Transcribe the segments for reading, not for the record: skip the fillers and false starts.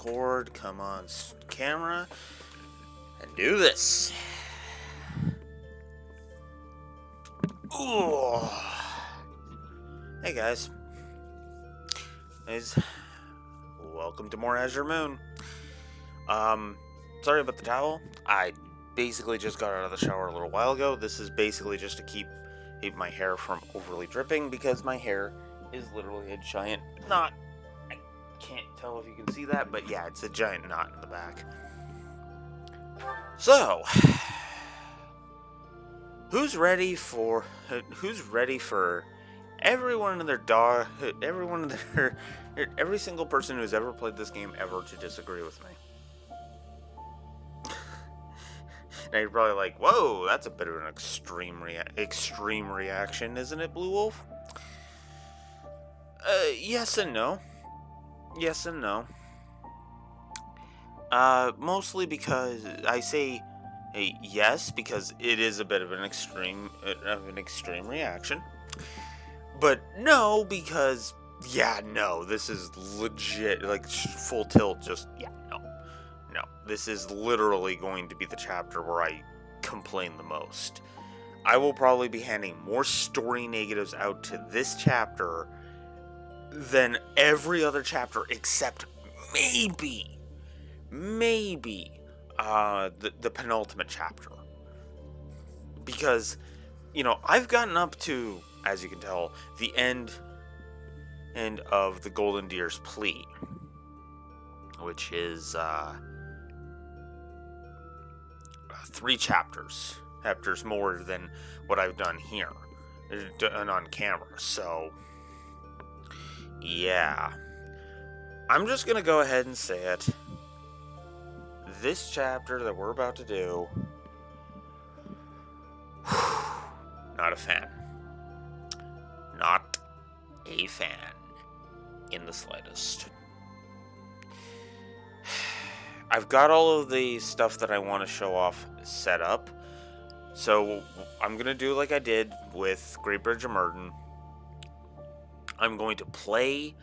record, come on camera, and do this. Ooh. Hey guys. Welcome to more Azure Moon. Sorry about the towel. I basically just got out of the shower a little while ago. This is basically just to keep my hair from overly dripping because my hair is literally a giant knot. I can't tell if you can see that, but yeah, it's a giant knot in the back. So, who's ready for everyone and their dog, every single person who's ever played this game ever to disagree with me? Now you're probably like, whoa, that's a bit of an extreme reaction, isn't it, Blue Wolf? Yes and no. Yes and no. Mostly because I say yes, because it is a bit of an extreme reaction. But no, because, no, this is legit, like, full tilt, just, no. This is literally going to be the chapter where I complain the most. I will probably be handing more story negatives out to this chapter than every other chapter except maybe, the penultimate chapter. Because, I've gotten up to, as you can tell, the end of the Golden Deer's plea, which is 3 chapters more than what I've done here and on camera. So yeah, I'm just gonna go ahead and say it. This chapter that we're about to do, not a fan. Not a fan in the slightest. I've got all of the stuff that I want to show off set up, so I'm going to do like I did with Great Bridge of Murden. I'm going to play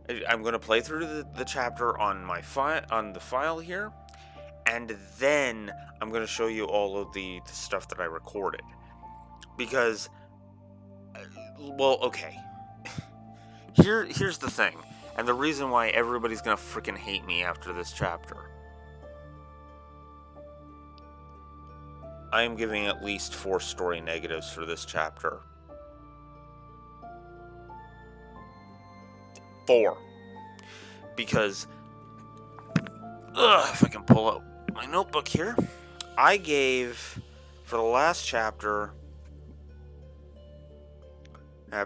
through the chapter on the file here, and then I'm going to show you all of the stuff that I recorded. Because, well, okay. Here's the thing, and the reason why everybody's going to freaking hate me after this chapter. I am giving at least 4 story negatives for this chapter. 4. Because, if I can pull out my notebook here, I gave, for the last chapter, I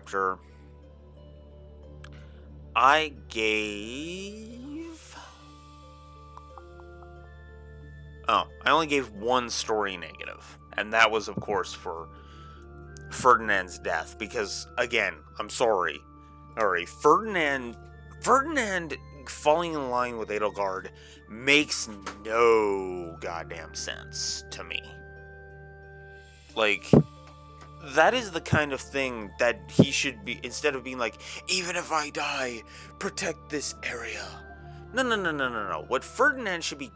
only gave 1 story negative, and that was, of course, for Ferdinand's death, because, again, I'm sorry, Ferdinand falling in line with Edelgard makes no goddamn sense to me. Like, that is the kind of thing that he should be, instead of being like, even if I die, protect this area. No. What Ferdinand should be,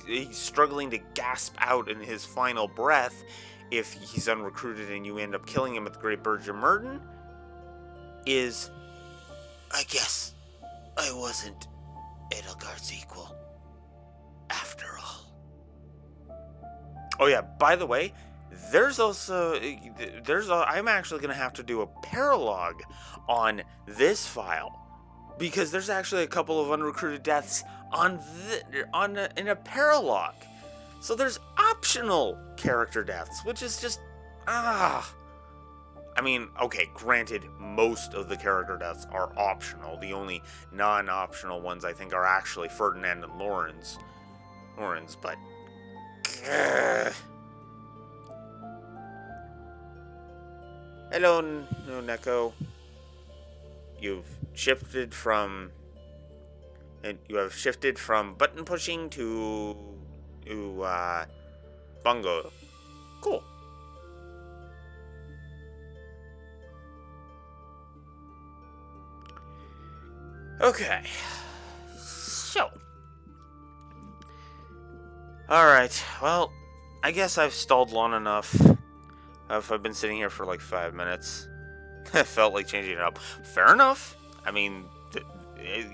he's struggling to gasp out in his final breath if he's unrecruited and you end up killing him at the Great Bridge of Murden, is, I guess I wasn't Edelgard's equal after all. Oh yeah, by the way, I'm actually going to have to do a paralogue on this file, because there's actually a couple of unrecruited deaths in a paralogue. So there's optional character deaths, which is just, I mean, okay, granted, most of the character deaths are optional. The only non-optional ones, I think, are actually Ferdinand and Lawrence, but... Hello, no Neko. You have shifted from button pushing to bongo. Cool. Okay. Alright, well, I guess I've stalled long enough. If I've been sitting here for like 5 minutes, it felt like changing it up. Fair enough. I mean,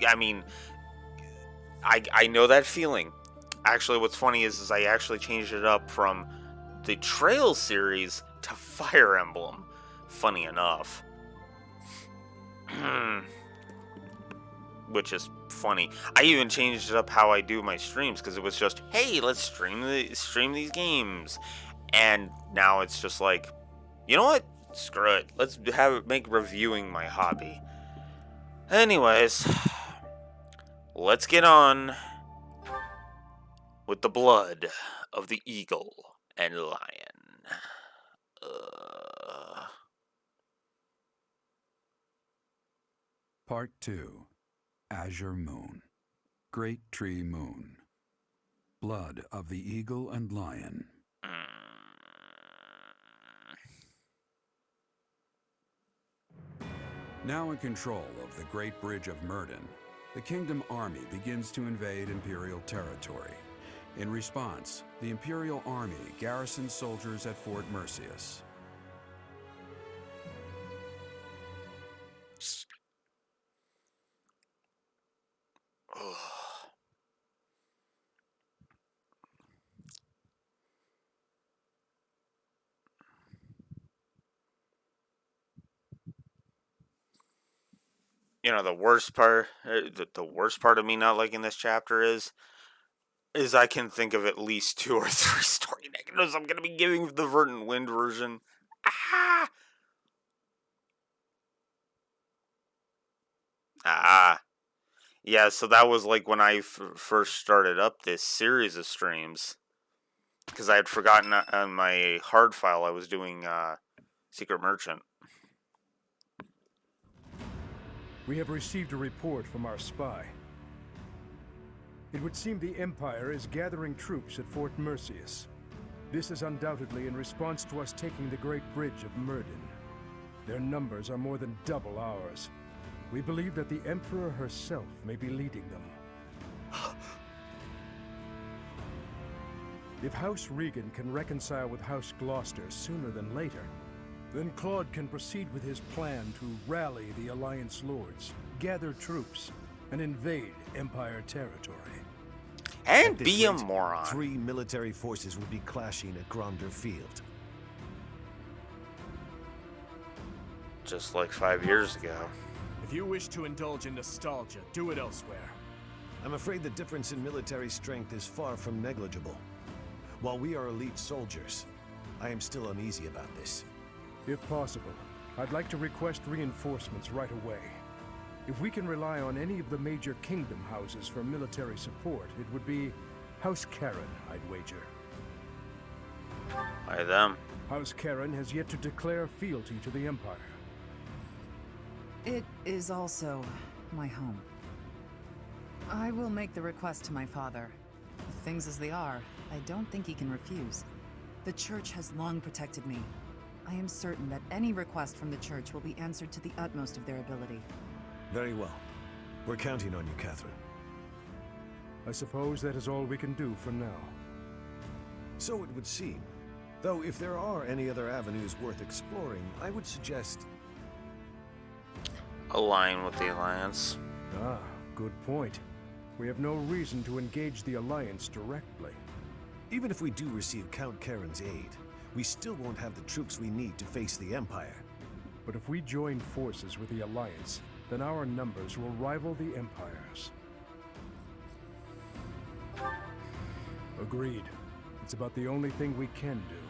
I mean, I know that feeling. Actually, what's funny is I actually changed it up from the Trail series to Fire Emblem. Funny enough. Which is funny. I even changed it up how I do my streams because it was just, hey, let's stream these games, and now it's just like, you know what? Screw it. Let's make reviewing my hobby. Anyways, let's get on with the blood of the eagle and lion. Part 2. Azure Moon. Great Tree Moon. Blood of the Eagle and Lion. Now in control of the Great Bridge of Myrden, the Kingdom Army begins to invade Imperial territory. In response, the Imperial Army garrisons soldiers at Fort Mercius. You know, the worst part of me not liking this chapter is I can think of at least 2 or 3 story negatives I'm going to be giving the Verdant Wind version. Ah! Yeah, so that was like when I first started up this series of streams. Because I had forgotten on my hard file I was doing Secret Merchant. We have received a report from our spy. It would seem the Empire is gathering troops at Fort Mercius. This is undoubtedly in response to us taking the Great Bridge of Myrden. Their numbers are more than double ours. We believe that the Emperor herself may be leading them. If House Regan can reconcile with House Gloucester sooner than later, then Claude can proceed with his plan to rally the Alliance Lords, gather troops, and invade Empire territory. And be a moron. 3 military forces would be clashing at Gronder Field. Just like 5 years ago. If you wish to indulge in nostalgia, do it elsewhere. I'm afraid the difference in military strength is far from negligible. While we are elite soldiers, I am still uneasy about this. If possible, I'd like to request reinforcements right away. If we can rely on any of the major kingdom houses for military support, it would be House Karen, I'd wager. By them. House Karen has yet to declare fealty to the Empire. It is also my home. I will make the request to my father. With things as they are, I don't think he can refuse. The Church has long protected me. I am certain that any request from the Church will be answered to the utmost of their ability. Very well. We're counting on you, Catherine. I suppose that is all we can do for now. So it would seem. Though if there are any other avenues worth exploring, I would suggest... Align with the Alliance. Ah, good point. We have no reason to engage the Alliance directly. Even if we do receive Count Karen's aid, we still won't have the troops we need to face the Empire. But if we join forces with the Alliance, then our numbers will rival the Empire's. Agreed. It's about the only thing we can do.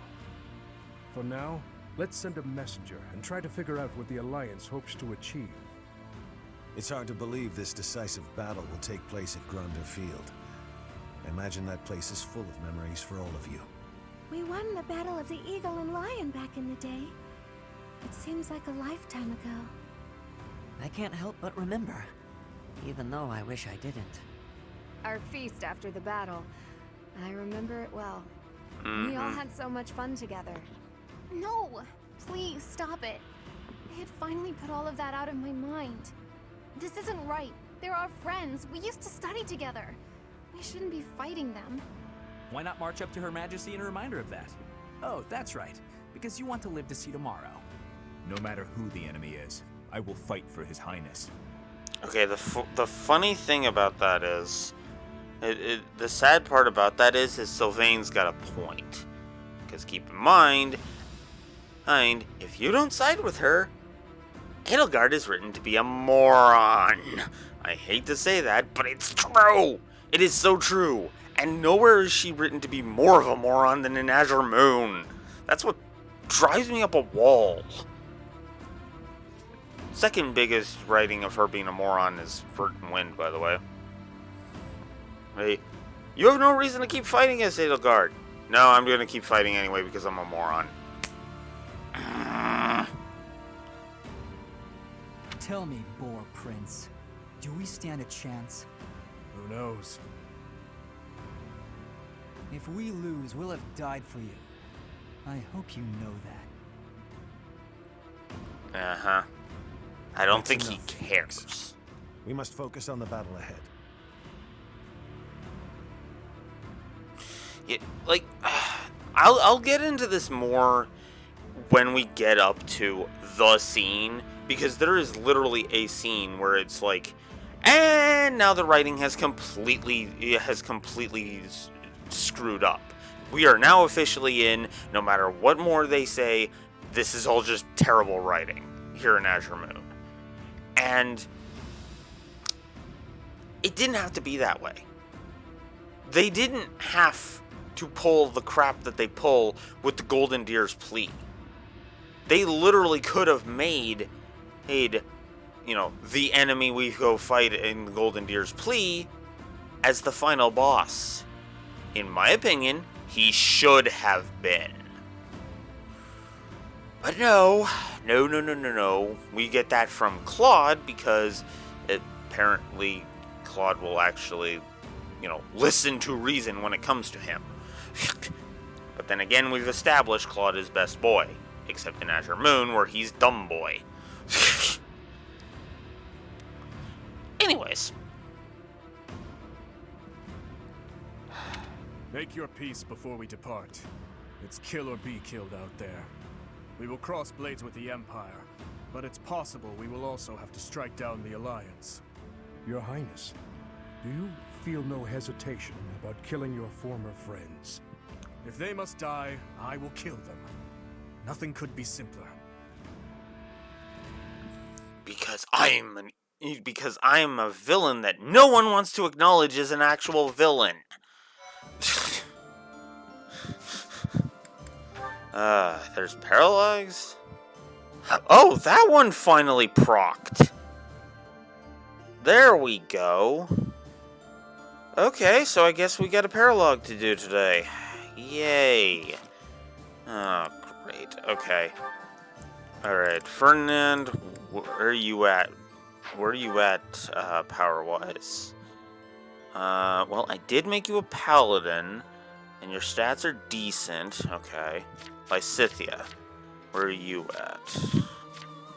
For now, let's send a messenger and try to figure out what the Alliance hopes to achieve. It's hard to believe this decisive battle will take place at Gronder Field. I imagine that place is full of memories for all of you. We won the Battle of the Eagle and Lion back in the day. It seems like a lifetime ago. I can't help but remember, even though I wish I didn't. Our feast after the battle. I remember it well. We all had so much fun together. No! Please, stop it. I had finally put all of that out of my mind. This isn't right. They're our friends. We used to study together. We shouldn't be fighting them. Why not march up to Her Majesty in a reminder of that? Oh, that's right. Because you want to live to see tomorrow. No matter who the enemy is, I will fight for His Highness. Okay, the funny thing about that is, the sad part about that is Sylvain's got a point. Because keep in mind, if you don't side with her, Edelgard is written to be a moron. I hate to say that, but it's true. It is so true. And nowhere is she written to be more of a moron than in Azure Moon. That's what drives me up a wall. Second biggest writing of her being a moron is Verdant Wind, by the way. Hey, you have no reason to keep fighting against Edelgard. No, I'm going to keep fighting anyway because I'm a moron. Tell me, Boar Prince, do we stand a chance? Who knows? If we lose, we'll have died for you. I hope you know that. Uh-huh. I don't That's think he enough, cares. We must focus on the battle ahead. Yeah, like, I'll get into this more when we get up to the scene, because there is literally a scene where it's like, and now the writing has completely screwed up. We are now officially in, no matter what more they say, this is all just terrible writing here in Azure Moon. And it didn't have to be that way. They didn't have to pull the crap that they pull with the Golden Deer's plea. They literally could have made, the enemy we go fight in the Golden Deer's plea as the final boss. In my opinion, he should have been. But no. We get that from Claude because apparently Claude will actually, listen to reason when it comes to him. But then again, we've established Claude is best boy, except in Azure Moon where he's dumb boy. Anyways. Make your peace before we depart. It's kill or be killed out there. We will cross blades with the Empire, but it's possible we will also have to strike down the Alliance. Your Highness, do you feel no hesitation about killing your former friends? If they must die, I will kill them. Nothing could be simpler. Because I'm a villain that no one wants to acknowledge as an actual villain. There's Parallax. Oh, that one finally procced. There we go. Okay, so I guess we got a Paralog to do today. Yay. Oh, great. Okay. Alright, Ferdinand, where are you at? Where are you at, power-wise? Well, I did make you a paladin, and your stats are decent. Okay. By Scythia, where are you at?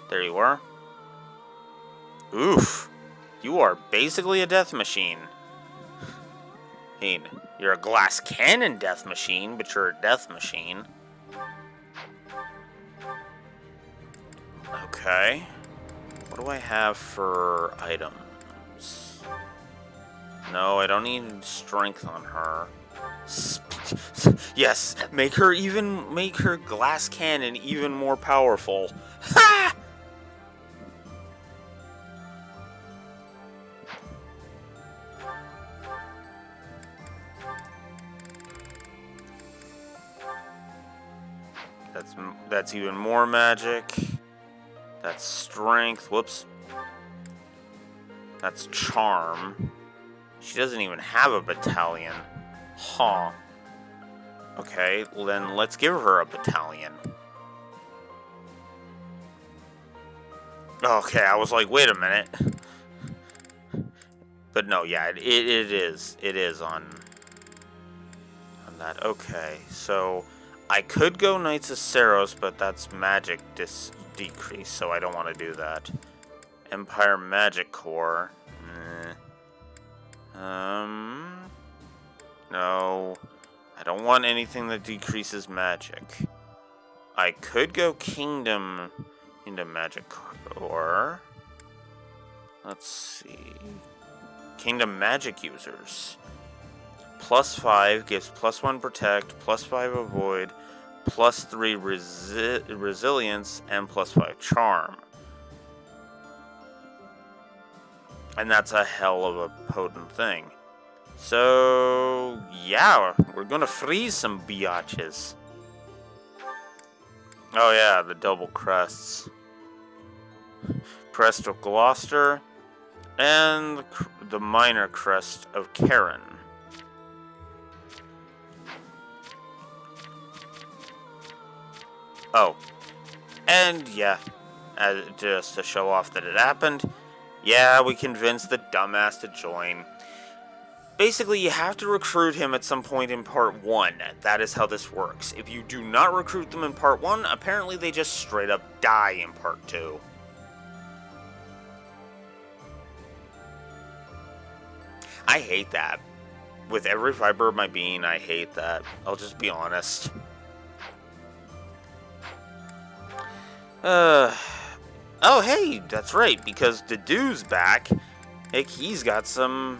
There you are. Oof. You are basically a death machine. I mean, you're a glass cannon death machine, but you're a death machine. Okay. What do I have for items? No, I don't need strength on her. Yes, make her glass cannon even more powerful. Ha! That's even more magic. That's strength. Whoops. That's charm. She doesn't even have a battalion. Huh. Okay, well then let's give her a battalion. Okay, I was like, wait a minute. But no, yeah, it is. It is on that. Okay, so I could go Knights of Saros, but that's magic decrease, so I don't want to do that. Empire Magic Core. No. want anything that decreases magic. I could go Kingdom into Magic, or let's see. Kingdom Magic users. +5 gives +1 Protect, +5 Avoid, +3 Resilience, and +5 Charm. And that's a hell of a potent thing. So, yeah, we're gonna freeze some biatches. Oh yeah, the double crests. Crest of Gloucester, and the minor crest of Karen. Oh, and yeah, just to show off that it happened, yeah, we convinced the dumbass to join. Basically, you have to recruit him at some point in Part 1. That is how this works. If you do not recruit them in Part 1, apparently they just straight up die in Part 2. I hate that. With every fiber of my being, I hate that. I'll just be honest. Oh hey, that's right, because Dedue's back. Heck, he's got some...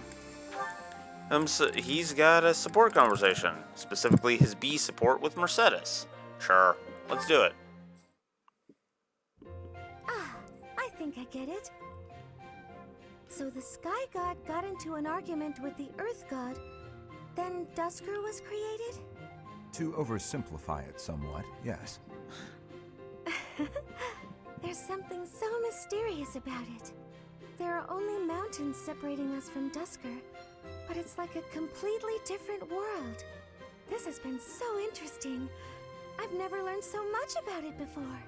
he's got a support conversation. Specifically, his B support with Mercedes. Sure, let's do it. Ah, I think I get it. So the Sky God got into an argument with the Earth God, then Dusker was created? To oversimplify it somewhat, yes. There's something so mysterious about it. There are only mountains separating us from Dusker, but it's like a completely different world. This has been so interesting. I've never learned so much about it before.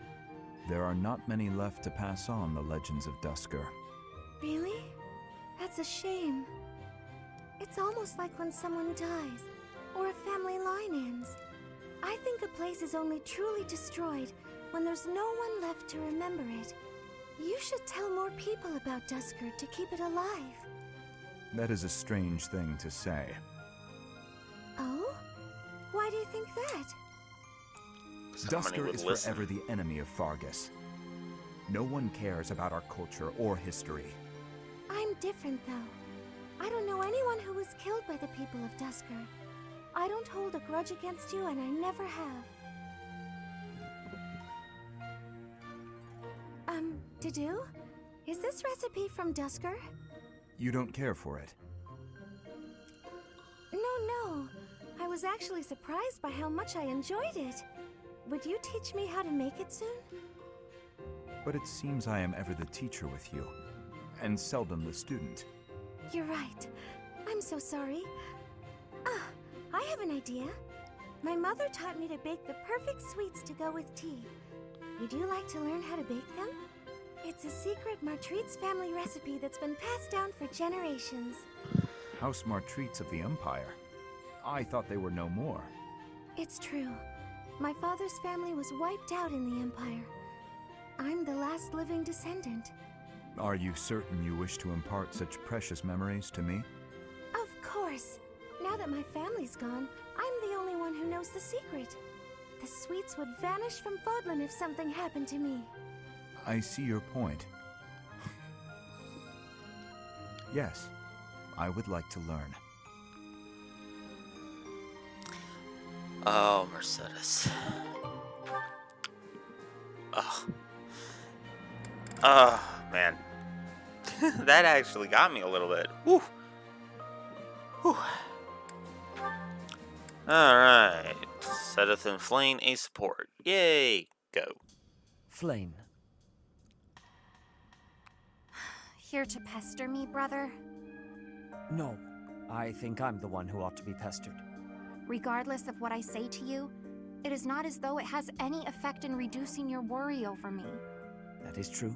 There are not many left to pass on the legends of Dusker. Really? That's a shame. It's almost like when someone dies, or a family line ends. I think a place is only truly destroyed when there's no one left to remember it. You should tell more people about Dusker to keep it alive. That is a strange thing to say. Oh? Why do you think that? Dusker is forever the enemy of Fargus. No one cares about our culture or history. I'm different, though. I don't know anyone who was killed by the people of Dusker. I don't hold a grudge against you, and I never have. Dedu? Is this recipe from Dusker? You don't care for it? No. I was actually surprised by how much I enjoyed it. Would you teach me how to make it soon? But it seems I am ever the teacher with you, and seldom the student. You're right. I'm so sorry. I have an idea. My mother taught me to bake the perfect sweets to go with tea. Would you like to learn how to bake them? It's a secret Martrit's family recipe that's been passed down for generations. House Martrites of the Empire? I thought they were no more. It's true. My father's family was wiped out in the Empire. I'm the last living descendant. Are you certain you wish to impart such precious memories to me? Of course. Now that my family's gone, I'm the only one who knows the secret. The sweets would vanish from Fodlan if something happened to me. I see your point. Yes, I would like to learn. Oh, Mercedes. Oh, man. That actually got me a little bit. Woo. Whew. Alright. Setteth and Flame, a support. Yay! Go. Flame. Here to pester me, brother? No, I think I'm the one who ought to be pestered. Regardless of what I say to you, it is not as though it has any effect in reducing your worry over me. That is true.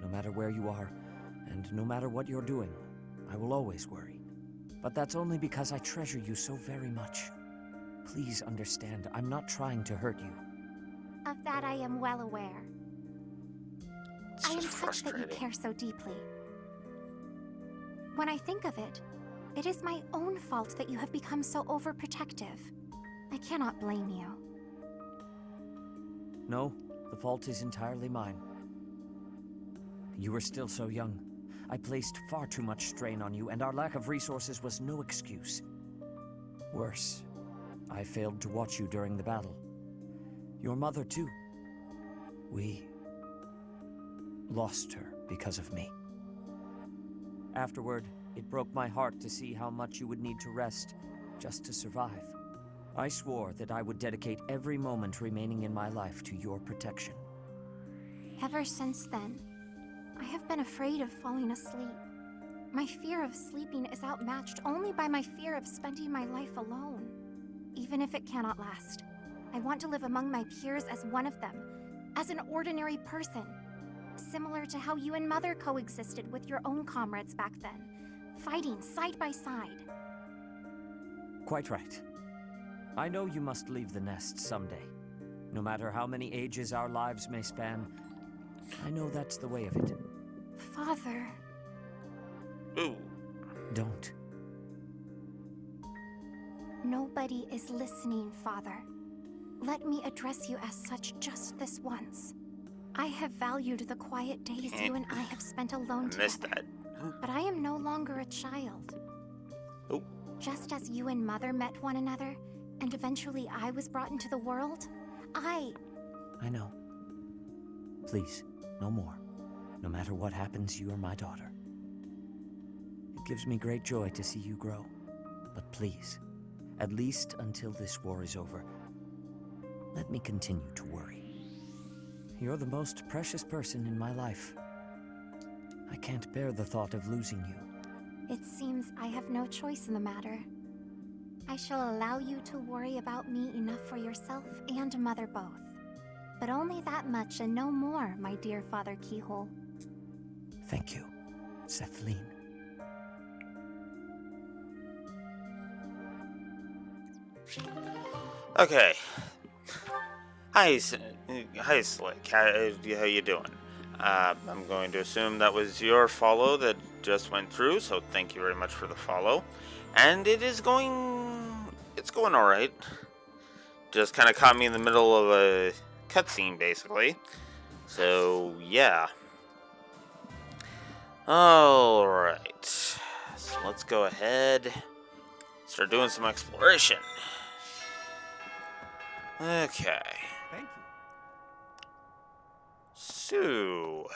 No matter where you are, and no matter what you're doing, I will always worry. But that's only because I treasure you so very much. Please understand, I'm not trying to hurt you. Of that I am well aware. I am touched that you care so deeply. When I think of it, it is my own fault that you have become so overprotective. I cannot blame you. No, the fault is entirely mine. You were still so young. I placed far too much strain on you, and our lack of resources was no excuse. Worse, I failed to watch you during the battle. Your mother, too. We lost her because of me. Afterward, it broke my heart to see how much you would need to rest just to survive. I swore that I would dedicate every moment remaining in my life to your protection. Ever since then, I have been afraid of falling asleep. My fear of sleeping is outmatched only by my fear of spending my life alone. Even if it cannot last, I want to live among my peers as one of them, as an ordinary person. Similar to how you and Mother coexisted with your own comrades back then, fighting side by side. Quite right. I know you must leave the nest someday. No matter how many ages our lives may span, I know that's the way of it. Father... Ooh. Don't. Nobody is listening, Father. Let me address you as such just this once. I have valued the quiet days you and I have spent alone together. Missed that. But I am no longer a child. Oh. Just as you and Mother met one another, and eventually I was brought into the world, I know. Please, no more. No matter what happens, you are my daughter. It gives me great joy to see you grow. But please, at least until this war is over, let me continue to worry. You're the most precious person in my life. I can't bear the thought of losing you. It seems I have no choice in the matter. I shall allow you to worry about me enough for yourself and Mother both. But only that much and no more, my dear Father Keyhole. Thank you, Cephaline. Okay. Hi, Slick. How you doing? I'm going to assume that was your follow that just went through, so thank you very much for the follow. And it's going alright. Just kind of caught me in the middle of a cutscene, basically. So, yeah. Alright. So let's go ahead. Start doing some exploration. Okay. Thank you. So,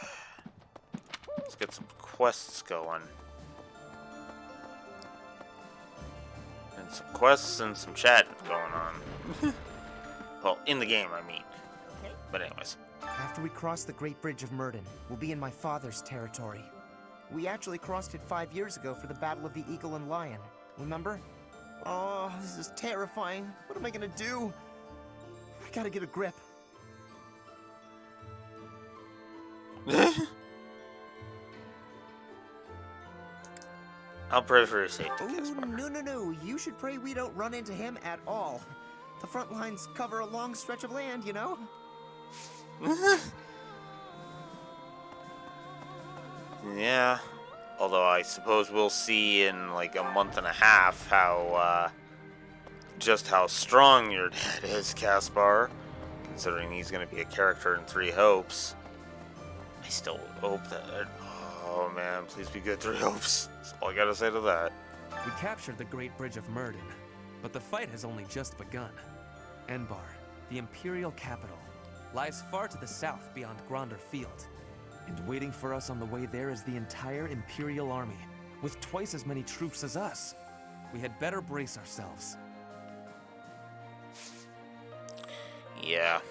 let's get some quests going. And some quests and some chat going on. Well, in the game, I mean. Okay. But anyways. After we cross the Great Bridge of Murden, we'll be in my father's territory. We actually crossed it 5 years ago for the Battle of the Eagle and Lion. Remember? Oh, this is terrifying. What am I gonna do? I gotta get a grip. I'll pray for your safety, Oh, Caspar. no. You should pray we don't run into him at all. The front lines cover a long stretch of land, you know? Yeah. Although I suppose we'll see in like a month and a half how, just how strong your dad is, Caspar. Considering he's going to be a character in 3 Hopes. I still hope that... Oh man, please be good, 3 Hopes. That's all I gotta say to that. We captured the Great Bridge of Murden, but the fight has only just begun. Enbar, the Imperial capital, lies far to the south beyond Gronder Field. And waiting for us on the way there is the entire Imperial army, with twice as many troops as us. We had better brace ourselves. Yeah.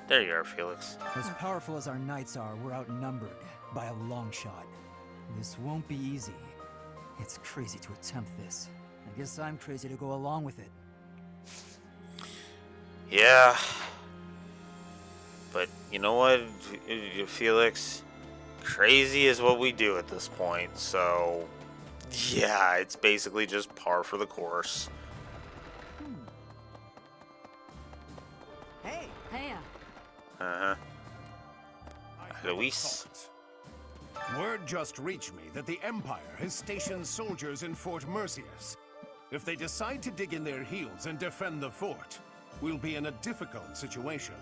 There you are, Felix. As powerful as our knights are, we're outnumbered by a long shot. This won't be easy. It's crazy to attempt this. I guess I'm crazy to go along with it. Yeah. But you know what, Felix? Crazy is what we do at this point, so... Yeah, it's basically just par for the course. Hey! Hey, Uh-huh. Luis. Word just reached me that the Empire has stationed soldiers in Fort Merceus. If they decide to dig in their heels and defend the fort, we'll be in a difficult situation.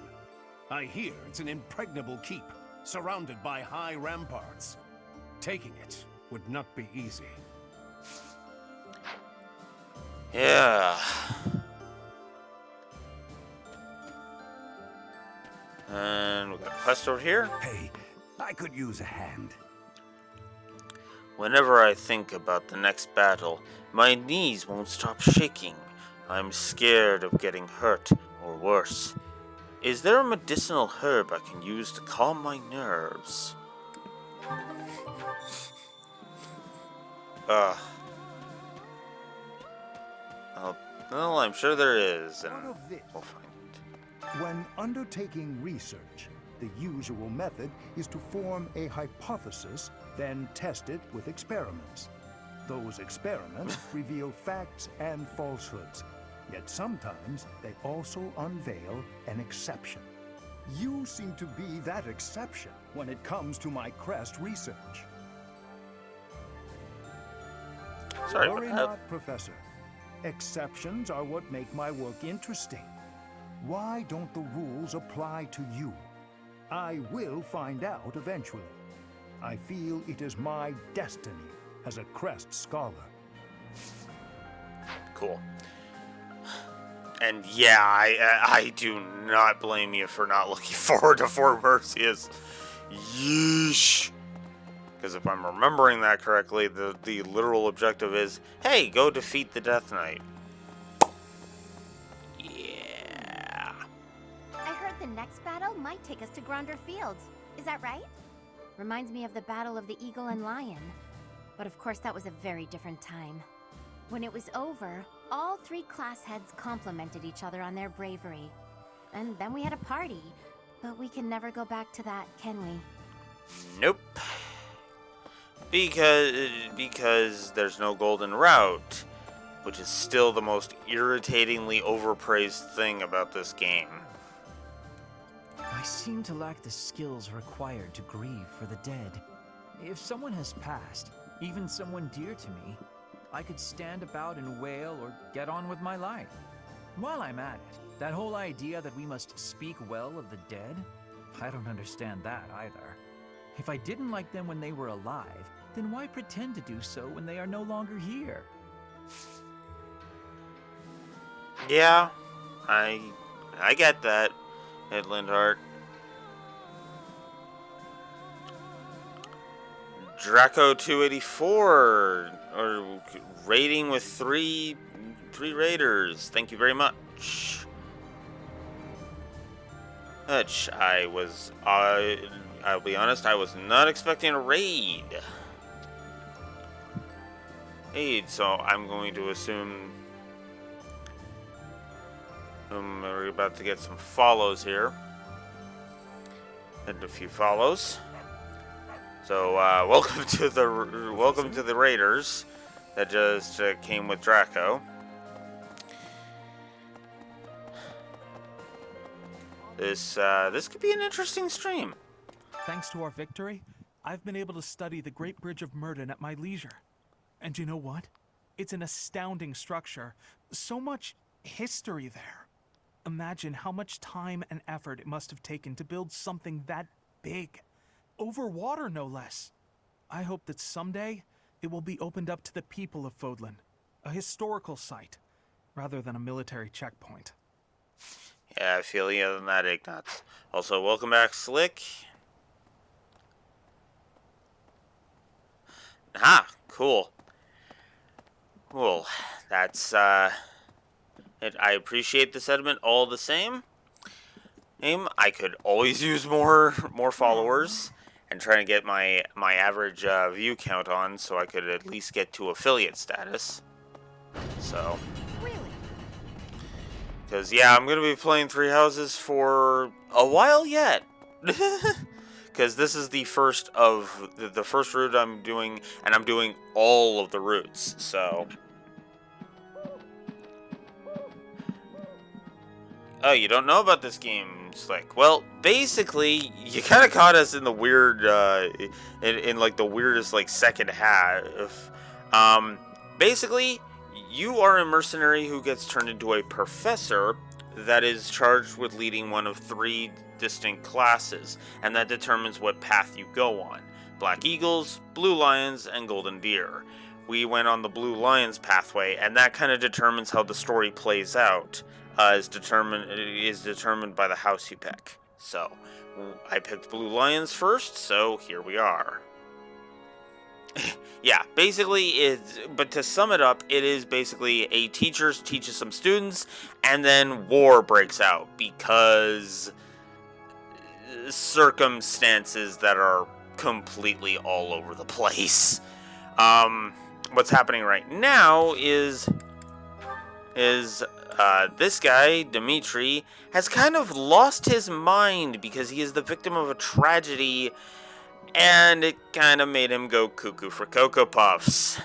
I hear it's an impregnable keep, surrounded by high ramparts. Taking it would not be easy. Yeah. And we got a quest over here. Hey, I could use a hand. Whenever I think about the next battle, my knees won't stop shaking. I'm scared of getting hurt, or worse. Is there a medicinal herb I can use to calm my nerves? Ugh. Well, I'm sure there is, and we'll find it. When undertaking research, the usual method is to form a hypothesis, then test it with experiments. Those experiments reveal facts and falsehoods, yet sometimes they also unveil an exception. You seem to be that exception when it comes to my crest research. Sorry Worry about that. not, Professor. Exceptions are what make my work interesting. Why don't the rules apply to you? I will find out eventually. I feel it is my destiny as a Crest scholar. Cool. And yeah, I do not blame you for not looking forward to Fort Merceus. Yeesh. Because if I'm remembering that correctly, the literal objective is, hey, go defeat the Death Knight. Yeah. I heard the next battle might take us to Gronder Field. Is that right? Reminds me of the Battle of the Eagle and Lion. But of course that was a very different time. When it was over, all three class heads complimented each other on their bravery. And then we had a party. But we can never go back to that, can we? Nope. Because there's no golden route, which is still the most irritatingly overpraised thing about this game. I seem to lack the skills required to grieve for the dead. If someone has passed, even someone dear to me, I could stand about and wail or get on with my life. While I'm at it, that whole idea that we must speak well of the dead, I don't understand that either. If I didn't like them when they were alive, then why pretend to do so when they are no longer here? Yeah, I get that, Ed Lindhart. Draco 284, or raiding with three raiders. Thank you very much. Which I'll be honest, I was not expecting a raid. So I'm going to assume we're about to get some follows here. And a few follows. So welcome to the raiders that just came with Draco. This could be an interesting stream. Thanks to our victory, I've been able to study the Great Bridge of Murden at my leisure. And you know what? It's an astounding structure. So much history there. Imagine how much time and effort it must have taken to build something that big. Over water, no less. I hope that someday it will be opened up to the people of Fodlan. A historical site, rather than a military checkpoint. Yeah, I feel you on that, Ignatz. Also, welcome back, Slick. Ah, cool. Cool. That's, I appreciate the sentiment all the same. I could always use more followers and try to get my average view count on so I could at least get to affiliate status. So. Really? Because, yeah, I'm going to be playing Three Houses for a while yet. Because this is the first of the first route I'm doing, and I'm doing all of the routes, so. Oh, you don't know about this game, Slick? Well, basically, you kind of caught us in the weird, in like the weirdest like second half. Basically, you are a mercenary who gets turned into a professor that is charged with leading one of 3 distinct classes, and that determines what path you go on: Black Eagles, Blue Lions, and Golden Deer. We went on the Blue Lions pathway, and that kind of determines how the story plays out. Is determined by the house you pick. So, I picked Blue Lions first, so here we are. Yeah, basically, but to sum it up, it is basically a teacher teaches some students, and then war breaks out because circumstances that are completely all over the place. What's happening right now is this guy, Dimitri, has kind of lost his mind because he is the victim of a tragedy, and it kind of made him go cuckoo for Cocoa Puffs.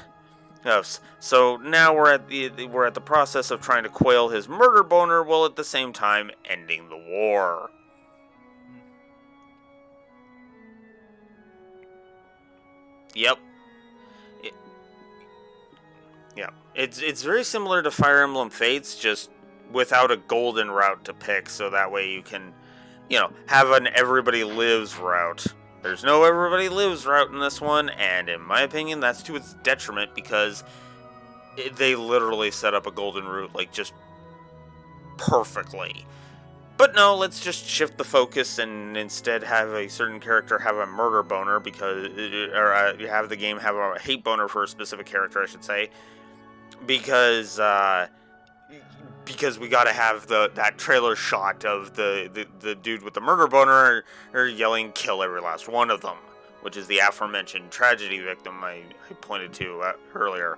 So now we're at the process of trying to quail his murder boner while at the same time ending the war. Yep. Yeah, it's very similar to Fire Emblem Fates, just without a golden route to pick, so that way you can, have an everybody lives route. There's no everybody lives route in this one, and in my opinion, that's to its detriment because they literally set up a golden route, like, just perfectly. But no, let's just shift the focus and instead have a certain character have a murder boner or have the game have a hate boner for a specific character, I should say. Because we gotta have that trailer shot of the dude with the murder boner or yelling "kill every last one of them," which is the aforementioned tragedy victim I pointed to earlier.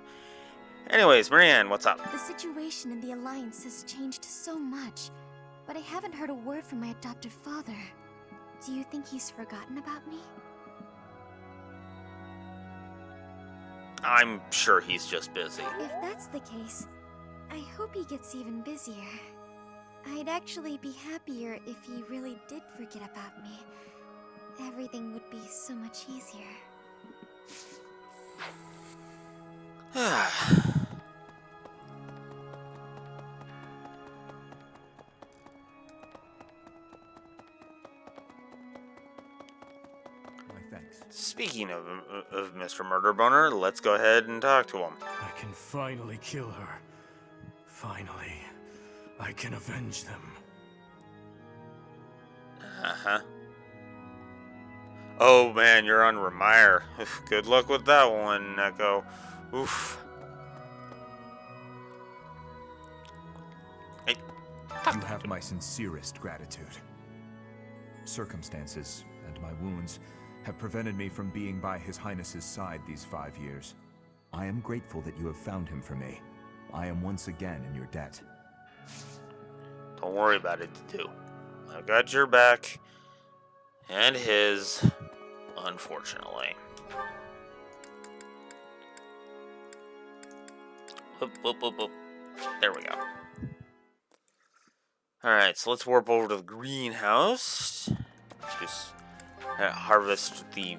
Anyways, Marianne, what's up? The situation in the Alliance has changed so much, but I haven't heard a word from my adoptive father. Do you think he's forgotten about me? I'm sure he's just busy. If that's the case, I hope he gets even busier. I'd actually be happier if he really did forget about me. Everything would be so much easier. Speaking of Mr. Murder Boner, let's go ahead and talk to him. I can finally kill her. Finally, I can avenge them. Uh-huh. Oh man, you're on Remire. Good luck with that one, Neko. Oof. Hey. You have my sincerest gratitude. Circumstances and my wounds have prevented me from being by His Highness's side these 5 years. I am grateful that you have found him for me. I am once again in your debt. Don't worry about it, too. I've got your back. And his, unfortunately. Whoop, whoop, whoop, whoop. There we go. Alright, so let's warp over to the greenhouse. Just harvest the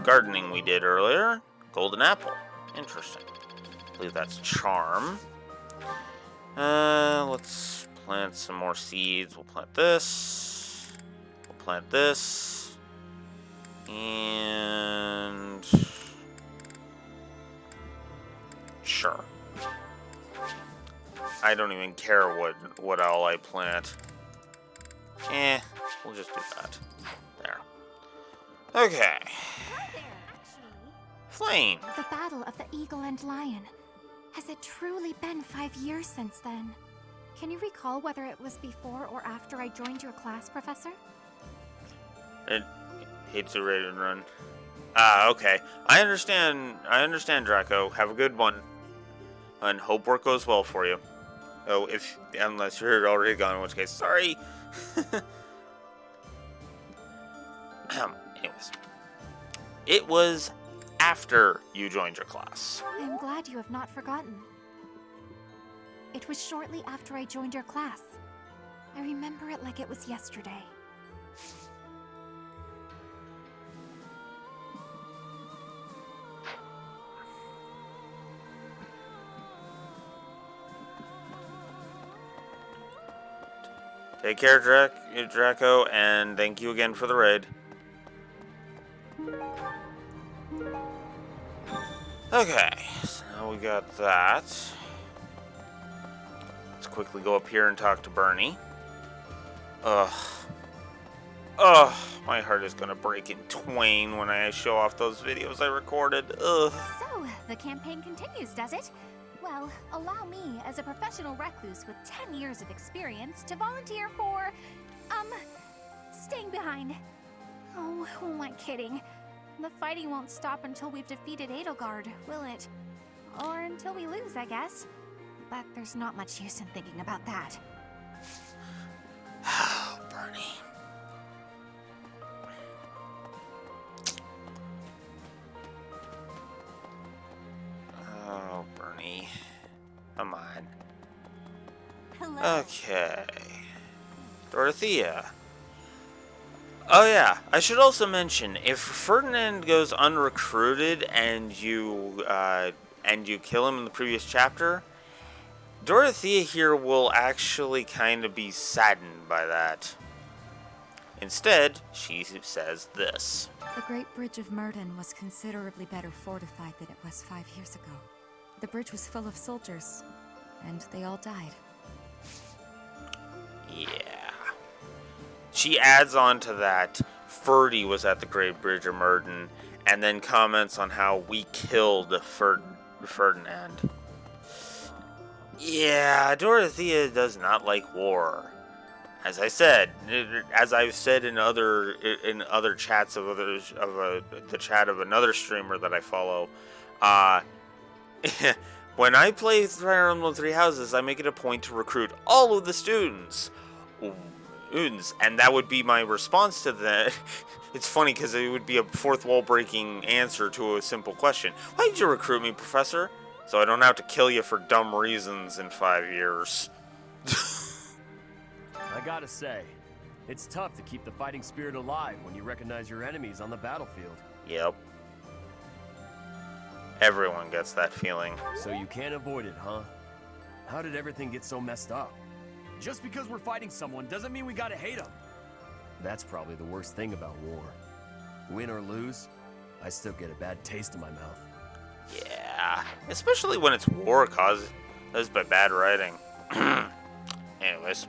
gardening we did earlier. Golden apple. Interesting. I believe that's charm. Let's plant some more seeds. We'll plant this. We'll plant this. And sure. I don't even care what all I plant. We'll just do that. There. Okay. Flame. The Battle of the Eagle and Lion. Has it truly been 5 years since then? Can you recall whether it was before or after I joined your class, Professor? It hates a raid and run. Ah, okay. I understand, Draco. Have a good one. And hope work goes well for you. Oh, unless you're already gone, in which case, sorry. Anyways. It was after you joined your class. I'm glad you have not forgotten. It was shortly after I joined your class. I remember it like it was yesterday. Take care, Draco, and thank you again for the raid. Okay, so now we got that. Let's quickly go up here and talk to Bernie. Ugh, my heart is gonna break in twain when I show off those videos I recorded. Ugh. So, the campaign continues, does it? Well, allow me, as a professional recluse with 10 years of experience, to volunteer for, staying behind. Oh, who am I kidding? The fighting won't stop until we've defeated Edelgard, will it? Or until we lose, I guess. But there's not much use in thinking about that. Oh, Bernie. Oh, Bernie. Come on. Hello. Okay. Dorothea. Oh yeah, I should also mention, if Ferdinand goes unrecruited and you kill him in the previous chapter, Dorothea here will actually kind of be saddened by that. Instead, she says this. The Great Bridge of Murden was considerably better fortified than it was 5 years ago. The bridge was full of soldiers, and they all died. Yeah. She adds on to that, Ferdy was at the Great Bridge of Murden, and then comments on how we killed Ferdinand. Yeah, Dorothea does not like war. As I've said in other chats of the chat of another streamer that I follow, when I play Fire Emblem Three Houses, I make it a point to recruit all of the students, and that would be my response to that. It's funny because it would be a fourth wall breaking answer to a simple question. Why did you recruit me, Professor? So I don't have to kill you for dumb reasons in 5 years. I gotta say, it's tough to keep the fighting spirit alive when you recognize your enemies on the battlefield. Yep. Everyone gets that feeling. So you can't avoid it, huh? How did everything get so messed up? Just because we're fighting someone doesn't mean we gotta hate them. That's probably the worst thing about war. Win or lose, I still get a bad taste in my mouth. Yeah, especially when it's war caused by bad writing. Anyways,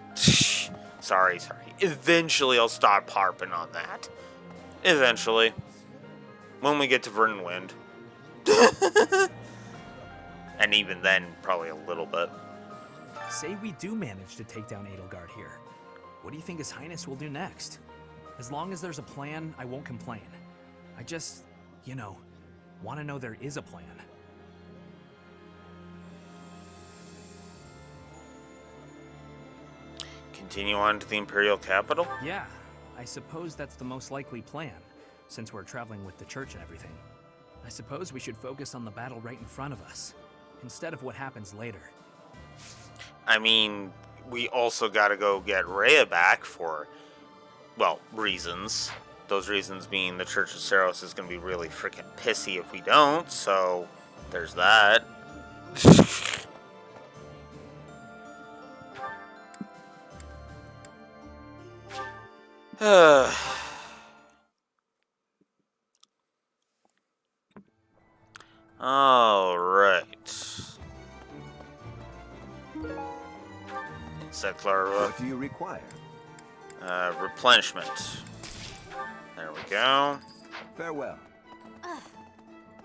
sorry. Eventually I'll stop harping on that. Eventually. When we get to Verdant Wind. And even then, probably a little bit. Say we do manage to take down Edelgard here. What do you think His Highness will do next? As long as there's a plan, I won't complain. I just, want to know there is a plan. Continue on to the Imperial capital? Yeah, I suppose that's the most likely plan, since we're traveling with the church and everything. I suppose we should focus on the battle right in front of us, instead of what happens later. I mean, we also gotta go get Rhea back for, well, reasons. Those reasons being the Church of Saros is gonna be really freaking pissy if we don't, so there's that. Alright. Insect larva. What do you require? Replenishment. There we go. Farewell.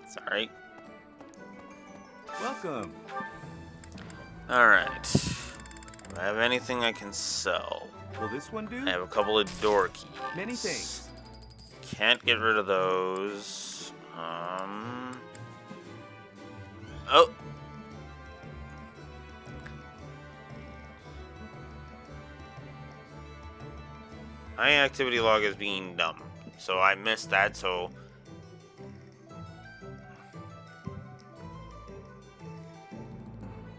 Sorry. Welcome. Alright. Do I have anything I can sell? Will this one do? I have a couple of door keys. Many thanks. Can't get rid of those. Oh. My activity log is being dumb. So I missed that, so...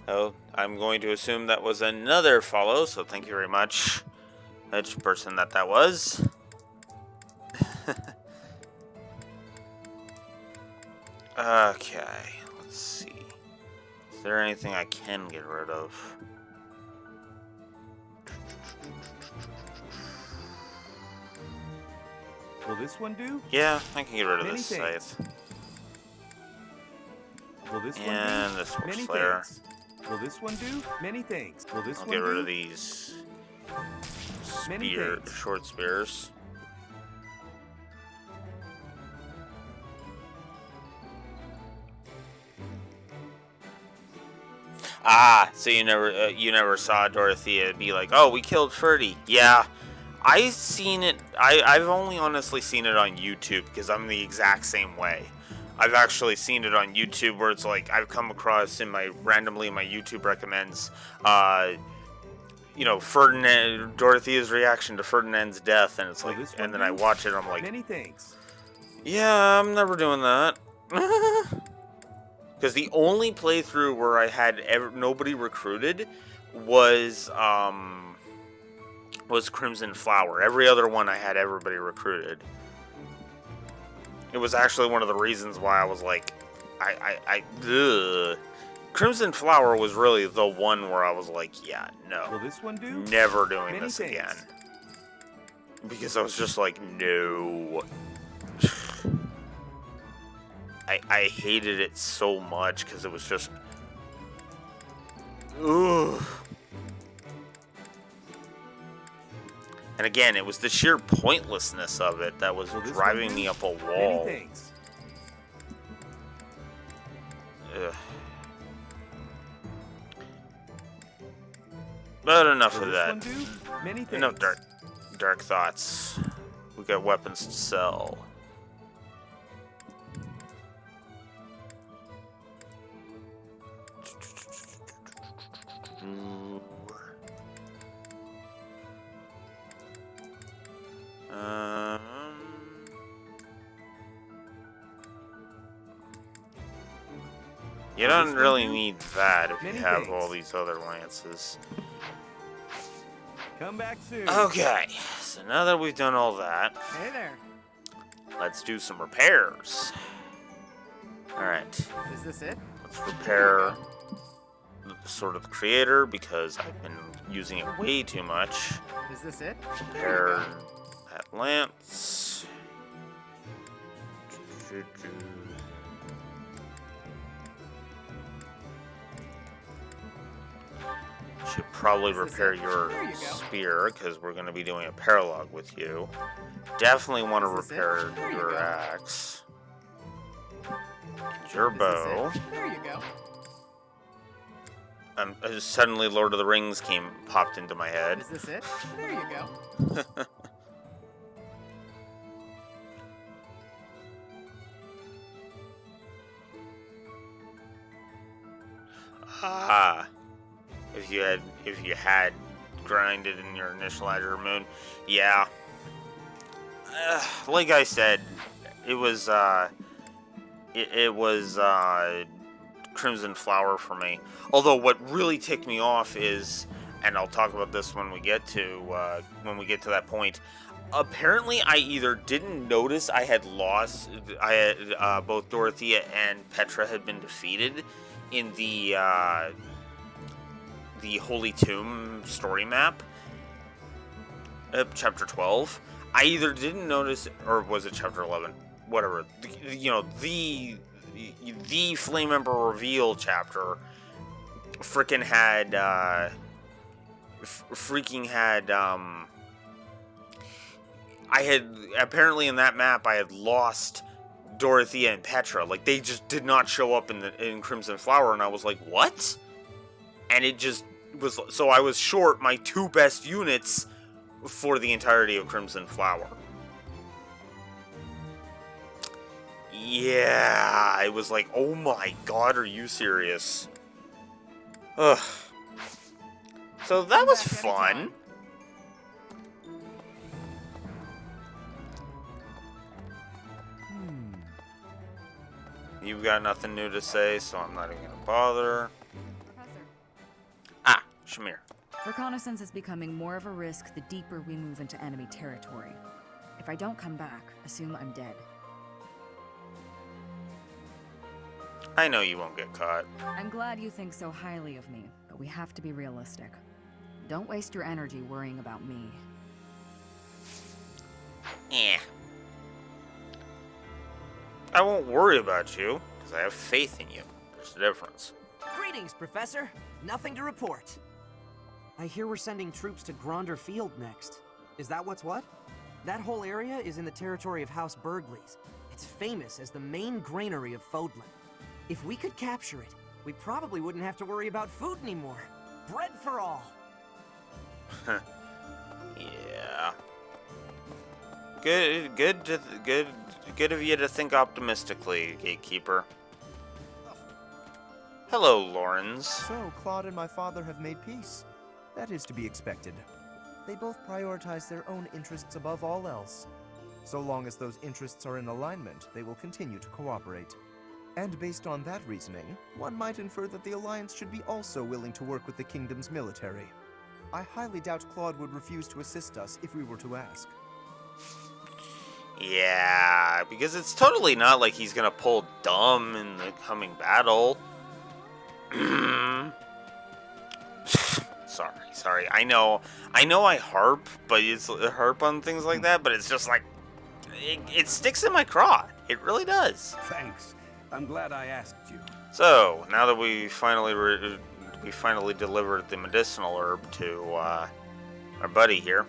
Oh, I'm going to assume that was another follow, so thank you very much. Which person that was. Okay, let's see. Is there anything I can get rid of? Will this one do? Yeah, I can get rid of Many this thanks. scythe. Will this one And do? this horse Many slayer. thanks. Will this one do? Many thanks. Will this I'll one get rid do? of these Many thanks. short spears. Ah, so you never saw Dorothea be like, "Oh, we killed Ferdy." Yeah, I've seen it. I've only honestly seen it on YouTube because I'm the exact same way. I've actually seen it on YouTube where it's like I've come across randomly in my YouTube recommends, Dorothea's reaction to Ferdinand's death, and it's like, and then I watch it, and I'm like, Many thanks. yeah, I'm never doing that. Because the only playthrough where I had nobody recruited was Crimson Flower. Every other one I had everybody recruited. It was actually one of the reasons why I was like, Crimson Flower was really the one where I was like, yeah, no. Will this one do? Never doing Many this thanks. again. Because I was just like, no. I hated it so much because it was just, ugh. And again, it was the sheer pointlessness of it that was driving me up a wall. Many thanks. Ugh. But enough of that. Many Enough dark thoughts. We got weapons to sell. You don't really need that if you have all these other lances. Come back soon. Okay, so now that we've done all that, Hey there. let's do some repairs. Alright, Is this it? let's repair the Sword of the Creator because I've been using it way too much. Is this it? Repair that lance. Should probably repair your spear because we're going to be doing a paralogue with you. Definitely want to repair your axe. Your bow. There you go. Suddenly Lord of the Rings popped into my head. Is this it? There you go. Ah. If you had grinded in your initial Azure Moon, yeah. Like I said, it was Crimson Flower for me. Although what really ticked me off is, and I'll talk about this when we get to that point. Apparently, I either didn't notice I had lost. Both Dorothea and Petra had been defeated in the Holy Tomb story map, chapter 12. I either didn't notice, or was it chapter 11? Whatever. The Flame Emperor reveal chapter freaking had I had apparently in that map I had lost Dorothea and Petra. Like, they just did not show up in Crimson Flower, and I was like, what? And it just was, so I was short my two best units for the entirety of Crimson Flower. Yeah, I was like, oh my god, are you serious? Ugh. So that was fun. You've got nothing new to say, so I'm not even gonna bother. Ah, Shamir. Reconnaissance is becoming more of a risk the deeper we move into enemy territory. If I don't come back, assume I'm dead. I know you won't get caught. I'm glad you think so highly of me, but we have to be realistic. Don't waste your energy worrying about me. Yeah. I won't worry about you, because I have faith in you. There's a difference. Greetings, Professor. Nothing to report. I hear we're sending troops to Gronder Field next. Is that what's what? That whole area is in the territory of House Burgleys. It's famous as the main granary of Fodlan. If we could capture it, we probably wouldn't have to worry about food anymore. Bread for all. Yeah. Good of you to think optimistically, Gatekeeper. Hello, Lawrence. So, Claude and my father have made peace. That is to be expected. They both prioritize their own interests above all else. So long as those interests are in alignment, they will continue to cooperate. And based on that reasoning, one might infer that the Alliance should be also willing to work with the Kingdom's military. I highly doubt Claude would refuse to assist us if we were to ask. Yeah, because it's totally not like he's gonna pull dumb in the coming battle. Sorry. I know I harp on things like that, but it's just like, it sticks in my craw. It really does. Thanks. I'm glad I asked you. So, now that we finally delivered the medicinal herb to our buddy here,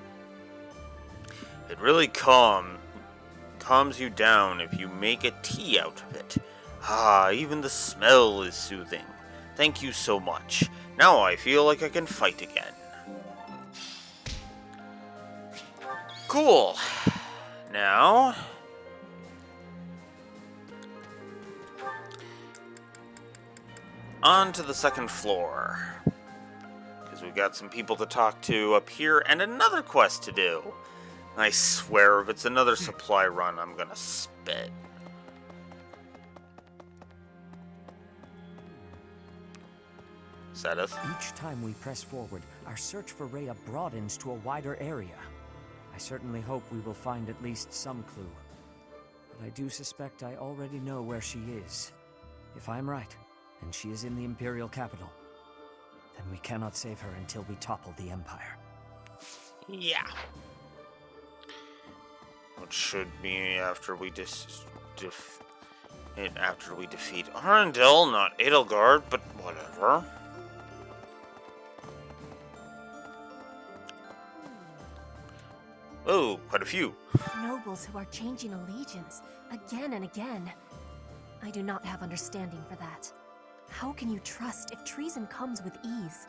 it really calms you down if you make a tea out of it. Ah, even the smell is soothing. Thank you so much. Now I feel like I can fight again. Cool. Now, on to the second floor, because we got some people to talk to up here and another quest to do. I swear, if it's another supply run, I'm gonna spit. Sedith. Each time we press forward, our search for Rhea broadens to a wider area. I certainly hope we will find at least some clue. But I do suspect I already know where she is. If I'm right, and she is in the Imperial capital, then we cannot save her until we topple the Empire. Yeah. Which should be after we defeat Arundel, not Edelgard, but whatever. Oh, quite a few. Nobles who are changing allegiance again and again. I do not have understanding for that. How can you trust if treason comes with ease?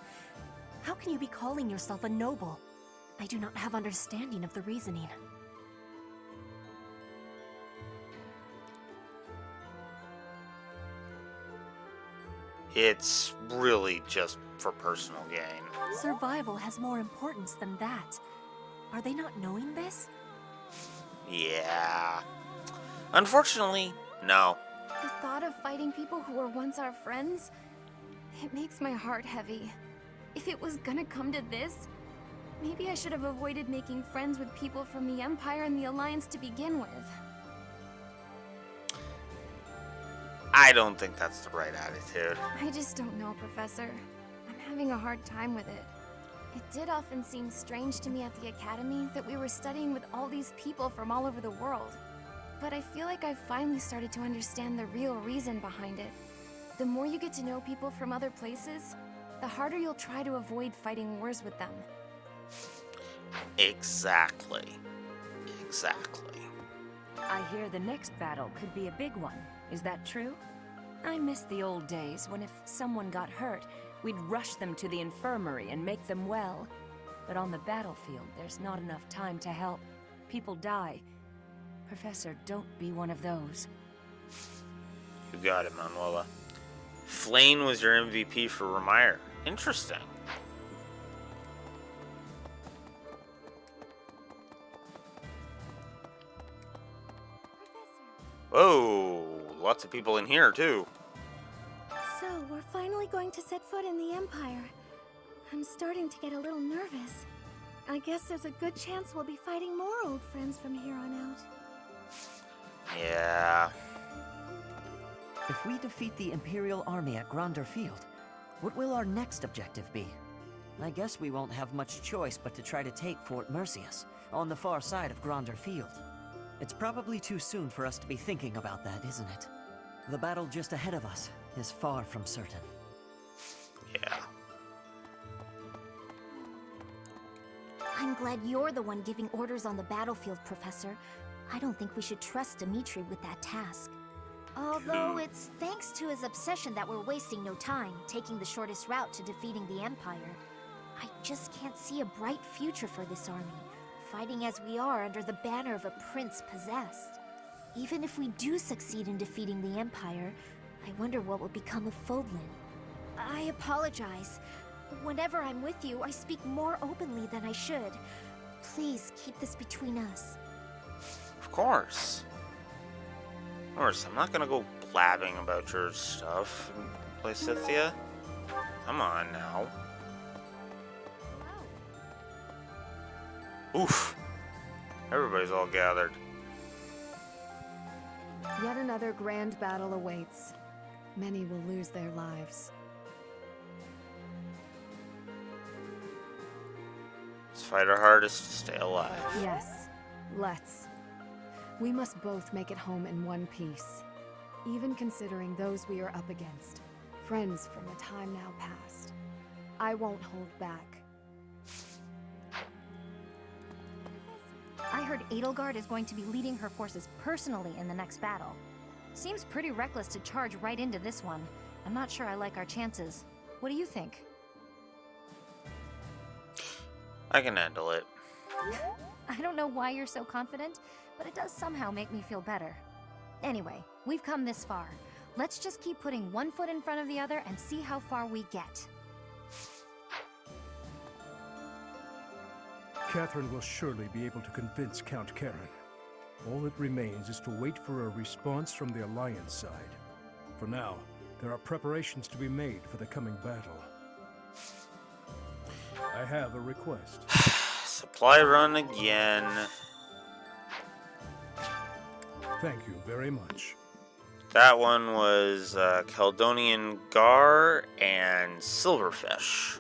How can you be calling yourself a noble? I do not have understanding of the reasoning. It's really just for personal gain. Survival has more importance than that. Are they not knowing this? Yeah. Unfortunately, no. The thought of fighting people who were once our friends, it makes my heart heavy. If it was gonna come to this, maybe I should have avoided making friends with people from the Empire and the Alliance to begin with. I don't think that's the right attitude. I just don't know, Professor. I'm having a hard time with it. It did often seem strange to me at the Academy that we were studying with all these people from all over the world. But I feel like I've finally started to understand the real reason behind it. The more you get to know people from other places, the harder you'll try to avoid fighting wars with them. Exactly. I hear the next battle could be a big one. Is that true? I miss the old days when if someone got hurt, we'd rush them to the infirmary and make them well. But on the battlefield, there's not enough time to help. People die. Professor, don't be one of those. You got it, Manuela. Flane was your MVP for Remire. Interesting. Whoa, lots of people in here, too. So, we're finally going to set foot in the Empire. I'm starting to get a little nervous. I guess there's a good chance we'll be fighting more old friends from here on out. Yeah. If we defeat the Imperial army at Gronder Field, what will our next objective be? I guess we won't have much choice but to try to take Fort Mercius, on the far side of Gronder Field. It's probably too soon for us to be thinking about that, isn't it? The battle just ahead of us is far from certain. Yeah. I'm glad you're the one giving orders on the battlefield, Professor. I don't think we should trust Dimitri with that task. Although it's thanks to his obsession that we're wasting no time, taking the shortest route to defeating the Empire. I just can't see a bright future for this army, fighting as we are under the banner of a prince possessed. Even if we do succeed in defeating the Empire, I wonder what will become of Fodlan. I apologize. Whenever I'm with you, I speak more openly than I should. Please keep this between us. Of course. Of course, I'm not gonna go blabbing about your stuff, Lysithea. Come on now. Oof. Everybody's all gathered. Yet another grand battle awaits. Many will lose their lives. Let's fight our hardest to stay alive. Yes, let's. We must both make it home in one piece. Even considering those we are up against. Friends from a time now past. I won't hold back. I heard Edelgard is going to be leading her forces personally in the next battle. Seems pretty reckless to charge right into this one. I'm not sure I like our chances. What do you think? I can handle it. I don't know why you're so confident, but it does somehow make me feel better. Anyway, we've come this far. Let's just keep putting one foot in front of the other and see how far we get. Catherine will surely be able to convince Count Karen. All that remains is to wait for a response from the Alliance side. For now, there are preparations to be made for the coming battle. I have a request. Supply run again. Thank you very much. That one was Caledonian Gar and Silverfish.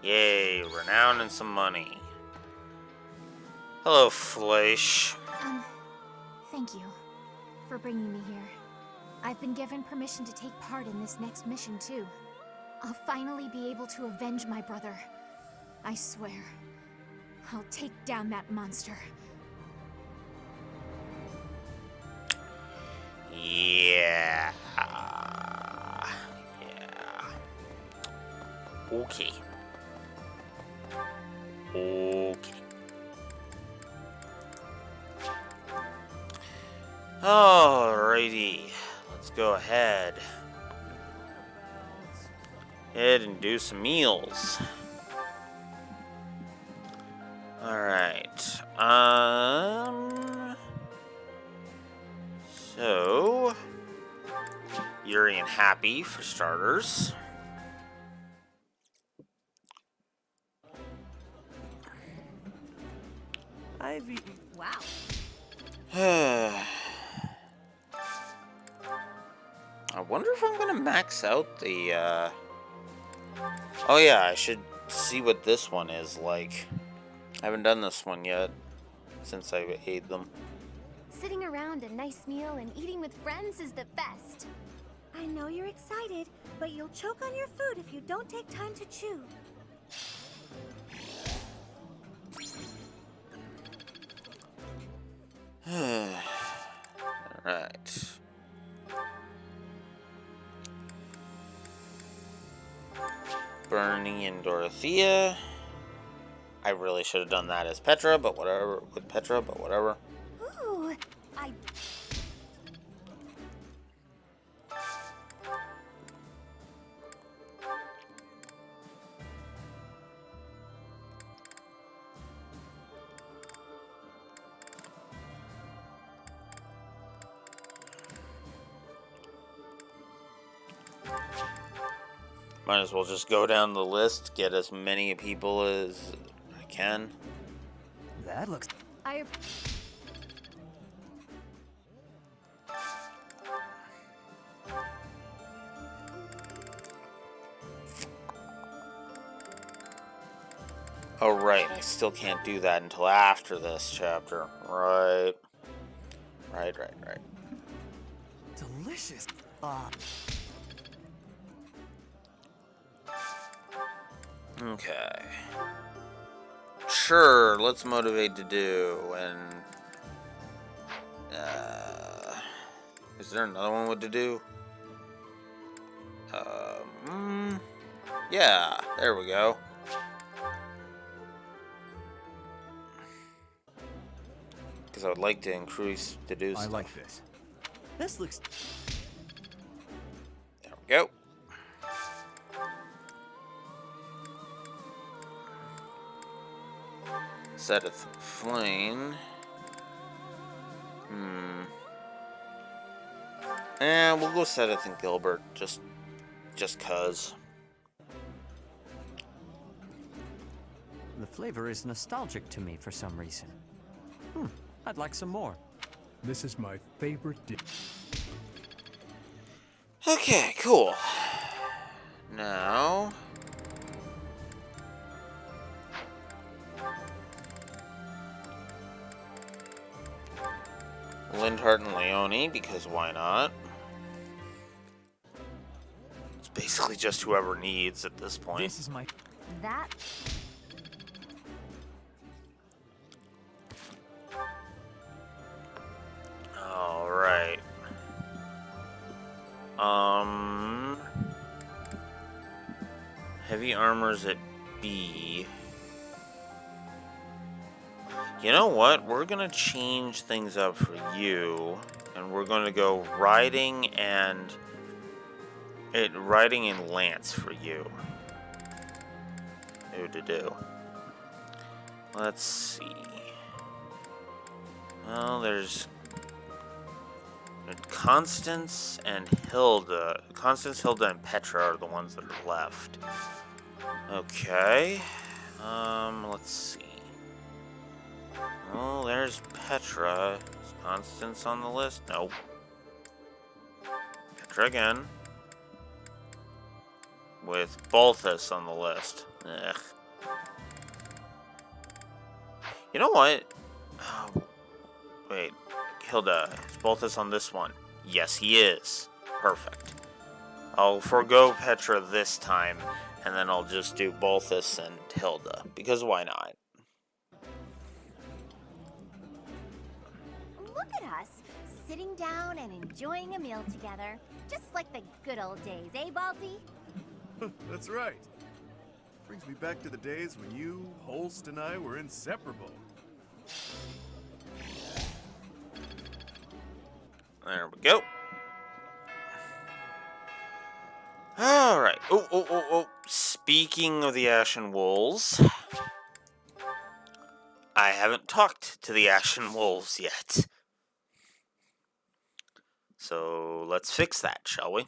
Yay, renown and some money. Hello, Fleisch. Thank you for bringing me here. I've been given permission to take part in this next mission, too. I'll finally be able to avenge my brother. I swear, I'll take down that monster. Yeah. Okay. Okay. Alrighty. Let's go ahead. Head and do some meals. Alright. So Yuri and Happy for starters. Ivy. Wow. I wonder if I'm gonna max out the Oh yeah, I should see what this one is like. I haven't done this one yet since I ate them. Sitting around a nice meal and eating with friends is the best. I know you're excited, but you'll choke on your food if you don't take time to chew. Alright. Bernie and Dorothea. I really should have done that as Petra, but whatever. With Petra, but whatever. Ooh, I... Might as well just go down the list, get as many people as I can. That looks... Oh, right. I still can't do that until after this chapter. Right. Right. delicious. Okay. Sure, let's motivate to do, and... is there another one with to do? Yeah, there we go. Because I would like to increase to do stuff. I like this. This looks... There we go. Setteth Flame. And we'll go Setteth and Gilbert, just cuz. The flavor is nostalgic to me for some reason. I'd like some more. This is my favorite dish. Okay, cool. Now... Lindhart and Leone, because why not? It's basically just whoever needs at this point. This is my... That... Alright. Heavy armor's at B. You know what? We're gonna change things up for you, and we're gonna go riding and lance for you. Do. Let's see. Well, there's Constance and Hilda. Constance, Hilda, and Petra are the ones that are left. Okay. Let's see. Oh, there's Petra. Is Constance on the list? Nope. Petra again. With Balthus on the list. Ugh. You know what? Oh, wait. Hilda, is Balthus on this one? Yes, he is. Perfect. I'll forego Petra this time, and then I'll just do Balthus and Hilda. Because why not? Look at us, sitting down and enjoying a meal together. Just like the good old days, eh, Balti? That's right. Brings me back to the days when you, Holst, and I were inseparable. There we go. Alright. Oh. Speaking of the Ashen Wolves, I haven't talked to the Ashen Wolves yet. So let's fix that, shall we?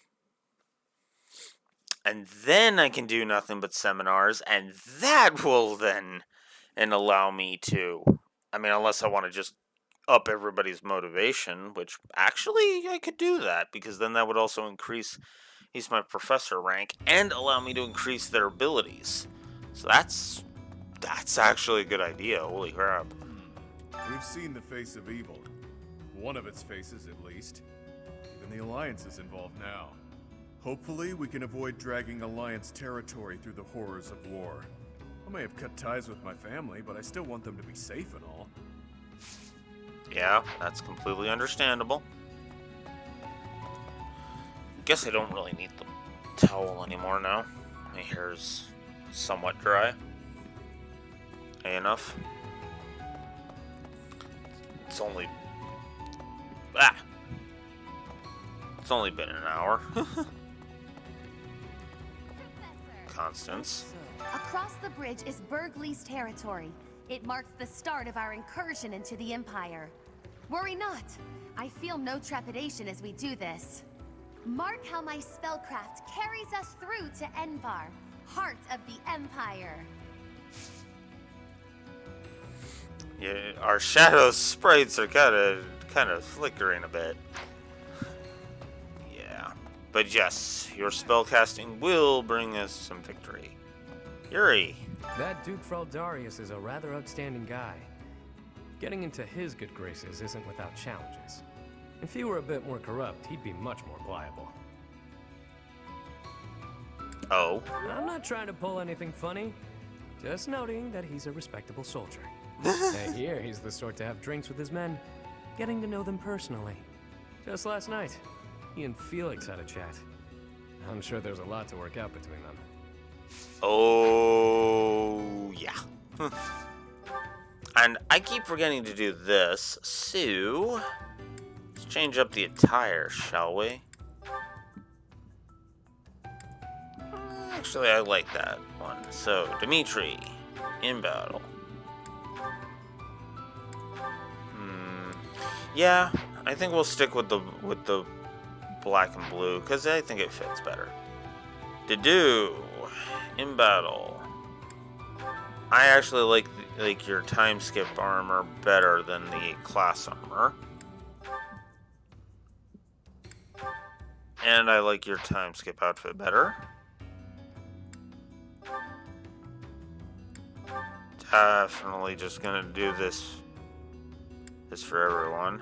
And then I can do nothing but seminars, and that will then allow me to... I mean, unless I want to just up everybody's motivation, which actually I could do that, because then that would also increase my professor rank and allow me to increase their abilities. So that's actually a good idea. Holy crap. We've seen the face of evil. One of its faces, at least. Even the Alliance is involved now. Hopefully, we can avoid dragging Alliance territory through the horrors of war. I may have cut ties with my family, but I still want them to be safe and all. Yeah, that's completely understandable. Guess I don't really need the towel anymore now. My hair's somewhat dry. Hey, enough. It's only... It's only been an hour. Constance. Across the bridge is Burgley's territory. It marks the start of our incursion into the Empire. Worry not. I feel no trepidation as we do this. Mark how my spellcraft carries us through to Enbar, heart of the Empire. Yeah, our shadow sprites are kind of flickering a bit. Yeah, but yes, your spellcasting will bring us some victory. Yuri. That Duke Fraldarius is a rather outstanding guy. Getting into his good graces isn't without challenges. If he were a bit more corrupt, he'd be much more pliable. Oh? I'm not trying to pull anything funny. Just noting that he's a respectable soldier. Hey, here, he's the sort to have drinks with his men, getting to know them personally. Just last night, he and Felix had a chat. I'm sure there's a lot to work out between them. Oh, yeah. And I keep forgetting to do this, so let's change up the attire, shall we? Actually, I like that one. So, Dimitri, in battle. Yeah, I think we'll stick with the black and blue because I think it fits better. Dedu, in battle. I actually like your time skip armor better than the class armor. And I like your time skip outfit better. Definitely just gonna do this for everyone.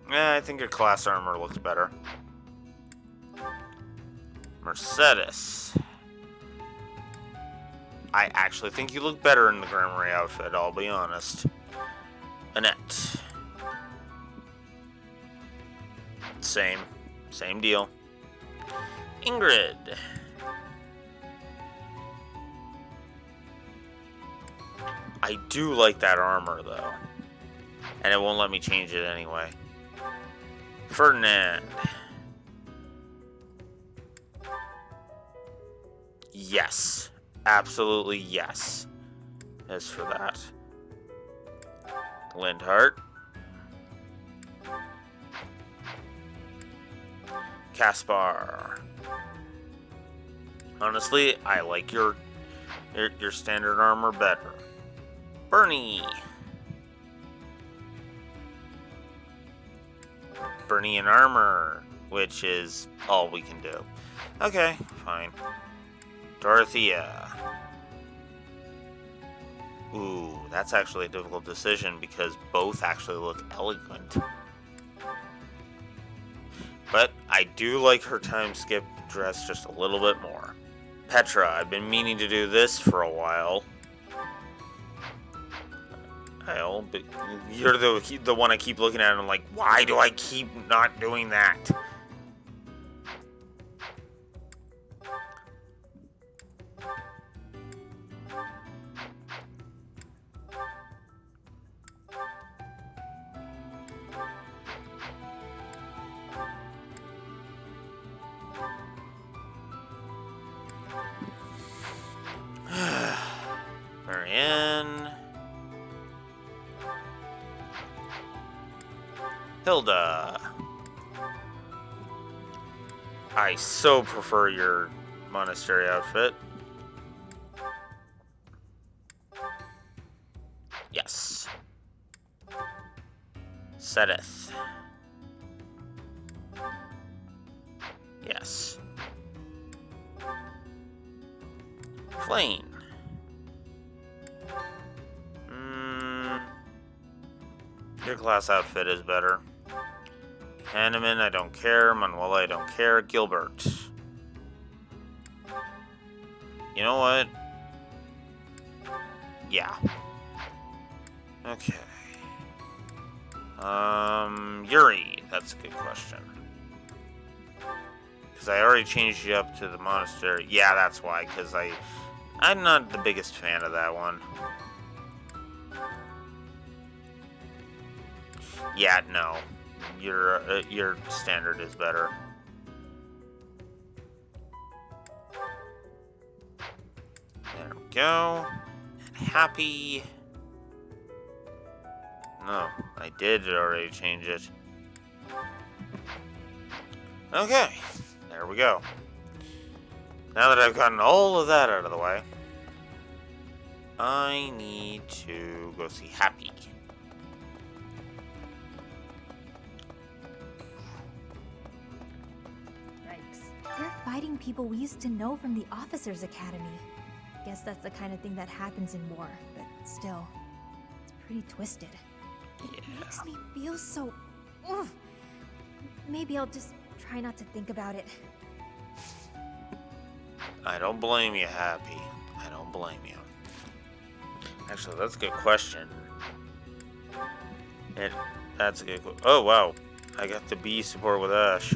Yeah, I think your class armor looks better. Mercedes. I actually think you look better in the Grammary outfit, I'll be honest. Annette. Same deal. Ingrid. I do like that armor, though. And it won't let me change it anyway. Ferdinand. Yes. Absolutely yes. As for that. Lindhart. Caspar. Honestly, I like your standard armor better. Bernie. Bernie in armor, which is all we can do. Okay, fine. Dorothea. Ooh, that's actually a difficult decision because both actually look elegant. But I do like her time skip dress just a little bit more. Petra, I've been meaning to do this for a while. But you're the one I keep looking at and I'm like, why do I keep not doing that? Marianne. Hilda. I so prefer your monastery outfit. Yes. Sedith. Yes. Flame. Your class outfit is better. Hanneman, I don't care. Manuela, I don't care. Gilbert. You know what? Yeah. Okay. Yuri, that's a good question. Because I already changed you up to the monastery. Yeah, that's why, because I'm not the biggest fan of that one. Yeah, no. Your standard is better. There we go. And happy. No, I did already change it. Okay, there we go. Now that I've gotten all of that out of the way, I need to go see Happy. They're fighting people we used to know from the Officers' Academy. Guess that's the kind of thing that happens in war, but still, it's pretty twisted. It makes me feel so... Ugh. Maybe I'll just try not to think about it. I don't blame you, Happy. I don't blame you. Actually, that's a good question. That's a good question. Oh, wow. I got the B support with Ash.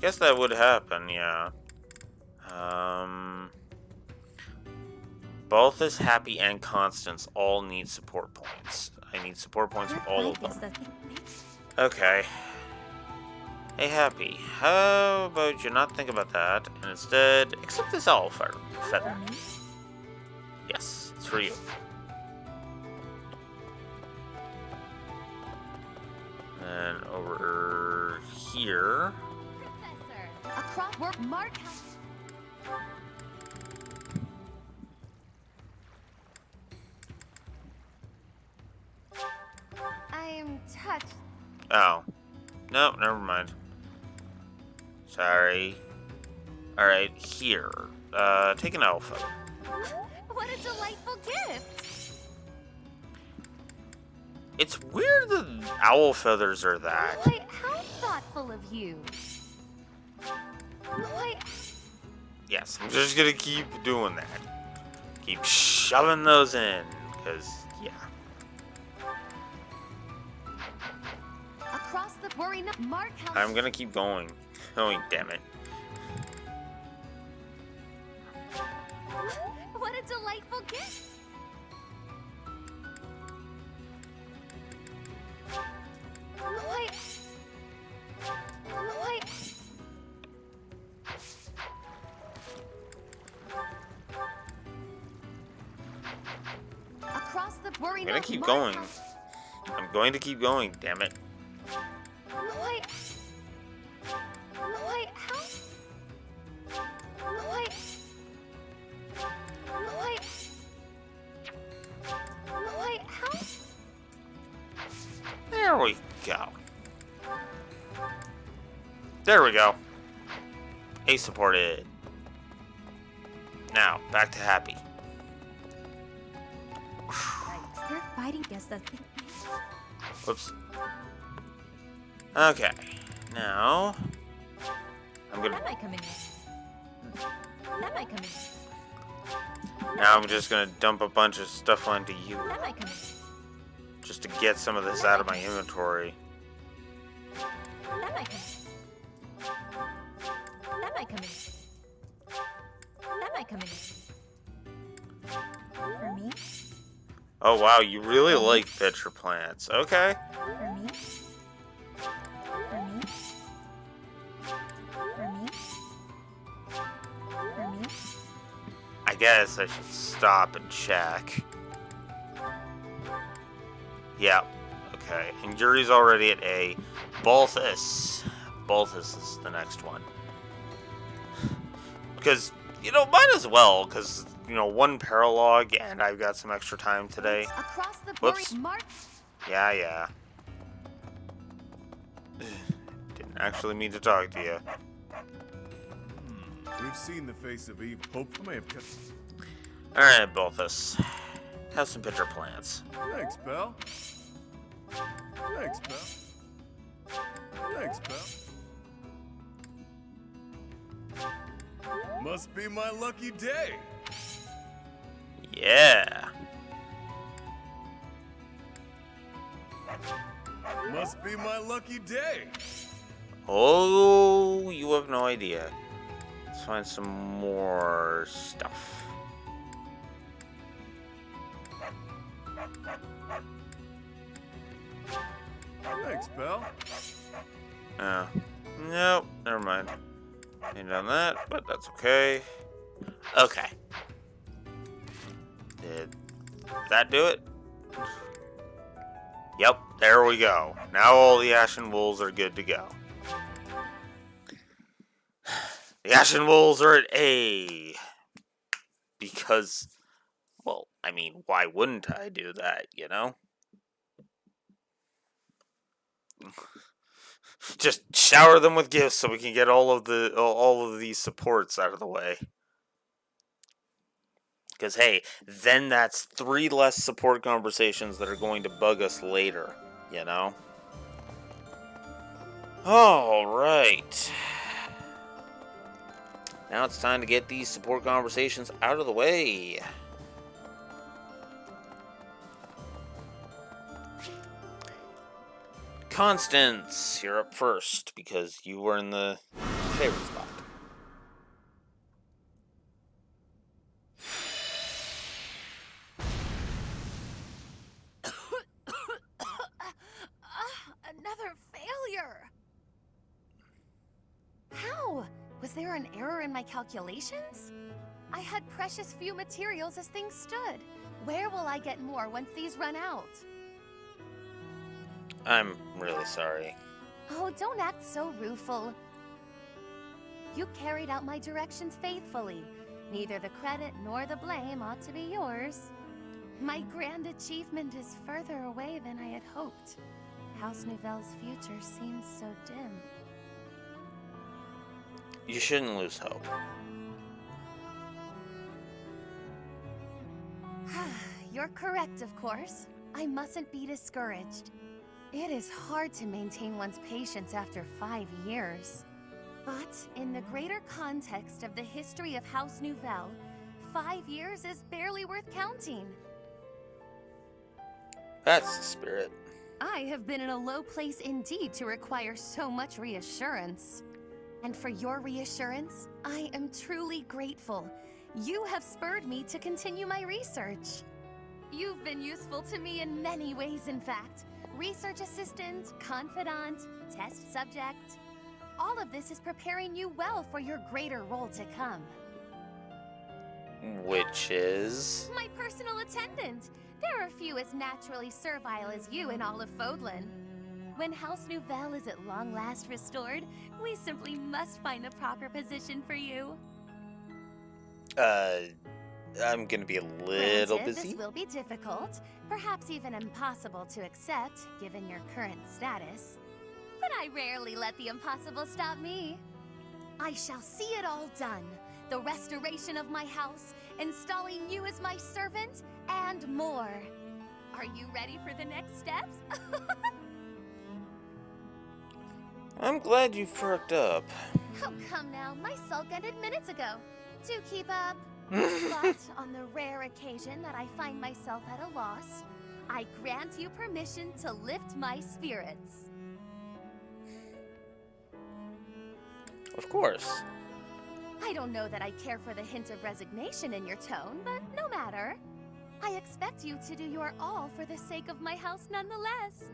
Guess that would happen, yeah. Balthus, Happy, and Constance all need support points. I need support points for all of them. Okay. Hey, Happy, how about you not think about that and instead accept this owl feather? Yes, it's for you. And over here. Across work Mark. I'm touched. Oh. No, never mind. Sorry. Alright, here. Take an alpha. What a delightful gift! It's weird that owl feathers are that. Why, how thoughtful of you. Why... Yes, I'm just gonna keep doing that. Keep shoving those in, because, yeah. Across the worry Mark. I'm gonna keep going. Oh, damn it. What a delightful gift! Why... Why... Across the worry I'm gonna keep going. I'm going to keep going, damn it. Why... Why... How... Why... Why... Why... How... There we go. There we go. A supported. Now, back to Happy. They're fighting. Guess that's... Whoops. Okay. Now, I'm gonna... That might come in. That might come in. Now I'm just gonna dump a bunch of stuff onto you. That might come in. Just to get some of this out of my inventory. That might come in. That might come in. That might come in. For me? Oh wow, you really like pitcher plants. Okay. For me? For me? For me? For me? I guess I should stop and check. Yeah. Okay. And Yuri's already at A. Balthus. Balthus is the next one. Because, you know, might as well, because, you know, one paralog and I've got some extra time today. Across the Whoops. Mark. Yeah. Didn't actually mean to talk to you. We've seen the face of evil. Hope may have cut. Alright, Balthus. Have some pitcher plants. Thanks, pal. Thanks, pal. Thanks, pal. Must be my lucky day. Yeah. Must be my lucky day. Oh, you have no idea. Let's find some more stuff. Thanks, pal. Nope, never mind. Ain't done that, but that's okay. Okay. Did that do it? Yep, there we go. Now all the Ashen Wolves are good to go. The Ashen Wolves are at A. Because, well, I mean, why wouldn't I do that, you know? Just shower them with gifts so we can get all of these supports out of the way. Because, hey, then that's 3 less support conversations that are going to bug us later, you know? Alright. Now it's time to get these support conversations out of the way. Constance, you're up first because you were in the favorite spot. Another failure! How? Was there an error in my calculations? I had precious few materials as things stood. Where will I get more once these run out? I'm really sorry. Oh, don't act so rueful. You carried out my directions faithfully. Neither the credit nor the blame ought to be yours. My grand achievement is further away than I had hoped. House Nouvelle's future seems so dim. You shouldn't lose hope. You're correct, of course. I mustn't be discouraged. It is hard to maintain one's patience after 5 years. But in the greater context of the history of House Nouvelle, 5 years is barely worth counting. That's the spirit. I have been in a low place indeed to require so much reassurance. And for your reassurance, I am truly grateful. You have spurred me to continue my research. You've been useful to me in many ways, in fact. Research assistant, confidant, test subject. All of this is preparing you well for your greater role to come. Which is? My personal attendant. There are few as naturally servile as you in all of Fodlan. When House Nouvelle is at long last restored, we simply must find a proper position for you. I'm gonna be a little Granted, busy. This will be difficult, perhaps even impossible to accept, given your current status. But I rarely let the impossible stop me. I shall see it all done. The restoration of my house, installing you as my servant, and more. Are you ready for the next steps? I'm glad you perked up. Oh, come now. My sulk ended minutes ago. Do keep up. But on the rare occasion that I find myself at a loss, I grant you permission to lift my spirits. Of course. I don't know that I care for the hint of resignation in your tone, but no matter. I expect you to do your all for the sake of my house nonetheless.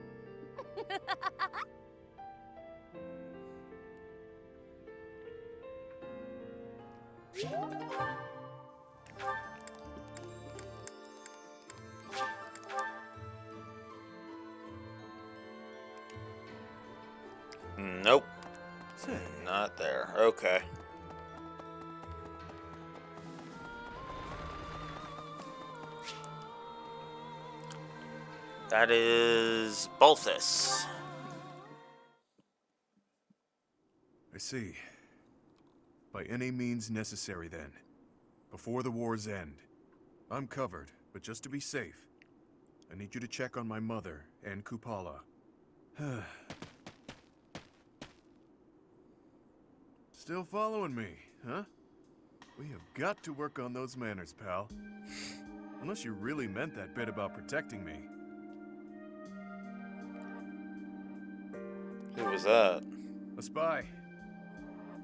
Nope. Not there. Okay. That is Balthus. I see. By any means necessary, then. Before the war's end. I'm covered, but just to be safe, I need you to check on my mother and Kupala. Still following me, huh? We have got to work on those manners, pal. Unless you really meant that bit about protecting me. Who was that? A spy.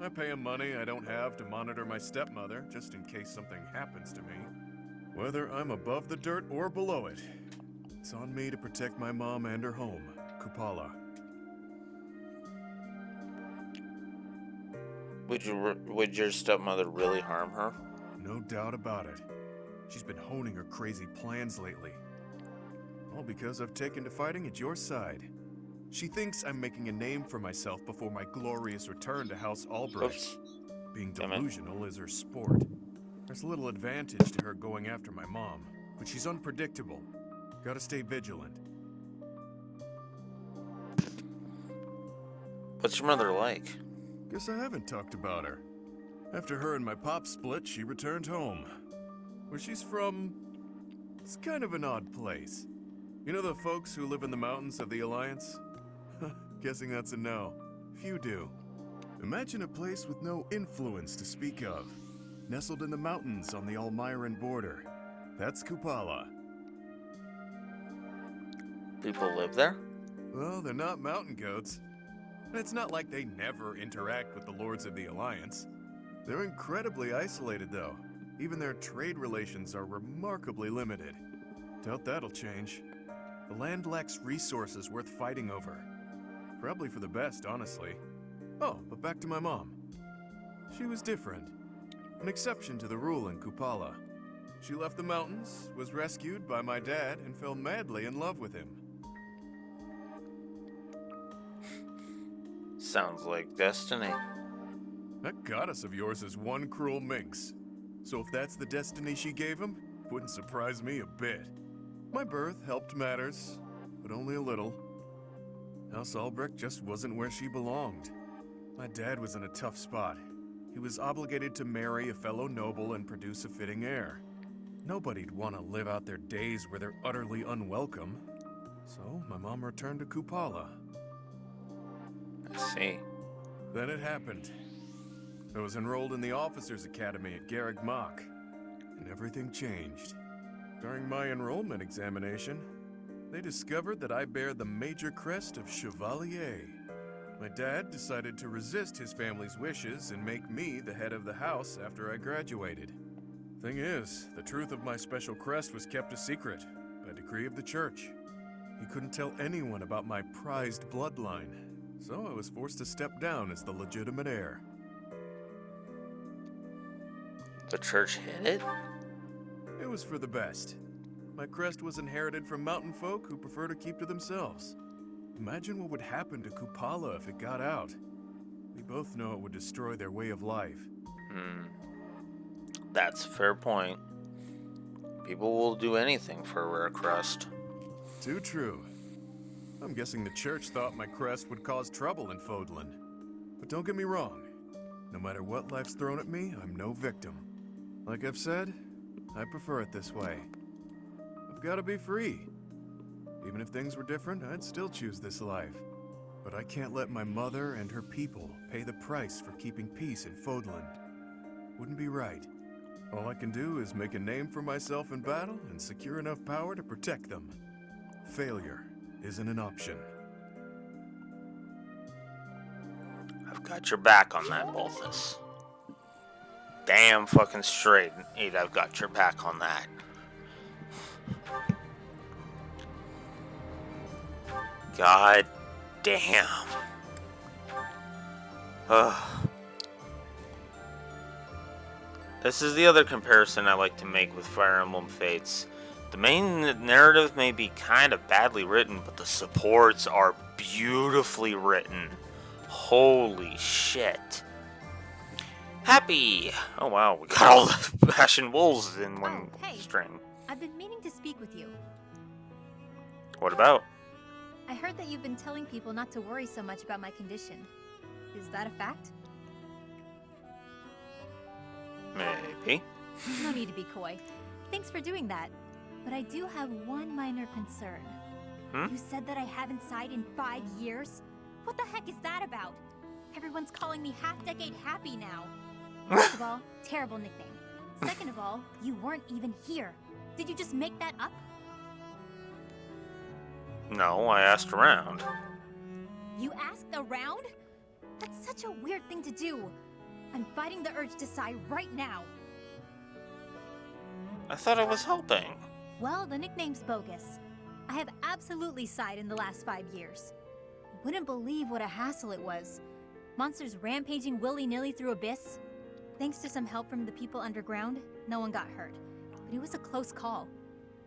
I pay him money I don't have to monitor my stepmother, just in case something happens to me. Whether I'm above the dirt or below it, it's on me to protect my mom and her home, Kupala. Would your stepmother really harm her? No doubt about it. She's been honing her crazy plans lately. All because I've taken to fighting at your side. She thinks I'm making a name for myself before my glorious return to House Albrecht. Oops. Being delusional is her sport. There's little advantage to her going after my mom, but she's unpredictable. Gotta stay vigilant. What's your mother like? Guess I haven't talked about her. After her and my pop split, she returned home. Where she's from, it's kind of an odd place. You know the folks who live in the mountains of the Alliance? Guessing that's a no. Few do. Imagine a place with no influence to speak of. Nestled in the mountains on the Almyran border. That's Kupala. People live there? Well, they're not mountain goats. And it's not like they never interact with the Lords of the Alliance. They're incredibly isolated, though. Even their trade relations are remarkably limited. Doubt that'll change. The land lacks resources worth fighting over. Probably for the best, honestly. Oh, but back to my mom. She was different. An exception to the rule in Kupala. She left the mountains, was rescued by my dad, and fell madly in love with him. Sounds like destiny. That goddess of yours is one cruel minx. So if that's the destiny she gave him, wouldn't surprise me a bit. My birth helped matters, but only a little. House Albrecht just wasn't where she belonged. My dad was in a tough spot. He was obligated to marry a fellow noble and produce a fitting heir. Nobody'd want to live out their days where they're utterly unwelcome. So my mom returned to Kupala. I see. Then it happened. I was enrolled in the Officers' Academy at Garreg Mach, and everything changed. During my enrollment examination, they discovered that I bear the major crest of Chevalier. My dad decided to resist his family's wishes and make me the head of the house after I graduated. Thing is, the truth of my special crest was kept a secret by decree of the church. He couldn't tell anyone about my prized bloodline, so I was forced to step down as the legitimate heir. The church hid it? It was for the best. My crest was inherited from mountain folk who prefer to keep to themselves. Imagine what would happen to Kupala if it got out. We both know it would destroy their way of life. That's a fair point. People will do anything for a rare crest. Too true. I'm guessing the church thought my crest would cause trouble in Fodlan. But don't get me wrong. No matter what life's thrown at me, I'm no victim. Like I've said, I prefer it this way. I've got to be free. Even if things were different, I'd still choose this life. But I can't let my mother and her people pay the price for keeping peace in Fodlan. Wouldn't be right. All I can do is make a name for myself in battle and secure enough power to protect them. Failure isn't an option. I've got your back on that, Balthus. Damn fucking straight, I've got your back on that. God damn. Ugh. This is the other comparison I like to make with Fire Emblem Fates. The main narrative may be kind of badly written, but the supports are beautifully written. Holy shit. Happy! Oh wow, we got all the Ashen Wolves in one string. I've been meaning to speak with you. What about? I heard that you've been telling people not to worry so much about my condition. Is that a fact? Maybe. No need to be coy. Thanks for doing that. But I do have one minor concern. You said that I haven't sighed in 5 years? What the heck is that about? Everyone's calling me half-decade happy now. First of all, terrible nickname. Second of all, you weren't even here. Did you just make that up? No, I asked around. You asked around? That's such a weird thing to do. I'm fighting the urge to sigh right now. I thought I was helping. Well, the nickname's bogus. I have absolutely sighed in the last 5 years. You wouldn't believe what a hassle it was. Monsters rampaging willy-nilly through Abyss. Thanks to some help from the people underground, no one got hurt. But it was a close call.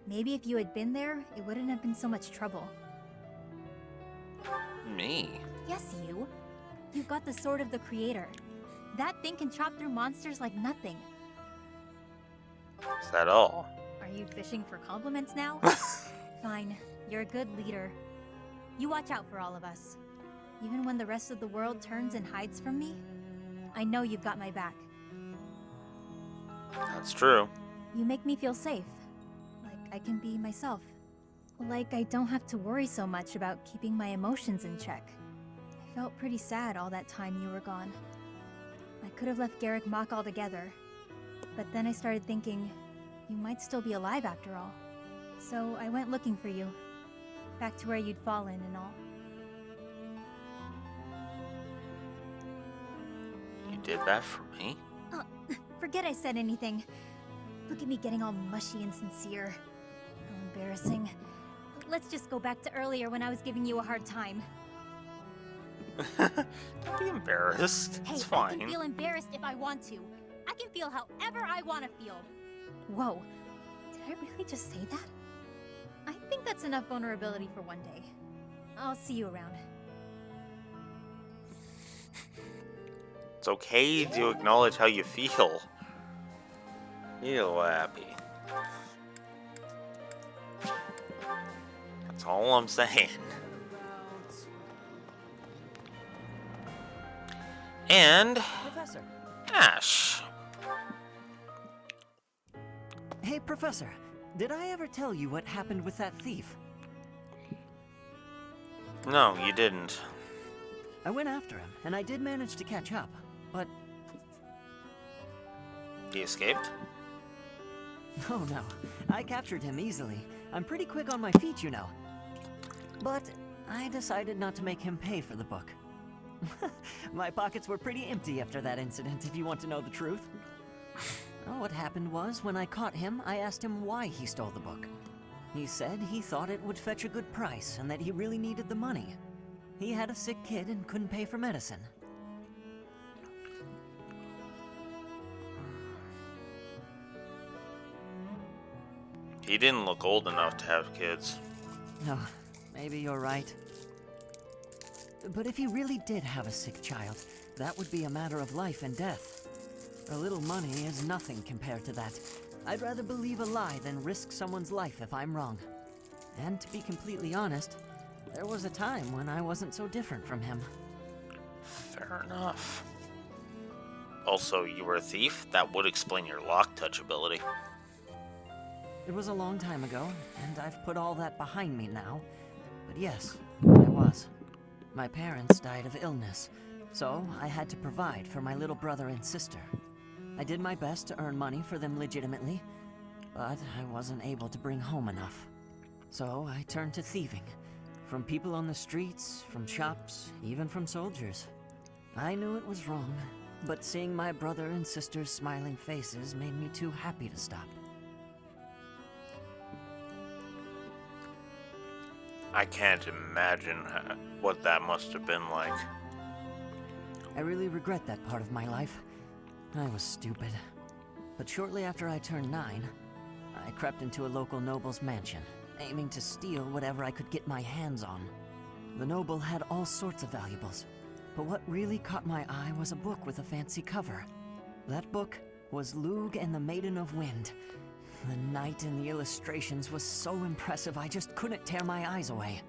Maybe if you had been there, it wouldn't have been so much trouble. Me? Yes, you. You've got the sword of the creator. That thing can chop through monsters like nothing. Is that all? Are you fishing for compliments now? Fine. You're a good leader. You watch out for all of us. Even when the rest of the world turns and hides from me, I know you've got my back. That's true. You make me feel safe. Like I can be myself. Like I don't have to worry so much about keeping my emotions in check. I felt pretty sad all that time you were gone. I could have left Garrick Mach altogether, but then I started thinking, you might still be alive after all. So I went looking for you, back to where you'd fallen and all. You did that for me? Forget I said anything. Look at me getting all mushy and sincere. How embarrassing. Let's just go back to earlier when I was giving you a hard time. Don't be embarrassed. Hey, It's fine. I can feel embarrassed if I want to. I can feel however I want to feel. Whoa, did I really just say that? I think that's enough vulnerability for one day. I'll see you around. It's okay to acknowledge how you feel. You lappy. That's all I'm saying. And Professor. Ash. Hey, Professor. Did I ever tell you what happened with that thief? No, you didn't. I went after him, and I did manage to catch up, but... He escaped? Oh no, I captured him easily. I'm pretty quick on my feet, you know. But I decided not to make him pay for the book. My pockets were pretty empty after that incident, if you want to know the truth. Well, what happened was, when I caught him, I asked him why he stole the book. He said he thought it would fetch a good price, and that he really needed the money. He had a sick kid and couldn't pay for medicine. He didn't look old enough to have kids. No, maybe you're right. But if he really did have a sick child, that would be a matter of life and death. A little money is nothing compared to that. I'd rather believe a lie than risk someone's life if I'm wrong. And to be completely honest, there was a time when I wasn't so different from him. Fair enough. Also, you were a thief? That would explain your lock touch ability. It was a long time ago, and I've put all that behind me now. But yes, I was. My parents died of illness, so I had to provide for my little brother and sister. I did my best to earn money for them legitimately, but I wasn't able to bring home enough. So I turned to thieving. From people on the streets, from shops, even from soldiers. I knew it was wrong, but seeing my brother and sister's smiling faces made me too happy to stop. I can't imagine what that must have been like. I really regret that part of my life. I was stupid. But shortly after I turned 9, I crept into a local noble's mansion, aiming to steal whatever I could get my hands on. The noble had all sorts of valuables, but what really caught my eye was a book with a fancy cover. That book was Lug and the Maiden of Wind. The knight in the illustrations was so impressive I just couldn't tear my eyes away.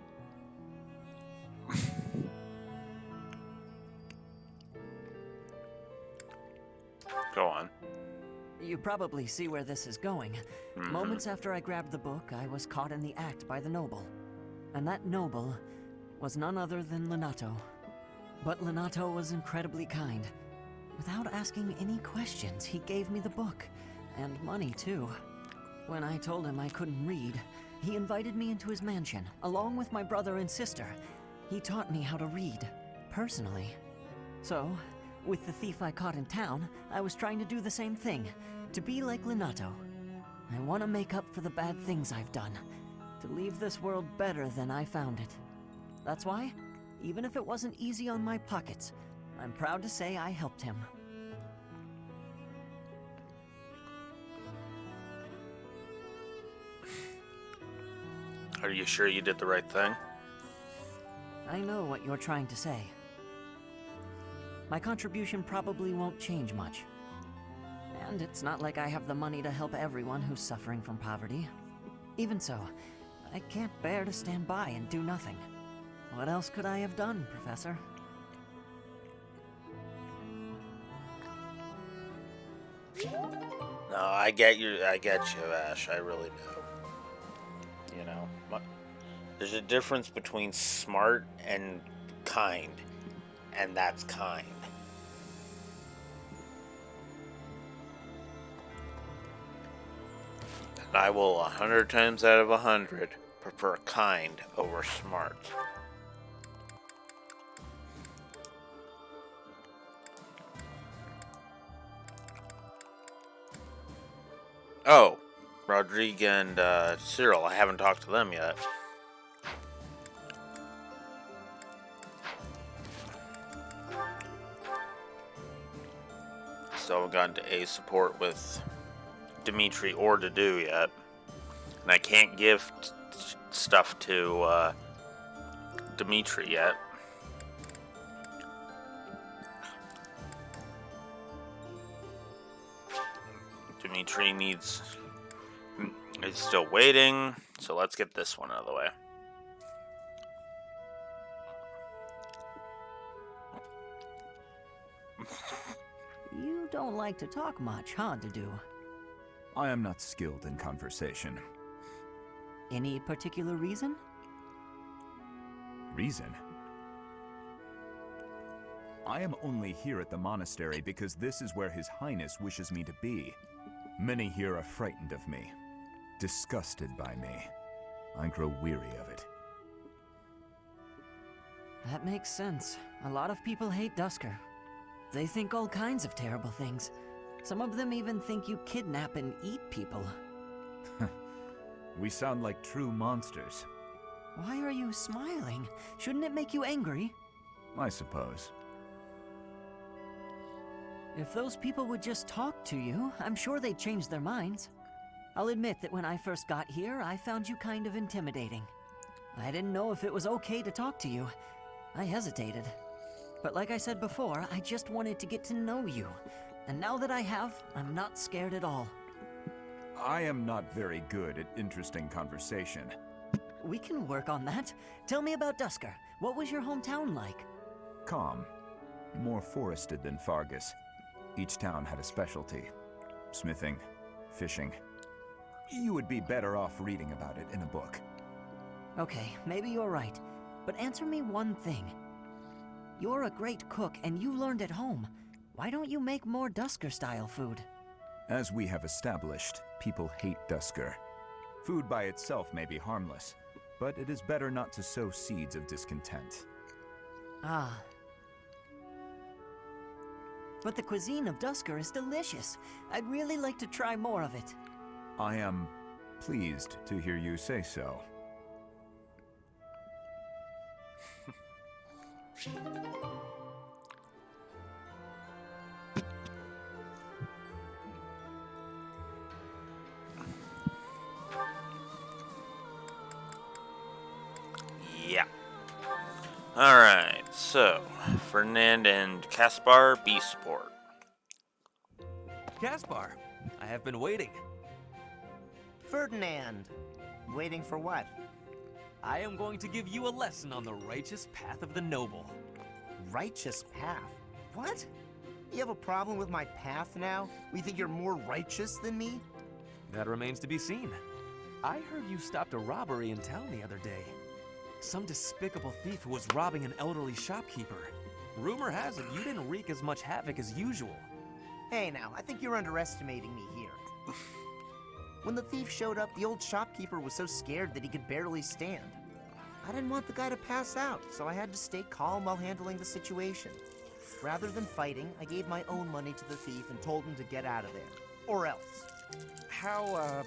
Go on. You probably see where this is going. Moments after I grabbed the book, I was caught in the act by the noble. And that noble was none other than Lenato. But Lenato was incredibly kind. Without asking any questions, he gave me the book. And money, too. When I told him I couldn't read, he invited me into his mansion, along with my brother and sister. He taught me how to read, personally. So, with the thief I caught in town, I was trying to do the same thing, to be like Lenato. I want to make up for the bad things I've done, to leave this world better than I found it. That's why, even if it wasn't easy on my pockets, I'm proud to say I helped him. Are you sure you did the right thing? I know what you're trying to say. My contribution probably won't change much. And it's not like I have the money to help everyone who's suffering from poverty. Even so, I can't bear to stand by and do nothing. What else could I have done, Professor? No, I get you, Ash. I really do. You know, there's a difference between smart and kind, and that's kind. And I will 100 times out of 100 prefer kind over smart. Oh, Rodrigue and Cyril. I haven't talked to them yet. Still haven't gotten to A support with Dimitri or Dedu yet. And I can't give stuff to Dimitri yet. Dimitri is still waiting, so let's get this one out of the way. You don't like to talk much, huh, Dedu? I am not skilled in conversation. Any particular reason? Reason? I am only here at the monastery because this is where His Highness wishes me to be. Many here are frightened of me, disgusted by me. I grow weary of it. That makes sense. A lot of people hate Dusker. They think all kinds of terrible things. Some of them even think you kidnap and eat people. We sound like true monsters. Why are you smiling? Shouldn't it make you angry? I suppose. If those people would just talk to you, I'm sure they'd change their minds. I'll admit that when I first got here, I found you kind of intimidating. I didn't know if it was okay to talk to you. I hesitated. But like I said before, I just wanted to get to know you. And now that I have, I'm not scared at all. I am not very good at interesting conversation. We can work on that. Tell me about Dusker. What was your hometown like? Calm. More forested than Fargus. Each town had a specialty. Smithing, fishing. You would be better off reading about it in a book. Okay, maybe you're right. But answer me one thing. You're a great cook and you learned at home. Why don't you make more Dusker-style food? As we have established, people hate Dusker. Food by itself may be harmless, but it is better not to sow seeds of discontent. Ah. But the cuisine of Dusker is delicious. I'd really like to try more of it. I am pleased to hear you say so. Yeah. Alright, so Ferdinand and Caspar, B support. Caspar, I have been waiting. Ferdinand. Waiting for what? I am going to give you a lesson on the righteous path of the noble. Righteous path? What? You have a problem with my path now? You think you're more righteous than me? That remains to be seen. I heard you stopped a robbery in town the other day. Some despicable thief who was robbing an elderly shopkeeper. Rumor has it you didn't wreak as much havoc as usual. Hey now, I think you're underestimating me here. When the thief showed up, the old shopkeeper was so scared that he could barely stand. I didn't want the guy to pass out, so I had to stay calm while handling the situation. Rather than fighting, I gave my own money to the thief and told him to get out of there. Or else. How,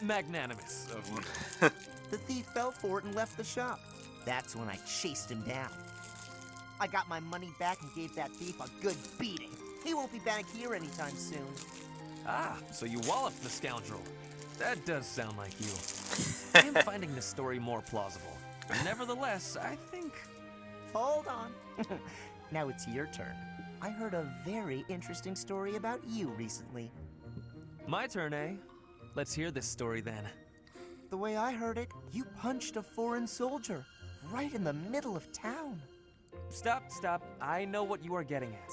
magnanimous of you. The thief fell for it and left the shop. That's when I chased him down. I got my money back and gave that thief a good beating. He won't be back here anytime soon. Ah, so you walloped the scoundrel. That does sound like you. I am finding this story more plausible. Nevertheless, I think... Hold on. Now it's your turn. I heard a very interesting story about you recently. My turn, eh? Let's hear this story then. The way I heard it, you punched a foreign soldier right in the middle of town. Stop. I know what you are getting at.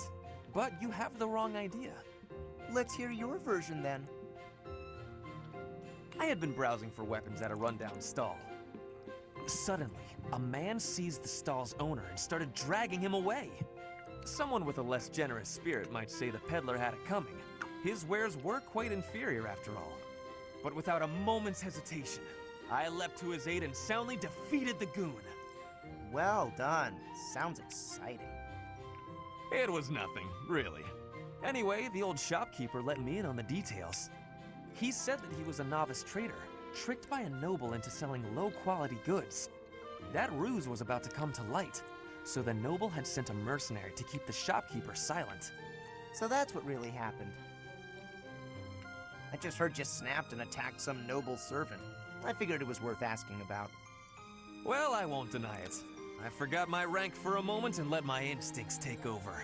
But you have the wrong idea. Let's hear your version then. I had been browsing for weapons at a rundown stall. Suddenly, a man seized the stall's owner and started dragging him away. Someone with a less generous spirit might say the peddler had it coming. His wares were quite inferior after all. But without a moment's hesitation, I leapt to his aid and soundly defeated the goon. Well done. Sounds exciting. It was nothing, really. Anyway, the old shopkeeper let me in on the details. He said that he was a novice trader, tricked by a noble into selling low-quality goods. That ruse was about to come to light, so the noble had sent a mercenary to keep the shopkeeper silent. So that's what really happened. I just heard you snapped and attacked some noble servant. I figured it was worth asking about. Well, I won't deny it. I forgot my rank for a moment and let my instincts take over.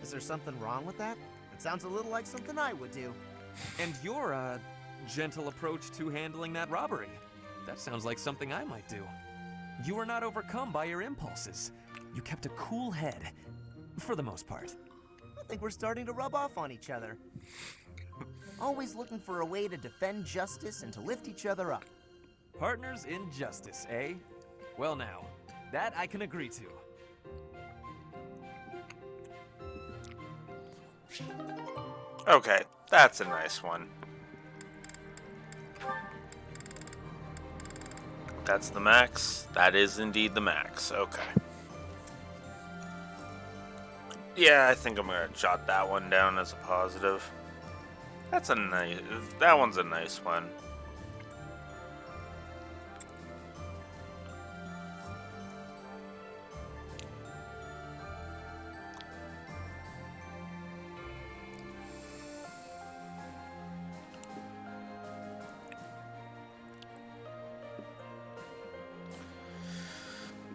Is there something wrong with that? It sounds a little like something I would do. And your, gentle approach to handling that robbery. That sounds like something I might do. You were not overcome by your impulses. You kept a cool head, for the most part. I think we're starting to rub off on each other. Always looking for a way to defend justice and to lift each other up. Partners in justice, eh? Well now, that I can agree to. Okay, that's a nice one. That's the max. That is indeed the max. Okay. Yeah, I think I'm gonna jot that one down as a positive. That's a nice. That one's a nice one.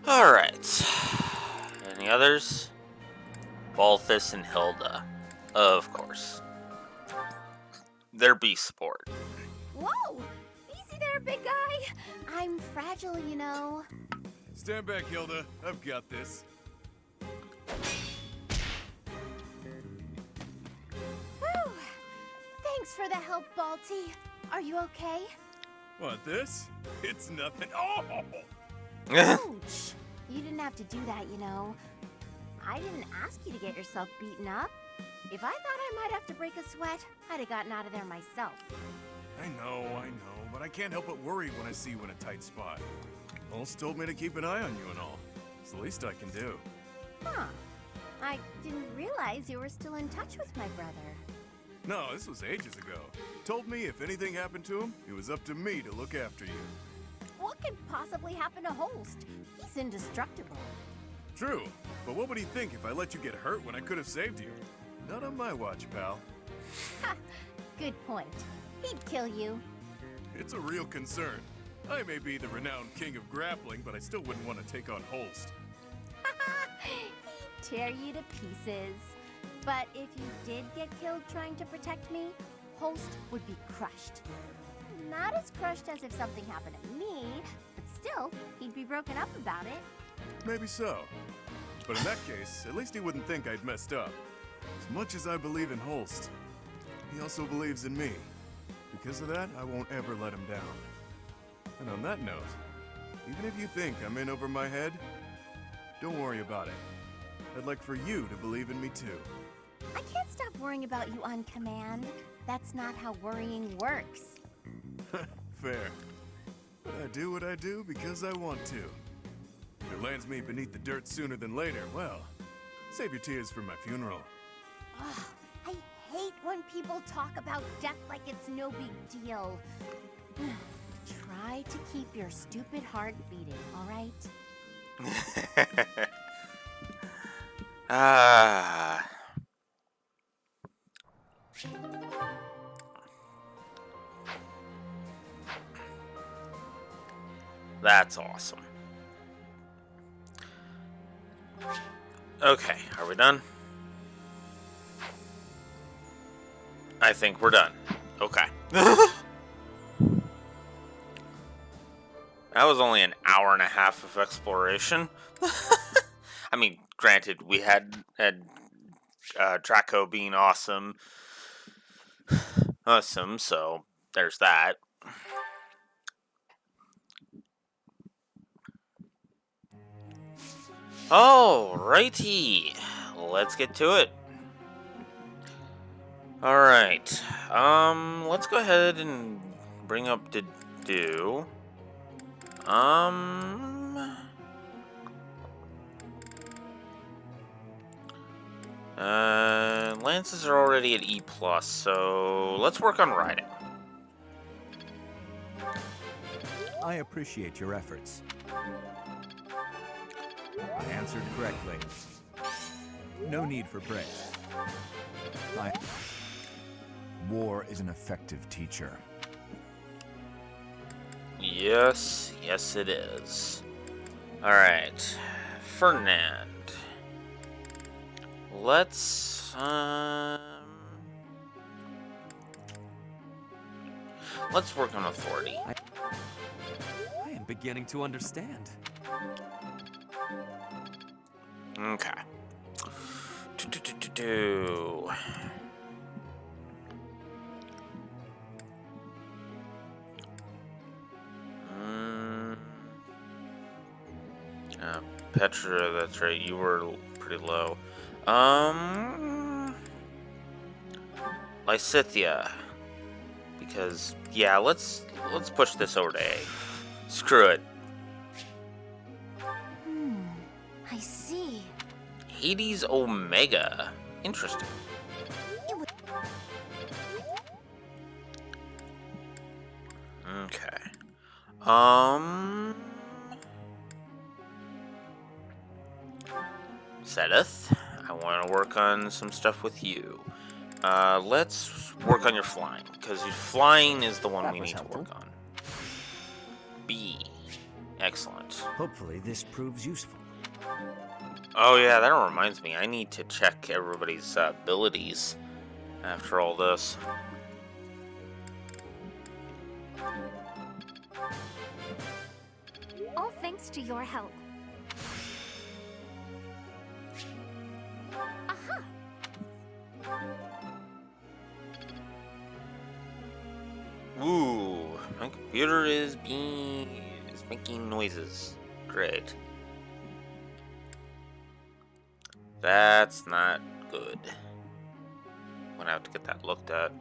All right. Any others? Balthus and Hilda, of course. They're beast support. Whoa! Easy there, big guy. I'm fragile, you know. Stand back, Hilda. I've got this. Whew. Thanks for the help, Balti. Are you okay? What, this? It's nothing. Oh! Ouch! You didn't have to do that, you know. I didn't ask you to get yourself beaten up. If I thought I might have to break a sweat, I'd have gotten out of there myself. I know, but I can't help but worry when I see you in a tight spot. Holst told me to keep an eye on you and all. It's the least I can do. Huh. I didn't realize you were still in touch with my brother. No, this was ages ago. Told me if anything happened to him, it was up to me to look after you. What could possibly happen to Holst? He's indestructible. True, but what would he think if I let you get hurt when I could have saved you? Not on my watch, pal. Ha! Good point. He'd kill you. It's a real concern. I may be the renowned king of grappling, but I still wouldn't want to take on Holst. He'd tear you to pieces. But if you did get killed trying to protect me, Holst would be crushed. Not as crushed as if something happened to me, but still, he'd be broken up about it. Maybe so. But in that case, at least he wouldn't think I'd messed up. As much as I believe in Holst, he also believes in me. Because of that, I won't ever let him down. And on that note, even if you think I'm in over my head, don't worry about it. I'd like for you to believe in me too. I can't stop worrying about you on command. That's not how worrying works. Fair. But I do what I do because I want to. If it lands me beneath the dirt sooner than later, well, save your tears for my funeral. Ugh, I hate when people talk about death like it's no big deal. Try to keep your stupid heart beating, all right? Ah. That's awesome. Okay, are we done? I think we're done. Okay. That was only an hour and a half of exploration. I mean, granted, we had Draco being awesome, so there's that. Alrighty, let's get to it. Alright, let's go ahead and bring up do. Lances are already at E+, so let's work on riding. I appreciate your efforts. I answered correctly. No need for praise. War is an effective teacher. Yes, it is. Alright, Ferdinand. Let's work on authority. I am beginning to understand. Okay. Petra, that's right, you were pretty low. Lysithia. Because, yeah, let's push this over to A. Screw it. I see. Hades Omega. Interesting. Okay. Sedith, I want to work on some stuff with you. Let's work on your flying, because your flying is the one we need to work on. B. Excellent. Hopefully this proves useful. Oh yeah, that reminds me. I need to check everybody's abilities after all this. All thanks to your help. Aha! Ooh, my computer is making noises. Great. That's not good. I'm gonna have to get that looked at.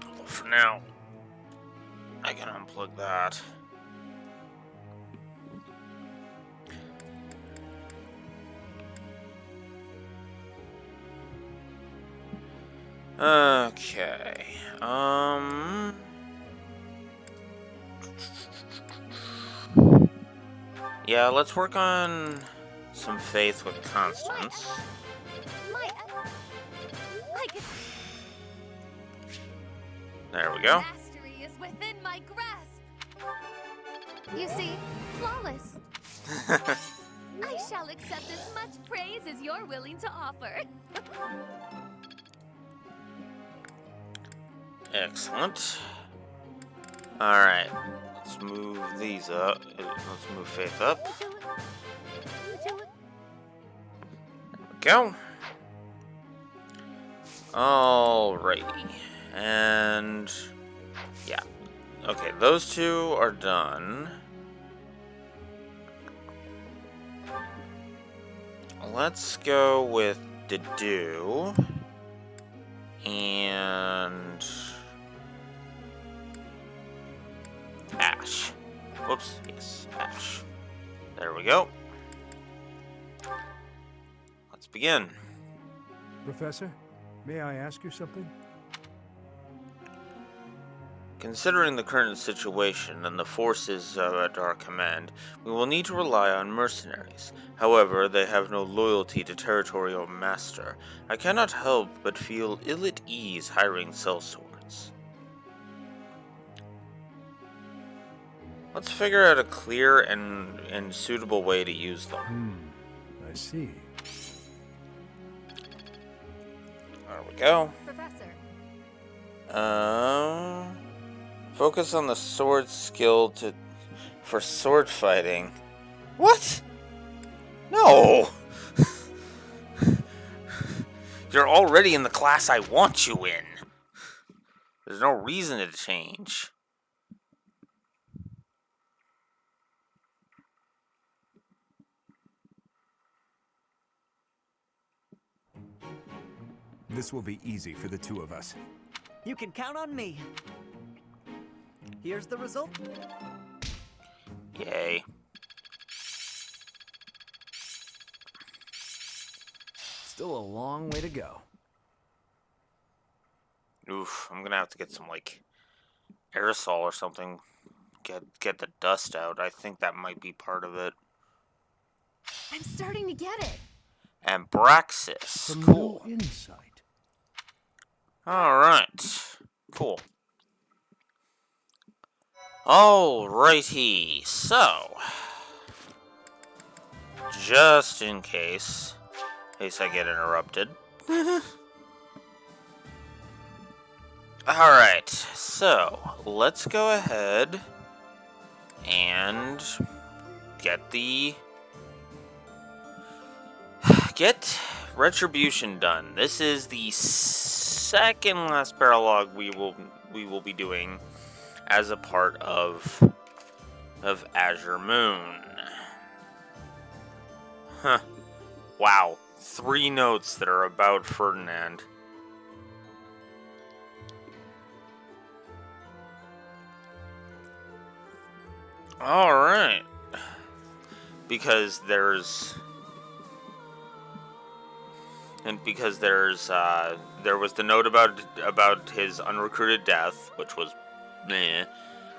Well, for now, I can unplug that. Okay. Yeah, let's work on some faith with Constance. There we go. Mastery is within my grasp. You see, flawless. I shall accept as much praise as you're willing to offer. Excellent. Alright, let's move these up. Let's move Faith up. There we go. Alrighty. And yeah. Okay, those two are done. Let's go with Dedu and Ash. Whoops, yes, Ash. There we go. Let's begin. Professor, may I ask you something? Considering the current situation and the forces at our command, we will need to rely on mercenaries. However, they have no loyalty to territory or master. I cannot help but feel ill at ease hiring sellswords. Let's figure out a clear and suitable way to use them. I see. There we go. Professor. Focus on the sword skill for sword fighting. What? No! You're already in the class I want you in. There's no reason to change. This will be easy for the two of us. You can count on me. Here's the result. Yay. Still a long way to go. Oof, I'm gonna have to get some, like, aerosol or something. Get the dust out. I think that might be part of it. I'm starting to get it. And Braxis. Cool. Insight. Alright. Cool. Alrighty. So, just in case I get interrupted. Alright, so let's go ahead and get Retribution done. This is the second last paralogue we will be doing as a part of Azure Moon. Huh. Wow. 3 notes that are about Ferdinand. Alright. Because there was the note about his unrecruited death, which was meh.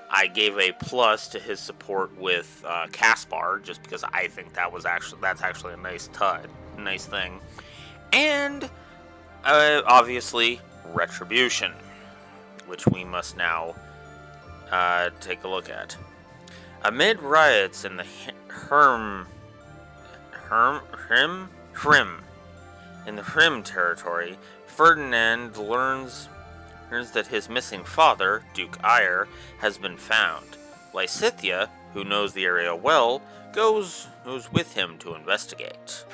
I gave a plus to his support with Caspar, just because I think that's actually a nice thing. And obviously Retribution, which we must now take a look at. Amid riots in the Hrim territory, Ferdinand learns that his missing father, Duke Ire, has been found. Lysithia, who knows the area well, goes with him to investigate.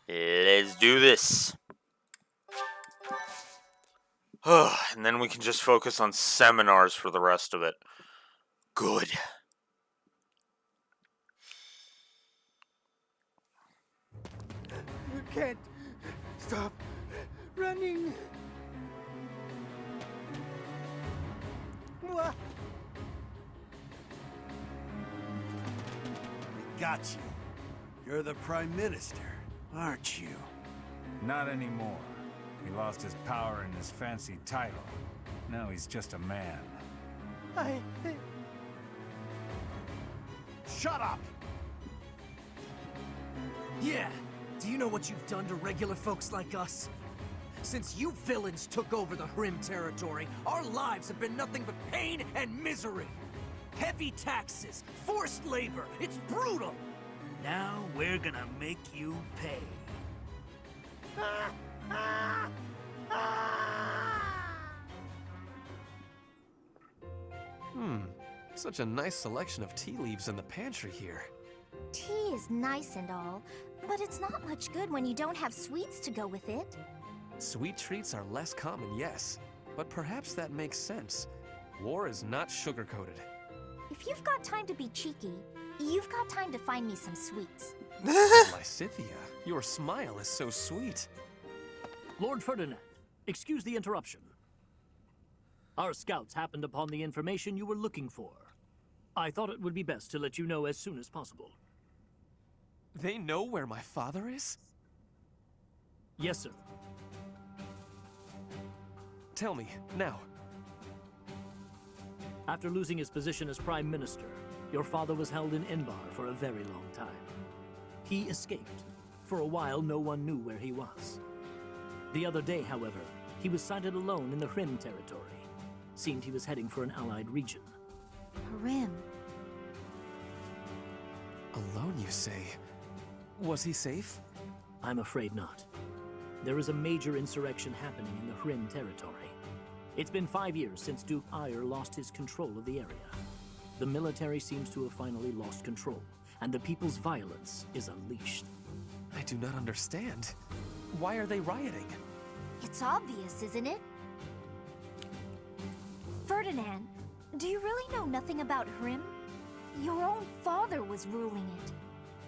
Let's do this. And then we can just focus on seminars for the rest of it. Good. You can't stop running. We got you. You're the Prime Minister, aren't you? Not anymore. He lost his power and his fancy title. Now he's just a man. Shut up! Yeah. Do you know what you've done to regular folks like us? Since you villains took over the Hrim territory, our lives have been nothing but pain and misery. Heavy taxes, forced labor, it's brutal. Now we're gonna make you pay. Such a nice selection of tea leaves in the pantry here. Tea is nice and all, but it's not much good when you don't have sweets to go with it. Sweet treats are less common, yes, but perhaps that makes sense. War is not sugar-coated. If you've got time to be cheeky, you've got time to find me some sweets. Lysithia, your smile is so sweet. Lord Ferdinand, excuse the interruption. Our scouts happened upon the information you were looking for. I thought it would be best to let you know as soon as possible. They know where my father is? Yes, sir. Tell me, now. After losing his position as Prime Minister, your father was held in Inbar for a very long time. He escaped. For a while, no one knew where he was. The other day, however, he was sighted alone in the Hrim territory. Seemed he was heading for an allied region. Hrim. Alone, you say? Was he safe? I'm afraid not. There is a major insurrection happening in the Hrim territory. It's been 5 years since Duke Ire lost his control of the area. The military seems to have finally lost control, and the people's violence is unleashed. I do not understand. Why are they rioting? It's obvious, isn't it? Ferdinand, do you really know nothing about Hrim? Your own father was ruling it.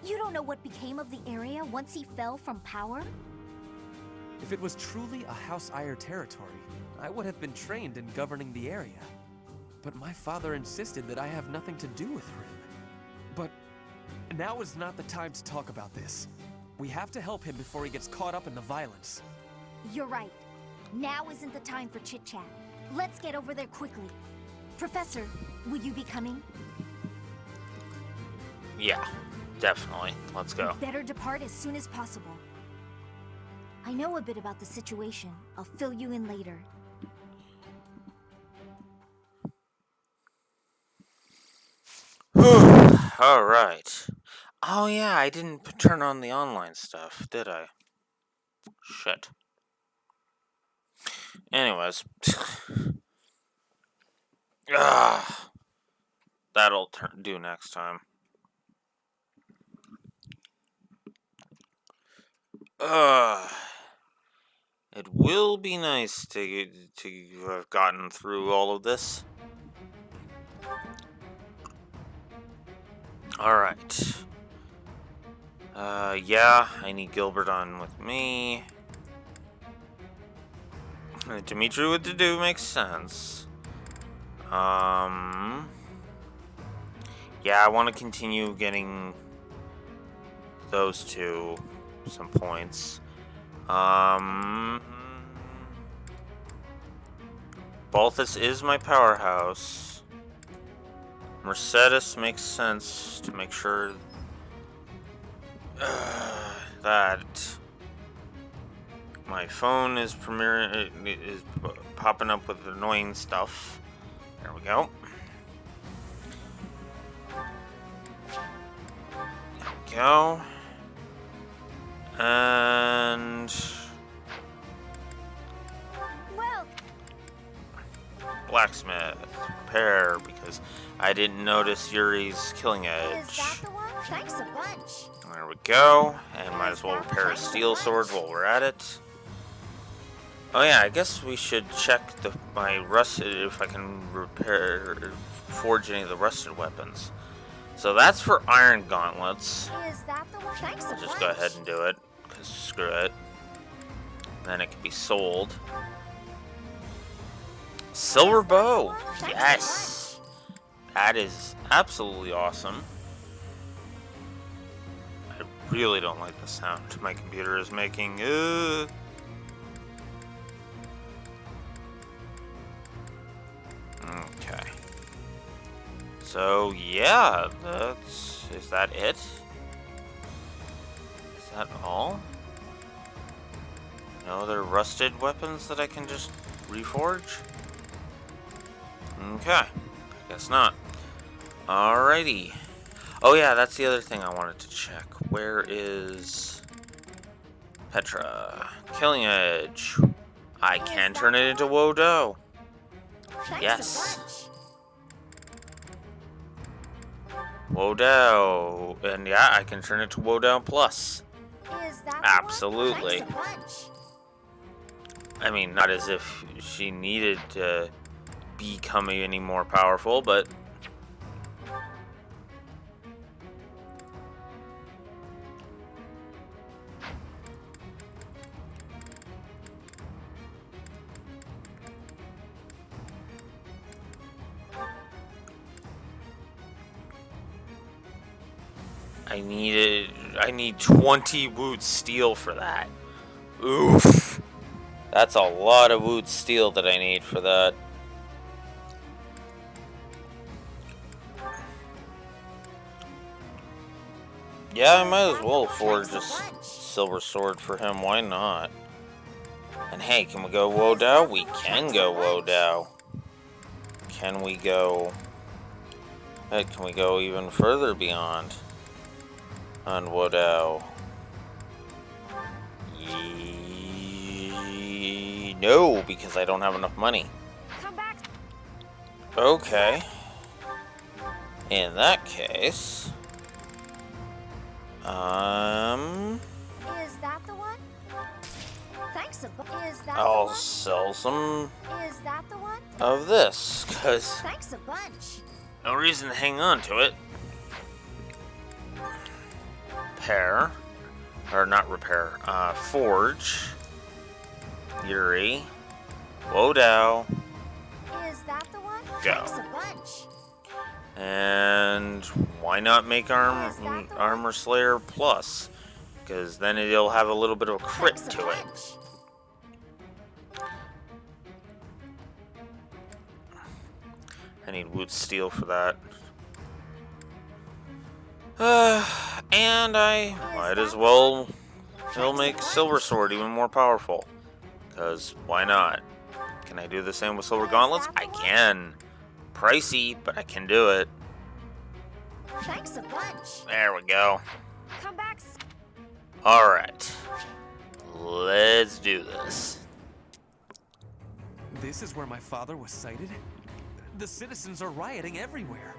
You don't know what became of the area once he fell from power? If it was truly a House Ire territory, I would have been trained in governing the area. But my father insisted that I have nothing to do with Hrim. But now is not the time to talk about this. We have to help him before he gets caught up in the violence. You're right. Now isn't the time for chit-chat. Let's get over there quickly. Professor, will you be coming? Yeah, definitely. Let's go. Better depart as soon as possible. I know a bit about the situation. I'll fill you in later. All right. Oh yeah, I didn't turn on the online stuff, did I? Shit. Anyways. That'll do next time. It will be nice to have gotten through all of this. Alright. Yeah, I need Gilbert on with me. Dimitri what to do makes sense. Yeah, I want to continue getting those two some points. Balthus is my powerhouse. Mercedes makes sense to make sure that my phone is popping up with annoying stuff. There we go. There we go. And well, blacksmith, repair, because I didn't notice Yuri's killing edge. Is that the one? Thanks a bunch. There we go. And might as well repair a steel sword while we're at it. Oh yeah, I guess we should check my rusted, if I can forge any of the rusted weapons. So that's for iron gauntlets. Is that the one? Thanks a I'll just bunch. go ahead and do it, because screw it. Then it can be sold. Silver bow! Yes! That is absolutely awesome. I really don't like the sound my computer is making. Okay. So, yeah, is that it? Is that all? No other rusted weapons that I can just reforge? Okay, guess not. Alrighty. Oh yeah, that's the other thing I wanted to check. Where is Petra? Killing Edge. I can turn it into Wodo. Yes. Wodo. And yeah, I can turn it to Wodo Plus. Absolutely. I mean, not as if she needed to become any more powerful, but I need 20 wood steel for that. Oof. That's a lot of wood steel that I need for that. Yeah, I might as well forge a silver sword for him. Why not? And hey, can we go Wodao? We can go Wodao. Can we go... Heck, can we go even further beyond on Wodao? No, because I don't have enough money. Okay. In that case... Is that the one? Thanks a bunch. Is that I'll the one? sell some Is that the one? of this, because Thanks a bunch. no reason to hang on to it. Repair. Or not repair. Forge. Yuri. Wodao. Is that the one? Go. Thanks a bunch. And why not make Armor Slayer Plus? Because then it'll have a little bit of a crit to it. I need wood steel for that. And I might as well make Silver Sword even more powerful. Because why not? Can I do the same with Silver Gauntlets? I can. Pricey, but I can do it. Thanks a bunch. There we go. Come back. Alright. Let's do this. This is where my father was sighted? The citizens are rioting everywhere.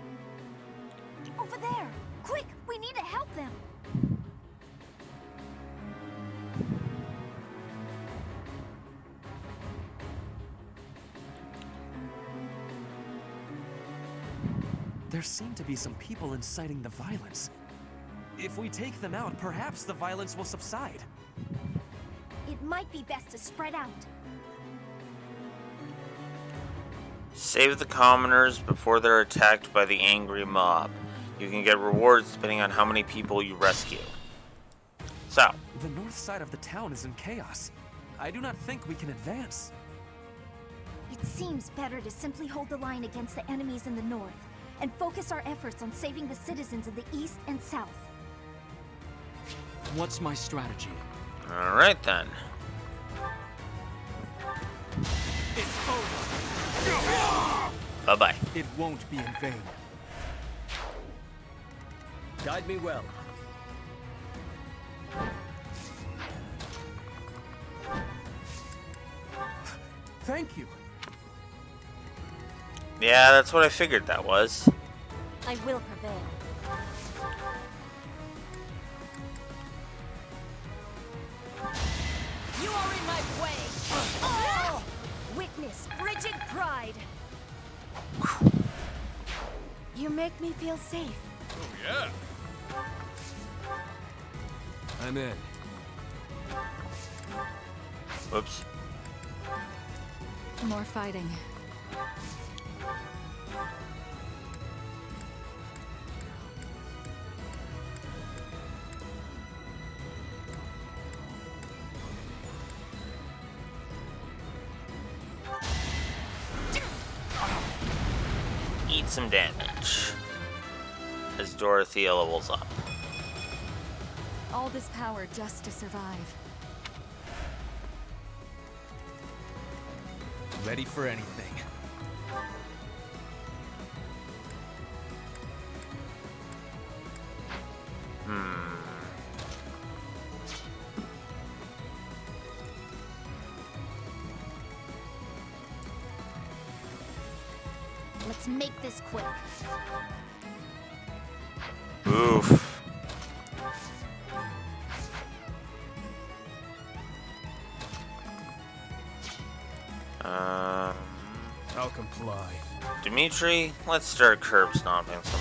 Over there. Quick, we need to help them. There seem to be some people inciting the violence. If we take them out, perhaps the violence will subside. It might be best to spread out. Save the commoners before they're attacked by the angry mob. You can get rewards depending on how many people you rescue. So. The north side of the town is in chaos. I do not think we can advance. It seems better to simply hold the line against the enemies in the north and focus our efforts on saving the citizens of the east and south. What's my strategy? Alright then. It's over. Bye-bye. It won't be in vain. Guide me well. Thank you. Yeah, that's what I figured that was. I will prevail. You are in my way. Oh! Witness frigid pride. You make me feel safe. Oh, yeah. I'm in. Whoops. More fighting. Eat some damage as Dorothea levels up. All this power just to survive. Ready for anything. Let's make this quick. Oof. I'll comply. Dimitri, let's start curb stomping some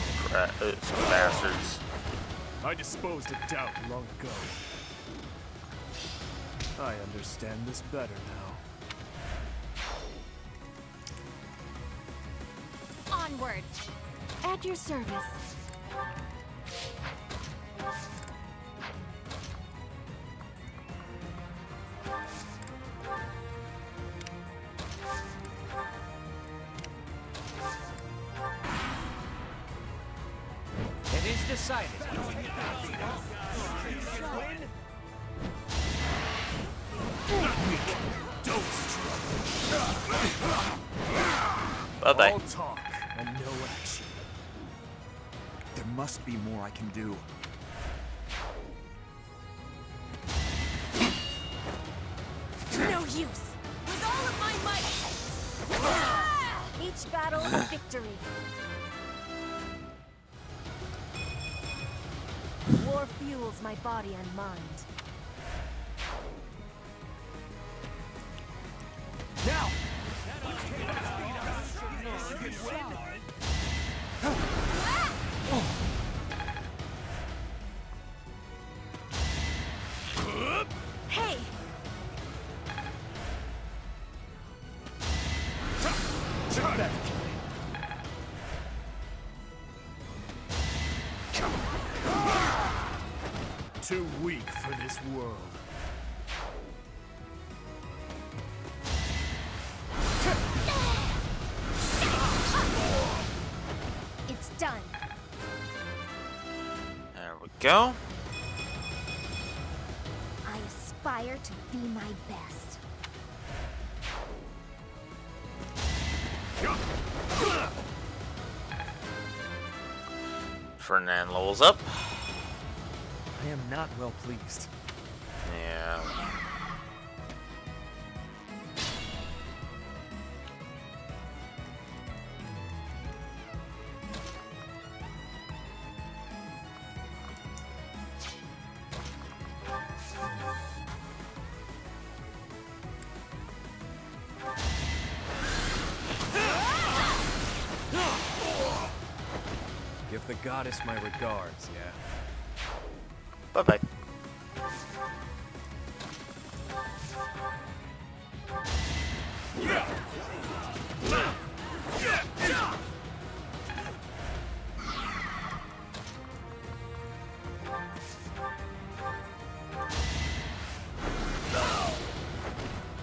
bastards. I disposed of doubt long ago. I understand this better now. Onward. At your service. It is decided. Bye-bye. All talk and no action. There must be more I can do. No use! With all of my might! Each battle a victory. War fuels my body and mind. Now! Hey! 'Too weak for this world. It's done. There we go. I aspire to be my best. Ferdinand levels up. I am not well pleased. Yeah. Give the goddess my regards, yeah? Bye-bye.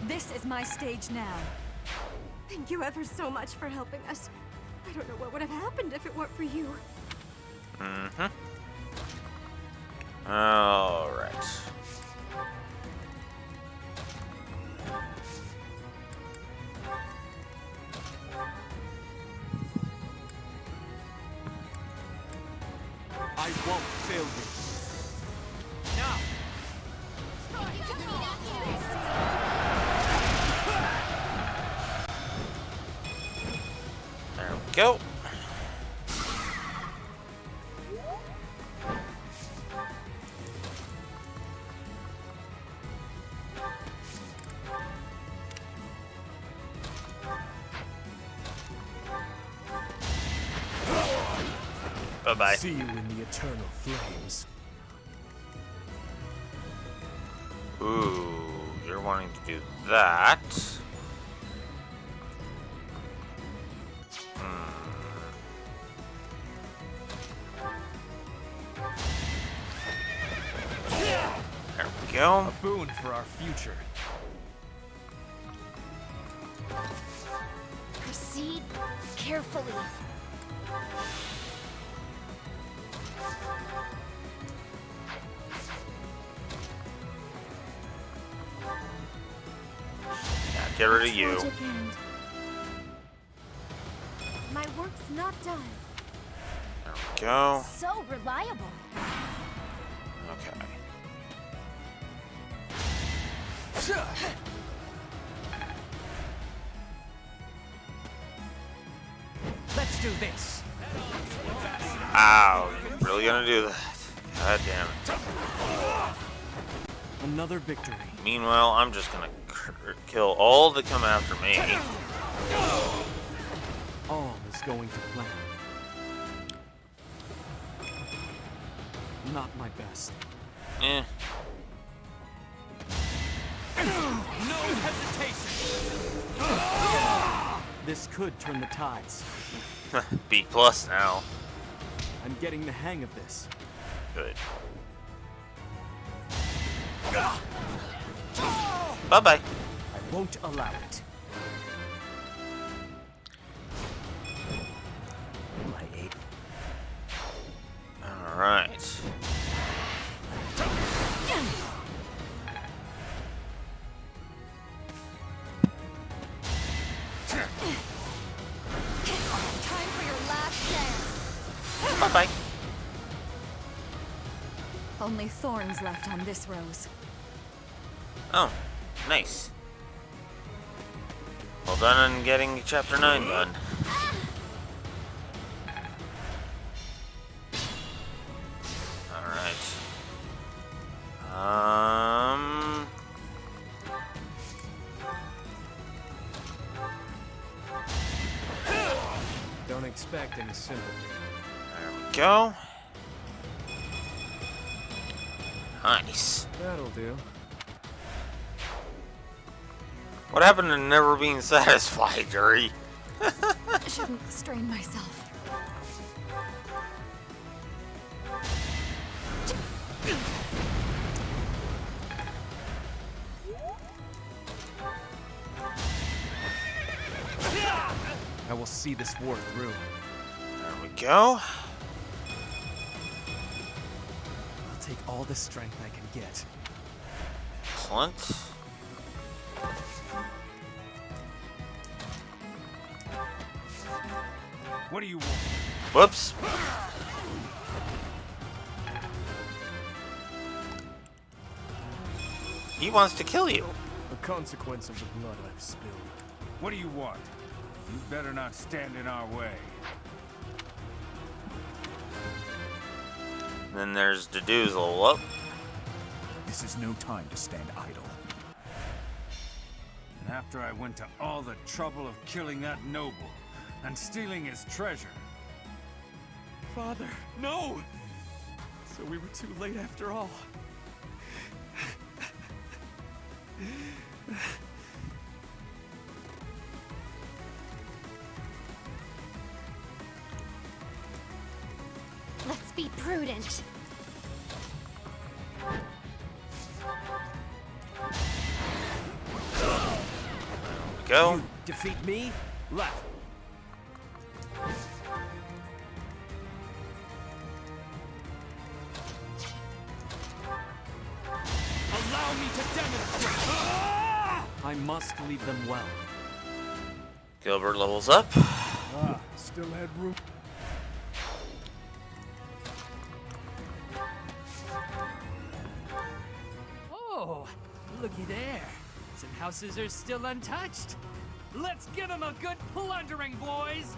This is my stage now. Thank you ever so much for helping us. I don't know what would have happened if it weren't for you. Mm-hmm. All right. I won't fail you. Now! There we go. Bye-bye. See you in the eternal flames. Ooh, you're wanting to do that. There we go. A boon for our future. Proceed carefully. Yeah, get rid of you. Tragic end. My work's not done. There we go. So reliable. Okay. Let's do this. Ow, you really gonna do that? God damn it. Another victory. Meanwhile, I'm just gonna kill all that come after me. All is going to plan. Not my best. Eh. No hesitation! This could turn the tides. B+ now. I'm getting the hang of this. Good. Bye-bye. I won't allow it. Only thorns left on this rose. Oh, nice. Well done on getting chapter 9 done. Alright. Don't expect any sympathy. There we go. Nice. That'll do. What happened to never being satisfied, Yuri? Shouldn't strain myself. I will see this war through. There we go. I'll take all the strength I can get. Excellent. What do you want? Whoops. He wants to kill you. The consequence of the blood I've spilled. What do you want? You better not stand in our way. Then there's Deduzel. Up. This is no time to stand idle. And after I went to all the trouble of killing that noble and stealing his treasure. Father, no! So we were too late after all. Let's be prudent. Go. You defeat me? Left. Allow me to demonstrate! I must lead them well. Gilbert levels up. Ah, still had room. Oh, looky there. Some houses are still untouched. Let's give them a good plundering, boys!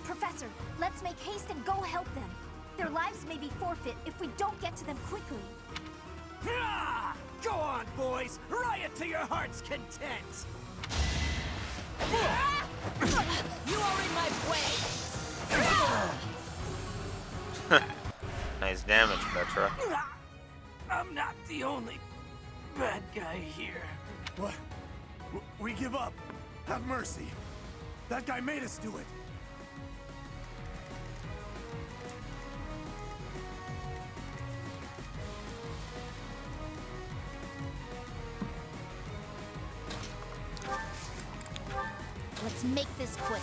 Professor, let's make haste and go help them. Their lives may be forfeit if we don't get to them quickly. Go on, boys! Riot to your heart's content! You are in my way! Nice damage, Petra. I'm not the only bad guy here. What? We give up. Have mercy. That guy made us do it. Let's make this quick.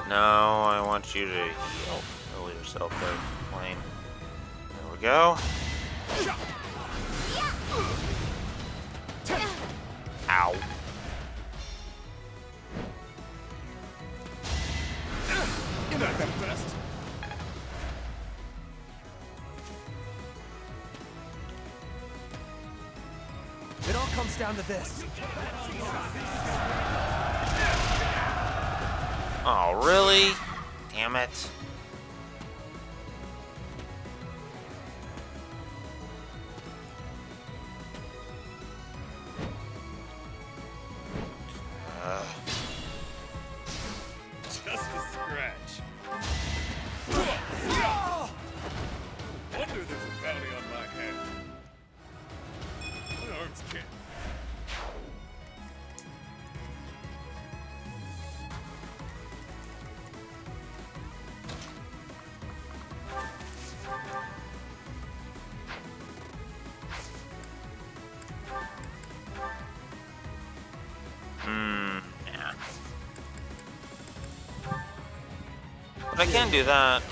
No, I want you to heal yourself there, Lane. There we go. Ow. You're not that best. It all comes down to this. Oh, really? Damn it. Just a scratch. Wonder there's a bounty on my head. My arms can't. Yeah. But I can do that.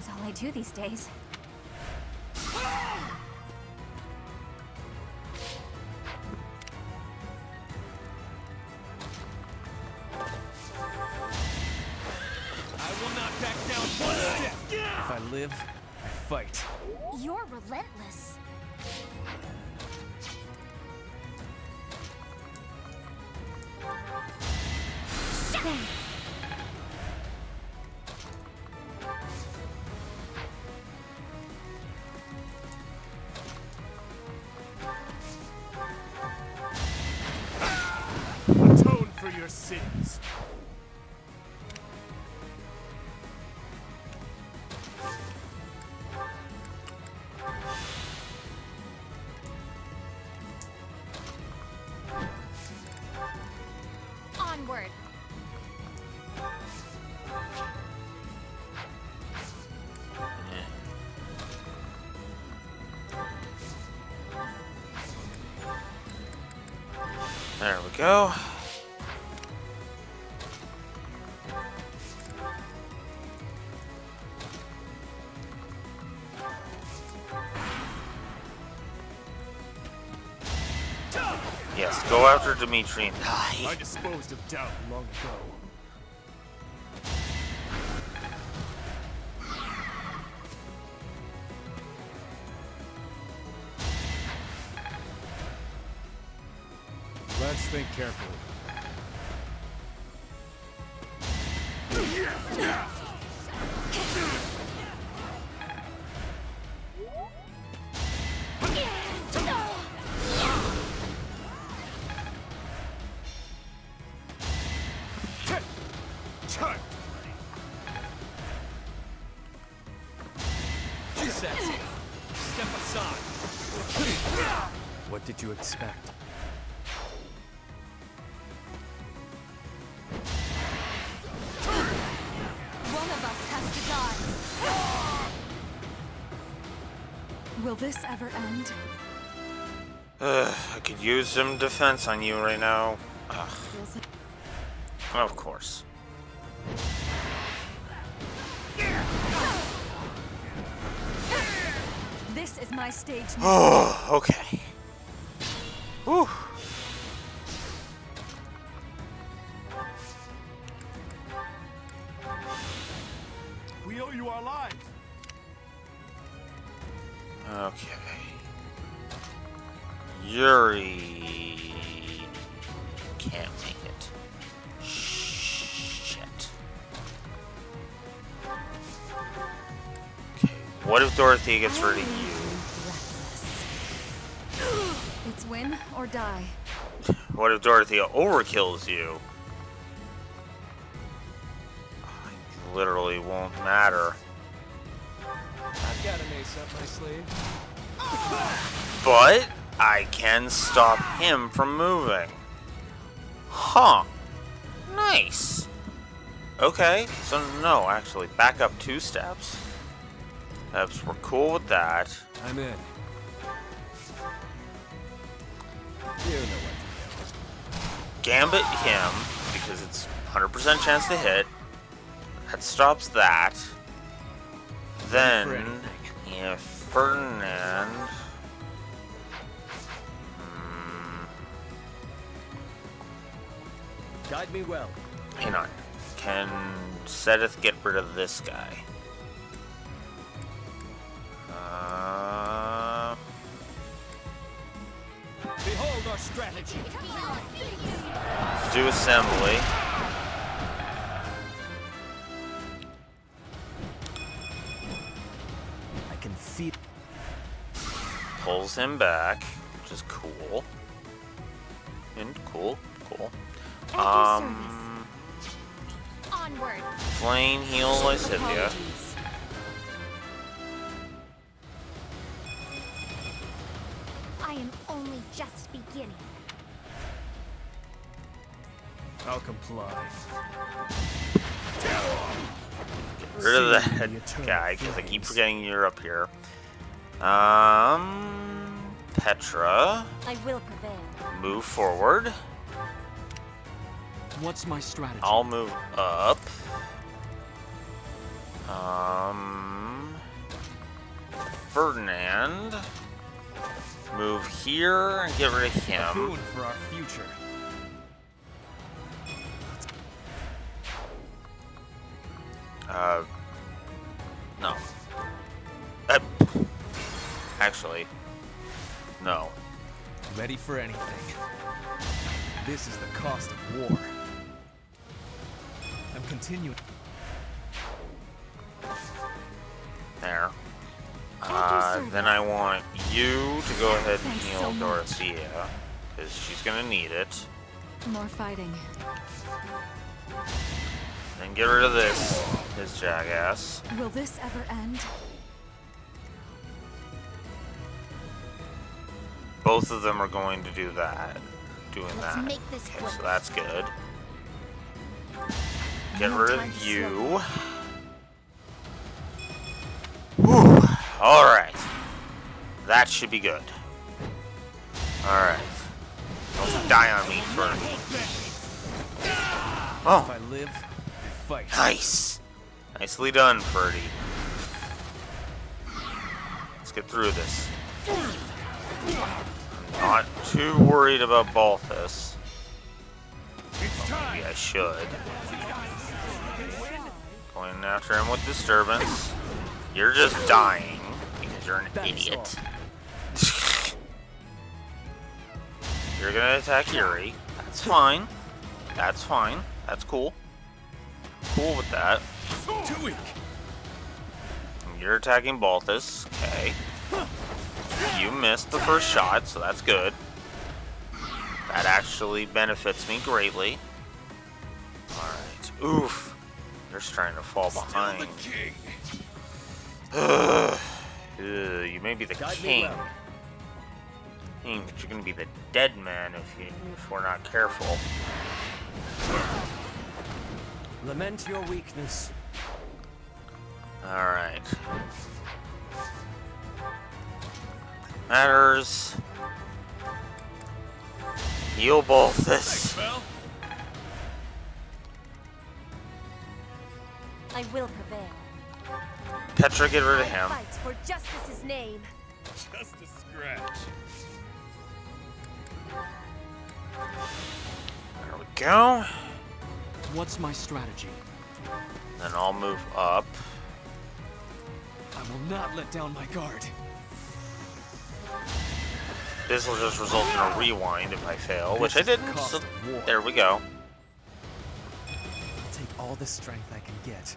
Fighting's all I do these days. I will not back down one step. If I live, I fight. You're relentless. Atone for your sins. Onward. There we go. Yes, go after Dimitri and die. I disposed of doubt long ago. Let's think carefully. Step aside. What did you expect? One of us has to die. Will this ever end? I could use some defense on you right now. Ugh. Of course. This is my stage now. Oh, okay. Whew. We owe you our lives. Okay. Yuri can't make it. Shit. Okay, what if Dorothea gets rid of you? It's win or die. What if Dorothea overkills you? It literally won't matter. I've got an ace up my sleeve. But I can stop him from moving. Huh. Nice. Okay, so no, actually, back up 2 steps. We're cool with that. I'm in. You know what to Gambit him, because it's 100% chance to hit. That stops that. Then, if Ferdinand... Guide me well. Hang on. Can Sedith get rid of this guy? Behold our strategy. Let's do assembly. I can feel. Pulls him back, which is cool. And cool. Onward. Flame heal Lysithia. I am only just beginning. I'll comply. Get rid of that guy, because I keep forgetting you're up here. Petra. I will prevail. Move forward. What's my strategy? I'll move up. And move here and get rid of A him. boon for our future. No. Actually, no. Ready for anything. This is the cost of war. I'm continuing. There. Then I want you to go ahead and heal Dorothea, because she's gonna need it. More fighting. Then get rid of this jackass. Will this ever end? Both of them are going to do that. Let's make this Okay, quick. so that's good. Get rid of you. Whew. Alright. That should be good. Alright. Don't die on me for... Oh. If I live, you fight. Nice. Nicely done, Ferdy. Let's get through this. I'm not too worried about Balthus. Maybe I should. Going after him with disturbance. You're just dying because you're an idiot. You're gonna attack Yuri. That's fine. That's fine. That's cool. Cool with that. Too weak. You're attacking Balthus. Okay. You missed the first shot, so that's good. That actually benefits me greatly. Alright. Oof. They're just trying to fall behind. You may be the king. King, but you're gonna be the dead man if we're not careful. Lament your weakness. Alright. Matters. Heal Balthus. I will prevail. Petra, get rid of him. Fight for justice's name. Just a scratch. There we go. What's my strategy? Then I'll move up. I will not let down my guard. This will just result in a rewind if I fail, which I didn't, so there we go. I'll take all the strength I can get.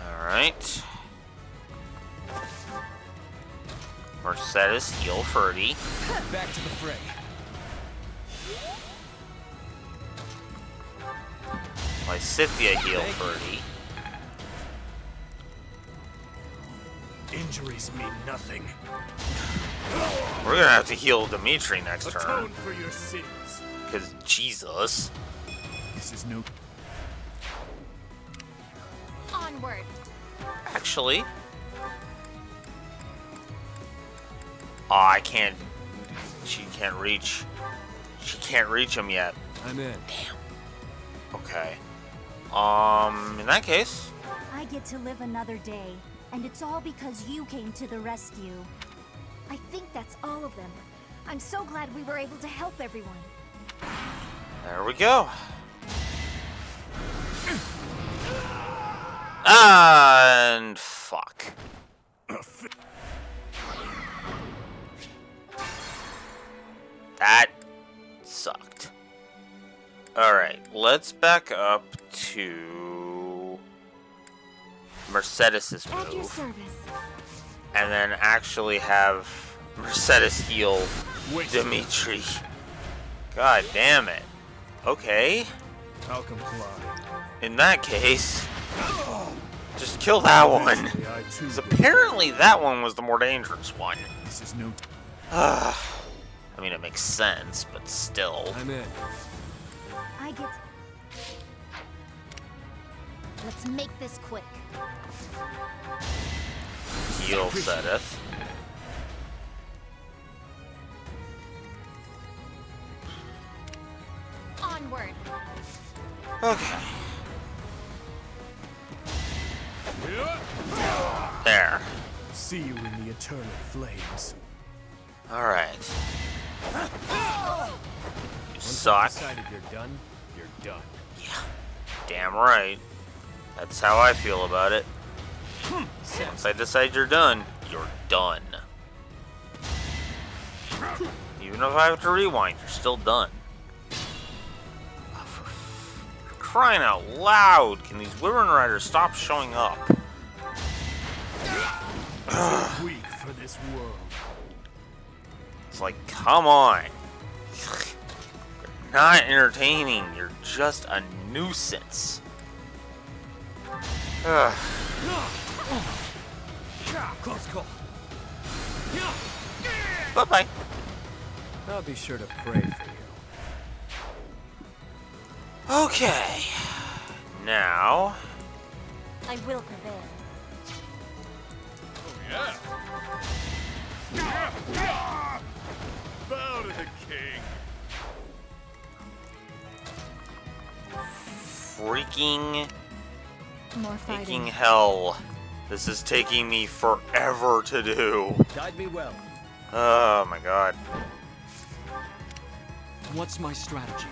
Alright. Mercedes, heal Ferdy. Back to the fray. Lysithia, heal Ferdy. Injuries mean nothing. We're gonna have to heal Dimitri next Atone turn. for your sins. Because Jesus. This is no... Onward. Actually. Oh, I can't. She can't reach. She can't reach him yet. I'm in. Damn. Okay. In that case. I get to live another day, and it's all because you came to the rescue. I think that's all of them. I'm so glad we were able to help everyone. There we go. And fuck. That sucked. Alright, let's back up to Mercedes' At your move. service. And then actually have Mercedes heal Dimitri. God damn it. Okay. I'll comply. In that case, just kill that one. Because apparently that one was the more dangerous one. This is no... I mean, it makes sense, but still. I'm in. I get... Let's make this quick. Heal Sedith. Onward. Okay. There. See you in the eternal flames. Alright. You Once suck. I've decided you're done, you're done. Yeah. Damn right. That's how I feel about it. Once I decide you're done, you're done. Even if I have to rewind, you're still done. Oh, for crying out loud, can these Women Riders stop showing up? Too weak for this world. It's like, come on. You're not entertaining, you're just a nuisance. Close call. Bye-bye. I'll be sure to pray for you. Okay. Now... I will prevail. Bow to the king. Freaking More fighting. hell. This is taking me forever to do. Guide me well. Oh my god. What's my strategy?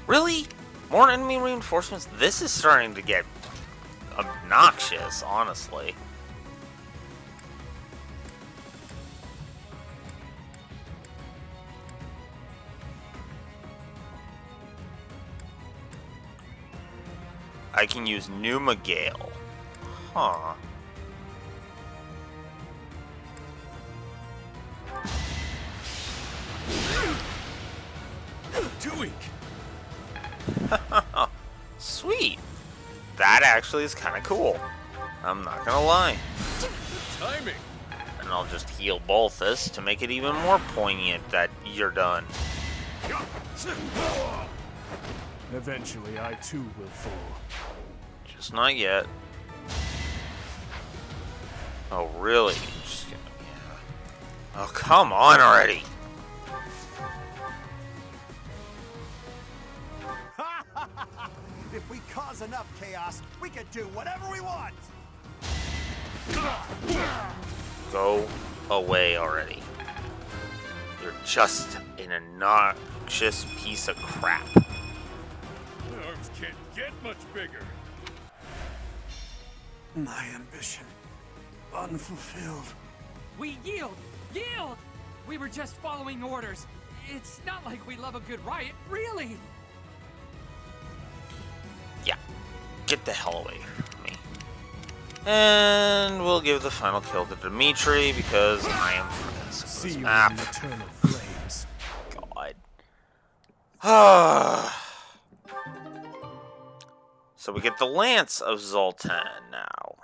Really? More enemy reinforcements? This is starting to get obnoxious, honestly. I can use Numa Gale. Huh. Too weak. Sweet. That actually is kind of cool. I'm not gonna lie. Timing. And I'll just heal Balthus to make it even more poignant that you're done. Eventually, I too will fall. Just not yet. Oh, really? Just gonna, yeah. Oh, come on already. If we cause enough chaos, we can do whatever we want! Go away already. You're just an obnoxious piece of crap. My arms can't get much bigger. My ambition unfulfilled. We yield! Yield! We were just following orders. It's not like we love a good riot, really! Yeah. Get the hell away from me. And we'll give the final kill to Dimitri because I am freaking sick of this map. In the eternal flames. God. So we get the Lance of Zoltan now.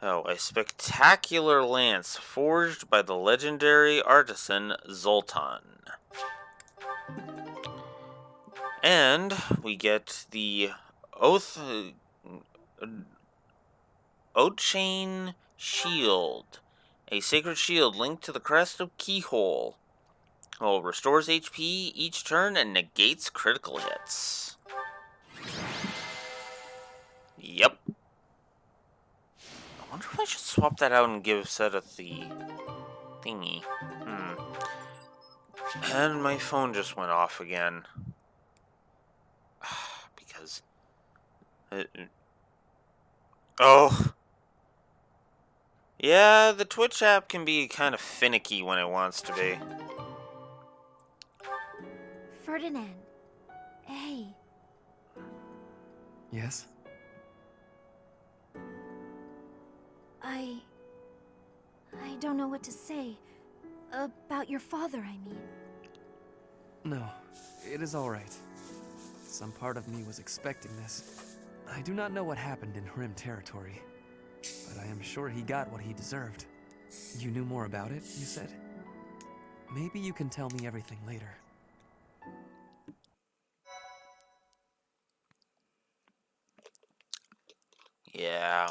Oh, a spectacular lance forged by the legendary artisan Zoltan. And we get the Oathchain Shield, a sacred shield linked to the crest of Keyhole. Oh, restores HP each turn and negates critical hits. Yep. I wonder if I should swap that out and give Seth the thingy. And my phone just went off again. Because... Oh. Yeah, the Twitch app can be kind of finicky when it wants to be. Ferdinand. Hey. Yes? I don't know what to say. About your father, I mean. No, it is all right. Some part of me was expecting this. I do not know what happened in Hrim territory, but I am sure he got what he deserved. You knew more about it, you said? Maybe you can tell me everything later. Yeah.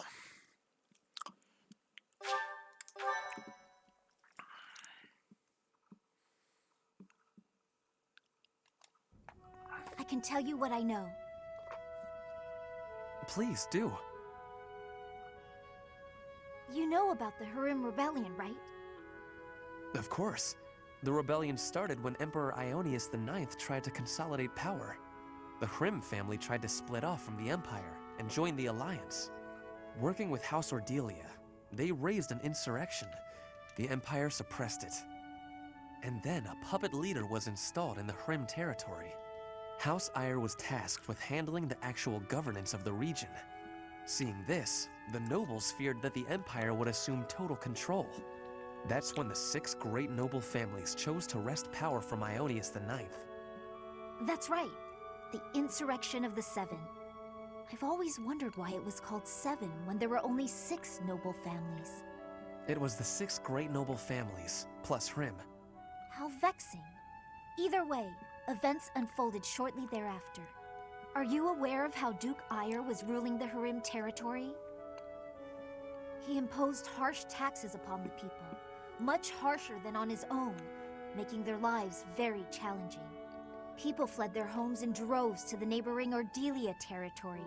I can tell you what I know. Please, do. You know about the Hurim Rebellion, right? Of course. The rebellion started when Emperor Ionius IX tried to consolidate power. The Hrim family tried to split off from the Empire and join the Alliance. Working with House Ordelia, they raised an insurrection. The Empire suppressed it. And then a puppet leader was installed in the Hrim territory. House Ayr was tasked with handling the actual governance of the region. Seeing this, the nobles feared that the Empire would assume total control. That's when the 6 great noble families chose to wrest power from Ionius IX. That's right. The Insurrection of the Seven. I've always wondered why it was called Seven when there were only 6 noble families. It was the 6 great noble families, plus Hrim. How vexing. Either way, events unfolded shortly thereafter. Are you aware of how Duke Ayr was ruling the Hurim territory? He imposed harsh taxes upon the people, much harsher than on his own, making their lives very challenging. People fled their homes in droves to the neighboring Ordelia territory,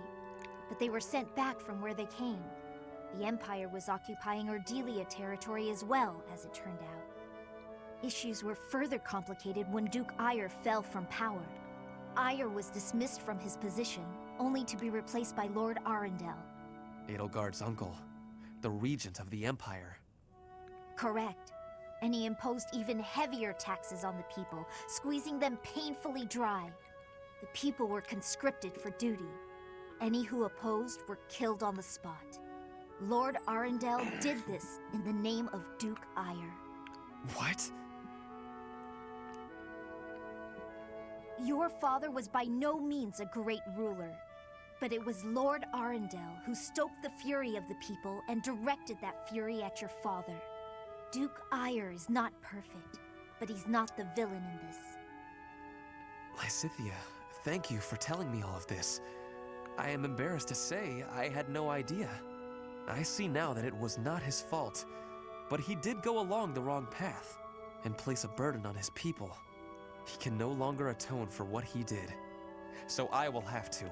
but they were sent back from where they came. The Empire was occupying Ordelia territory as well, as it turned out. Issues were further complicated when Duke Ayr fell from power. Ayr was dismissed from his position, only to be replaced by Lord Arundel. Edelgard's uncle, the regent of the Empire. Correct. And he imposed even heavier taxes on the people, squeezing them painfully dry. The people were conscripted for duty. Any who opposed were killed on the spot. Lord Arundel did this in the name of Duke Ayr. What? Your father was by no means a great ruler, but it was Lord Arundel who stoked the fury of the people and directed that fury at your father. Duke Ayr is not perfect, but he's not the villain in this. Lysithea, thank you for telling me all of this. I am embarrassed to say I had no idea. I see now that it was not his fault, but he did go along the wrong path and place a burden on his people. He can no longer atone for what he did, so I will have to.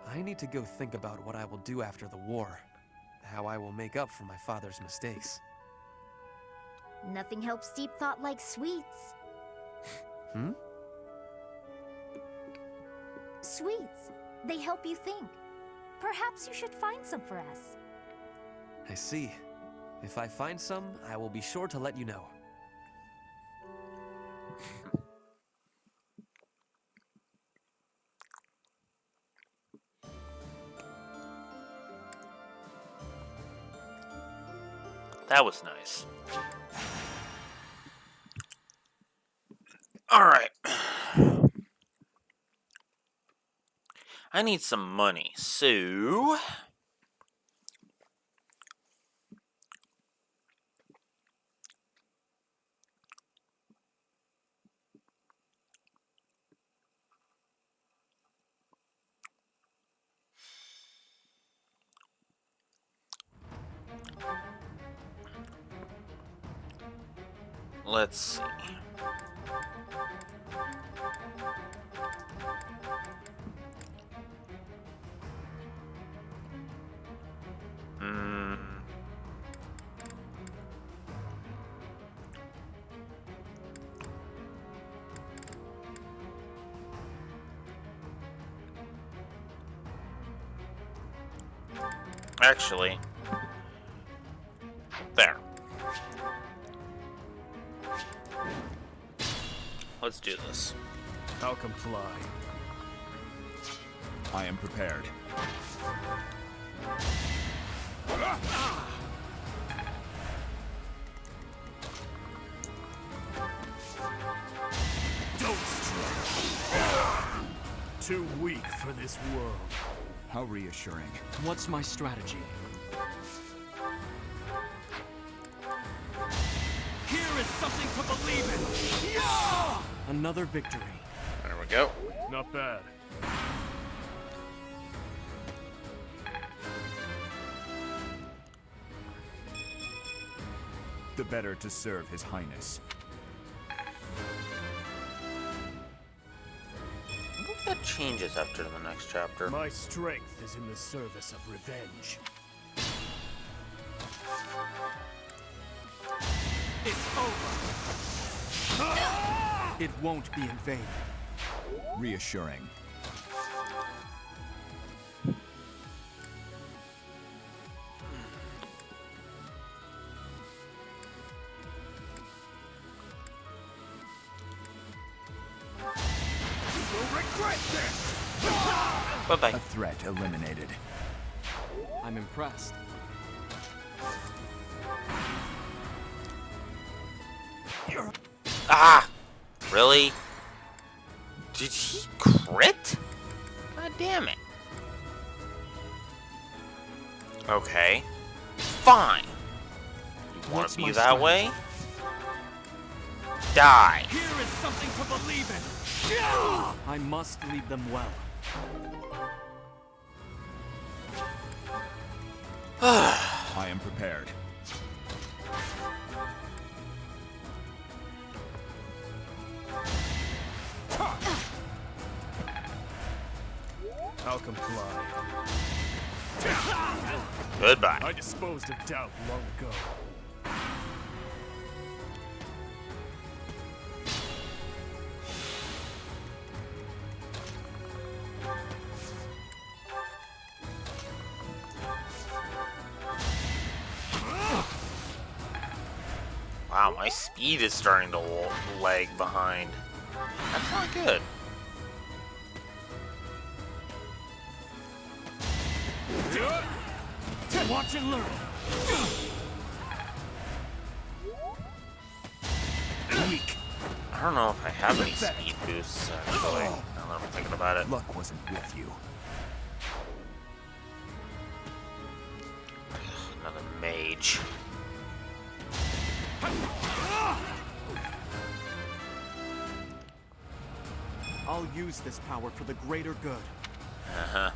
I need to go think about what I will do after the war, how I will make up for my father's mistakes. Nothing helps deep thought like sweets. Hmm? Sweets. They help you think. Perhaps you should find some for us. I see. If I find some, I will be sure to let you know. That was nice. Alright. I need some money, so... let's see. Actually, there. Let's do this. I'll comply. I am prepared. Don't strike. Too weak for this world. How reassuring. What's my strategy? Here is something to believe in! Yeah! Another victory. There we go. Not bad. The better to serve His Highness. I wonder if that it changes after the next chapter. My strength is in the service of revenge. It's over. It won't be in vain. Reassuring. Bye-bye. A threat eliminated. I'm impressed. Ah! Really? Did he crit? God damn it. Okay. Fine. You want to be that way? Die. Here is something to believe in. I must lead them well. I am prepared. I'll comply. Goodbye. I disposed of doubt long ago. Wow, my speed is starting to lag behind. That's not good. Watch and learn. Weak. I don't know if I have any speed boosts, actually, now that I'm thinking about it. Luck wasn't with you. Another mage. I'll use this power for the greater good. Uh-huh.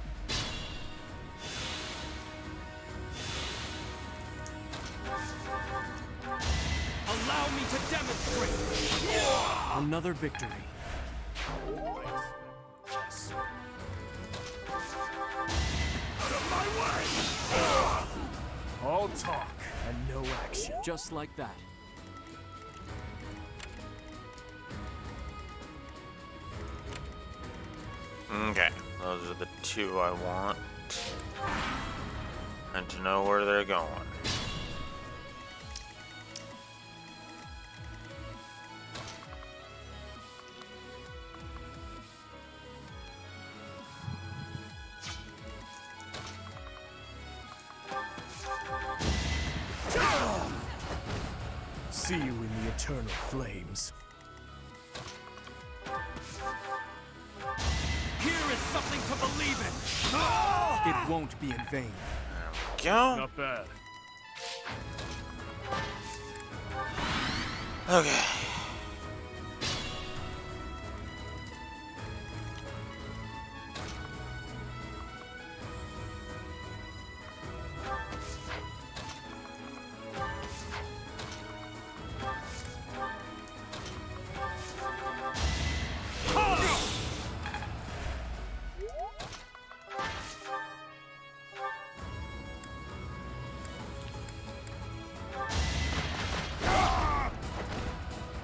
Allow me to demonstrate. Another victory. All talk and no action. Just like that. Okay, those are the two I want. And to know where they're going. See you in the eternal flames. Here is something to believe in. It won't be in vain. Go. Not bad. Okay.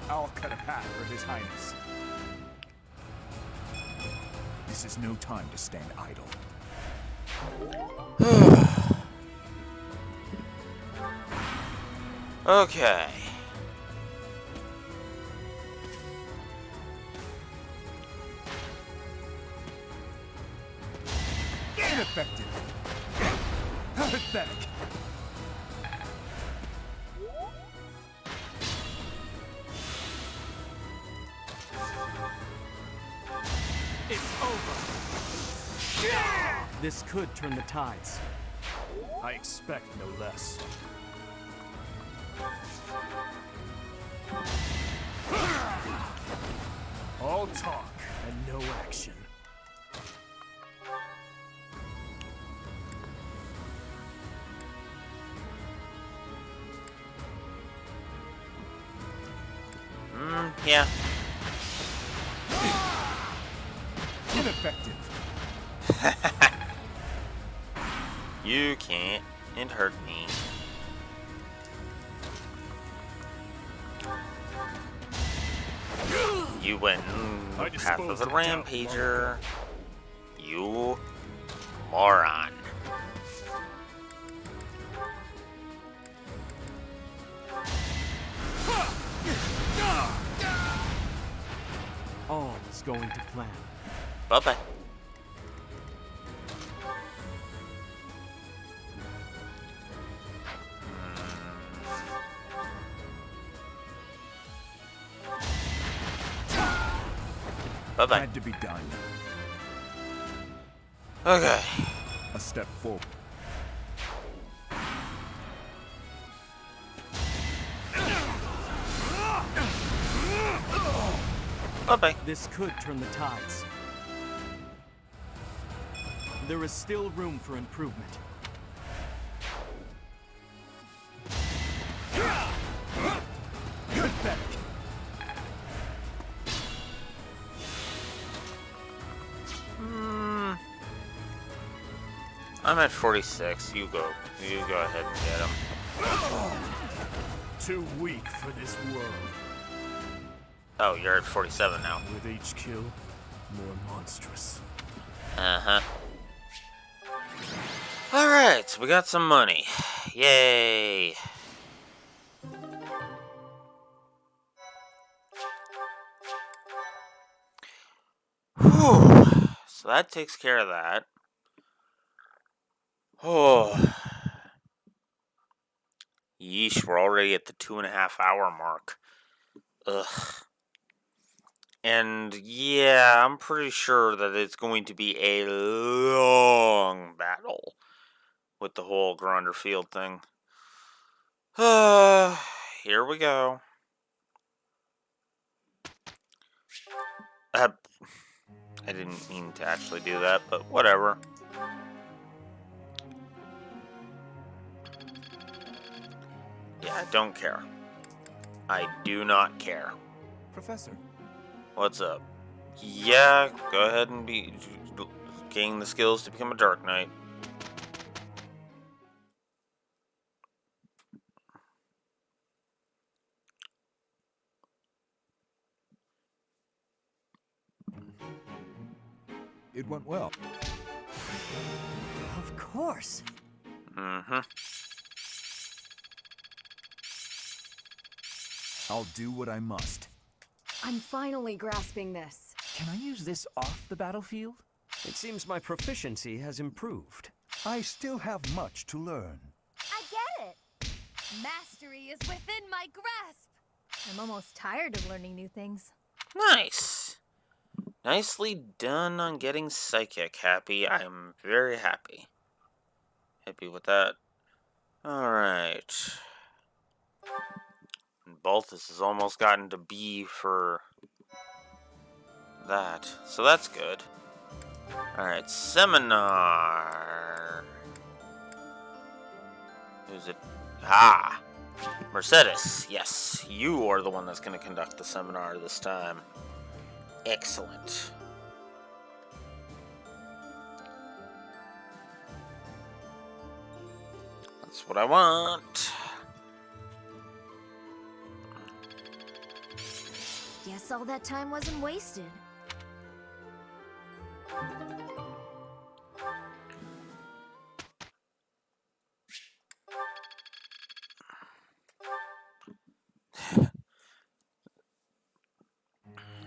I'll cut a path for His Highness. This is no time to stand idle. Okay. Ineffective. Pathetic. It's over. This could turn the tides. I expect no less. All talk and no action. Yeah. Ineffective. You can't hurt me. You went path of the rampager. You moron. All is going to plan. Bye-bye. Bye-bye. Had to be done. Okay. A step forward. Bye-bye. This could turn the tides. There is still room for improvement. Good bet. I'm at 46. You go. You go ahead and get him. Too weak for this world. Oh, you're at 47 now. With each kill, more monstrous. Uh-huh. Alright, so we got some money. Yay. Whew. So that takes care of that. Oh. Yeesh, we're already at the 2.5-hour mark. Ugh. And yeah, I'm pretty sure that it's going to be a long battle with the whole Grinder Field thing. Here we go. I didn't mean to actually do that, but whatever. Yeah, I don't care. I do not care. Professor. What's up? Yeah, go ahead and gain the skills to become a Dark Knight. It went well. Of course. Mm-hmm. I'll do what I must. I'm finally grasping this. Can I use this off the battlefield? It seems my proficiency has improved. I still have much to learn. I get it. Mastery is within my grasp. I'm almost tired of learning new things. Nice. Nicely done on getting Psychic. Happy. I am very happy. Happy with that. Alright. Balthus has almost gotten to B for that. So that's good. Alright, Seminar. Who's it? Ah! Mercedes. Yes, you are the one that's going to conduct the seminar this time. Excellent. That's what I want. Guess all that time wasn't wasted.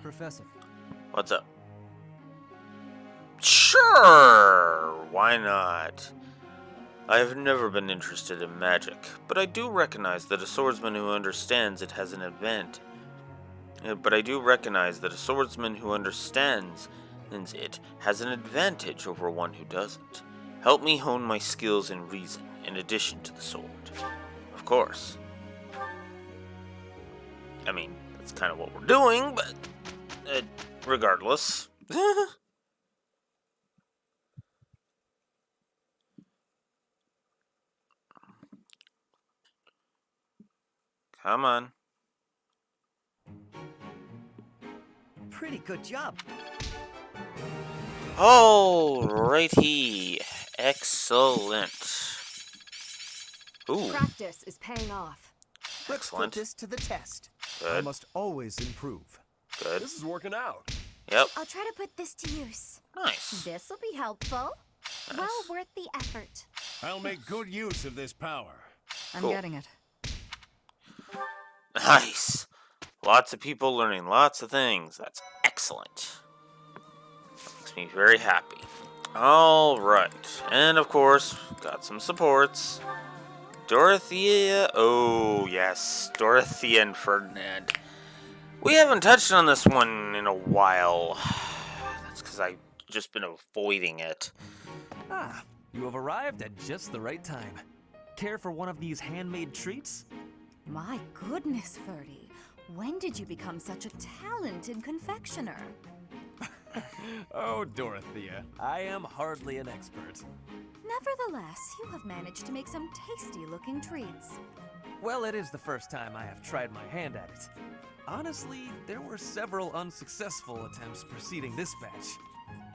Professor. What's up? Sure! Why not? I have never been interested in magic, but I do recognize that a swordsman who understands it has an advantage. But I do recognize that a swordsman who understands it has an advantage over one who doesn't. Help me hone my skills in reason, in addition to the sword. Of course. I mean, that's kind of what we're doing, but regardless. Come on. Pretty good job. Alrighty. Excellent. Ooh. Practice is paying off. Let's put Excellent. this to the test. I Good. must always improve. Good. This is working out. Yep. I'll try to put this to use. Nice. This'll be helpful. Well worth the effort. I'll make good use of this power. Cool. I'm getting it. Nice. Lots of people learning lots of things. That's excellent. Makes me very happy. Alright. And of course, got some supports. Dorothea. Oh, yes. Dorothea and Ferdinand. We haven't touched on this one in a while. That's because I've just been avoiding it. Ah, you have arrived at just the right time. Care for one of these handmade treats? My goodness, Ferdy. When did you become such a talented confectioner? Oh, Dorothea, I am hardly an expert. Nevertheless, you have managed to make some tasty-looking treats. Well, it is the first time I have tried my hand at it. Honestly, there were several unsuccessful attempts preceding this batch.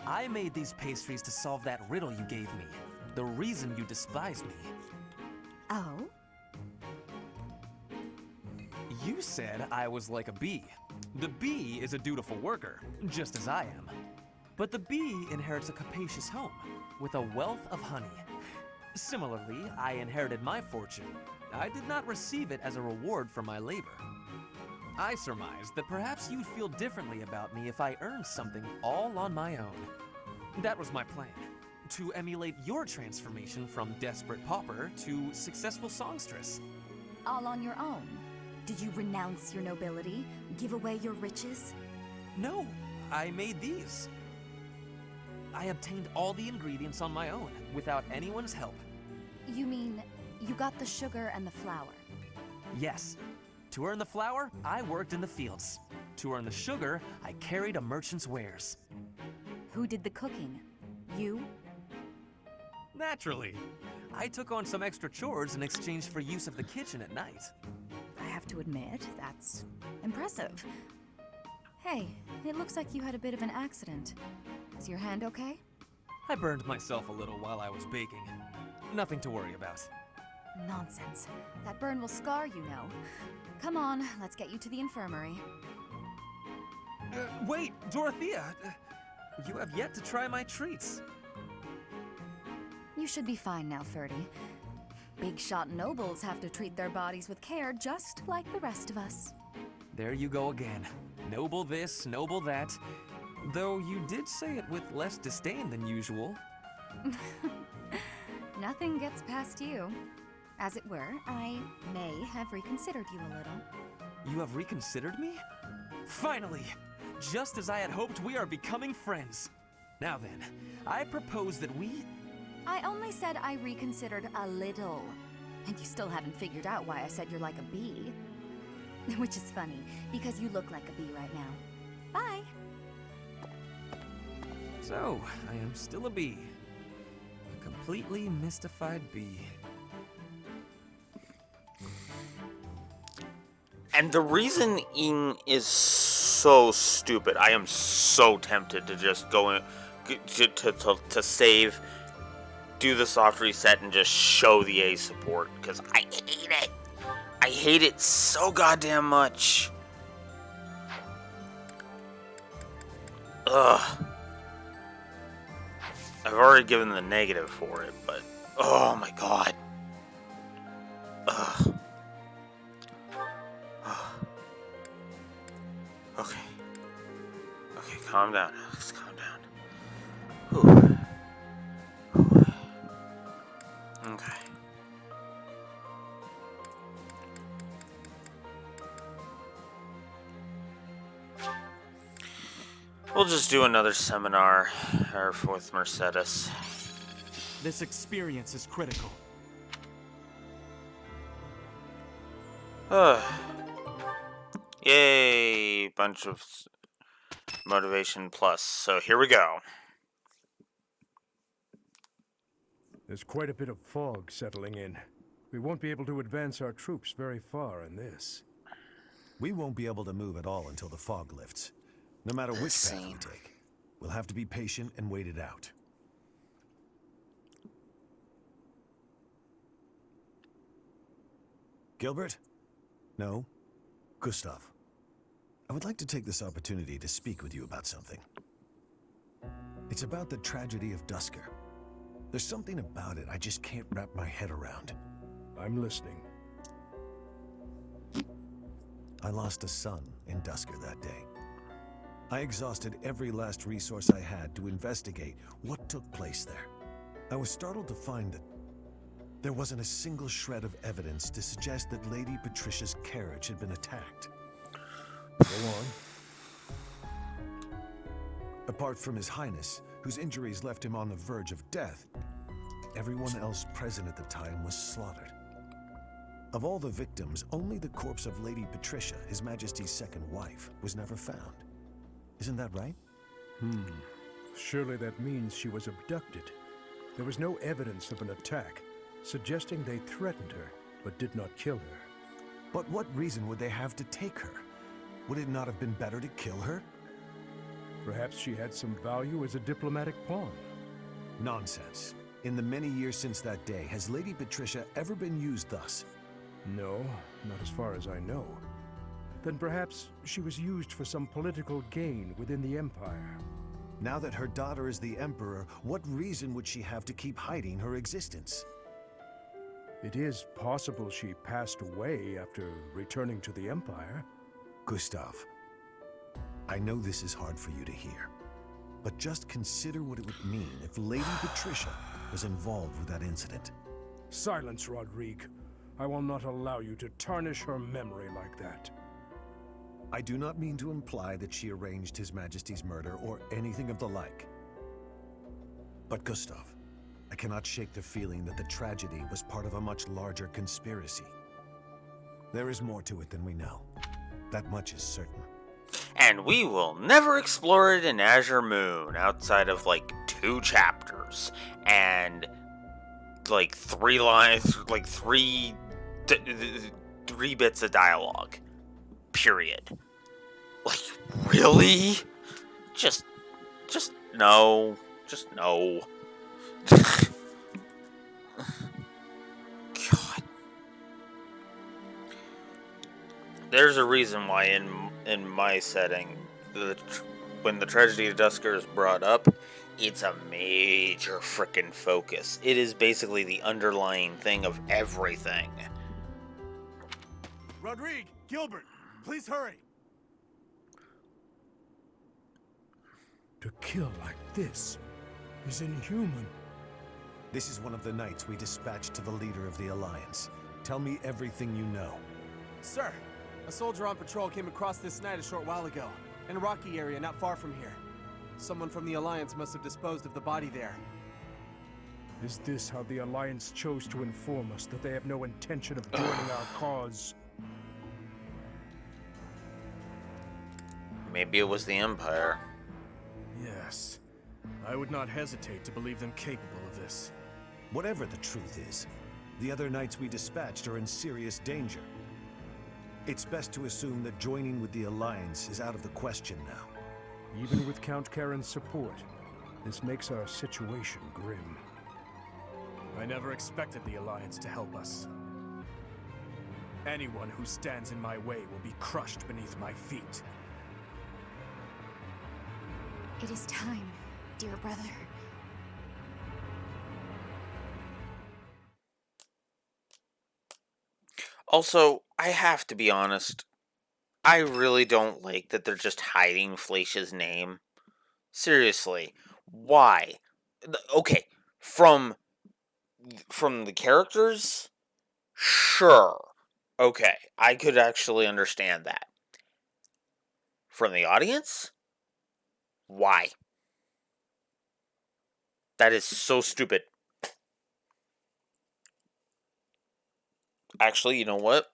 I made these pastries to solve that riddle you gave me. The reason you despise me. Oh? You said I was like a bee. The bee is a dutiful worker, just as I am. But the bee inherits a capacious home, with a wealth of honey. Similarly, I inherited my fortune. I did not receive it as a reward for my labor. I surmised that perhaps you'd feel differently about me if I earned something all on my own. That was my plan, to emulate your transformation from desperate pauper to successful songstress. All on your own? Did you renounce your nobility? Give away your riches? No, I made these. I obtained all the ingredients on my own, without anyone's help. You mean, you got the sugar and the flour? Yes. To earn the flour, I worked in the fields. To earn the sugar, I carried a merchant's wares. Who did the cooking? You? Naturally. I took on some extra chores in exchange for use of the kitchen at night. I have to admit, that's impressive. Hey, it looks like you had a bit of an accident. Is your hand okay? I burned myself a little while I was baking. Nothing to worry about. Nonsense. That burn will scar you, know. Come on, let's get you to the infirmary. Wait, Dorothea! You have yet to try my treats. You should be fine now, Ferdy. Big shot nobles have to treat their bodies with care just like the rest of us. There you go again. Noble this, noble that. Though you did say it with less disdain than usual. Nothing gets past you. As it were, I may have reconsidered you a little. You have reconsidered me? Finally! Just as I had hoped, we are becoming friends. Now then, I propose that we... I only said I reconsidered a little. And you still haven't figured out why I said you're like a bee. Which is funny, because you look like a bee right now. Bye! So, I am still a bee. A completely mystified bee. And the reasoning is so stupid. I am so tempted to just go in, to save, do the soft reset, and just show the A support, because I hate it. I hate it so goddamn much. Ugh. I've already given the negative for it, but oh my god. Ugh. Okay. Okay, calm down. Alex, calm down. Whew. Whew. Okay. We'll just do another seminar with Mercedes. This experience is critical. Yay! Bunch of motivation plus. So here we go. There's quite a bit of fog settling in. We won't be able to advance our troops very far in this. We won't be able to move at all until the fog lifts, no matter which path we take. We'll have to be patient and wait it out. Gilbert? No? Gustav. I would like to take this opportunity to speak with you about something. It's about the tragedy of Dusker. There's something about it I just can't wrap my head around. I'm listening. I lost a son in Dusker that day. I exhausted every last resource I had to investigate what took place there. I was startled to find that there wasn't a single shred of evidence to suggest that Lady Patricia's carriage had been attacked. Go on. Apart from His Highness, whose injuries left him on the verge of death, everyone else present at the time was slaughtered. Of all the victims, only the corpse of Lady Patricia, His Majesty's second wife, was never found. Isn't that right? Surely that means she was abducted. There was no evidence of an attack, suggesting they threatened her, but did not kill her. But what reason would they have to take her? Would it not have been better to kill her? Perhaps she had some value as a diplomatic pawn. Nonsense. In the many years since that day, has Lady Patricia ever been used thus? No, not as far as I know. Then perhaps she was used for some political gain within the Empire. Now that her daughter is the Emperor, what reason would she have to keep hiding her existence? It is possible she passed away after returning to the Empire. Gustav, I know this is hard for you to hear, but just consider what it would mean if Lady Patricia was involved with that incident. Silence, Rodrigue. I will not allow you to tarnish her memory like that. I do not mean to imply that she arranged His Majesty's murder or anything of the like. But Gustav, I cannot shake the feeling that the tragedy was part of a much larger conspiracy. There is more to it than we know. That much is certain. And we will never explore it in Azure Moon outside of like 2 chapters and like 3 lines, like 3 bits of dialogue. Period. Like, really? Just no. Just no. God. There's a reason why in my setting, when the tragedy of Dusker is brought up, it's a major frickin' focus. It is basically the underlying thing of everything. Rodrigue, Gilbert, please hurry. To kill like this is inhuman. This is one of the knights we dispatched to the leader of the Alliance. Tell me everything you know. Sir, a soldier on patrol came across this night a short while ago, in a rocky area not far from here. Someone from the Alliance must have disposed of the body there. Is this how the Alliance chose to inform us that they have no intention of joining our cause? Maybe it was the Empire. Yes. I would not hesitate to believe them capable of this. Whatever the truth is, the other knights we dispatched are in serious danger. It's best to assume that joining with the Alliance is out of the question now. Even with Count Karen's support, this makes our situation grim. I never expected the Alliance to help us. Anyone who stands in my way will be crushed beneath my feet. It is time, dear brother. Also, I have to be honest. I really don't like that they're just hiding Fleish's name. Seriously, why? Okay, from the characters, sure. Okay, I could actually understand that. From the audience, why? That is so stupid. Actually, you know what?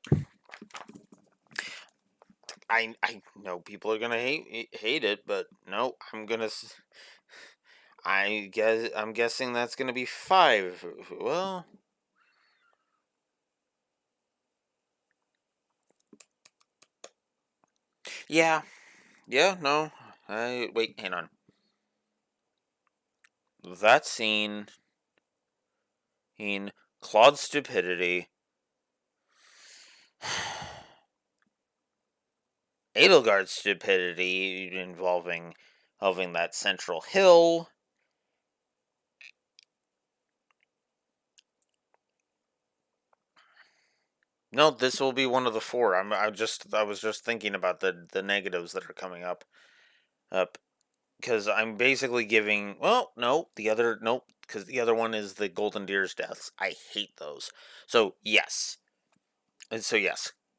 I know people are gonna hate it, but no, I'm guessing that's gonna be 5. Well, yeah, no. Wait, hang on. that scene in Claude's stupidity, Edelgard's stupidity involving that central hill. No, this will be one of the four. I was just thinking about the negatives that are coming up, because I'm basically giving. Well, no, nope, because the other one is the Golden Deer's deaths. I hate those. So yes,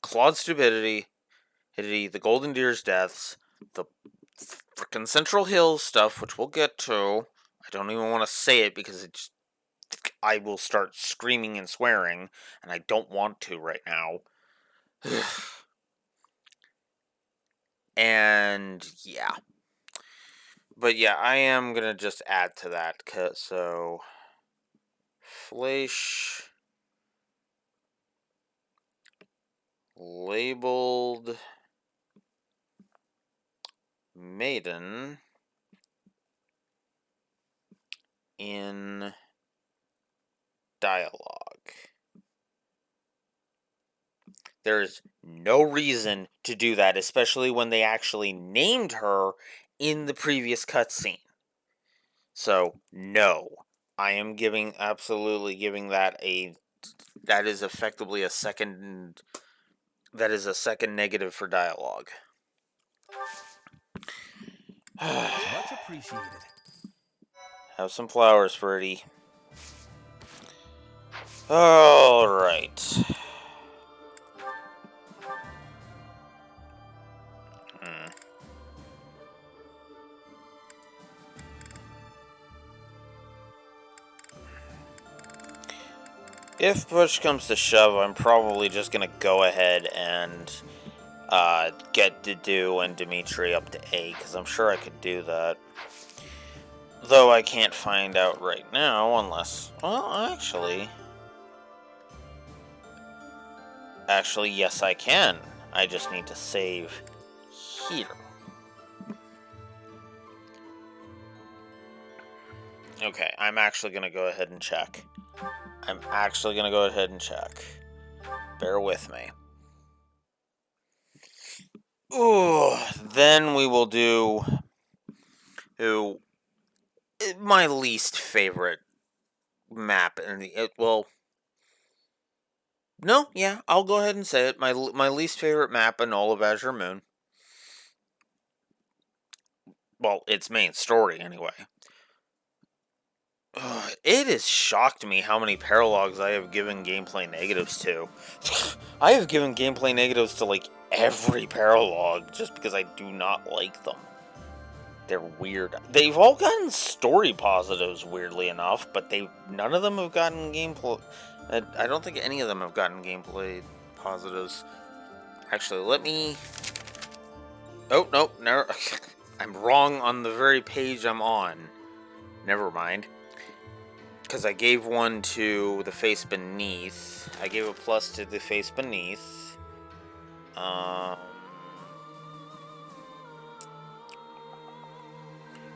Claude's stupidity, the Golden Deer's deaths, the frickin' Central Hills stuff, which we'll get to. I don't even want to say it because I will start screaming and swearing, and I don't want to right now. And yeah. But yeah, I am going to just add to that. So, Fleisch labeled maiden in dialogue. There's no reason to do that, especially when they actually named her in the previous cutscene. So, no. I am absolutely giving that that is effectively a second negative for dialogue. Much appreciated. Have some flowers, Freddy. Alright. If push comes to shove, I'm probably just gonna go ahead and get Dedu and Dimitri up to A, because I'm sure I could do that. Though I can't find out right now unless... Well, actually... Actually, yes I can. I just need to save here. Okay, I'm actually gonna go ahead and check. Bear with me. Ooh, then we will do my least favorite map in the well. No, yeah, I'll go ahead and say it. My least favorite map in all of Azure Moon. Well, its main story anyway. It has shocked me how many paralogs I have given gameplay negatives to. I have given gameplay negatives to like every paralog just because I do not like them. They're weird. They've all gotten story positives, weirdly enough, but none of them have gotten gameplay. I don't think any of them have gotten gameplay positives. Actually, let me... Oh, no, never... I'm wrong on the very page I'm on. Never mind. Because I gave one to the face beneath. I gave a plus to the face beneath. A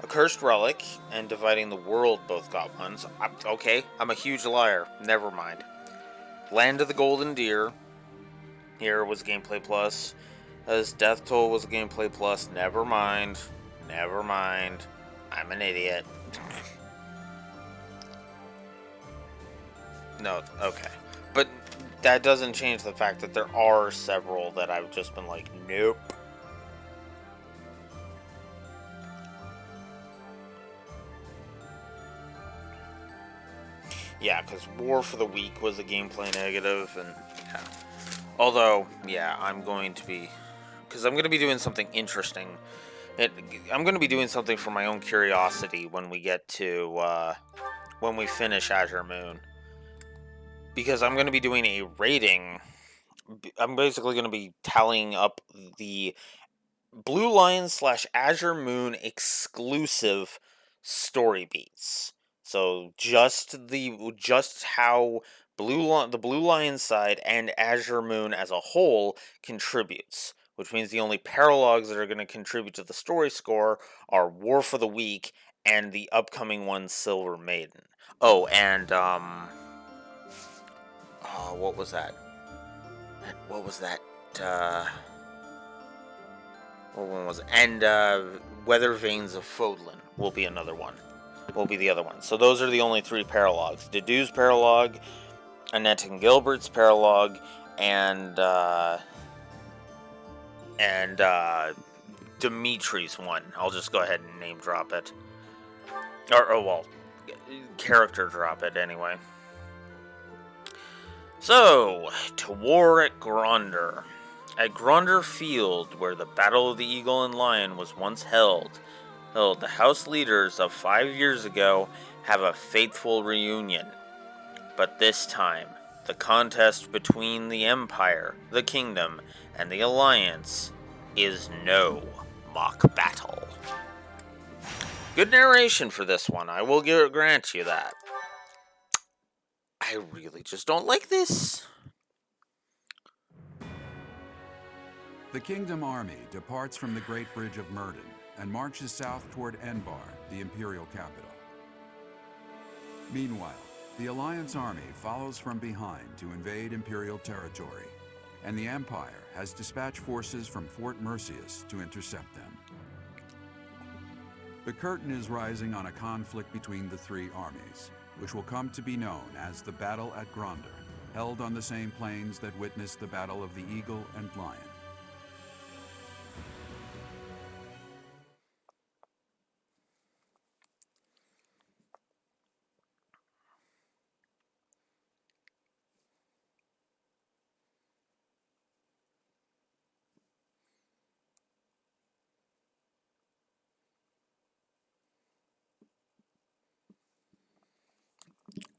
cursed relic and dividing the world both got ones. Okay, I'm a huge liar. Never mind. Land of the Golden Deer. Here was gameplay plus. As Death Toll was a gameplay plus. Never mind. Never mind. I'm an idiot. No, okay. But that doesn't change the fact that there are several that I've just been like, nope. Yeah, because War for the Weak was a gameplay negative, and yeah. Although, yeah, I'm going to be... Because I'm going to be doing something interesting. I'm going to be doing something for my own curiosity when we get to... when we finish Azure Moon. Because I'm going to be doing a rating. I'm basically going to be tallying up the Blue Lion / Azure Moon exclusive story beats. So just how the Blue Lion side and Azure Moon as a whole contributes, which means the only paralogs that are going to contribute to the story score are War for the Weak and the upcoming one, Silver Maiden. Oh, and what was that? What was that? What one was it? And Weather Veins of Fodlan will be another one. Will be the other one. So those are the only 3 paralogs. Dedue's paralog, Annette and Gilbert's paralog, and Dimitri's one. I'll just go ahead and name drop it. Or well, character drop it anyway. So, to war at Gronder. At Gronder Field, where the Battle of the Eagle and Lion was once held, the House leaders of 5 years ago have a fateful reunion. But this time, the contest between the Empire, the Kingdom, and the Alliance is no mock battle. Good narration for this one, I will grant you that. I really just don't like this. The Kingdom Army departs from the Great Bridge of Myrden and marches south toward Enbar, the Imperial capital. Meanwhile, the Alliance Army follows from behind to invade Imperial territory, and the Empire has dispatched forces from Fort Merceus to intercept them. The curtain is rising on a conflict between the 3 armies, which will come to be known as the Battle at Gronder, held on the same plains that witnessed the Battle of the Eagle and Lion.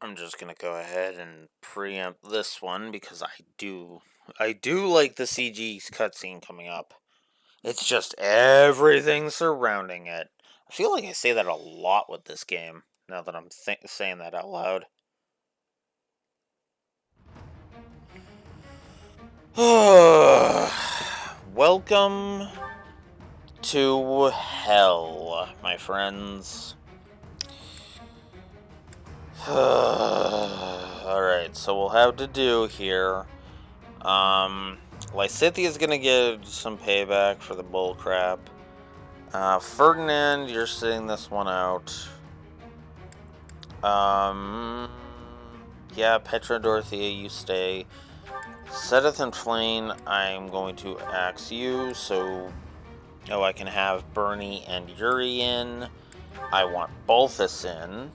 I'm just gonna go ahead and preempt this one because I do like the CG cutscene coming up. It's just everything surrounding it. I feel like I say that a lot with this game, now that I'm saying that out loud. Welcome to hell, my friends. Alright, so we'll have to do here. Lysithia's gonna get some payback for the bullcrap. Ferdinand, you're sitting this one out. Yeah, Petra and Dorothea, you stay. Sedith and Flayn, I'm going to axe you, so I can have Bernie and Yuri in. I want Balthus in.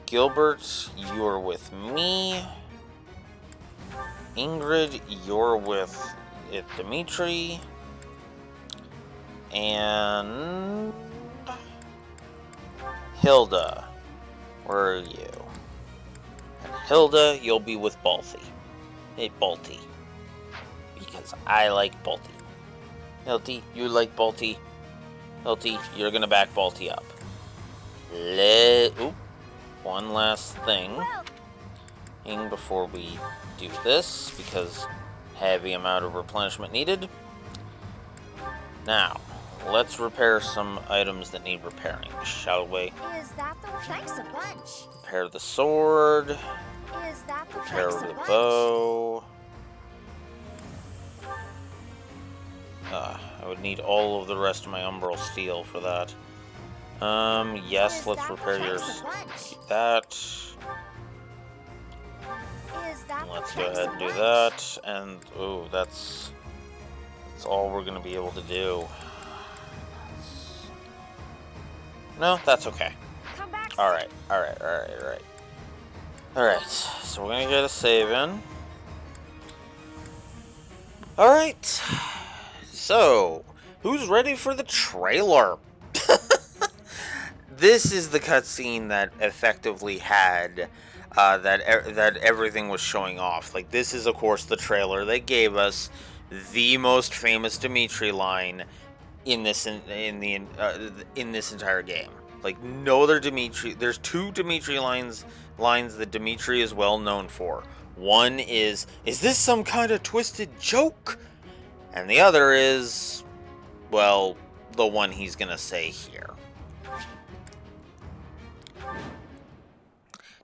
Gilbert, you're with me. Ingrid, you're with Dimitri. And Hilda, where are you? And Hilda, you'll be with Balthi. Hey, Balti. Because I like Balti. Hilti, you like Balti? Hilti, you're gonna back Balti up. One last thing before we do this, because heavy amount of replenishment needed. Now, let's repair some items that need repairing, shall we? Is that the thanks a bunch? Repair the sword. Is that the Repair thanks a the bunch? bow. I would need all of the rest of my umbral steel for that. Yes, let's repair yours. That. Let's go ahead and do that. And, ooh, that's all we're going to be able to do. No, that's okay. Alright. Alright, so we're going to get a save in. Alright. So, who's ready for the trailer? This is the cutscene that effectively had that everything was showing off. Like, this is, of course, the trailer that gave us the most famous Dimitri line in this entire game. Like, no other Dimitri. There's 2 Dimitri lines that Dimitri is well known for. One is this some kind of twisted joke? And the other is, well, the one he's gonna say here.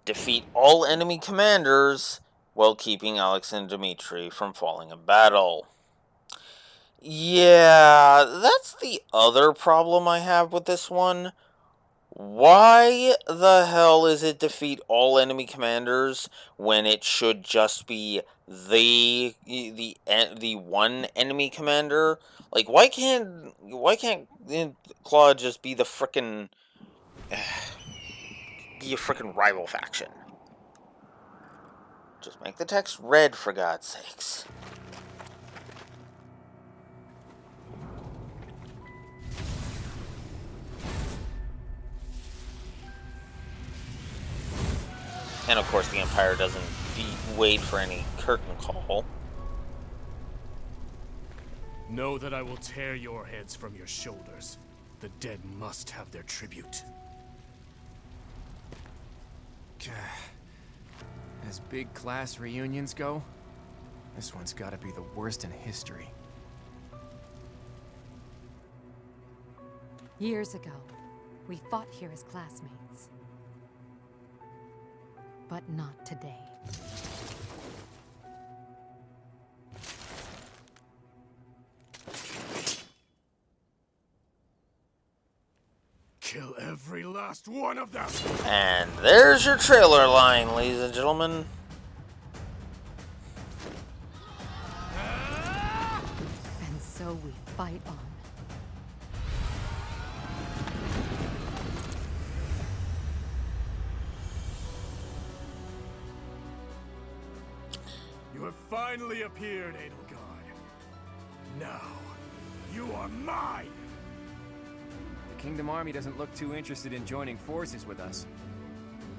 Defeat all enemy commanders while keeping Alex and Dimitri from falling in battle. Yeah, that's the other problem I have with this one. Why the hell is it defeat all enemy commanders when it should just be the one enemy commander? Like, why can't Claude just be the frickin' be a frickin' rival faction? Just make the text red, for God's sakes. And of course the Empire doesn't wait for any curtain call. Know that I will tear your heads from your shoulders. The dead must have their tribute. As big class reunions go, this one's gotta be the worst in history. Years ago, we fought here as classmates. But not today. Kill every last one of them! And there's your trailer line, ladies and gentlemen. And so we fight on. You have finally appeared, Edelgard. Now, you are mine! The Kingdom Army doesn't look too interested in joining forces with us.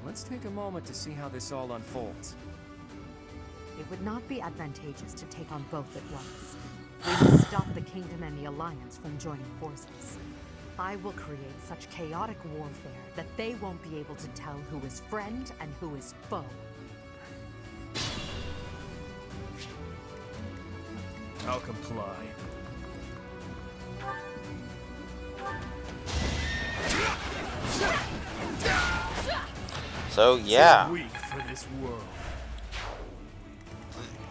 Let's take a moment to see how this all unfolds. It would not be advantageous to take on both at once. We will stop the Kingdom and the Alliance from joining forces. I will create such chaotic warfare that they won't be able to tell who is friend and who is foe. I'll comply. So yeah, Weak for this world.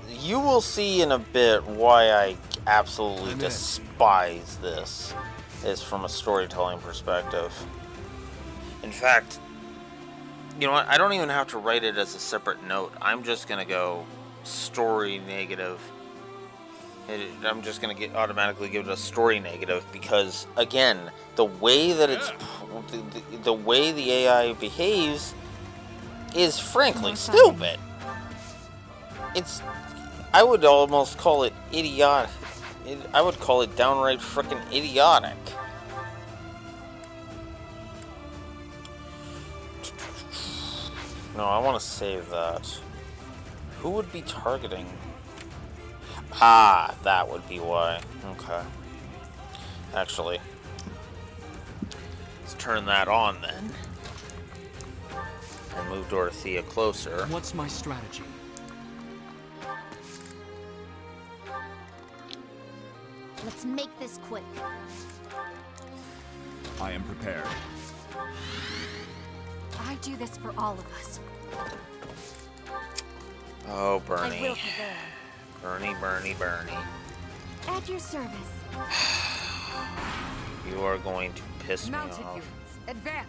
you will see in a bit why I absolutely despise this, is from a storytelling perspective. In fact, you know what, I don't even have to write it as a separate note. I'm just gonna go story negative. I'm just gonna automatically give it a story negative because, again, the way that it's the way the AI behaves is frankly stupid. I would almost call it idiotic. I would call it downright frickin' idiotic. No, I want to save that. Who would be targeting? Ah, that would be why. Okay. Actually, let's turn that on then. And move Dorothea closer. What's my strategy? Let's make this quick. I am prepared. I do this for all of us. Oh, I will Bernie. prevail. Bernie. At your service. You are going to piss me Mounted off. units, advance!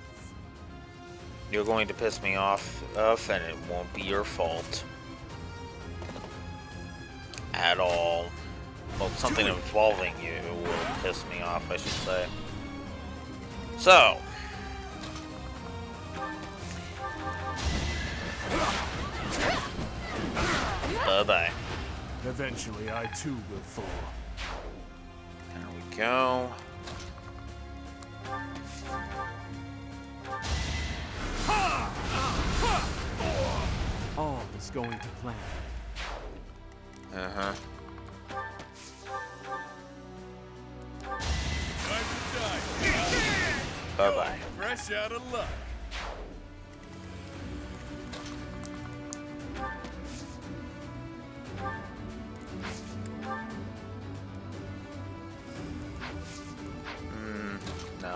You're going to piss me off, and it won't be your fault. At all. Well, something involving you will piss me off, I should say. So. Bye-bye. Eventually, I too will fall. There we go. All is going to plan. Uh-huh. Bye-bye. Fresh out of luck.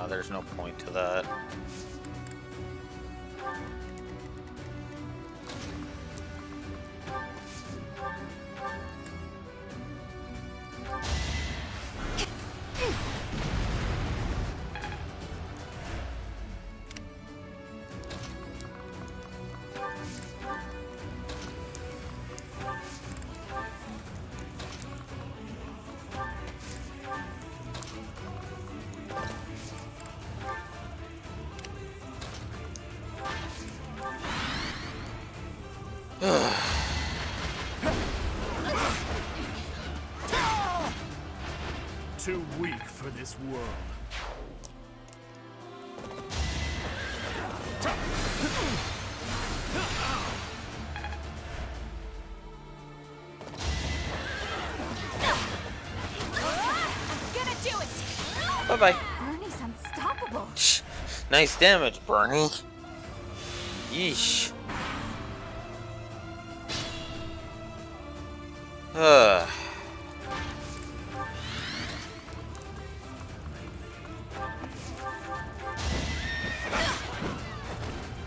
Nah, there's no point to that. Too weak for this world. Gonna do it! Bye-bye. Bernie's unstoppable. Nice damage, Bernie. Yeesh.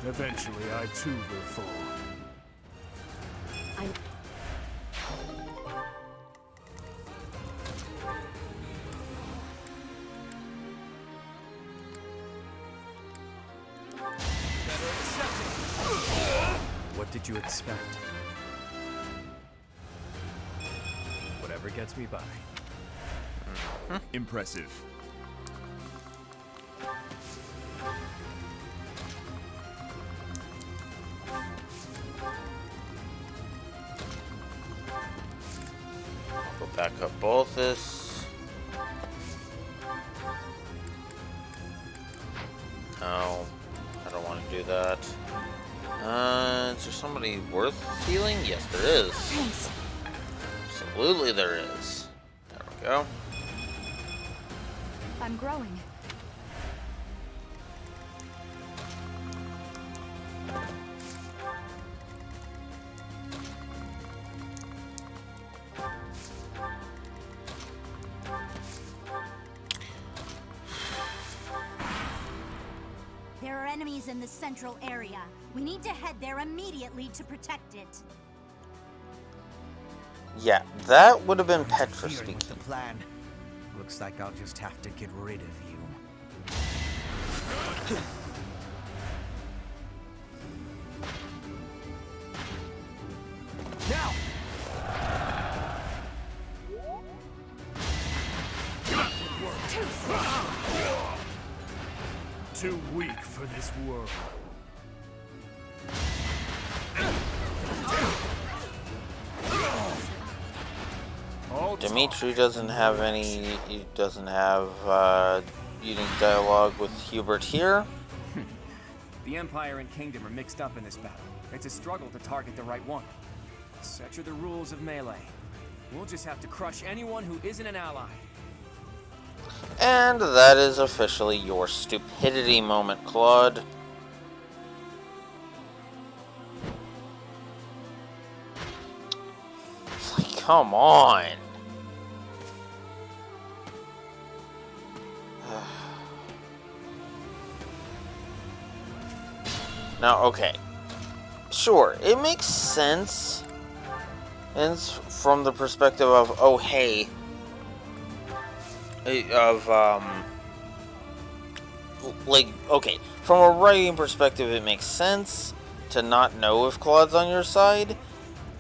Eventually, I too will fall. What did you expect? Whatever gets me by. Impressive. Go back up both this. No, I don't want to do that. Is there somebody worth healing? Yes, there is. Thanks. Absolutely there is. There we go. I'm growing. There are enemies in the central area. We need to head there immediately to protect it. Yeah, that would have been Petra Interfering with speaking. the plan. Looks like I'll just have to get rid of you. Now! Too weak for this world. Dimitri doesn't have any. He doesn't have unique dialogue with Hubert here. The Empire and Kingdom are mixed up in this battle. It's a struggle to target the right one. Such are the rules of melee. We'll just have to crush anyone who isn't an ally. And that is officially your stupidity moment, Claude. It's like, come on. Now, okay. Sure, it makes sense. And it's from the perspective of, oh, hey. Like, okay, from a writing perspective, it makes sense to not know if Claude's on your side.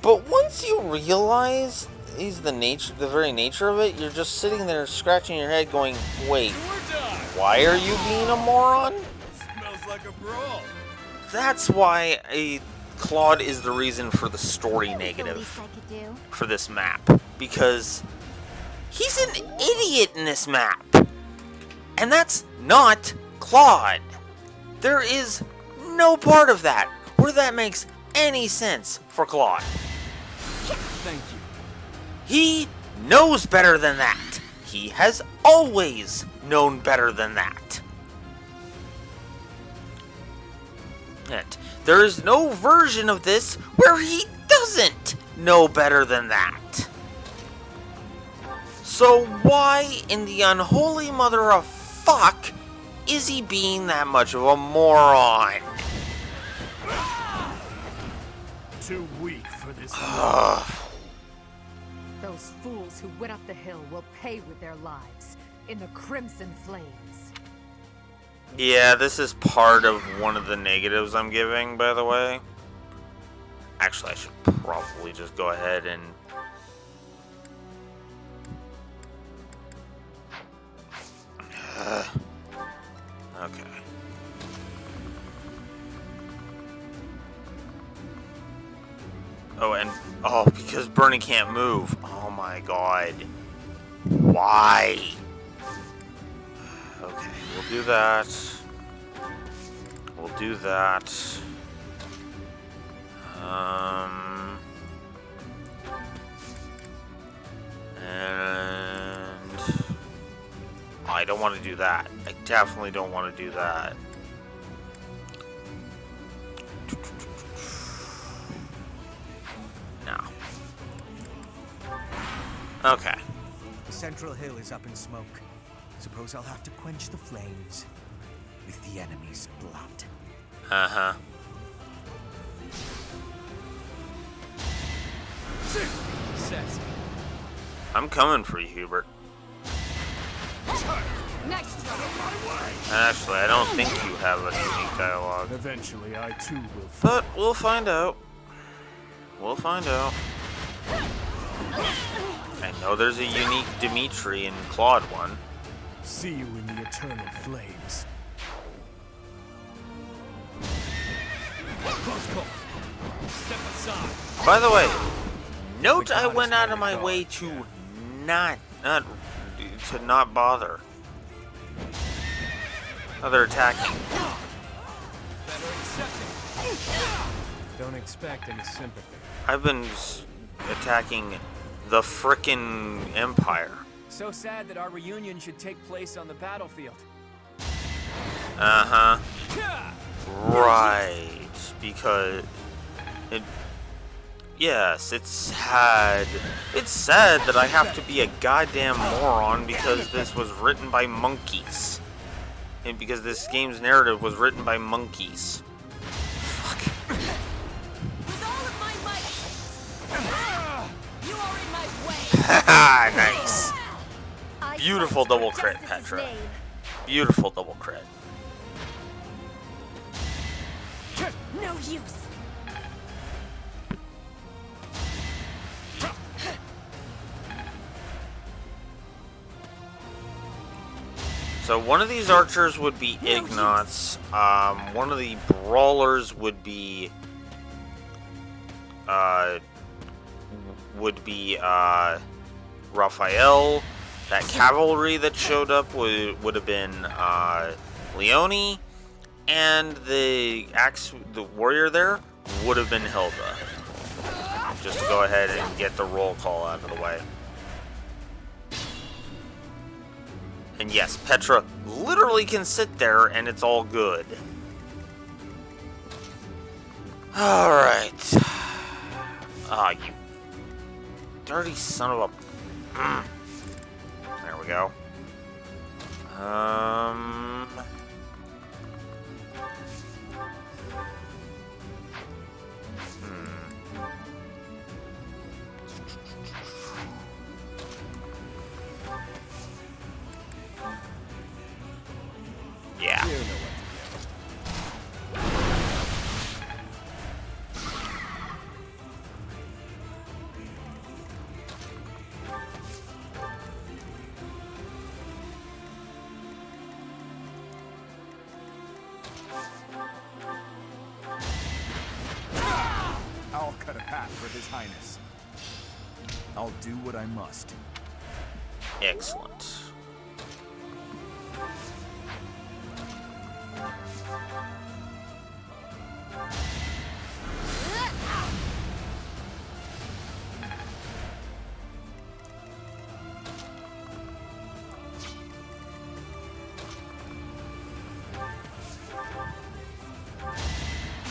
But once you realize he's the very nature of it, you're just sitting there scratching your head going, wait, why are you being a moron? Smells like a brawl. That's why Claude is the reason for the story negative for this map. Because he's an idiot in this map. And that's not Claude. There is no part of that where that makes any sense for Claude. Thank you. He knows better than that. He has always known better than that. And there is no version of this where he doesn't know better than that. So why in the unholy mother of fuck Is he being that much of a moron? Too weak for this. Those fools who went up the hill will pay with their lives in the crimson flames. Yeah, this is part of one of the negatives I'm giving, by the way. Actually, I should probably just go ahead and... okay. Oh, and... oh, because Bernie can't move. Oh my god. Why? Okay, we'll do that. We'll do that. And I don't want to do that. I definitely don't want to do that. No. Okay. Central Hill is up in smoke. Suppose I'll have to quench the flames with the enemy's blood. Uh-huh. Sassy. I'm coming for you, Hubert. Next Actually, I don't think you have a unique dialogue. Eventually, I too will. But we'll find out. We'll find out. I know there's a unique Dimitri and Claude one. See you in the eternal flames. Close call. Step aside. By the way, note I went out of my way to not bother. Oh, they're attacking. Better accept it. Don't expect any sympathy. I've been attacking the frickin' Empire. So sad that our reunion should take place on the battlefield. Uh-huh. Right. Because it... yes, it's sad. It's sad that I have to be a goddamn moron because this was written by monkeys. And because this game's narrative was written by monkeys. Fuck. With all of my might! You are in my way! Haha, nice. I Beautiful fight double for crit, justice's Petra. name. Beautiful double crit. No use! So one of these archers would be Ignatz. One of the brawlers would be Raphael. That cavalry that showed up would have been Leone, and the warrior there would have been Hilda. Just to go ahead and get the roll call out of the way. And yes, Petra literally can sit there and it's all good. Alright. Ah, you dirty son of a... There we go. Yeah. You know what to I'll cut a path for His Highness. I'll do what I must. Excellent.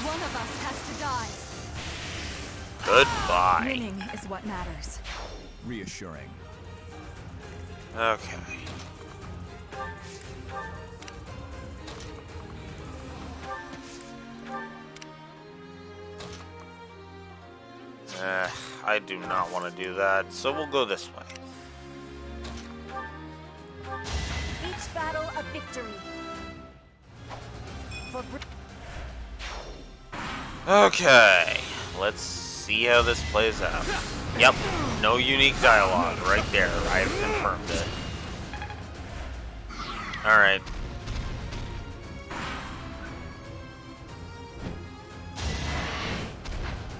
One of us has to die. Goodbye. Winning is what matters. Reassuring. Okay. I do not want to do that, so we'll go this way. Each battle a victory. Okay, let's see how this plays out. Yep, no unique dialogue right there. I have confirmed it. Alright.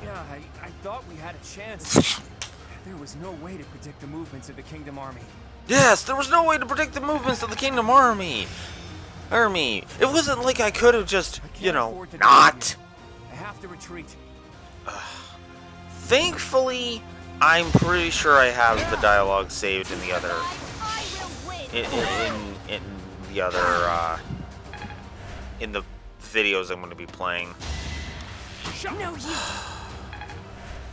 Yeah, I thought we had a chance. There was no way to predict the movements of the Kingdom Army. Yes, there was no way to predict the movements of the Kingdom Army. It wasn't like I could have just, you know, not. I have to retreat. Thankfully, I'm pretty sure I have the dialogue saved in the other, in the other, in the videos I'm going to be playing. No use.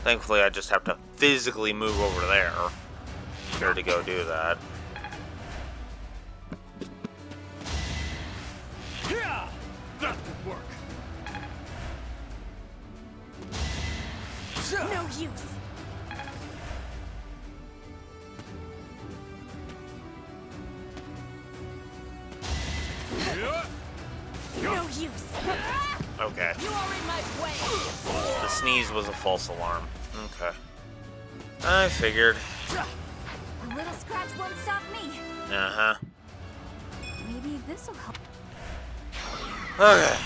Thankfully, I just have to physically move over there here to go do that. Yeah, that could work. No use. No use. Okay. You are in my way. The sneeze was a false alarm. Okay. I figured. A little scratch won't stop me. Uh-huh. Maybe this'll help. Okay.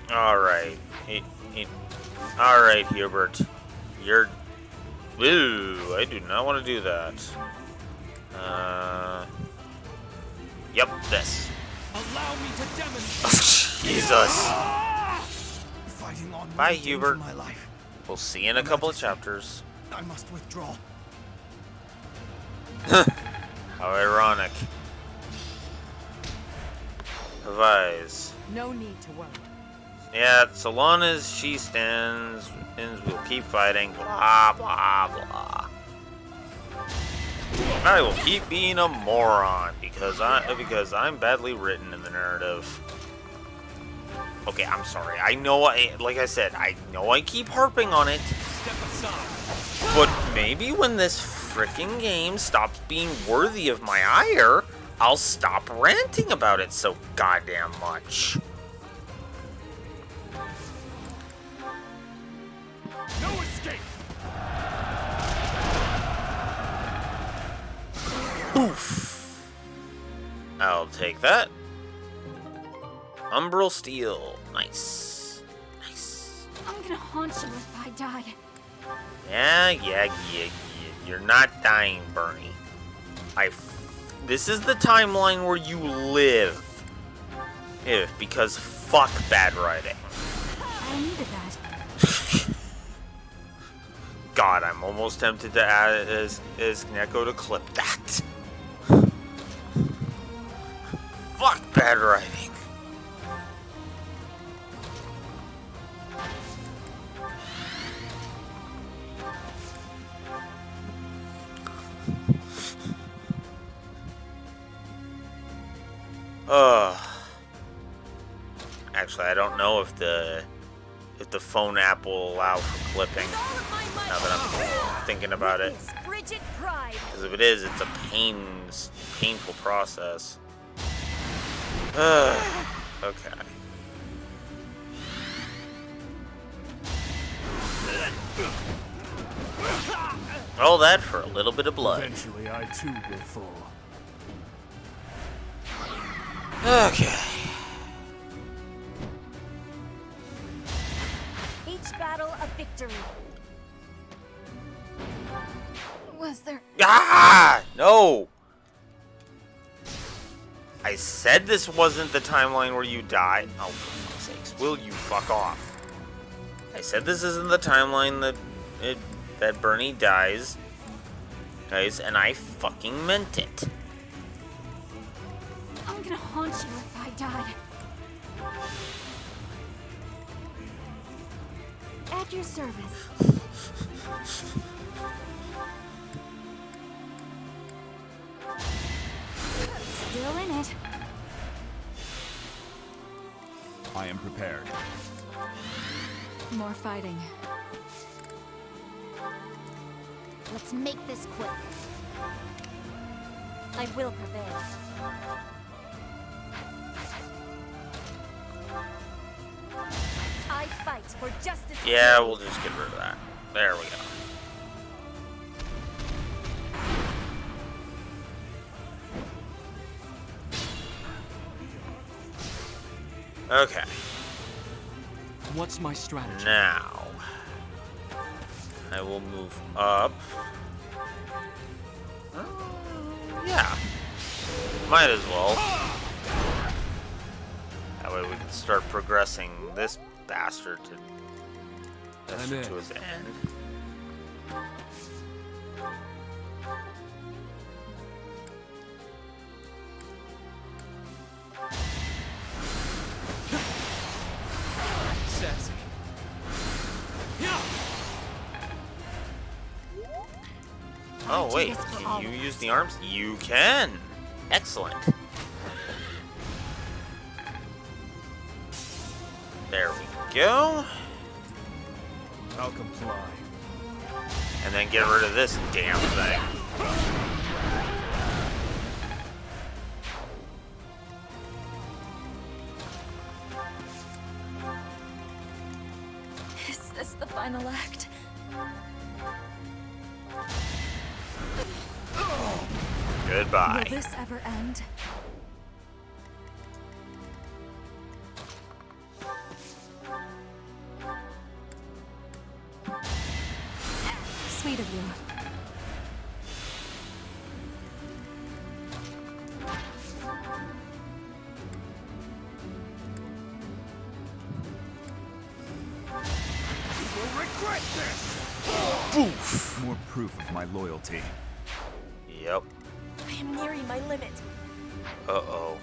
Alright. Alright, Hubert. You're... Ooh, I do not want to do that. Yep, this. Allow me to demonstrate. Jesus. Fighting on Bye, my Hubert. my life. We'll see you in a couple of chapters. I must withdraw. How ironic. Avise. No need to worry. Yeah, so long as she stands, we'll keep fighting. Blah, blah, blah. I will keep being a moron because I'm badly written in the narrative. Okay, I'm sorry. I know like I said, I know I keep harping on it. Step aside. But maybe when this frickin' game stops being worthy of my ire, I'll stop ranting about it so goddamn much. No escape. Oof. I'll take that. Umbral steel. Nice. Nice. I'm gonna haunt you if I die. Yeah. You're not dying, Bernie. This is the timeline where you live. Because fuck bad writing. I needed that. God, I'm almost tempted to add as Neko to clip that. Fuck bad writing. Actually, I don't know if the phone app will allow for clipping. Now that I'm thinking about it, because if it is, it's a painful process. Okay. All that for a little bit of blood. Eventually, I too will fall. Okay. Each battle a victory. Was there... Ah! No! I said this wasn't the timeline where you die. Oh, for fuck's sakes. Will you fuck off? I said this isn't the timeline that Bernie dies. Guys, and I fucking meant it. I'm gonna haunt you if I die. At your service. Still in it. I am prepared. More fighting. Let's make this quick. I will prevail. I fight for justice. Yeah, we'll just get rid of that. There we go. Okay. What's my strategy? Now, I will move up. Yeah. Might as well. That way we can start progressing this bastard to his end. Sassy. Oh wait, can you use the arms? You can! Excellent. There we go. I'll comply. And then get rid of this damn thing. Is this the final act? Goodbye. Will this ever end? Sweet of you. You will regret this! Oof. More proof of my loyalty. Yep. I am nearing my limit. Uh-oh.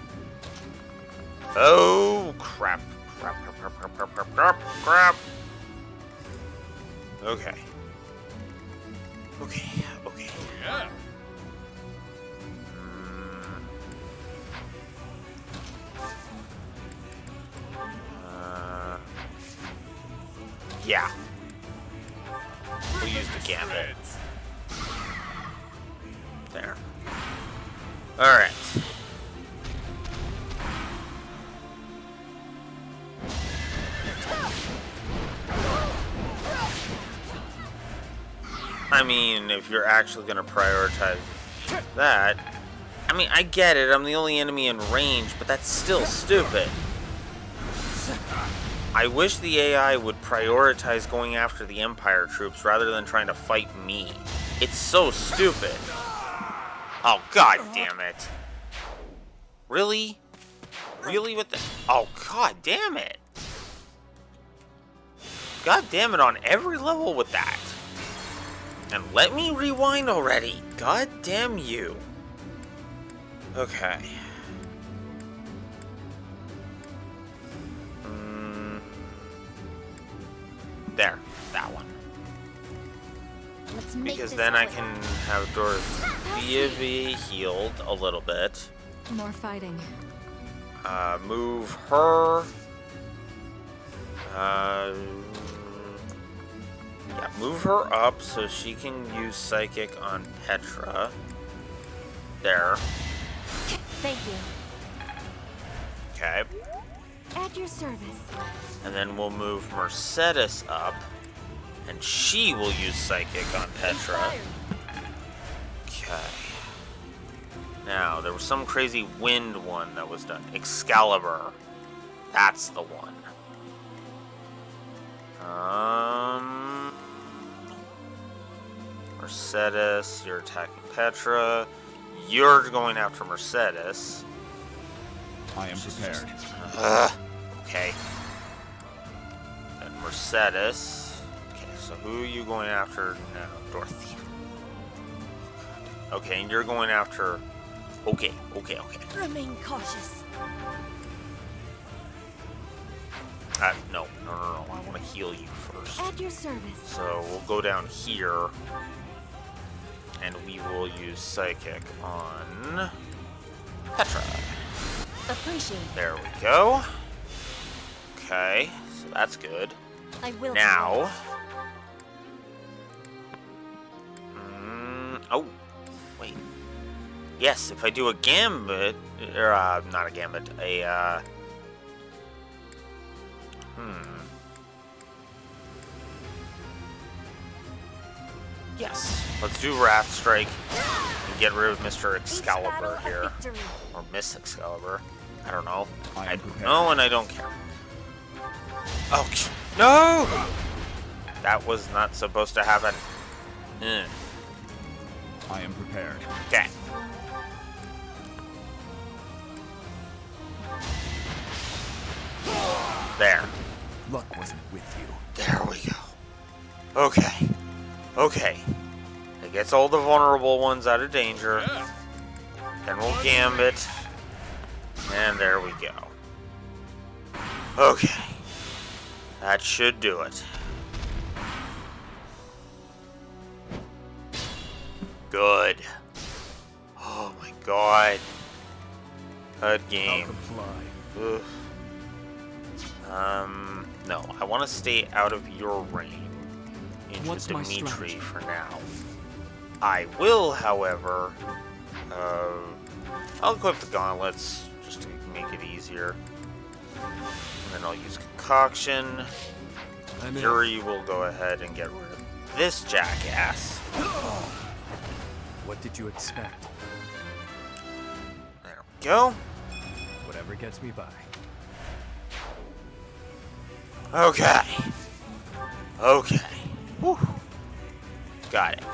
Oh, crap. Crap. Okay. Okay. Yeah. Yeah. We'll use the gambit. There. Alright. I mean, if you're actually going to prioritize that... I mean, I get it, I'm the only enemy in range, but that's still stupid. I wish the AI would prioritize going after the Empire troops rather than trying to fight me. It's so stupid. Oh, god damn it. Really? Really with the... Oh, god damn it. God damn it on every level with that. And let me rewind already. God damn you. Okay. There. That one. Let's make Because this then I quick. can have Dorothea be healed a little bit. More fighting. Move her. Yeah, move her up so she can use Psychic on Petra. There. Thank you. Okay. At your service. And then we'll move Mercedes up. And she will use Psychic on Petra. Okay. Now, there was some crazy wind one that was done. Excalibur. That's the one. Mercedes, you're attacking Petra. You're going after Mercedes. I am prepared. Okay. Then Mercedes. Okay, so who are you going after now? Dorothea. Okay, and you're going after... Okay. Remain cautious. No. I want to heal you first. At your service. So we'll go down here. And we will use Psychic on Petra. Appreciate. There we go. Okay, so that's good. I will. Now. Oh, wait. Yes, if I do a gambit, or not a gambit, Yes, let's do Wrath Strike and get rid of Mr. Excalibur here. Or Miss Excalibur. I don't know. I don't know and I don't care. Oh, no! That was not supposed to happen. I am prepared. Okay. There. Luck wasn't with you. There we go. Okay. Okay. It gets all the vulnerable ones out of danger. Then we'll gambit. And there we go. Okay. That should do it. Good. Oh my god. Good game. Ugh. No, I want to stay out of your range. Into Dimitri for now. I will, however, I'll equip the gauntlets just to make it easier. And then I'll use Concoction. Yuri will go ahead and get rid of this jackass. What did you expect? There we go. Whatever gets me by. Okay. Okay. Whew. Got it.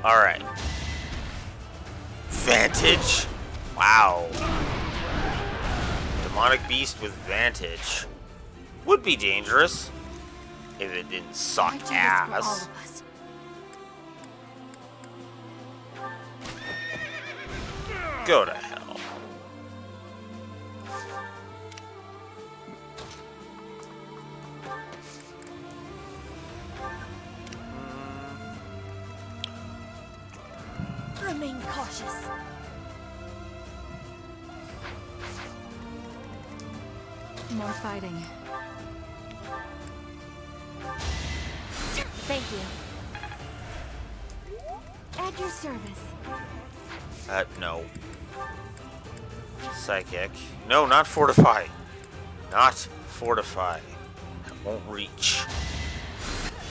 Alright. Vantage. Wow. Demonic beast with vantage. Would be dangerous. If it didn't suck ass. Go to hell. Remain cautious. More fighting. Thank you. At your service. No. Psychic. No, not fortify. Not fortify. That won't reach.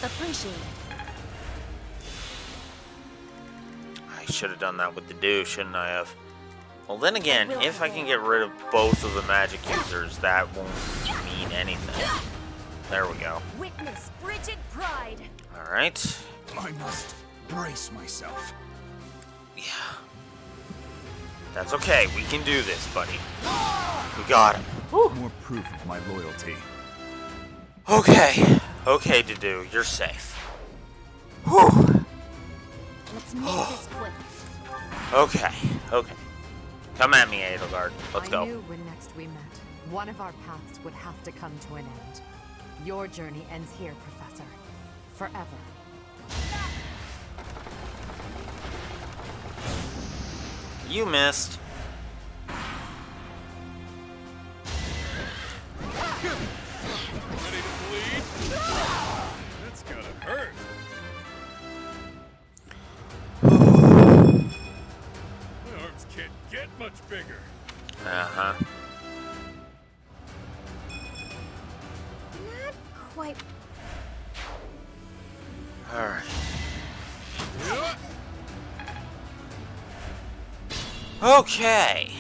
Appreciate it. I should have done that with the do, shouldn't I have? Well, then again, if I can get rid of both of the magic users, that won't mean anything. There we go. Witness frigid pride. Alright. I must brace myself. Yeah. That's okay. We can do this, buddy. We got him. More proof of my loyalty. Okay. Okay, Dedu. You're safe. Whew. Let's make this quick. Okay. Okay. Come at me, Edelgard. Let's go. I knew when next we met, one of our paths would have to come to an end. Your journey ends here, Professor. Forever. You missed. Ready to bleed? That's gonna hurt. My arms can't get much bigger. Uh-huh. Not quite. Alright. Okay.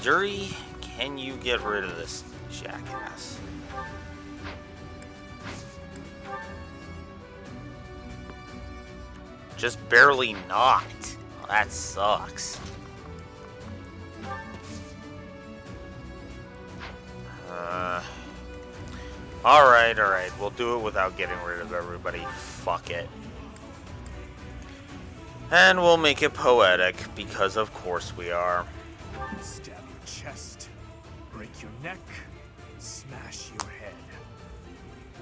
Yuri, can you get rid of this jackass? Just barely knocked. Oh, that sucks. Alright, alright. We'll do it without getting rid of everybody. Fuck it. And we'll make it poetic, because of course we are. Stab your chest, break your neck, smash your head.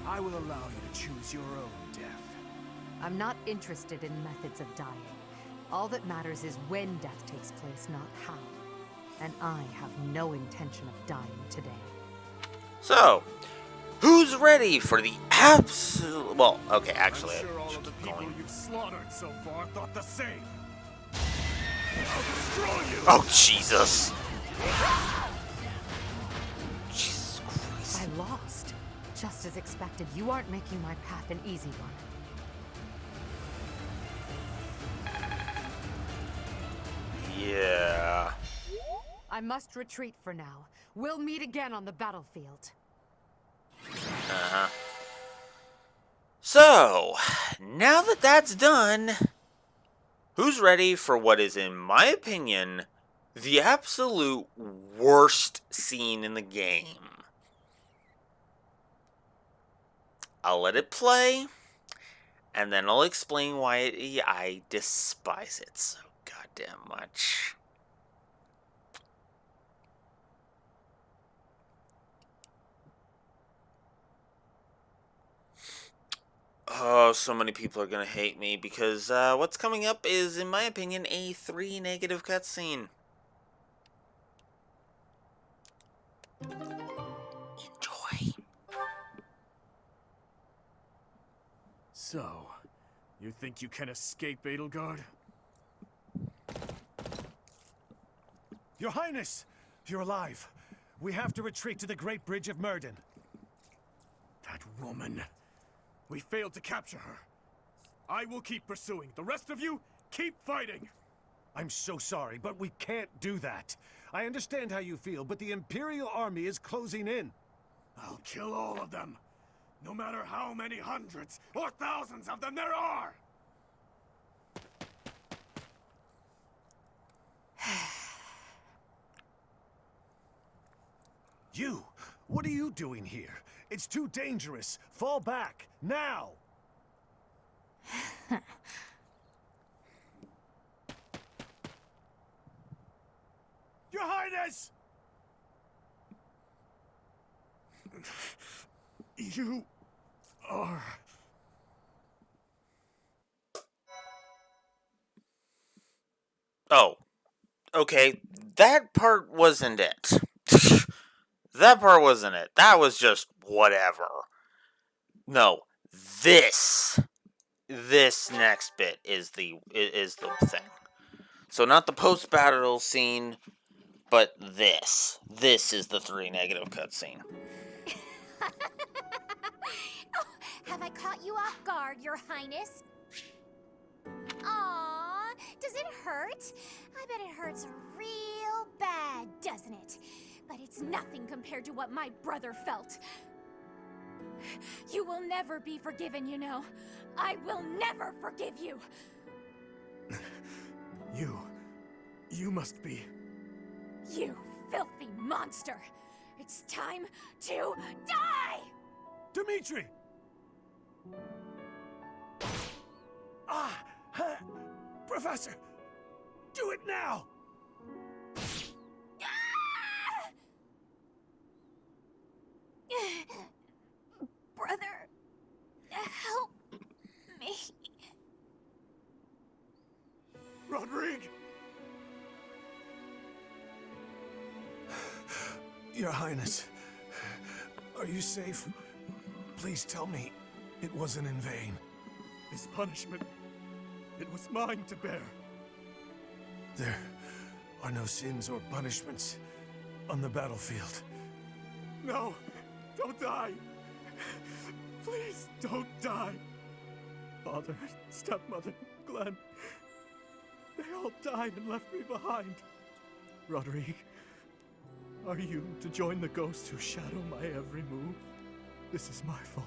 I will allow you to choose your own death. I'm not interested in methods of dying. All that matters is when death takes place, not how. And I have no intention of dying today. So, who's ready for the absolute... Well, okay, actually, I'm sure all I of should the keep people going. you've slaughtered so far thought the same. I'll destroy you! Oh, Jesus. Jesus Christ. I lost. Just as expected, you aren't making my path an easy one. Yeah. I must retreat for now. We'll meet again on the battlefield. Uh-huh. So, now that that's done, who's ready for what is, in my opinion, the absolute worst scene in the game? I'll let it play, and then I'll explain why I despise it so goddamn much. Oh, so many people are gonna hate me because what's coming up is, in my opinion, a 3 negative cutscene. Enjoy. So, you think you can escape, Edelgard? Your Highness! You're alive. We have to retreat to the Great Bridge of Murden. That woman. We failed to capture her. I will keep pursuing. The rest of you, keep fighting! I'm so sorry, but we can't do that. I understand how you feel, but the Imperial Army is closing in. I'll kill all of them. No matter how many hundreds or thousands of them there are! You! What are you doing here? It's too dangerous. Fall back, now! Your Highness! You are... Oh. Okay, that part wasn't it. That part wasn't it. That was just whatever. No, this next bit is the thing. So not the post-battle scene, but this. This is the 3 negative cutscene. Oh, have I caught you off guard, Your Highness? Aww, does it hurt? I bet it hurts real bad, doesn't it? But it's nothing compared to what my brother felt. You will never be forgiven, you know. I will never forgive you. You must be... You filthy monster. It's time to die! Dimitri! Professor! Do it now! Brother, help me. Rodrigue! Your Highness, are you safe? Please tell me it wasn't in vain. This punishment, it was mine to bear. There are no sins or punishments on the battlefield. No, don't die. Please don't die. Father, stepmother, Glenn, they all died and left me behind. Rodrigue, are you to join the ghosts who shadow my every move? This is my fault.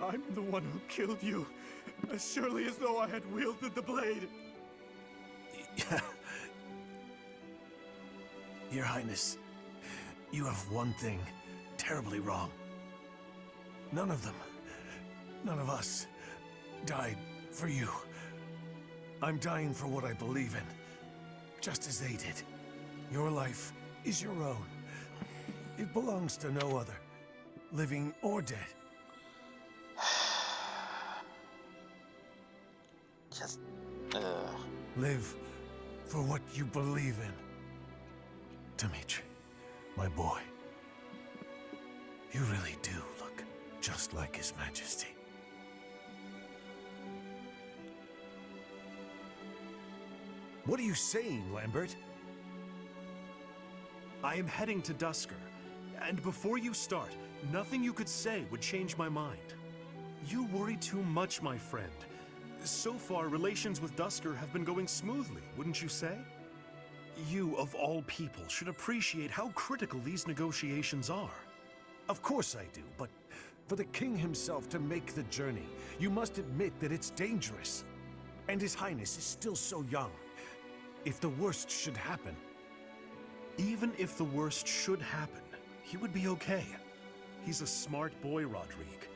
I'm the one who killed you, as surely as though I had wielded the blade. Your Highness, you have one thing terribly wrong. None of them, none of us, died for you. I'm dying for what I believe in, just as they did. Your life is your own. It belongs to no other, living or dead. Just, Live for what you believe in. Dimitri, my boy. You really do look just like His Majesty. What are you saying, Lambert? I am heading to Dusker, and before you start, nothing you could say would change my mind. You worry too much, my friend. So far, relations with Dusker have been going smoothly, wouldn't you say? You, of all people, should appreciate how critical these negotiations are. Of course I do, but for the king himself to make the journey, you must admit that it's dangerous. And His Highness is still so young. If the worst should happen... Even if the worst should happen, he would be okay. He's a smart boy, Rodrigue.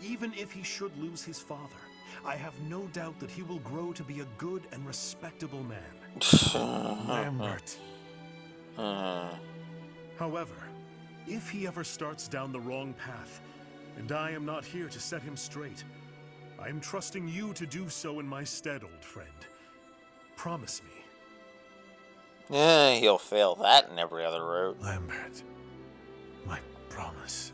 Even if he should lose his father, I have no doubt that he will grow to be a good and respectable man. Lambert. However, if he ever starts down the wrong path, and I am not here to set him straight, I am trusting you to do so in my stead, old friend. Promise me. he'll fail that in every other route. Lambert, my promise.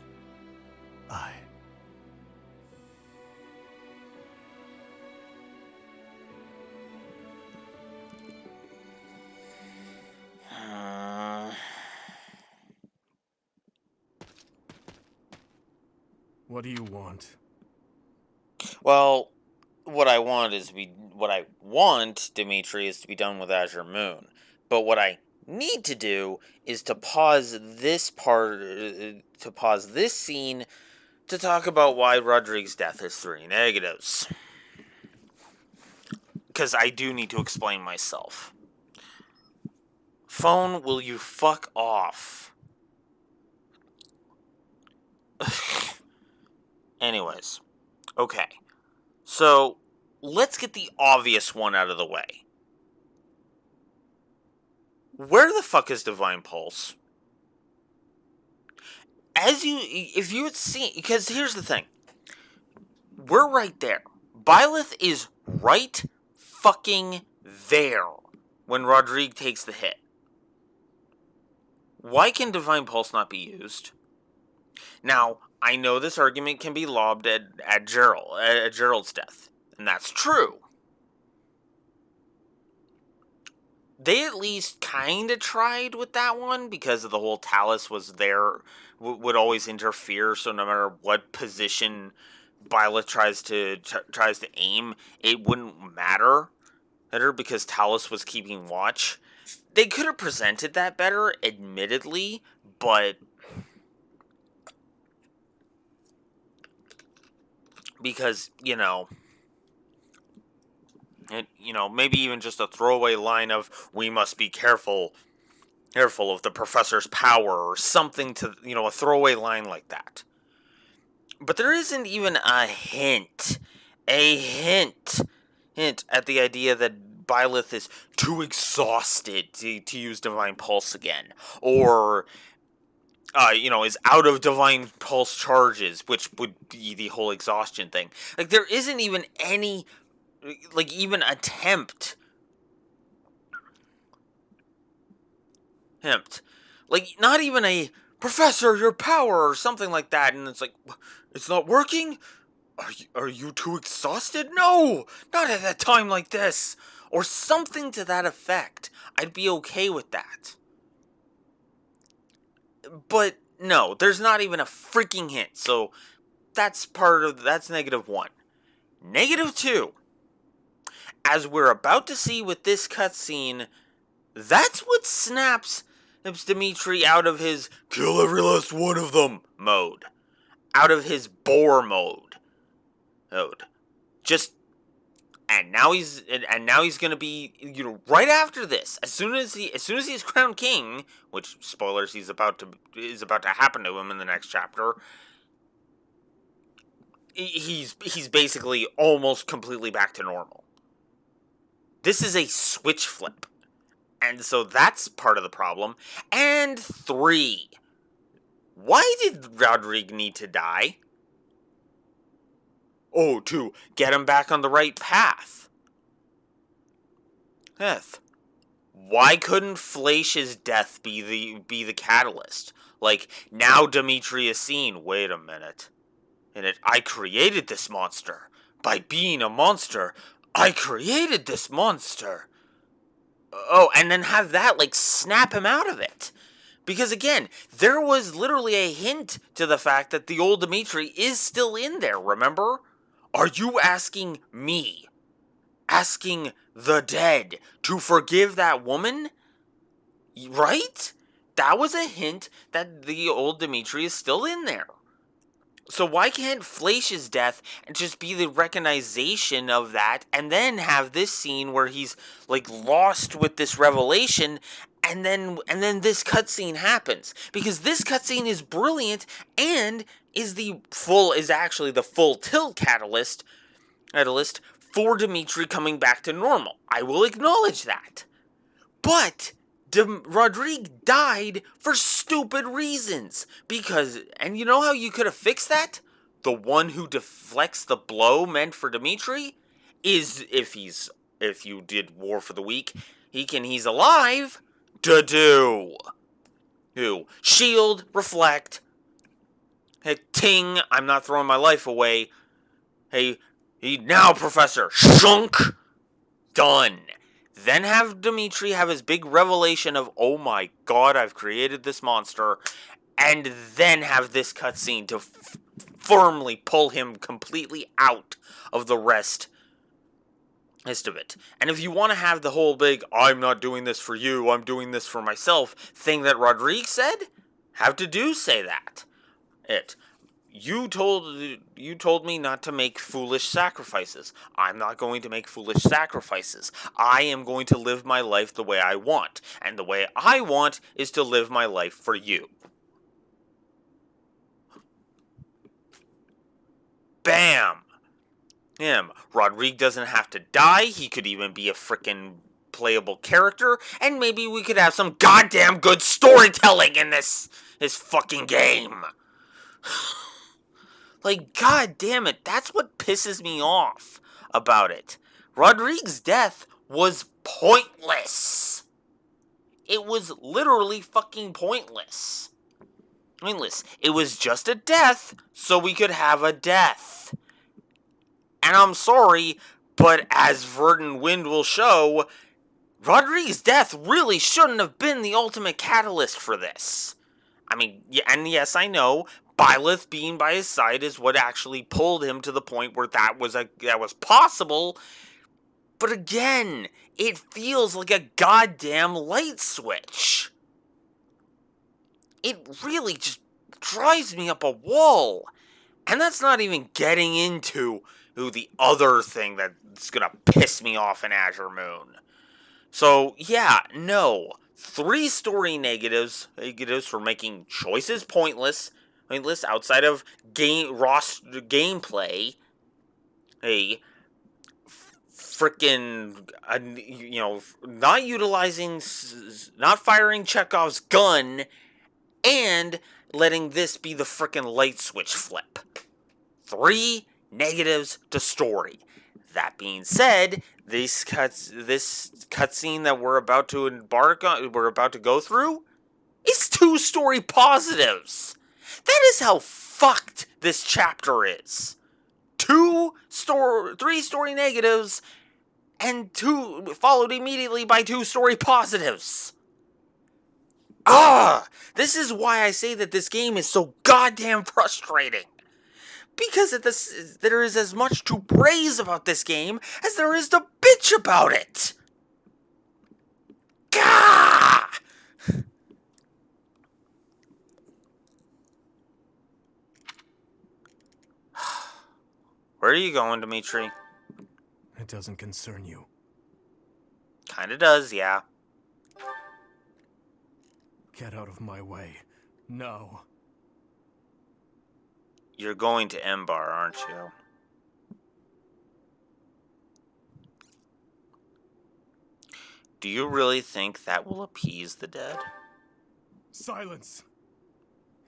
What do you want? Well, what I want, Dimitri, is to be done with Azure Moon. But what I need to do is to pause this scene to talk about why Rodrigue's death has 3 negatives. Because I do need to explain myself. Phone, will you fuck off? Anyways. Okay. So, let's get the obvious one out of the way. Where the fuck is Divine Pulse? If you had seen, because here's the thing. We're right there. Byleth is right fucking there when Rodrigue takes the hit. Why can Divine Pulse not be used? Now, I know this argument can be lobbed at Gerald's death, and that's true. They at least kind of tried with that one because of the whole Talus was there, would always interfere, so no matter what position Byleth tries to aim, it wouldn't matter because Talus was keeping watch. They could have presented that better, admittedly, but because, maybe even just a throwaway line of, we must be careful of the professor's power, or something to, a throwaway line like that. But there isn't even a hint at the idea that Byleth is too exhausted to use Divine Pulse again, or is out of Divine Pulse charges, which would be the whole exhaustion thing. Like, there isn't even any, even attempt. Not even a, Professor, your power, or something like that, and it's like, it's not working? Are you too exhausted? No! Not at a time like this! Or something to that effect. I'd be okay with that. But no, there's not even a freaking hint. So that's -1. -2. As we're about to see with this cutscene, that's what snaps Dimitri out of his kill every last one of them mode. Out of his bore mode. And now he's gonna be, right after this, as soon as he's crowned king, which, spoilers, is about to happen to him in the next chapter. He's basically almost completely back to normal. This is a switch flip, and so that's part of the problem. And 3, why did Rodrigue need to die? Oh, to get him back on the right path. Death. Why couldn't Flaish's death be the catalyst? Like, now Dimitri is seen. Wait a minute. I created this monster. By being a monster, I created this monster. Oh, and then have that, like, snap him out of it. Because, again, there was literally a hint to the fact that the old Dimitri is still in there, remember? Are you asking me, asking the dead, to forgive that woman? Right? That was a hint that the old Dimitri is still in there. So why can't Flaish's death just be the recognition of that, and then have this scene where he's like lost with this revelation, and then this cutscene happens? Because this cutscene is brilliant and is actually the full tilt catalyst for Dimitri coming back to normal. I will acknowledge that. But Rodrigue died for stupid reasons. Because, and you know how you could have fixed that? The one who deflects the blow meant for Dimitri is, if you did War for the Weak, he's alive to do. Who? Shield, reflect. Hey, ting, I'm not throwing my life away. Hey, now, Professor, shunk. Done. Then have Dimitri have his big revelation of, oh my god, I've created this monster, and then have this cutscene to firmly pull him completely out of the rest of it. And if you want to have the whole big, I'm not doing this for you, I'm doing this for myself thing that Rodrigue said, say that. You told me not to make foolish sacrifices. I'm not going to make foolish sacrifices. I am going to live my life the way I want. And the way I want is to live my life for you. Bam! Rodrigue doesn't have to die. He could even be a frickin' playable character. And maybe we could have some goddamn good storytelling in this fucking game. Like, god damn it, that's what pisses me off about it. Rodrigue's death was pointless. It was literally fucking pointless. It was just a death, so we could have a death. And I'm sorry, but as Verdant Wind will show, Rodrigue's death really shouldn't have been the ultimate catalyst for this. And yes, I know, Byleth being by his side is what actually pulled him to the point where that was possible. But again, it feels like a goddamn light switch. It really just drives me up a wall. And that's not even getting into the other thing that's gonna piss me off in Azure Moon. So, yeah, no. 3 story negatives for making choices pointless outside of gameplay. Frickin', not firing Chekhov's gun, and letting this be the frickin' light switch flip. 3 negatives to story. That being said, this cutscene that we're about to go through, is 2 story positives. That is how fucked this chapter is. 3 story negatives, and 2 followed immediately by 2 story positives. This is why I say that this game is so goddamn frustrating. Because there is as much to praise about this game as there is to bitch about it. Gah! Where are you going, Dimitri? It doesn't concern you. Kinda does, yeah. Get out of my way. No. You're going to Embar, aren't you? Do you really think that will appease the dead? Silence!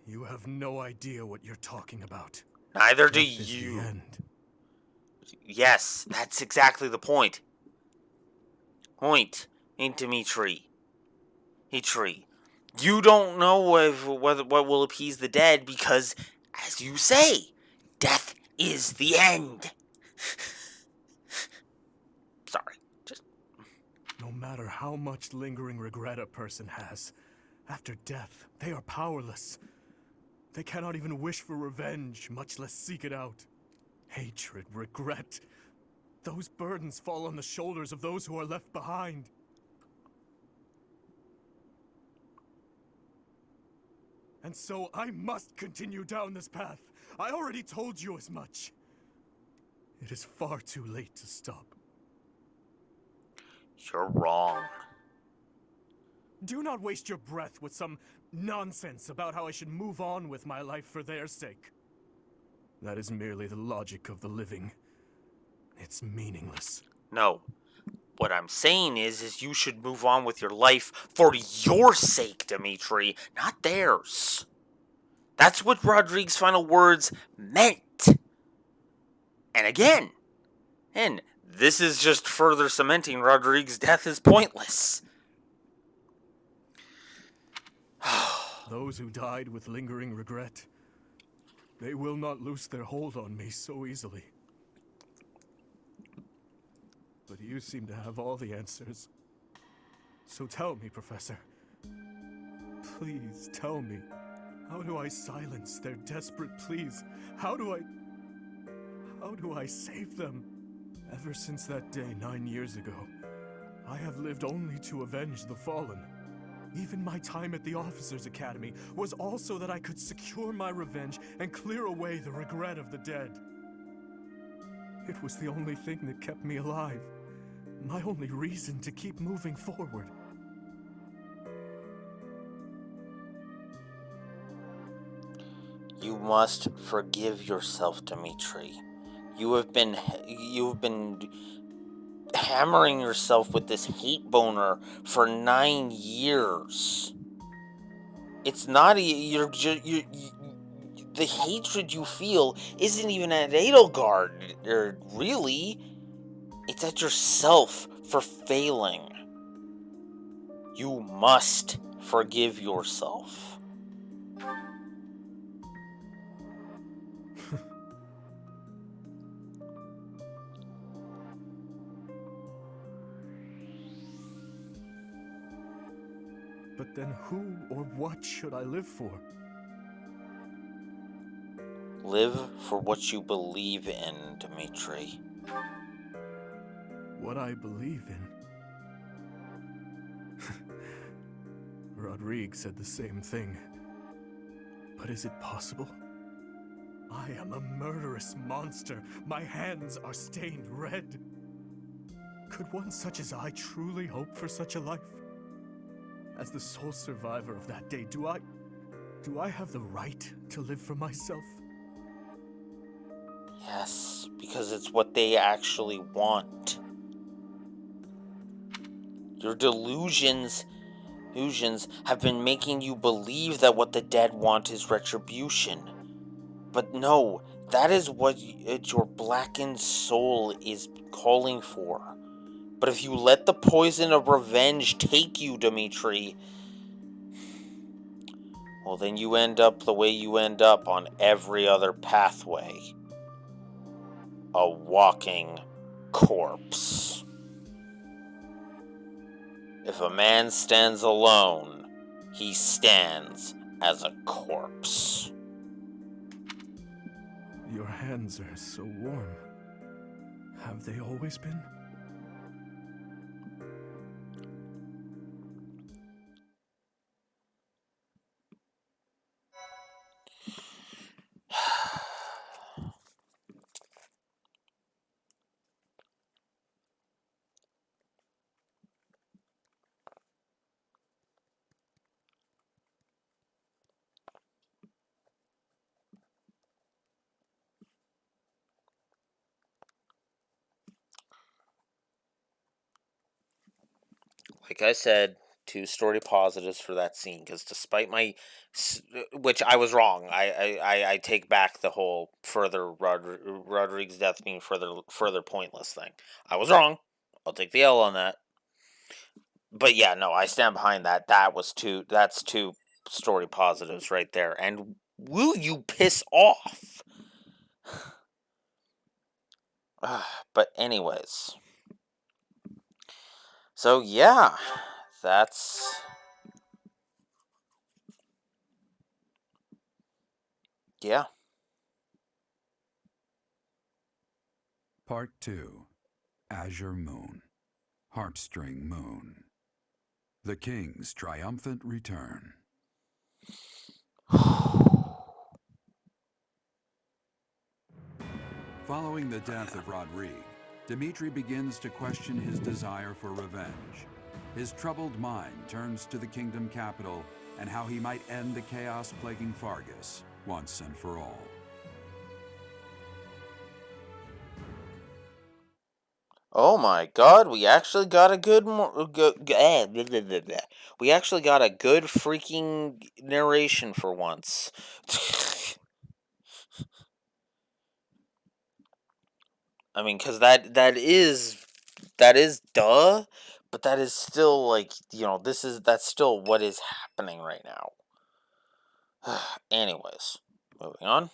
You have no idea what you're talking about. Neither do Death is you. the end. Yes, that's exactly the point. point in Dimitri. Dimitri, you don't know what will appease the dead because, as you say, death is the end. Sorry. No matter how much lingering regret a person has, after death, they are powerless. They cannot even wish for revenge, much less seek it out. Hatred, regret, those burdens fall on the shoulders of those who are left behind. And so I must continue down this path. I already told you as much. It is far too late to stop. You're wrong. Do not waste your breath with some nonsense about how I should move on with my life for their sake. That is merely the logic of the living. It's meaningless. No. What I'm saying is you should move on with your life for your sake, Dimitri, not theirs. That's what Rodrigue's final words meant. And again, and this is just further cementing Rodrigue's death is pointless. Those who died with lingering regret, they will not loose their hold on me so easily. But you seem to have all the answers. So tell me, Professor. Please tell me. How do I silence their desperate pleas? How do I save them? Ever since that day 9 years ago, I have lived only to avenge the fallen. Even my time at the Officers' Academy was also that I could secure my revenge and clear away the regret of the dead. It was the only thing that kept me alive. My only reason to keep moving forward. You must forgive yourself, Dimitri. You've been hammering yourself with this hate boner for 9 years. It's not the hatred you feel isn't even at Edelgard, or really. It's at yourself for failing. You must forgive yourself. But then who or what should I live for? Live for what you believe in, Dimitri. What I believe in? Rodrigue said the same thing. But is it possible? I am a murderous monster. My hands are stained red. Could one such as I truly hope for such a life? As the sole survivor of that day, do I have the right to live for myself? Yes, because it's what they actually want. Your delusions have been making you believe that what the dead want is retribution. But no, that is what your blackened soul is calling for. But if you let the poison of revenge take you, Dimitri, well, then you end up the way you end up on every other pathway. A walking corpse. If a man stands alone, he stands as a corpse. Your hands are so warm. Have they always been? Like I said, 2 story positives for that scene, because despite which I was wrong, I take back the whole further Rodrigue's death being further pointless thing. I was wrong. I'll take the L on that. But yeah, no, I stand behind that. That's two story positives right there. And will you piss off? But anyways. So yeah, that's yeah. Part 2. Azure Moon. Harpstring Moon. The King's Triumphant Return. Following the death of Rodrigue, Dimitri begins to question his desire for revenge. His troubled mind turns to the kingdom capital and how he might end the chaos plaguing Fargus once and for all. Oh my god, we actually got a good we actually got a good freaking narration for once. I mean, cuz that is duh, but that is still like, that's still what is happening right now. Anyways, moving on.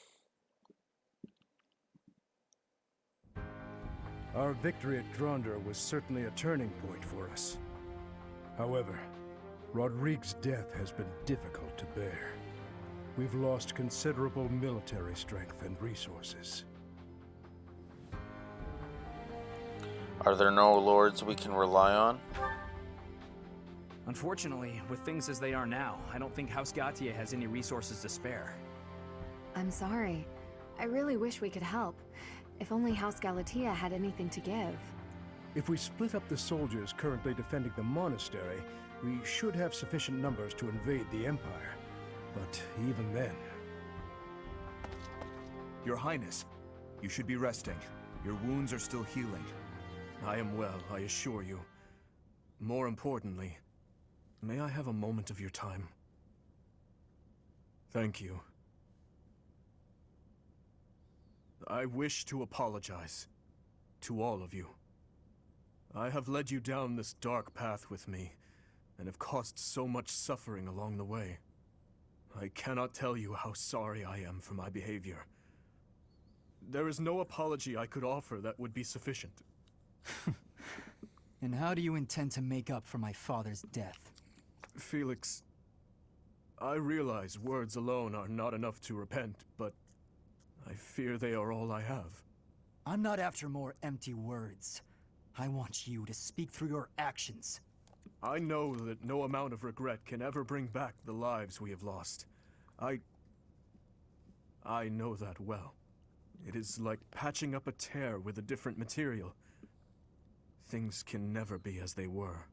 Our victory at Gronder was certainly a turning point for us. However, Rodrigue's death has been difficult to bear. We've lost considerable military strength and resources. Are there no lords we can rely on? Unfortunately, with things as they are now, I don't think House Gautier has any resources to spare. I'm sorry. I really wish we could help. If only House Galatea had anything to give. If we split up the soldiers currently defending the monastery, we should have sufficient numbers to invade the Empire. But even then... Your Highness, you should be resting. Your wounds are still healing. I am well, I assure you. More importantly, may I have a moment of your time? Thank you. I wish to apologize to all of you. I have led you down this dark path with me, and have caused so much suffering along the way. I cannot tell you how sorry I am for my behavior. There is no apology I could offer that would be sufficient. And how do you intend to make up for my father's death? Felix, I realize words alone are not enough to repent, but I fear they are all I have. I'm not after more empty words. I want you to speak through your actions. I know that no amount of regret can ever bring back the lives we have lost. I know that well. It is like patching up a tear with a different material. Things can never be as they were.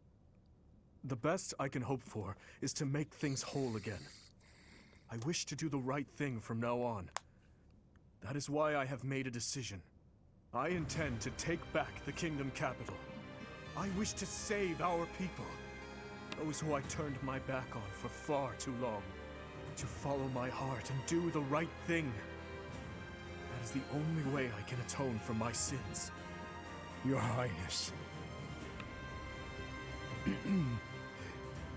The best I can hope for is to make things whole again. I wish to do the right thing from now on. That is why I have made a decision. I intend to take back the kingdom capital. I wish to save our people. Those who I turned my back on for far too long. To follow my heart and do the right thing. That is the only way I can atone for my sins. Your Highness.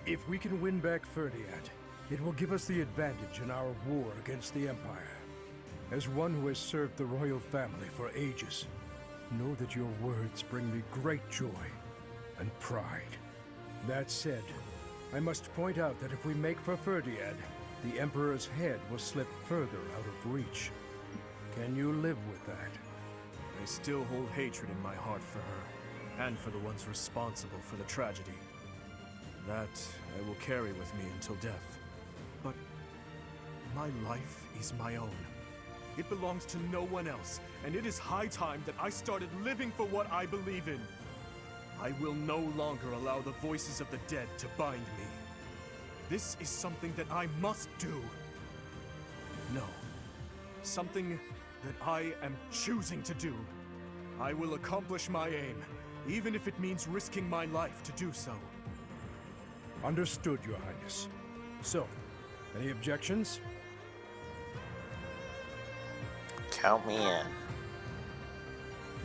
If we can win back Ferdiad, it will give us the advantage in our war against the Empire. As one who has served the royal family for ages, know that your words bring me great joy and pride. That said, I must point out that if we make for Ferdiad, the Emperor's head will slip further out of reach. Can you live with that? I still hold hatred in my heart for her, and for the ones responsible for the tragedy. That I will carry with me until death. But my life is my own. It belongs to no one else, and it is high time that I started living for what I believe in. I will no longer allow the voices of the dead to bind me. This is something that I must do. No. Something that I am choosing to do. I will accomplish my aim, even if it means risking my life to do so. Understood, Your Highness. So, any objections? Count me in.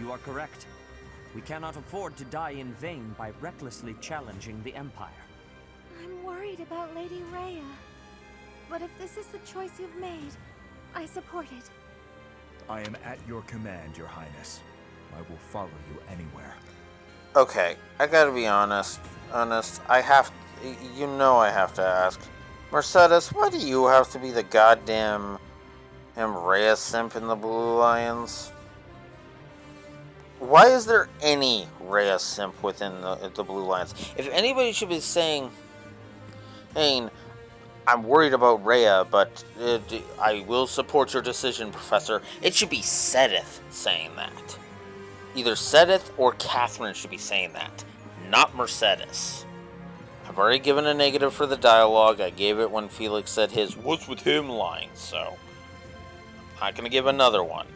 You are correct. We cannot afford to die in vain by recklessly challenging the Empire. I'm worried about Lady Rhea. But if this is the choice you've made, I support it. I am at your command, Your Highness. I will follow you anywhere. Okay, I gotta be honest. I have to ask. Mercedes, why do you have to be the goddamn Rhea simp in the Blue Lions? Why is there any Rhea simp within the Blue Lions? If anybody should be saying, hey, I'm worried about Rhea, but I will support your decision, Professor, it should be Sedith saying that. Either Sedith or Catherine should be saying that, not Mercedes. I've already given a negative for the dialogue. I gave it when Felix said his "what's with him" line, so I'm not going to give another one.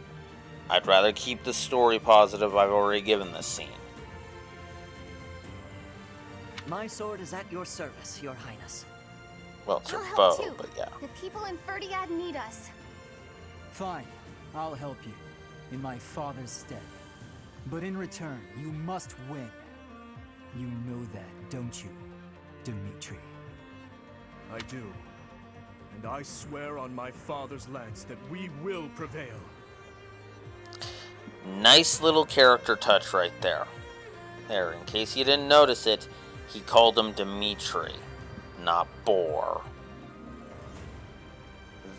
I'd rather keep the story positive I've already given this scene. My sword is at your service, Your Highness. Well, it's your I'll bow, help too. but yeah. The people in Ferdiad need us. Fine, I'll help you, in my father's stead. But in return, you must win. You know that, don't you, Dimitri? I do. And I swear on my father's lance that we will prevail. Nice little character touch right there. There, in case you didn't notice it, he called him Dimitri, not Boar.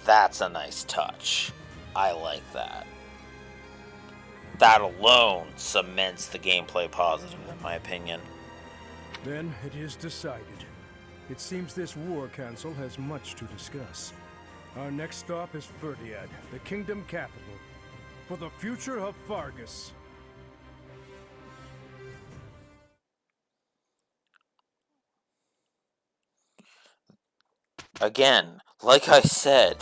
That's a nice touch. I like that. That alone cements the gameplay positive, in my opinion. Then it is decided. It seems this war council has much to discuss. Our next stop is Ferdiad, the kingdom capital, for the future of Fargus. Again, like I said,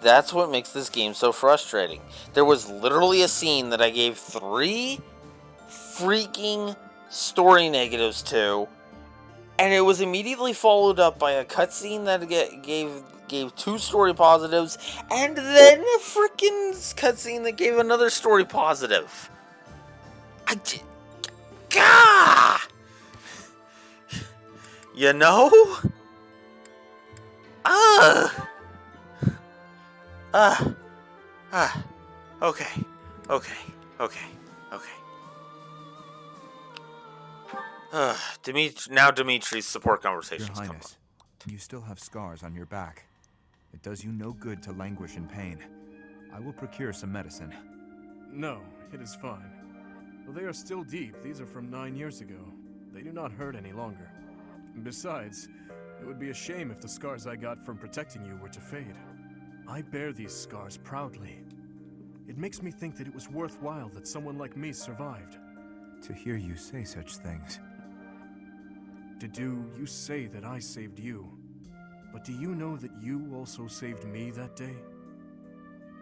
that's what makes this game so frustrating. There was literally a scene that I gave 3 freaking story negatives to, and it was immediately followed up by a cutscene that gave 2 story positives, and then a freaking cutscene that gave another story positive. Gah! You know? Okay. Now Dimitri's support conversations Your Highness, you still have scars on your back. It does you no good to languish in pain. I will procure some medicine. No, it is fine. Though they are still deep, these are from 9 years ago. They do not hurt any longer. Besides, it would be a shame if the scars I got from protecting you were to fade. I bear these scars proudly. It makes me think that it was worthwhile that someone like me survived. To hear you say such things. You say that I saved you. But do you know that you also saved me that day?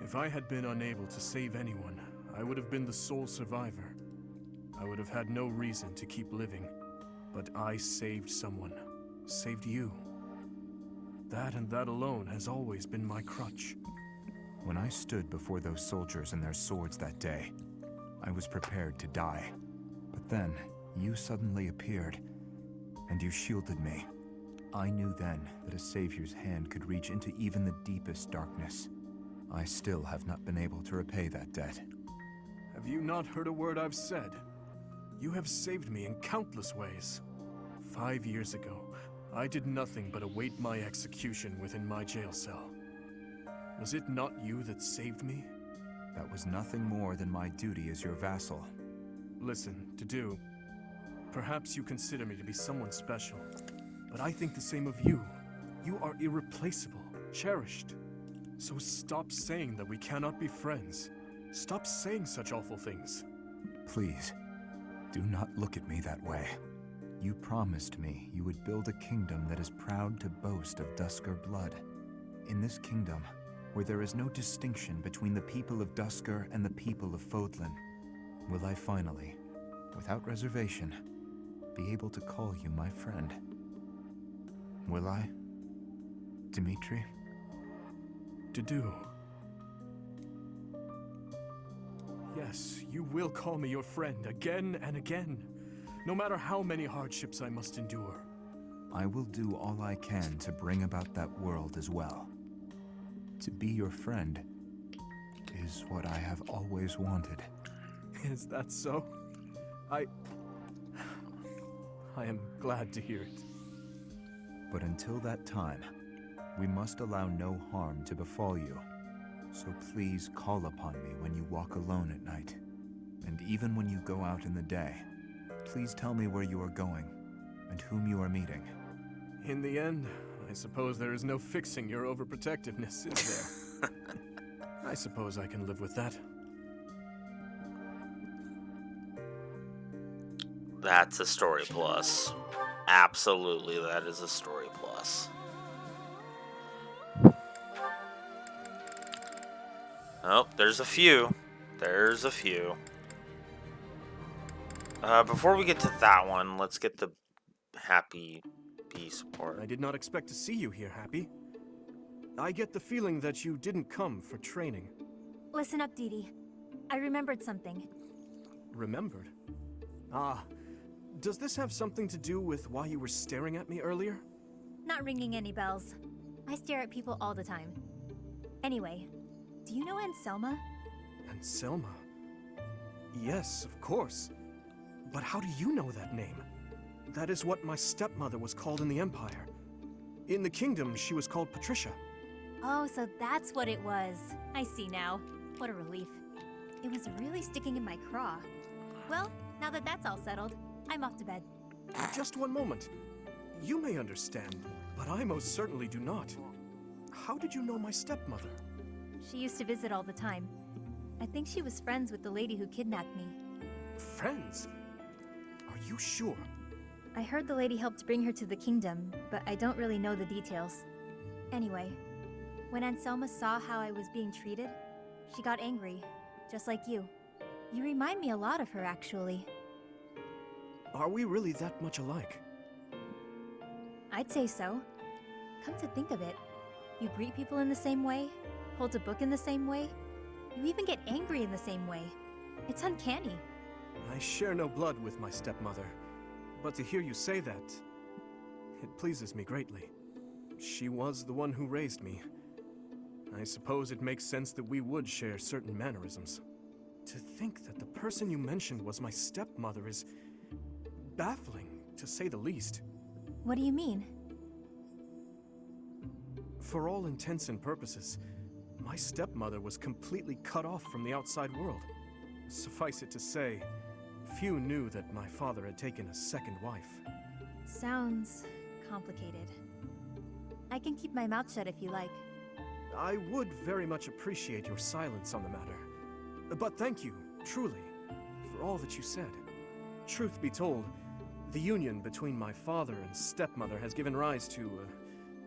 If I had been unable to save anyone, I would have been the sole survivor. I would have had no reason to keep living. But I saved someone. Saved you. That and that alone has always been my crutch. When I stood before those soldiers and their swords that day, I was prepared to die. But then, you suddenly appeared, and you shielded me. I knew then that a savior's hand could reach into even the deepest darkness. I still have not been able to repay that debt. Have you not heard a word I've said? You have saved me in countless ways. 5 years ago, I did nothing but await my execution within my jail cell. Was it not you that saved me? That was nothing more than my duty as your vassal. Listen, perhaps you consider me to be someone special, but I think the same of you. You are irreplaceable, cherished. So stop saying that we cannot be friends. Stop saying such awful things. Please, do not look at me that way. You promised me you would build a kingdom that is proud to boast of Duscur blood. In this kingdom, where there is no distinction between the people of Duscur and the people of Fodlan, will I finally, without reservation, be able to call you my friend? Will I, Dimitri? Yes. Yes, you will call me your friend again and again, no matter how many hardships I must endure. I will do all I can to bring about that world as well. To be your friend is what I have always wanted. Is that so? I am glad to hear it. But until that time, we must allow no harm to befall you. So please call upon me when you walk alone at night. And even when you go out in the day, please tell me where you are going and whom you are meeting. In the end, I suppose there is no fixing your overprotectiveness, is there? I suppose I can live with that. That's a story plus. Absolutely, that is a story plus. Oh, there's a few. There's a few. Before we get to that one, let's get the Happy Bee support. I did not expect to see you here, Happy. I get the feeling that you didn't come for training. Listen up, Dee Dee. I remembered something. Remembered? Ah, does this have something to do with why you were staring at me earlier? Not ringing any bells. I stare at people all the time. Anyway, do you know Anselma? Anselma? Yes, of course. But how do you know that name? That is what my stepmother was called in the Empire. In the Kingdom, she was called Patricia. Oh, so that's what it was. I see now. What a relief. It was really sticking in my craw. Well, now that that's all settled, I'm off to bed. Just one moment. You may understand, but I most certainly do not. How did you know my stepmother? She used to visit all the time. I think she was friends with the lady who kidnapped me. Friends? Are you sure? I heard the lady helped bring her to the kingdom, but I don't really know the details. Anyway, when Anselma saw how I was being treated, she got angry, just like you. You remind me a lot of her, actually. Are we really that much alike? I'd say so. Come to think of it, you greet people in the same way, hold a book in the same way, you even get angry in the same way. It's uncanny. I share no blood with my stepmother, but to hear you say that, it pleases me greatly. She was the one who raised me. I suppose it makes sense that we would share certain mannerisms. To think that the person you mentioned was my stepmother is baffling, to say the least. What do you mean? For all intents and purposes, my stepmother was completely cut off from the outside world. Suffice it to say, few knew that my father had taken a second wife. Sounds complicated. I can keep my mouth shut if you like. I would very much appreciate your silence on the matter. But thank you, truly, for all that you said. Truth be told, the union between my father and stepmother has given rise to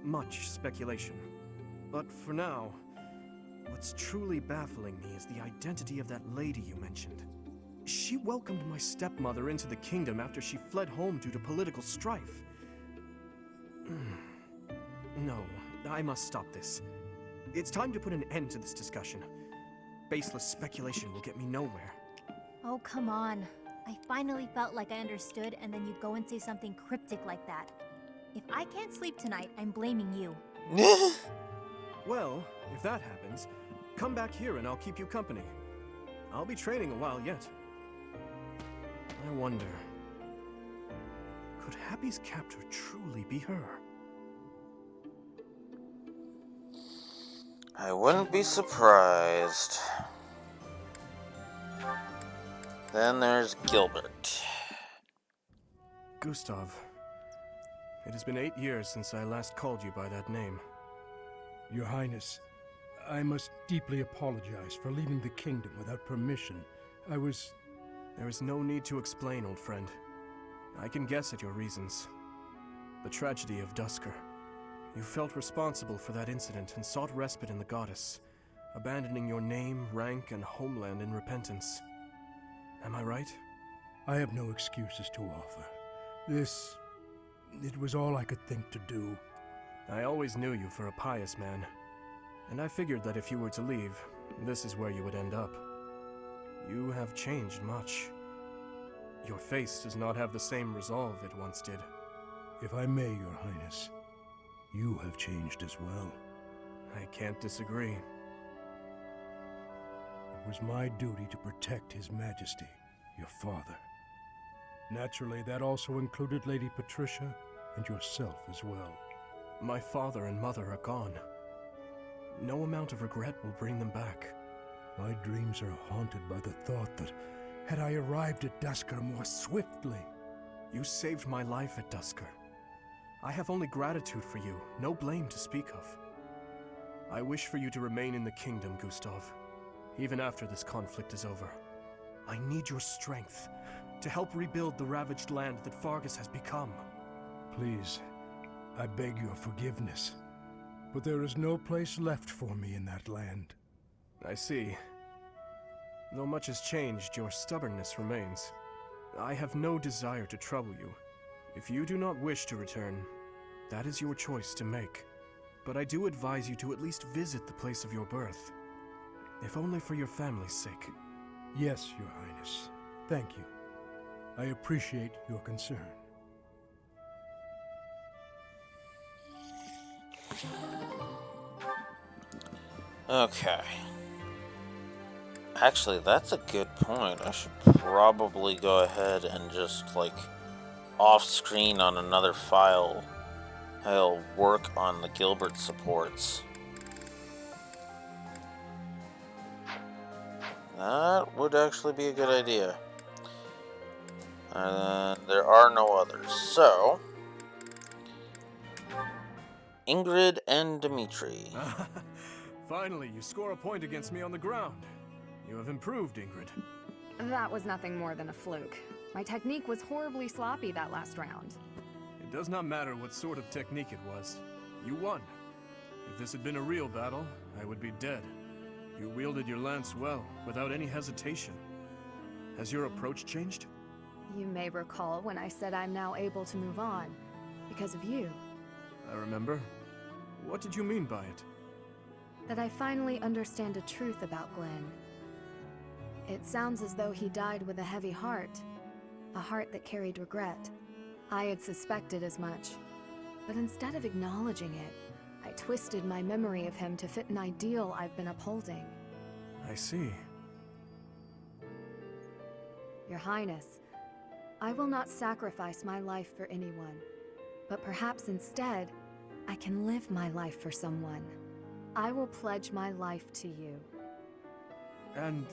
much speculation. But for now, what's truly baffling me is the identity of that lady you mentioned. She welcomed my stepmother into the kingdom after she fled home due to political strife. No, I must stop this. It's time to put an end to this discussion. Baseless speculation will get me nowhere. Oh, come on. I finally felt like I understood, and then you go and say something cryptic like that. If I can't sleep tonight, I'm blaming you. Well, if that happens, come back here and I'll keep you company. I'll be training a while yet. I wonder, could Happy's captor truly be her? I wouldn't be surprised. Then there's Gilbert. Gustav, it has been 8 years since I last called you by that name. Your Highness, I must deeply apologize for leaving the kingdom without permission. There is no need to explain, old friend. I can guess at your reasons. The tragedy of Dusker. You felt responsible for that incident and sought respite in the goddess, abandoning your name, rank, and homeland in repentance. Am I right? I have no excuses to offer. It was all I could think to do. I always knew you for a pious man, and I figured that if you were to leave, this is where you would end up. You have changed much. Your face does not have the same resolve it once did. If I may, Your Highness, you have changed as well. I can't disagree. It was my duty to protect His Majesty, your father. Naturally, that also included Lady Patricia and yourself as well. My father and mother are gone. No amount of regret will bring them back. My dreams are haunted by the thought that, had I arrived at Duscur more swiftly... You saved my life at Duscur. I have only gratitude for you, no blame to speak of. I wish for you to remain in the kingdom, Gustav, even after this conflict is over. I need your strength to help rebuild the ravaged land that Fargus has become. Please, I beg your forgiveness, but there is no place left for me in that land. I see. Though much has changed, your stubbornness remains. I have no desire to trouble you. If you do not wish to return, that is your choice to make. But I do advise you to at least visit the place of your birth, if only for your family's sake. Yes, Your Highness. Thank you. I appreciate your concern. Okay. Actually, that's a good point. I should probably go ahead and just, like, off-screen on another file, I'll work on the Gilbert supports. That would actually be a good idea. There are no others. So, Ingrid and Dimitri. Finally, you score a point against me on the ground. You have improved, Ingrid. That was nothing more than a fluke. My technique was horribly sloppy that last round. It does not matter what sort of technique it was. You won. If this had been a real battle, I would be dead. You wielded your lance well, without any hesitation. Has your approach changed? You may recall when I said I'm now able to move on, because of you. I remember. What did you mean by it? That I finally understand the truth about Glenn. It sounds as though he died with a heavy heart. A heart that carried regret. I had suspected as much. But instead of acknowledging it, I twisted my memory of him to fit an ideal I've been upholding. I see. Your Highness, I will not sacrifice my life for anyone. But perhaps instead, I can live my life for someone. I will pledge my life to you. And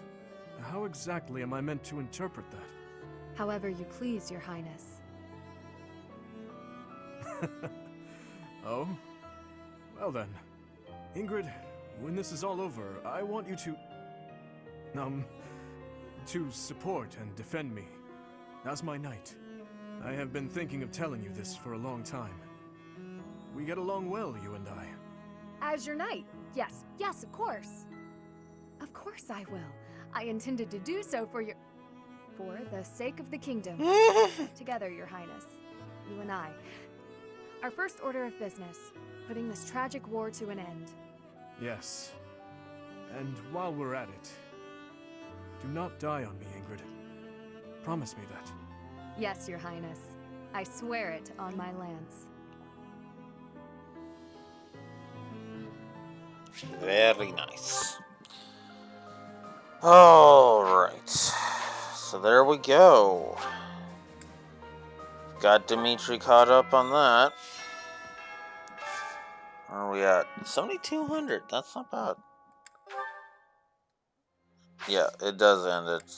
how exactly am I meant to interpret that? However you please, Your Highness. Oh? Well then. Ingrid, when this is all over, I want you to support and defend me. As my knight. I have been thinking of telling you this for a long time. We get along well, you and I. As your knight? Yes, yes, of course. Of course I will. I intended to do so for the sake of the kingdom. Together, Your Highness. You and I. Our first order of business. Putting this tragic war to an end. Yes. And while we're at it, do not die on me, Ingrid. Promise me that. Yes, Your Highness. I swear it on my lance. Very nice. Alright. So there we go. Got Dimitri caught up on that. Where are we at? 7,200. That's not bad. Yeah, it does end at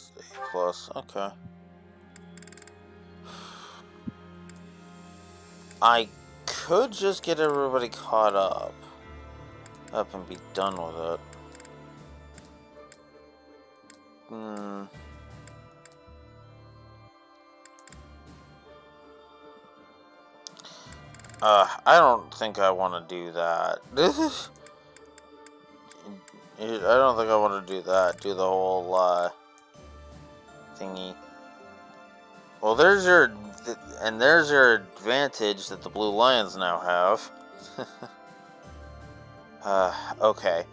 A+. Okay. I could just get everybody caught up and be done with it. I don't think I want to do that. I don't think I want to do that. Do the whole, thingy. Well, there's your advantage that the Blue Lions now have. Okay.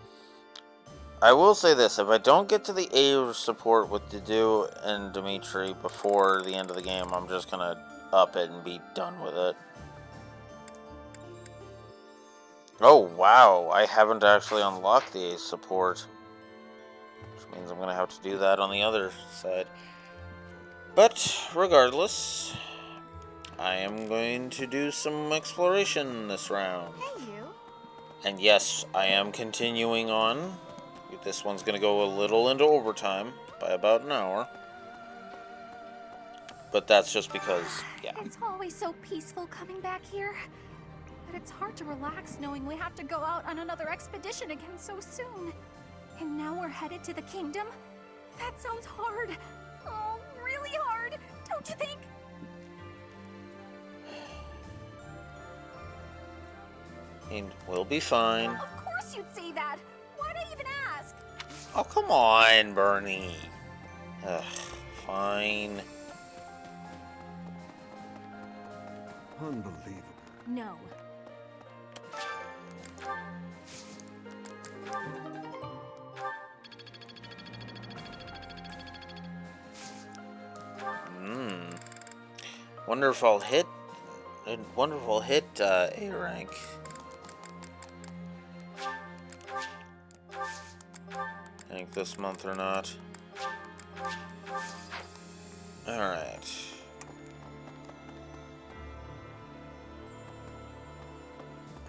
I will say this, if I don't get to the Azure support with Dedu and Dimitri before the end of the game, I'm just gonna up it and be done with it. Oh wow, I haven't actually unlocked the Azure support. Which means I'm gonna have to do that on the other side. But regardless, I am going to do some exploration this round. Hey, you. And yes, I am continuing on. This one's going to go a little into overtime by about an hour. But that's just because, yeah. It's always so peaceful coming back here. But it's hard to relax knowing we have to go out on another expedition again so soon. And now we're headed to the kingdom? That sounds hard. Oh, really hard, don't you think? And we'll be fine. Of course you'd say that. Why'd I even ask? Oh, come on, Bernie. Ugh, fine. Unbelievable. No. Wonder if I'll hit. Wonder if I'll hit A rank. I think this month or not. Alright.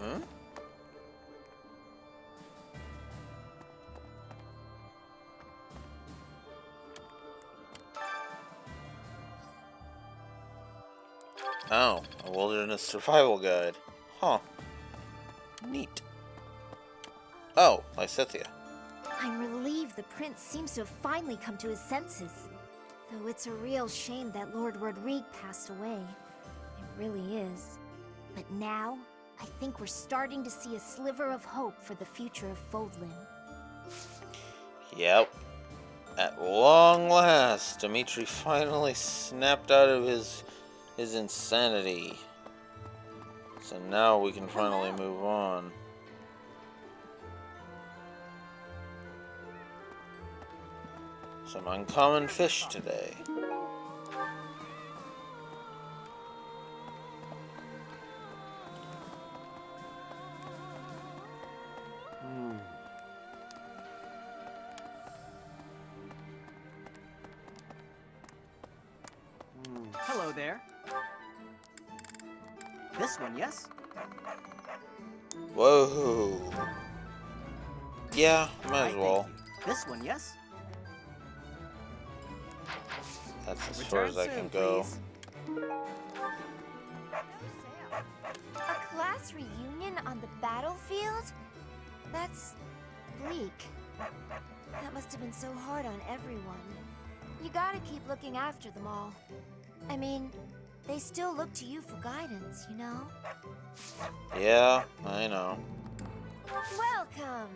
Huh? Oh, a wilderness survival guide. Huh. Neat. Oh, Lysithia. I'm relieved the prince seems to have finally come to his senses. Though it's a real shame that Lord Rodrigue passed away. It really is. But now, I think we're starting to see a sliver of hope for the future of Fodlan. Yep. At long last, Dimitri finally snapped out of his insanity. So now we can finally move on. Some uncommon fish today. Hello there. This one, yes? Whoa. Yeah, might as well. This one, yes? That's as far as I can go. A class reunion on the battlefield? That's bleak. That must have been so hard on everyone. You gotta keep looking after them all. I mean, they still look to you for guidance, you know? Yeah, I know. Welcome!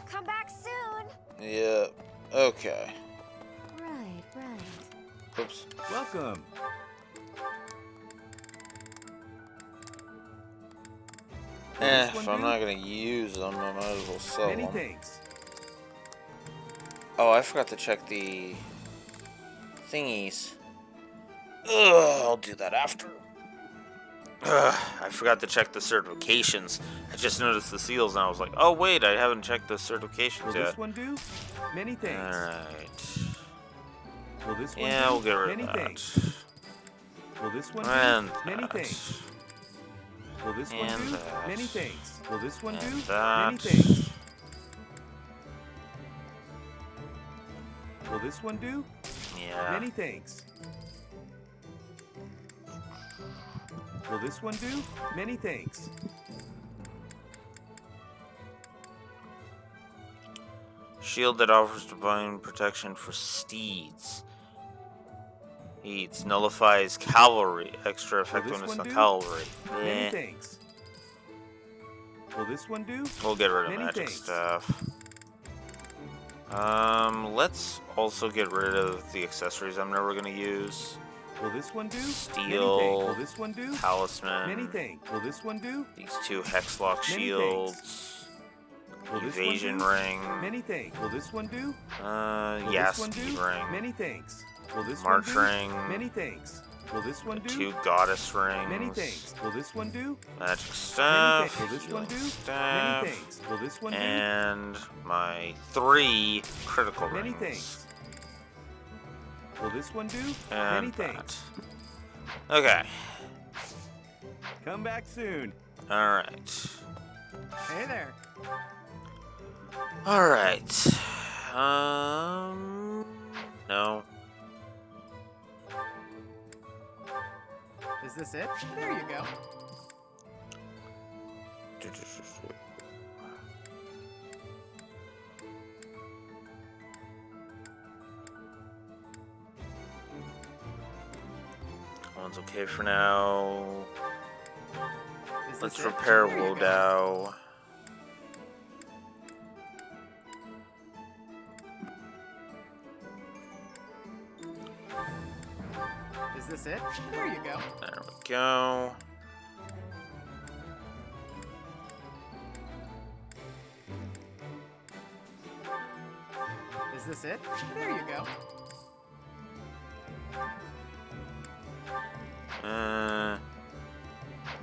Come back soon! Yeah, okay. Right. Oops. Welcome. If I'm not gonna use them, I might as well sell them. Many thanks. Oh, I forgot to check the thingies. Ugh, I'll do that after. Ugh, I forgot to check the certifications. I just noticed the seals and I was like, oh wait, I haven't checked the certifications Will yet. this one do? Many thanks. Alright. Will this one Yeah, do? we'll get rid Many of that. thanks. Will this one And do? Many that. thanks. Will this one And do? that. Many thanks. Will this one do? And that. Many thanks. Will this one do? Yeah. Many thanks. Will this one do? Many thanks. Shield that offers divine protection for steeds. Eats nullifies cavalry. Extra effectiveness one on do? cavalry. Many Eh. thanks. Will this one do? We'll get rid of Many magic thanks. stuff. Let's also get rid of the accessories I'm never gonna use. Will this one do? Steel. Many things. Will this one do? Talisman. Many things. Will this one do? These 2 Hexlock Many shields. Will this Evasion one do? ring. Many things. Will this one do? Will Yeah, this one speed do? ring. Many things. Will this March one do? ring. Many things. Will this one do? 2 goddess rings. Many things. Will this one do? Magic Many staff. things. Will this one Healing do? staff. Many things. Will this one do? And my 3 critical Many rings. things. Will this one do? And Many things. Okay. Come back soon. Alright. Hey there. Alright. No. Is this it? There you go. One's okay for now. Let's it? repair There you go. Wodow. Is this it? There you go. There we go. Is this it? There you go.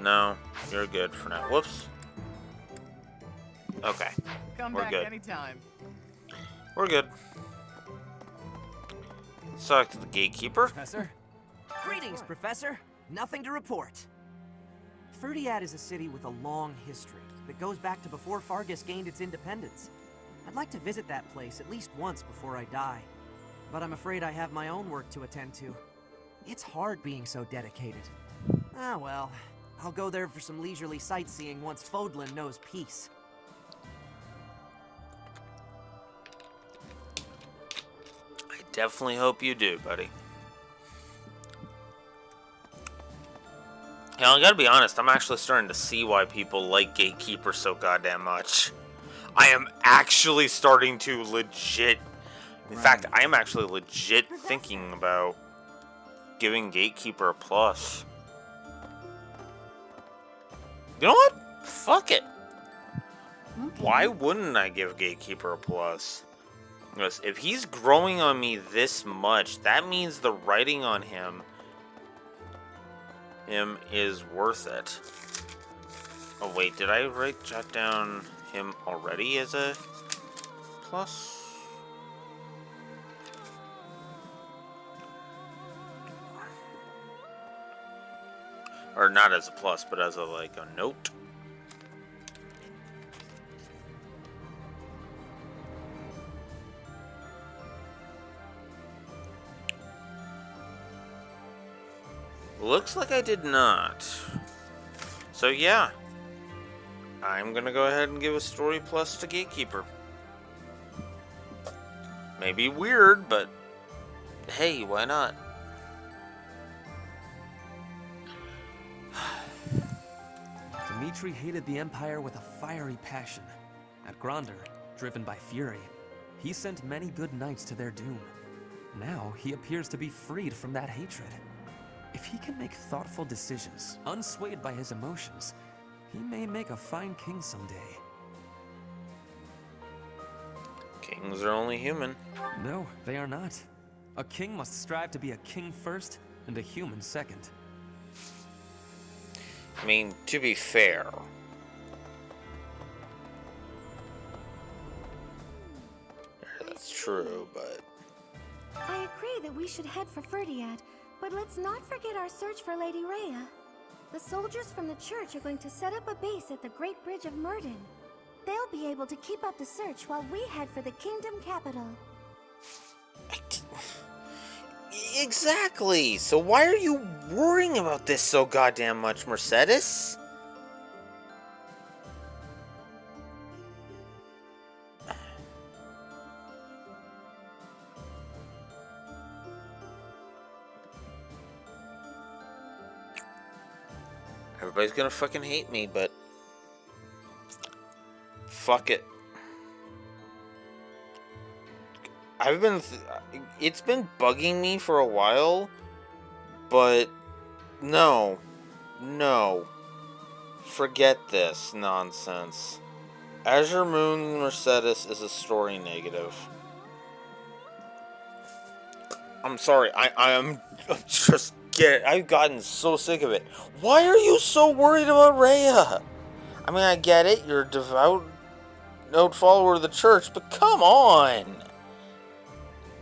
No, you're good for now. Whoops. Okay, Come we're back good. anytime. We're good. Let's talk to the gatekeeper. Professor? Greetings, Professor. Nothing to report. Ferdiad is a city with a long history that goes back to before Fargus gained its independence. I'd like to visit that place at least once before I die, but I'm afraid I have my own work to attend to. It's hard being so dedicated. Ah well, I'll go there for some leisurely sightseeing once Fodlan knows peace. I definitely hope you do, buddy. You know, I gotta be honest, I'm actually starting to see why people like Gatekeeper so goddamn much. I am actually starting to legit... In fact, I am actually legit thinking about giving Gatekeeper a plus. You know what? Fuck it. Why wouldn't I give Gatekeeper a plus? Because if he's growing on me this much, that means the writing on him is worth it. Oh wait, did I jot down him already as a plus? Or not as a plus, but as a like a note. Looks like I did not. So yeah, I'm gonna go ahead and give a story plus to Gatekeeper. Maybe weird, but hey, why not? Dimitri hated the Empire with a fiery passion. At Gronder, driven by fury, he sent many good knights to their doom. Now he appears to be freed from that hatred. If he can make thoughtful decisions, unswayed by his emotions, he may make a fine king someday. Kings are only human. No, they are not. A king must strive to be a king first and a human second. I mean, to be fair. That's true, but... I agree that we should head for Ferdiad, but let's not forget our search for Lady Rhea. The soldiers from the church are going to set up a base at the Great Bridge of Murden. They'll be able to keep up the search while we head for the kingdom capital. Exactly! So why are you worrying about this so goddamn much, Mercedes? Everybody's gonna fucking hate me, but... fuck it. It's been bugging me for a while But no. No. Forget this nonsense. Azure Moon Mercedes is a story negative. I'm sorry, I'm just I've gotten so sick of it. Why are you so worried about Rhea? I mean, I get it, you're a devout follower of the church, but come on!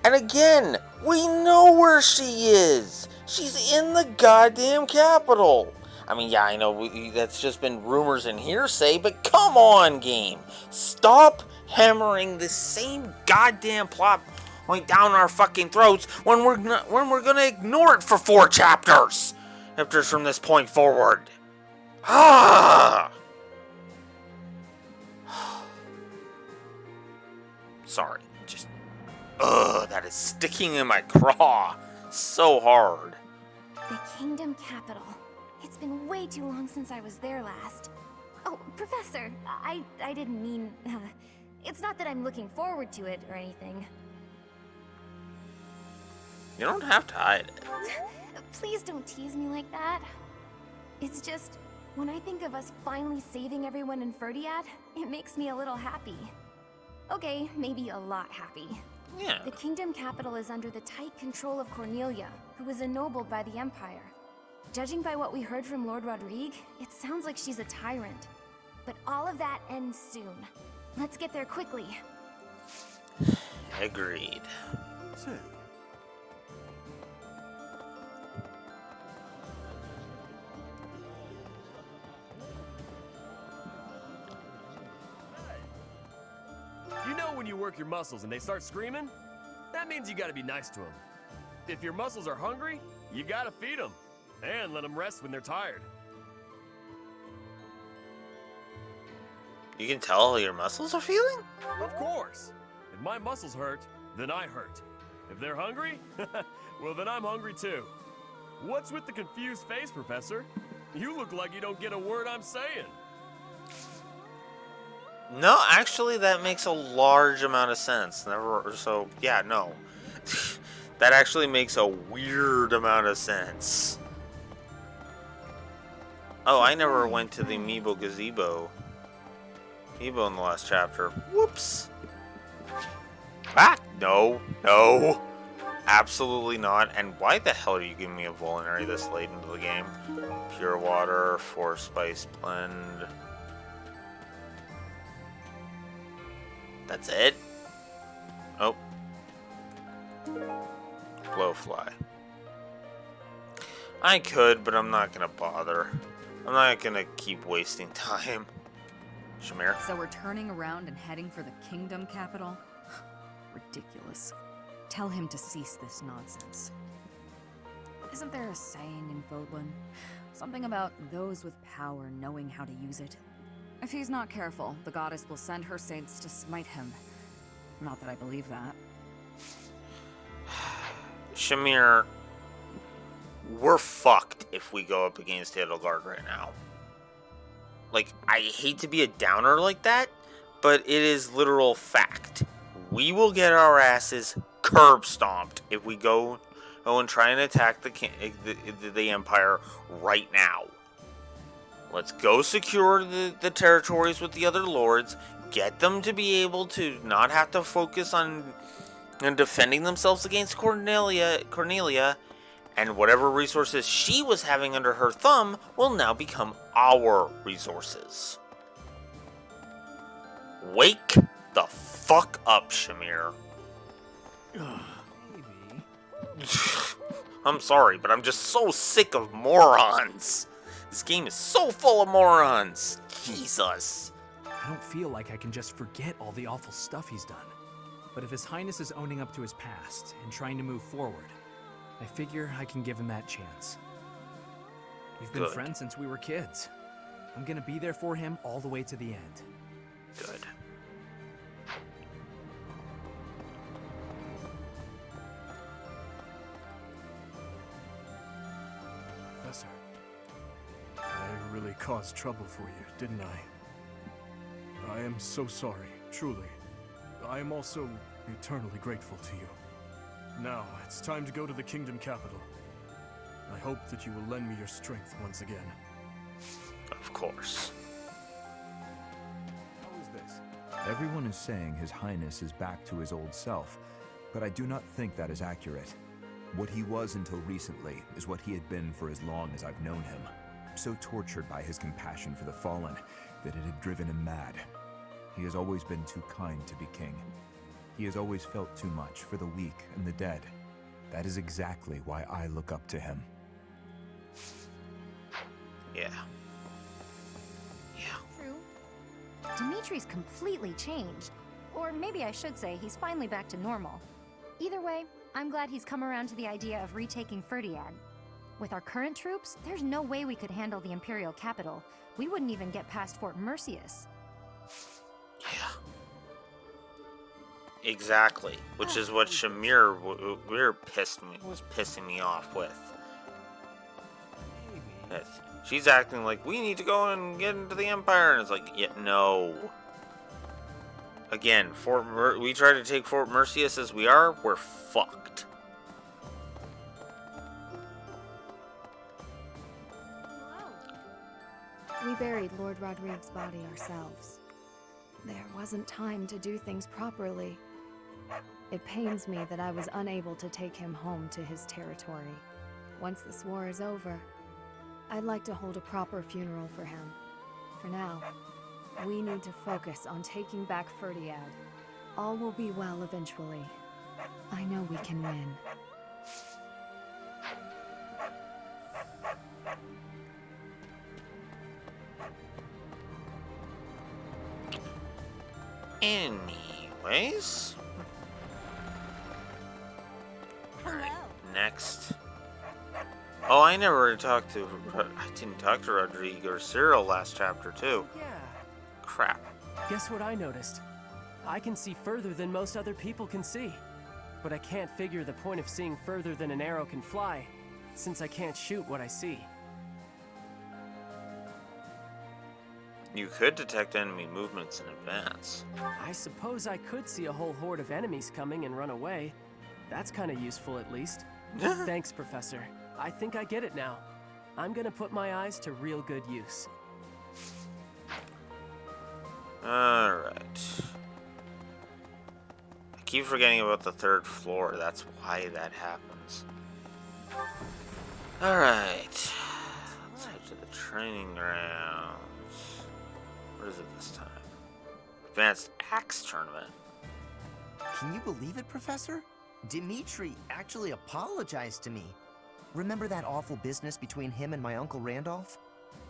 And again, we know where she is! She's in the goddamn capital! I mean, yeah, I know that's just been rumors and hearsay, but come on, game! Stop hammering the same goddamn plot point down our fucking throats when we're gonna ignore it for 4 chapters from this point forward. Ah! Sorry, just that is sticking in my craw so hard. The Kingdom Capital. It's been way too long since I was there last. Oh, Professor, I didn't mean... it's not that I'm looking forward to it or anything. You don't have to hide it. Please don't tease me like that. It's just, when I think of us finally saving everyone in Ferdiad, it makes me a little happy. Okay, maybe a lot happy. Yeah. The Kingdom Capital is under the tight control of Cornelia, who was ennobled by the Empire. Judging by what we heard from Lord Rodrigue, it sounds like she's a tyrant. But all of that ends soon. Let's get there quickly. Agreed. Say, you know when you work your muscles and they start screaming? That means you gotta be nice to them. If your muscles are hungry, you gotta feed them. And let them rest when they're tired. You can tell how your muscles are feeling? Of course. If my muscles hurt, then I hurt. If they're hungry, well then I'm hungry too. What's with the confused face, Professor? You look like you don't get a word I'm saying. No, actually that makes a large amount of sense. Yeah, no. That actually makes a weird amount of sense. Oh, I never went to the Amiibo Gazebo. Amiibo in the last chapter. Whoops. Ah, no. Absolutely not. And why the hell are you giving me a Vulnerary this late into the game? Pure Water, 4 Spice Blend. That's it? Oh. Blowfly. I could, but I'm not gonna bother. I'm not gonna keep wasting time. Shamir? So we're turning around and heading for the Kingdom Capital? Ridiculous. Tell him to cease this nonsense. Isn't there a saying in Vodlin? Something about those with power knowing how to use it? If he's not careful, the goddess will send her saints to smite him. Not that I believe that. Shamir, we're fucked if we go up against Edelgard right now. Like, I hate to be a downer like that, but it is literal fact. We will get our asses curb stomped if we go and try and attack the Empire right now. Let's go secure the territories with the other lords, get them to be able to not have to focus on defending themselves against Cornelia, and whatever resources she was having under her thumb will now become our resources. Wake the fuck up, Shamir. I'm sorry, but I'm just so sick of morons. This game is so full of morons. Jesus. I don't feel like I can just forget all the awful stuff he's done. But if His Highness is owning up to his past and trying to move forward, I figure I can give him that chance. We've been friends since we were kids. I'm gonna be there for him all the way to the end. Good. Professor, I really caused trouble for you, didn't I? I am so sorry, truly. I am also eternally grateful to you. Now, it's time to go to the Kingdom Capital. I hope that you will lend me your strength once again. Of course. How is this? Everyone is saying His Highness is back to his old self, but I do not think that is accurate. What he was until recently is what he had been for as long as I've known him. So tortured by his compassion for the fallen that it had driven him mad. He has always been too kind to be king. He has always felt too much for the weak and the dead. That is exactly why I look up to him. Yeah. True. Dimitri's completely changed. Or maybe I should say he's finally back to normal. Either way, I'm glad he's come around to the idea of retaking Ferdiad. With our current troops, there's no way we could handle the Imperial capital. We wouldn't even get past Fort Merceus. Exactly. Which is what Shamir was pissing me off with. She's acting like, we need to go and get into the Empire. And it's like, yeah, no. Again, we try to take Fort Merceus as we are, we're fucked. We buried Lord Rodrigue's body ourselves. There wasn't time to do things properly. It pains me that I was unable to take him home to his territory. Once this war is over, I'd like to hold a proper funeral for him. For now, we need to focus on taking back Ferdiad. All will be well eventually. I know we can win. Anyways. Alright, next. Oh, I didn't talk to Rodrigo or Cyril last chapter, too. Yeah. Crap. Guess what I noticed? I can see further than most other people can see. But I can't figure the point of seeing further than an arrow can fly, since I can't shoot what I see. You could detect enemy movements in advance. I suppose I could see a whole horde of enemies coming and run away. That's kind of useful, at least. Thanks, Professor. I think I get it now. I'm gonna put my eyes to real good use. Alright. I keep forgetting about the third floor. That's why that happens. Alright. Let's head to the training grounds. What is it this time? Advanced Axe Tournament. Can you believe it, Professor? Dimitri actually apologized to me. Remember that awful business between him and my Uncle Randolph?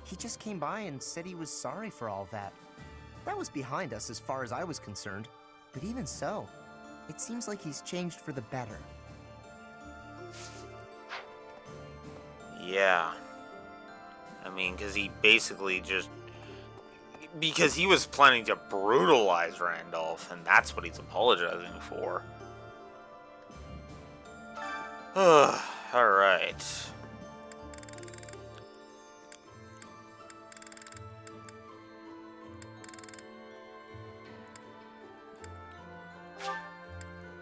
He just came by and said he was sorry for all that. That was behind us as far as I was concerned. But even so, it seems like he's changed for the better. Yeah. I mean, because he basically just... Because he was planning to brutalize Randolph, and that's what he's apologizing for. Alright.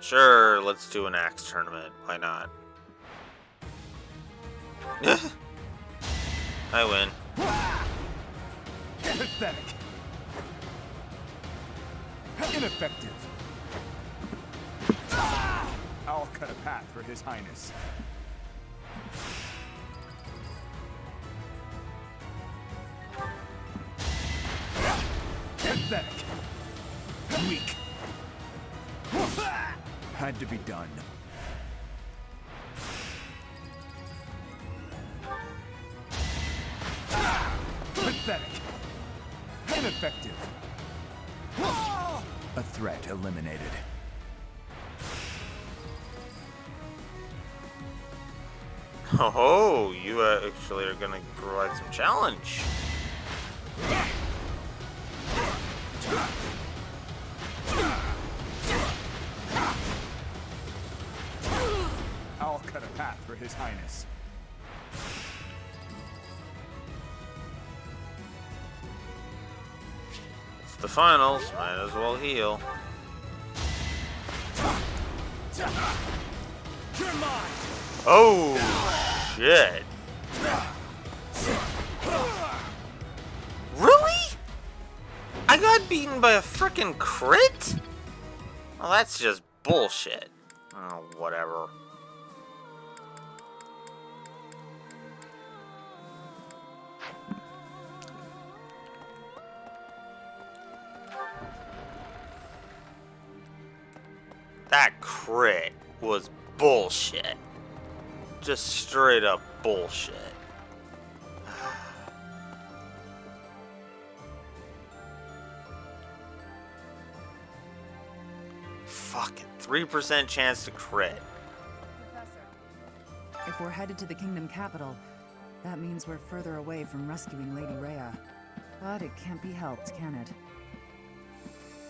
Sure, let's do an axe tournament. Why not? I win. Pathetic. Ineffective. I'll cut a path for His Highness. Pathetic. Weak. Had to be done. Pathetic. Ineffective. A threat eliminated. Oh, you actually are gonna provide some challenge. I'll cut a path for His Highness. It's the finals, might as well heal. You're mine. Oh, shit. Really? I got beaten by a frickin' crit? Well, that's just bullshit. Oh, whatever. That crit was bullshit. Just straight up bullshit. Fuck it. 3% chance to crit. If we're headed to the kingdom capital, that means we're further away from rescuing Lady Rhea. But it can't be helped, can it?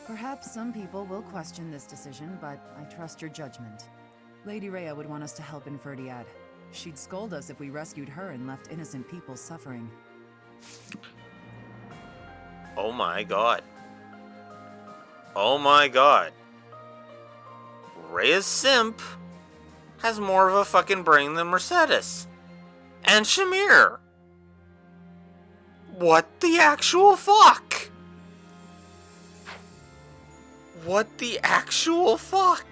Perhaps some people will question this decision, but I trust your judgment. Lady Rhea would want us to help in Ferdiad. She'd scold us if we rescued her and left innocent people suffering. Oh my god. Oh my god. Rhea's simp has more of a fucking brain than Mercedes. And Shamir. What the actual fuck? What the actual fuck?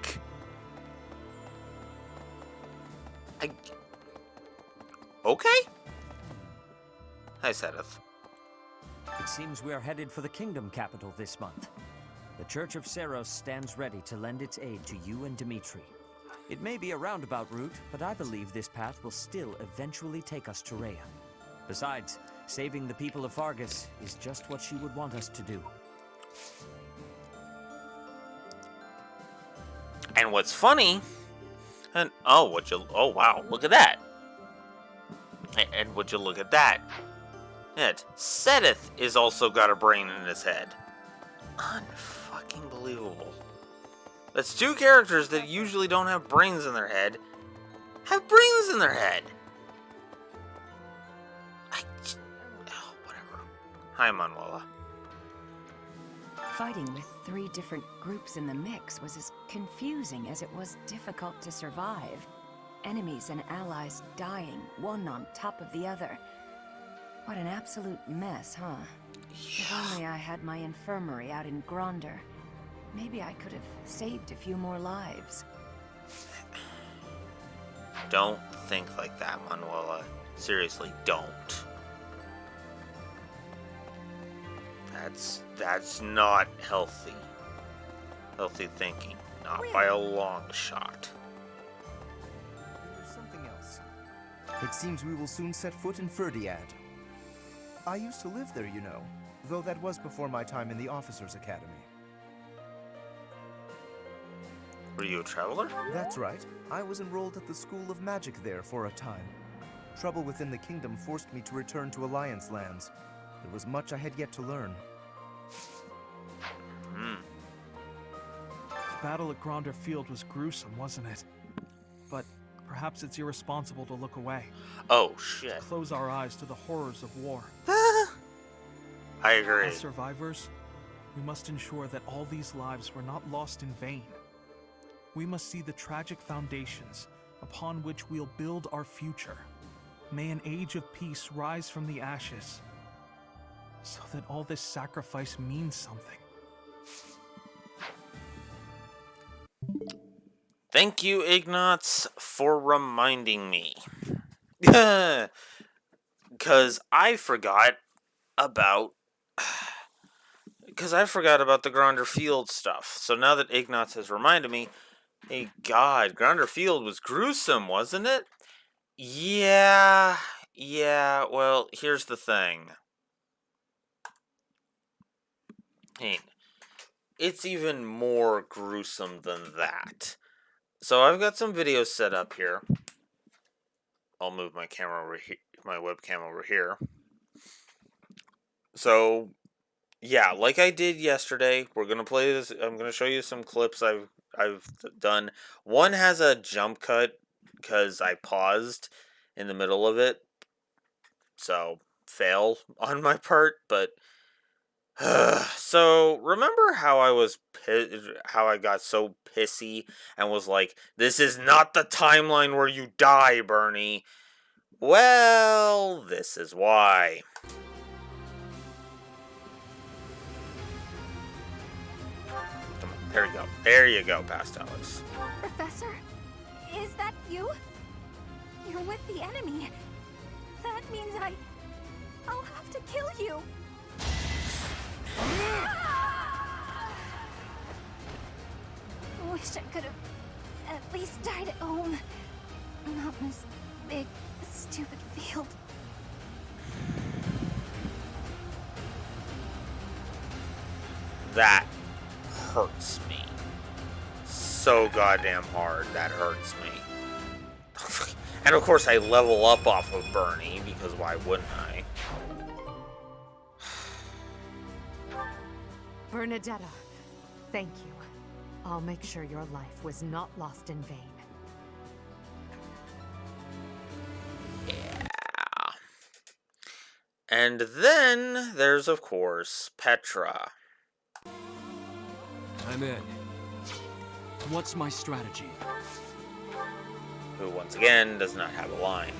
Okay. Hi, Sedith. It seems we are headed for the kingdom capital this month. The Church of Seros stands ready to lend its aid to you and Dimitri. It may be a roundabout route, but I believe this path will still eventually take us to Rhea. Besides, saving the people of Fargus is just what she would want us to do. And what's funny, and oh wow, look at that. And would you look at that? It Sedith is also got a brain in his head. Unfucking believable. That's two characters that usually don't have brains in their head have brains in their head. Whatever. Hi, Manuela. Fighting with 3 different groups in the mix was as confusing as it was difficult to survive. Enemies and allies dying, one on top of the other. What an absolute mess, huh? If only I had my infirmary out in Gronder. Maybe I could have saved a few more lives. Don't think like that, Manuela. Seriously, don't. That's not healthy. Healthy thinking. Not by a long shot. There's something else. It seems we will soon set foot in Ferdiad. I used to live there, you know, though that was before my time in the Officers' Academy. Were you a traveler? That's right. I was enrolled at the School of Magic there for a time. Trouble within the kingdom forced me to return to Alliance lands. There was much I had yet to learn. The battle at Gronder Field was gruesome, wasn't it? But perhaps it's irresponsible to look away. Oh, shit. To close our eyes to the horrors of war. I agree. As survivors, we must ensure that all these lives were not lost in vain. We must see the tragic foundations upon which we'll build our future. May an age of peace rise from the ashes, so that all this sacrifice means something. Thank you, Ignatz, for reminding me. Because I forgot about... Because I forgot about the Gronder Field stuff. So now that Ignatz has reminded me, hey, God, Gronder Field was gruesome, wasn't it? Yeah, well, here's the thing. Hey, it's even more gruesome than that. So I've got some videos set up here. I'll move my camera over here, my webcam over here. So, yeah, like I did yesterday, we're gonna play this. I'm gonna show you some clips I've done. One has a jump cut because I paused in the middle of it, so fail on my part. But so remember how I got so pissy and was like, "This is not the timeline where you die, Bernie." Well, this is why. Come on, there you go. There you go, past Alex. Professor, is that you? You're with the enemy. That means I'll have to kill you. Wish I could have at least died at home. Not in this big, stupid field. That hurts me. So goddamn hard, that hurts me. And of course I level up off of Bernie, because why wouldn't I? Bernadetta, thank you. I'll make sure your life was not lost in vain. Yeah. And then there's, of course, Petra. I'm in. What's my strategy? Who, once again, does not have a line.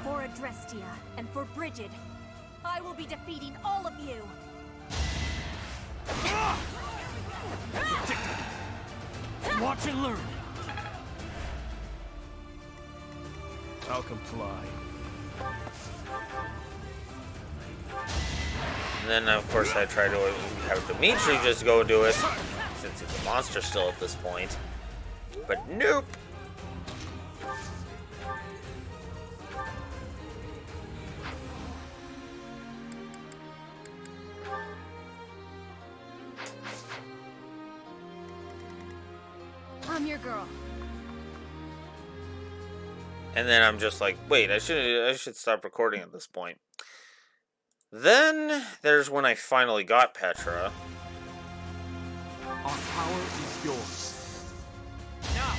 For Adrestia and for Brigid, I will be defeating all of you. Watch and learn. I'll comply. And then, of course, I try to have Dimitri just go do it, since he's a monster still at this point. But nope. I'm your girl. And then I'm just like, wait, I should stop recording at this point. Then there's when I finally got Petra. Our power is yours. Now.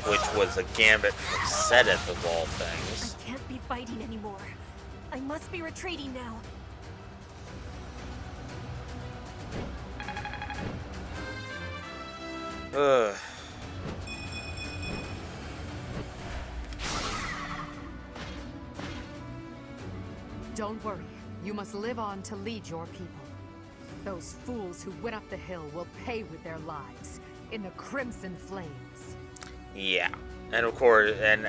Which was a gambit from Sedith of all things. I can't be fighting anymore. I must be retreating now. Ugh. Don't worry. You must live on to lead your people. Those fools who went up the hill will pay with their lives in the crimson flames. Yeah, and of course, and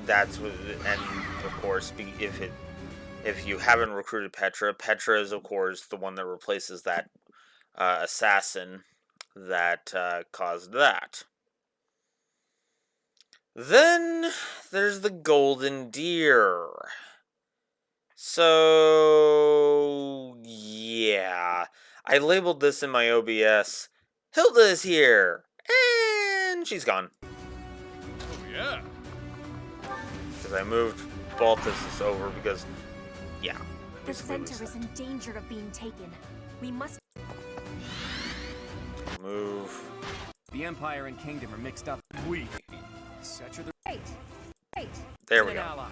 that's what, and of course, if you haven't recruited Petra, Petra is of course the one that replaces that assassin that caused that. Then there's the golden deer. So yeah, I labeled this in my OBS. Hilda is here, and she's gone. Oh yeah. Because I moved Balthus over because, yeah. The center is in danger of being taken. We must move. The Empire and Kingdom are mixed up. We. Such are the. Wait. There we go.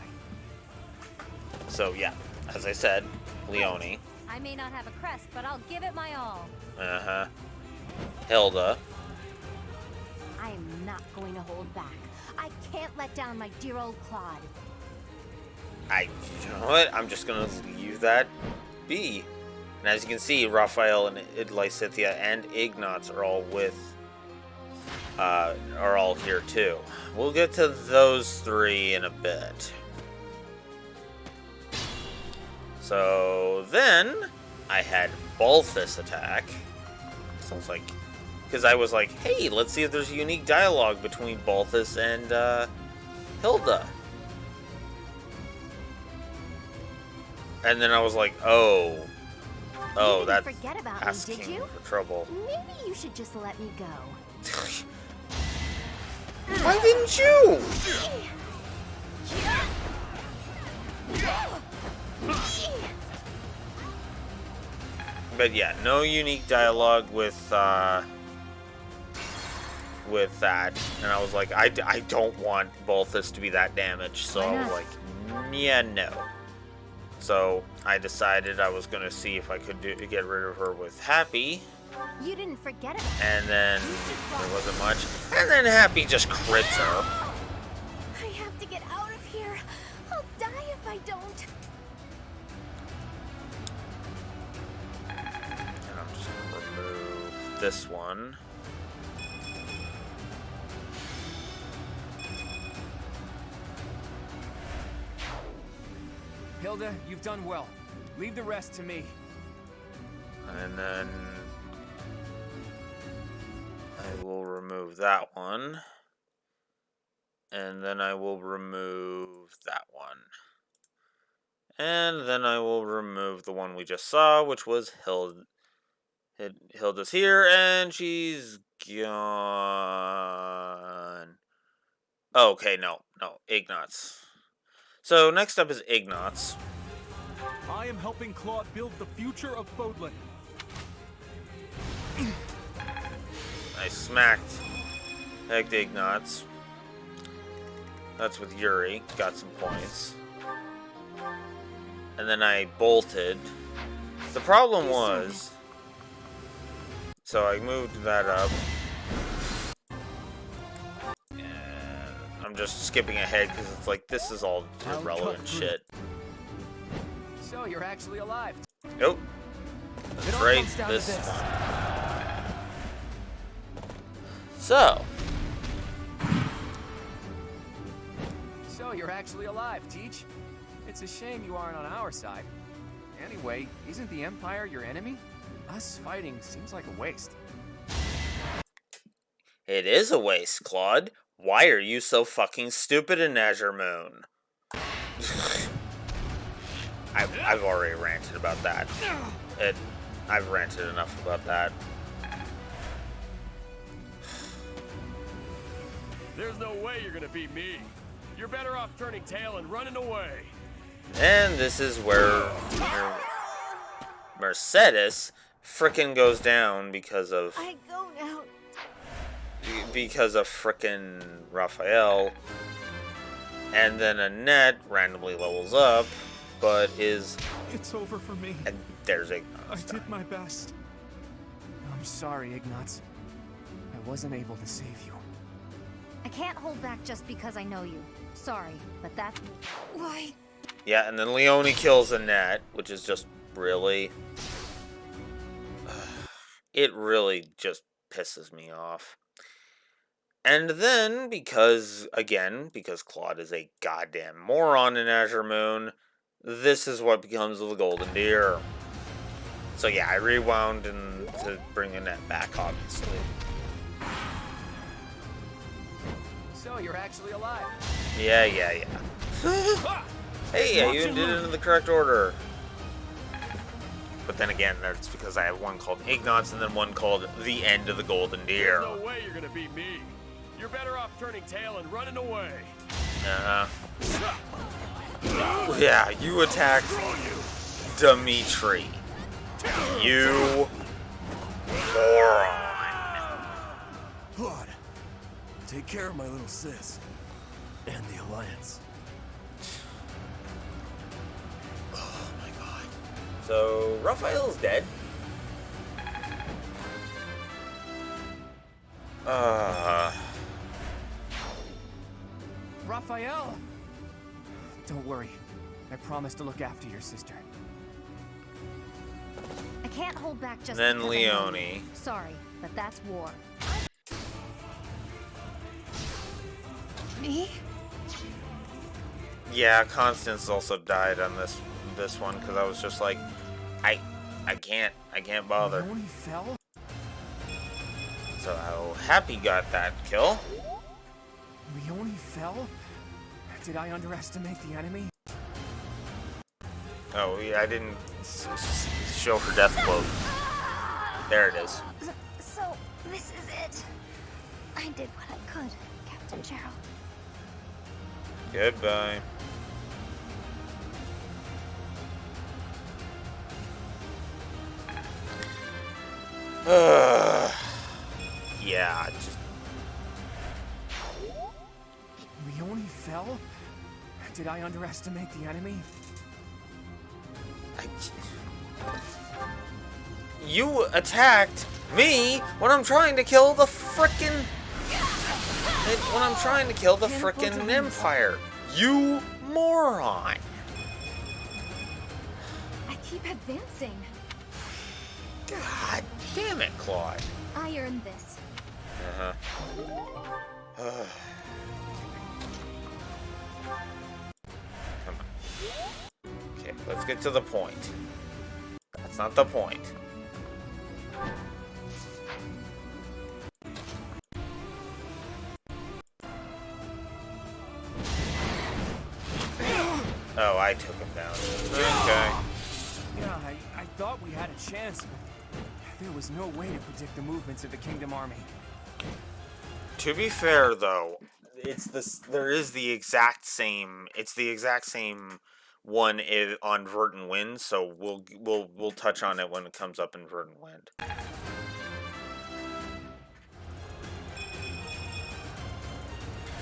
So yeah, as I said, Leone. I may not have a crest, but I'll give it my all. Hilda. I am not going to hold back. I can't let down my dear old Claude. You know what? I'm just gonna leave that be. And as you can see, Raphael and Lysithea and Ignatz are all are all here too. We'll get to those three in a bit. So then I had Balthus attack. Sounds like, because I was like, hey, let's see if there's a unique dialogue between Balthus and Hilda. And then I was like, oh, that's forget about asking me, did you? for trouble. Maybe you should just let me go. Why didn't you? But yeah, no unique dialogue with that, and I was like, I don't want Balthus to be that damaged, so I was like, yeah, no. So I decided I was gonna see if I could get rid of her with Happy. You didn't forget about and then there wasn't much, and then Happy just crits her. get out of here. I'll die if I don't. And I'm just gonna remove this one. Hilda, you've done well. Leave the rest to me. And then I will remove that one. And then I will remove that one. And then I will remove the one we just saw, which was Hilda. Hilda's here, and she's gone. Oh, okay, no, Ignatz. So next up is Ignatz. I am helping Claude build the future of Fodlan. I smacked Ignatz. That's with Yuri. Got some points. And then I bolted. The problem was... So I moved that up. And I'm just skipping ahead because it's like, this is all irrelevant shit. So you're actually alive. Nope. That's right, this one. So you're actually alive, Teach. It's a shame you aren't on our side. Anyway, isn't the Empire your enemy? Us fighting seems like a waste. It is a waste, Claude. Why are you so fucking stupid in Azure Moon? I've already ranted about that. I've ranted enough about that. There's no way you're gonna beat me. You're better off turning tail and running away. And this is where Mercedes frickin' goes down because of I go now. Because of frickin' Raphael. And then Annette randomly levels up, but is... It's over for me. And there's Ignatz. I did my best. I'm sorry, Ignatz. I wasn't able to save you. I can't hold back just because I know you. Sorry, but that's... Why? Yeah, and then Leone kills Annette, which is just really... It really just pisses me off. And then, because Claude is a goddamn moron in Azure Moon, this is what becomes the Golden Deer. So yeah, I rewound to bring Annette back, obviously. So you're actually alive. Yeah. Hey, you did it in the correct order. But then again, that's because I have one called Ignatz and then one called The End of the Golden Deer. There's no way you're gonna beat me. You're better off turning tail and running away. Yeah, you attacked Dimitri. You moron. Claude, take care of my little sis. And the Alliance. Oh my god. So, Raphael's dead. Raphael! Don't worry. I promise to look after your sister. I can't hold back just Then because I know you. Leone. Sorry, but that's war. Me? Yeah, Constance also died on this one because I was just like, I can't bother. Leone fell? So Happy got that kill. Leone fell? Did I underestimate the enemy? Oh yeah, I didn't show her death quote. There it is. So, this is it. I did what I could, Captain Gerald. Goodbye. Yeah, just... Leone fell? Did I underestimate the enemy? You attacked me when I'm trying to kill the frickin' Empire. You moron! I keep advancing. God damn it, Claude. I earned this. Uh-huh. Come on. Okay, let's get to the point. That's not the point. Oh, I took him down. Okay. Yeah, I thought we had a chance. There was no way to predict the movements of the Kingdom Army. To be fair, though, it's this. There is the exact same. It's the exact same one on Verdant Wind. So we'll touch on it when it comes up in Verdant Wind.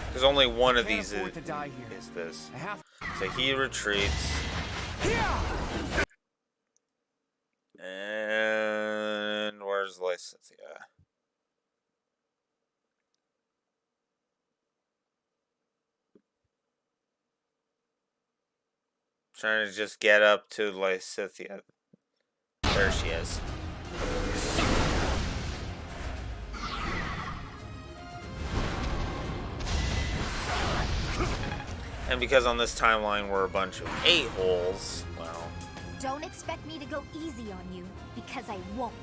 Because only one of these is this. So he retreats. And where's Lysithea? Trying to just get up to Lysithea. There she is. And because on this timeline we're a bunch of a-holes, well... Don't expect me to go easy on you, because I won't.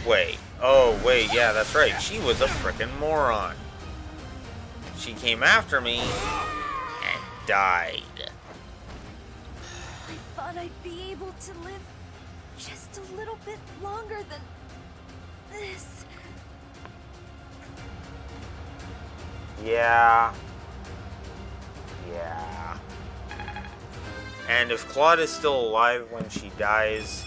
Wait. Oh, wait, yeah, that's right. She was a frickin' moron. She came after me and died. I thought I'd be able to live just a little bit longer than this. Yeah. Yeah. And if Claude is still alive when she dies,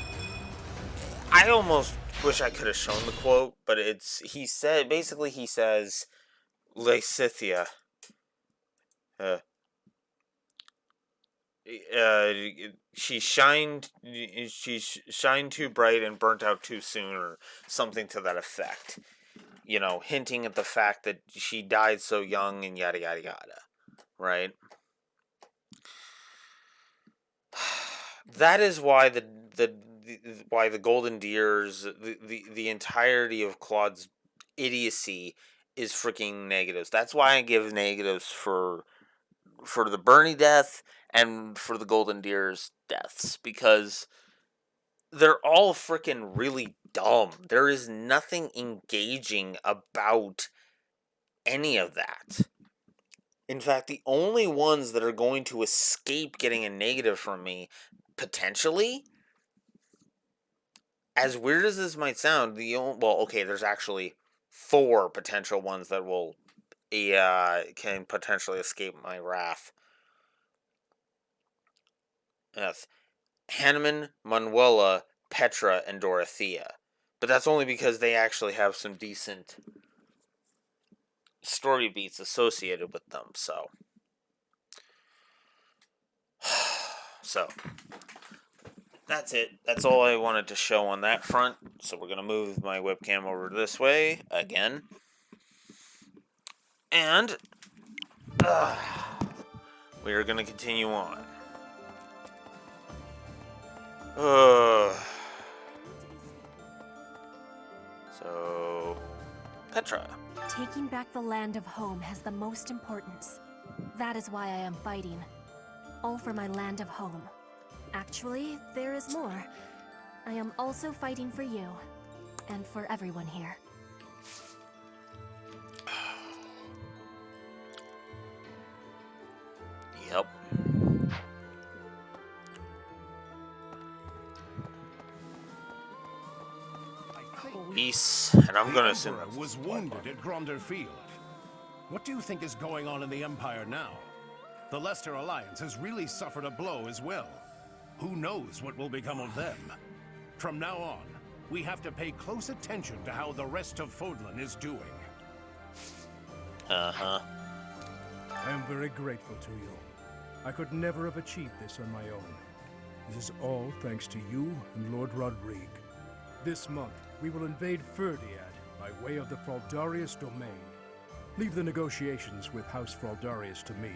I almost wish I could have shown the quote, but he says, Lysithea, she shined too bright and burnt out too soon, or something to that effect. You know, hinting at the fact that she died so young and yada yada yada. Right? That is why why the Golden Deers, the entirety of Claude's idiocy is freaking negatives. That's why I give negatives for the Bernie death and for the Golden Deers deaths, because they're all freaking really dumb. There is nothing engaging about any of that. In fact, the only ones that are going to escape getting a negative from me, potentially, as weird as this might sound, there's actually 4 potential ones that will can potentially escape my wrath. Yes. Hanuman, Manuela, Petra, and Dorothea. But that's only because they actually have some decent story beats associated with them, so. So, that's it. That's all I wanted to show on that front. So we're going to move my webcam over this way again. And we are going to continue on. So, Petra. Taking back the land of home has the most importance. That is why I am fighting. All for my land of home. Actually, there is more. I am also fighting for you. And for everyone here. Yep. Peace, and I'm gonna assume Emperor was wounded at Gronder Field. What do you think is going on in the Empire now? The Leicester Alliance has really suffered a blow as well. Who knows what will become of them? From now on, we have to pay close attention to how the rest of Fodlan is doing. Uh-huh. I am very grateful to you. I could never have achieved this on my own. This is all thanks to you and Lord Rodrigue. This month, we will invade Ferdiad by way of the Fraldarius domain. Leave the negotiations with House Fraldarius to me.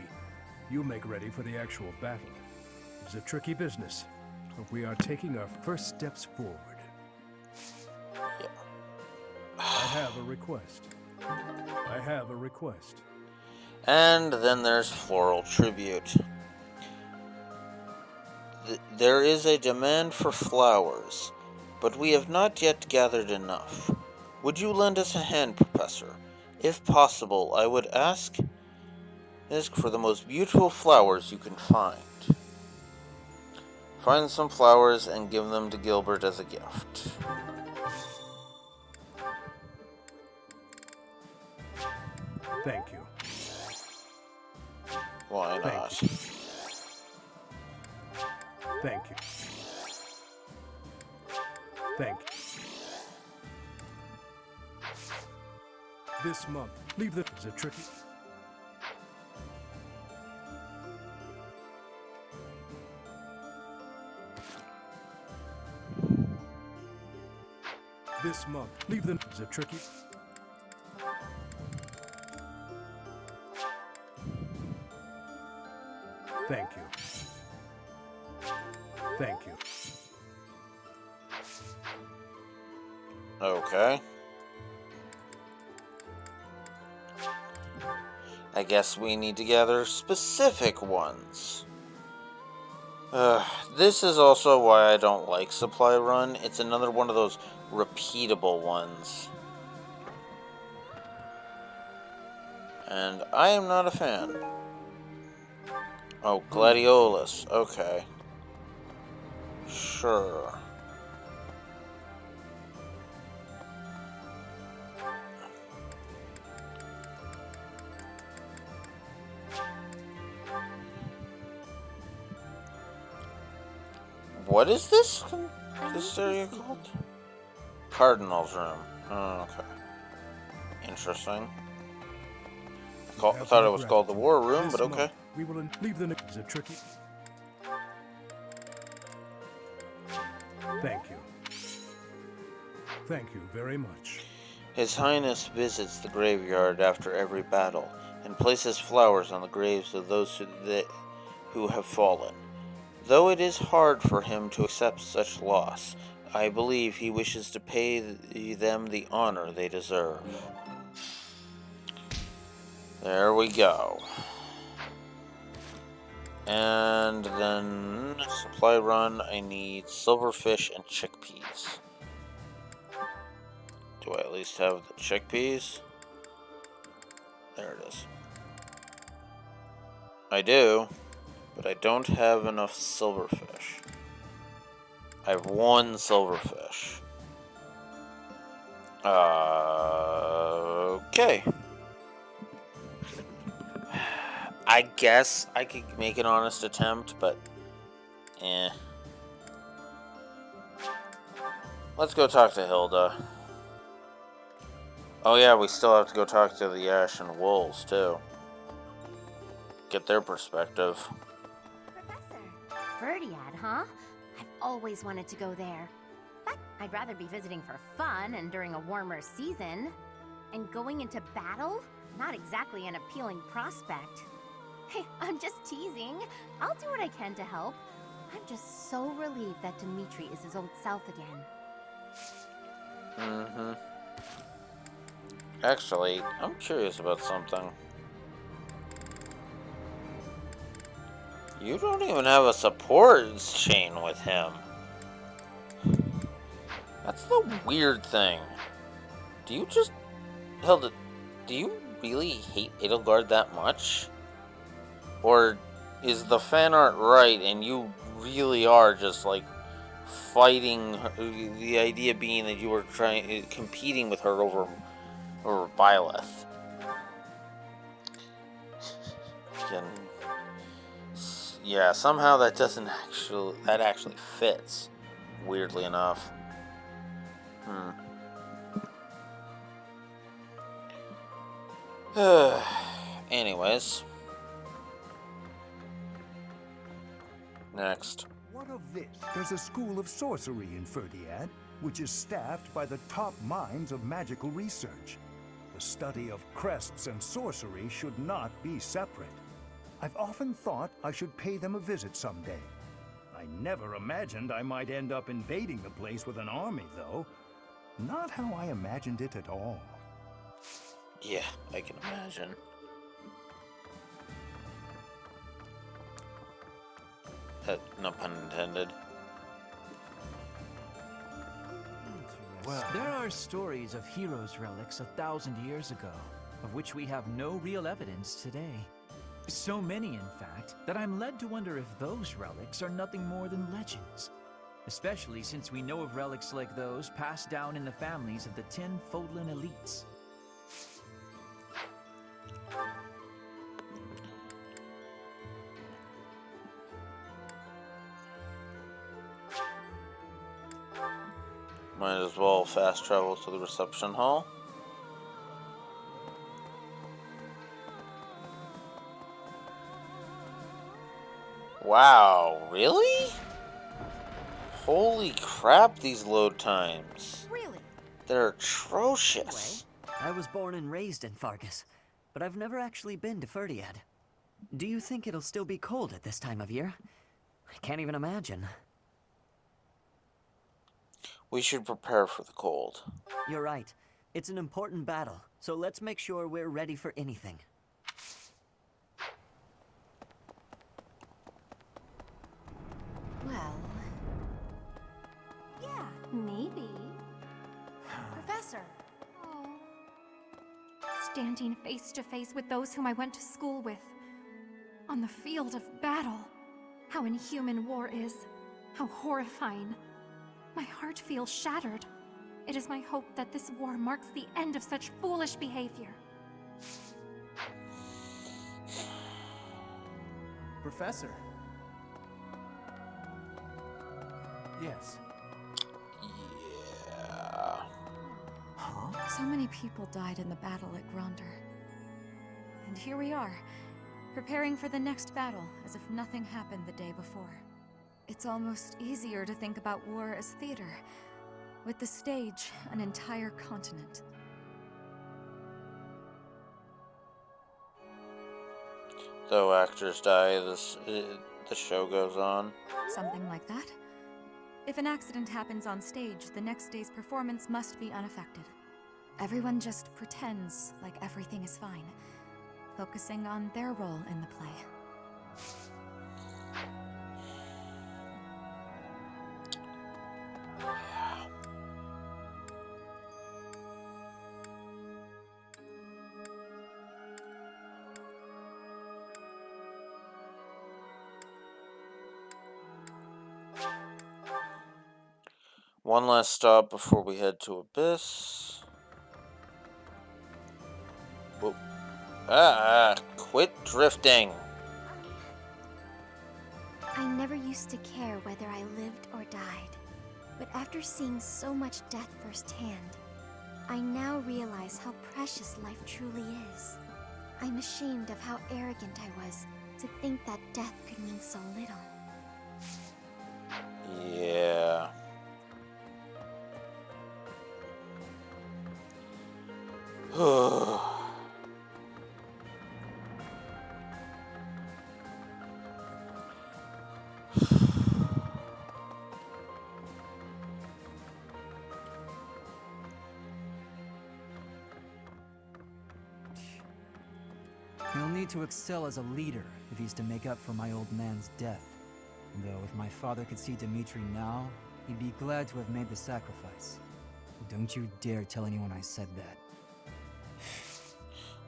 you make ready for the actual battle. It's a tricky business, but we are taking our first steps forward. I have a request. I have a request. And then there's floral tribute. There is a demand for flowers, but we have not yet gathered enough. Would you lend us a hand, Professor? If possible, I would ask for the most beautiful flowers you can find. Find some flowers and give them to Gilbert as a gift. Thank you. Why not? Thank you. Thank you. This month, leave the... Is it tricky? This month, leave the... Is it tricky? Thank you. Thank you. Okay. I guess we need to gather specific ones. This is also why I don't like Supply Run. It's another one of those repeatable ones. And I am not a fan. Oh, Gladiolus. Okay. Sure. What is this area called? Cardinal's room. Oh, okay. Interesting. I thought it was called the War Room, but okay. We will leave the... Is it tricky? Thank you. Thank you very much. His Highness visits the graveyard after every battle and places flowers on the graves of those who have fallen. Though it is hard for him to accept such loss, I believe he wishes to pay them the honor they deserve. There we go. And then Supply Run, I need silverfish and chickpeas. Do I at least have the chickpeas? There it is. I do, but I don't have enough silverfish. I have one silverfish. Okay. I guess I could make an honest attempt, but eh. Let's go talk to Hilda. Oh yeah, we still have to go talk to the Ashen Wolves, too. Get their perspective. Ferdiad, huh? I've always wanted to go there. But I'd rather be visiting for fun and during a warmer season. And going into battle? Not exactly an appealing prospect. Hey, I'm just teasing. I'll do what I can to help. I'm just so relieved that Dimitri is his old self again. Mm-hmm. Actually, I'm curious about something. You don't even have a support chain with him. That's the weird thing. Do you just... Hilda, do you really hate Edelgard that much? Or is the fan art right and you really are just like fighting her, the idea being that you were competing with her over Byleth? Yeah, somehow that actually fits, weirdly enough. Anyways. Next. What of this? There's a school of sorcery in Ferdiad, which is staffed by the top minds of magical research. The study of crests and sorcery should not be separate. I've often thought I should pay them a visit someday. I never imagined I might end up invading the place with an army, though. Not how I imagined it at all. Yeah, I can imagine. No pun intended. Well, there are stories of heroes' relics 1,000 years ago, of which we have no real evidence today. So many, in fact, that I'm led to wonder if those relics are nothing more than legends. Especially since we know of relics like those passed down in the families of the 10 Fodlan elites. Might as well fast travel to the reception hall. Wow, really? Holy crap, these load times. Really? They're atrocious. I was born and raised in Fargus, but I've never actually been to Ferdiad. Do you think it'll still be cold at this time of year? I can't even imagine. We should prepare for the cold. You're right. It's an important battle, so let's make sure we're ready for anything. Well... yeah, maybe. Professor! Oh. Standing face to face with those whom I went to school with. On the field of battle. How inhuman war is. How horrifying. My heart feels shattered. It is my hope that this war marks the end of such foolish behavior. Professor. Yes. Yeah. Huh? So many people died in the battle at Gronder. And here we are, preparing for the next battle as if nothing happened the day before. It's almost easier to think about war as theater, with the stage an entire continent. Though actors die, the show goes on. Something like that. If an accident happens on stage, the next day's performance must be unaffected. Everyone just pretends like everything is fine, focusing on their role in the play. One last stop before we head to Abyss. Whoa. Quit drifting. I never used to care whether I lived or died. But after seeing so much death firsthand, I now realize how precious life truly is. I'm ashamed of how arrogant I was to think that death could mean so little. Yeah. He'll need to excel as a leader if he's to make up for my old man's death. Though if my father could see Dimitri now, he'd be glad to have made the sacrifice. Don't you dare tell anyone I said that.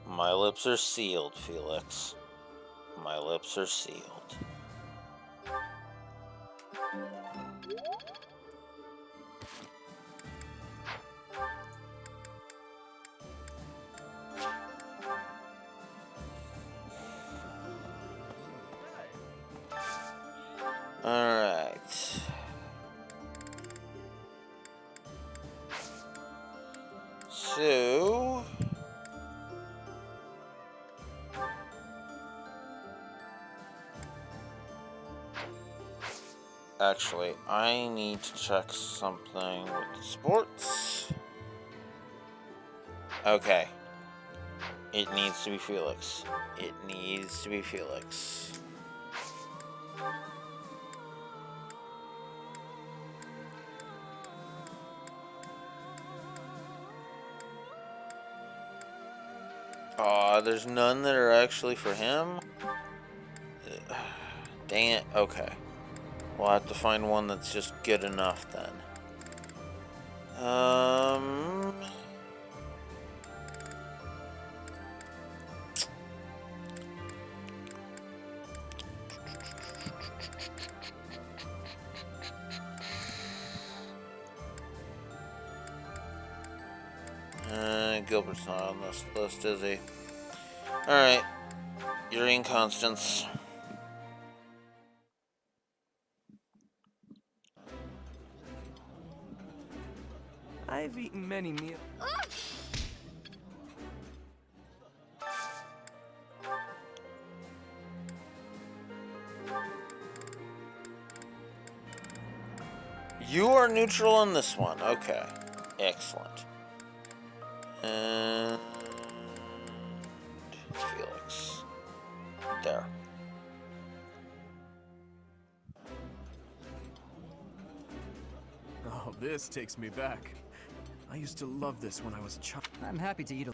My lips are sealed, Felix. My lips are sealed. Alright. So... actually, I need to check something with the sports. Okay. It needs to be Felix. It needs to be Felix. Aw, there's none that are actually for him? Dang it. Okay. We'll have to find one that's just good enough then. Gilbert's not on this list, is he? Alright. Yuri Constance. I've eaten many meals. You are neutral on this one. Okay. Excellent. And Felix. There. Oh, this takes me back. I used to love this when I was a child. I'm happy to eat a...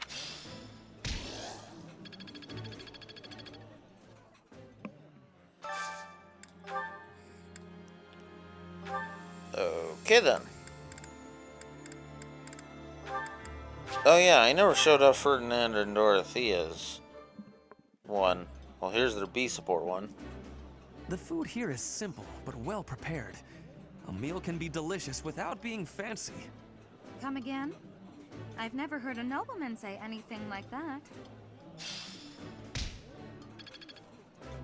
Okay then. Oh yeah, I never showed off Ferdinand and Dorothea's one. Well, here's their B support one. The food here is simple, but well prepared. A meal can be delicious without being fancy. Come again? I've never heard a nobleman say anything like that.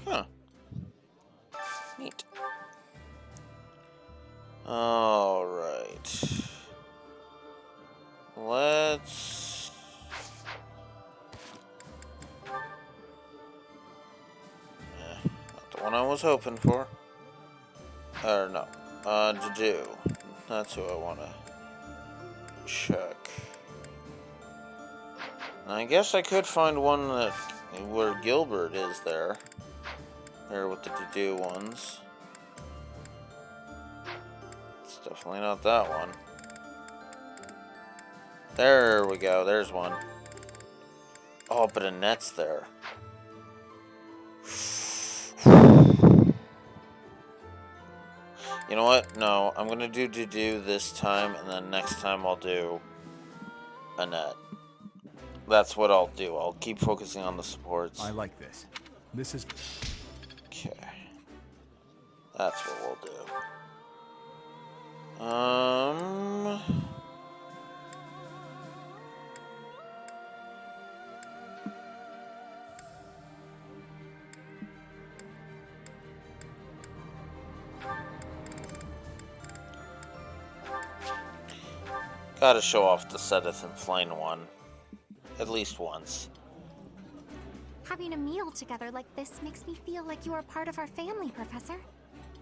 Huh. Neat. Alright. Let's... not the one I was hoping for. Or no. To do. That's who I want to check. I guess I could find one that where Gilbert is there. There with the to-do ones. It's definitely not that one. There we go, there's one. Oh, but Annette's there. You know what? No, I'm gonna do to-do this time, and then next time I'll do Annette. That's what I'll do. I'll keep focusing on the supports. I like this. This is... Okay. That's what we'll do. Gotta show off the Sedith and Flame one. At least once. Having a meal together like this makes me feel like you are part of our family, Professor.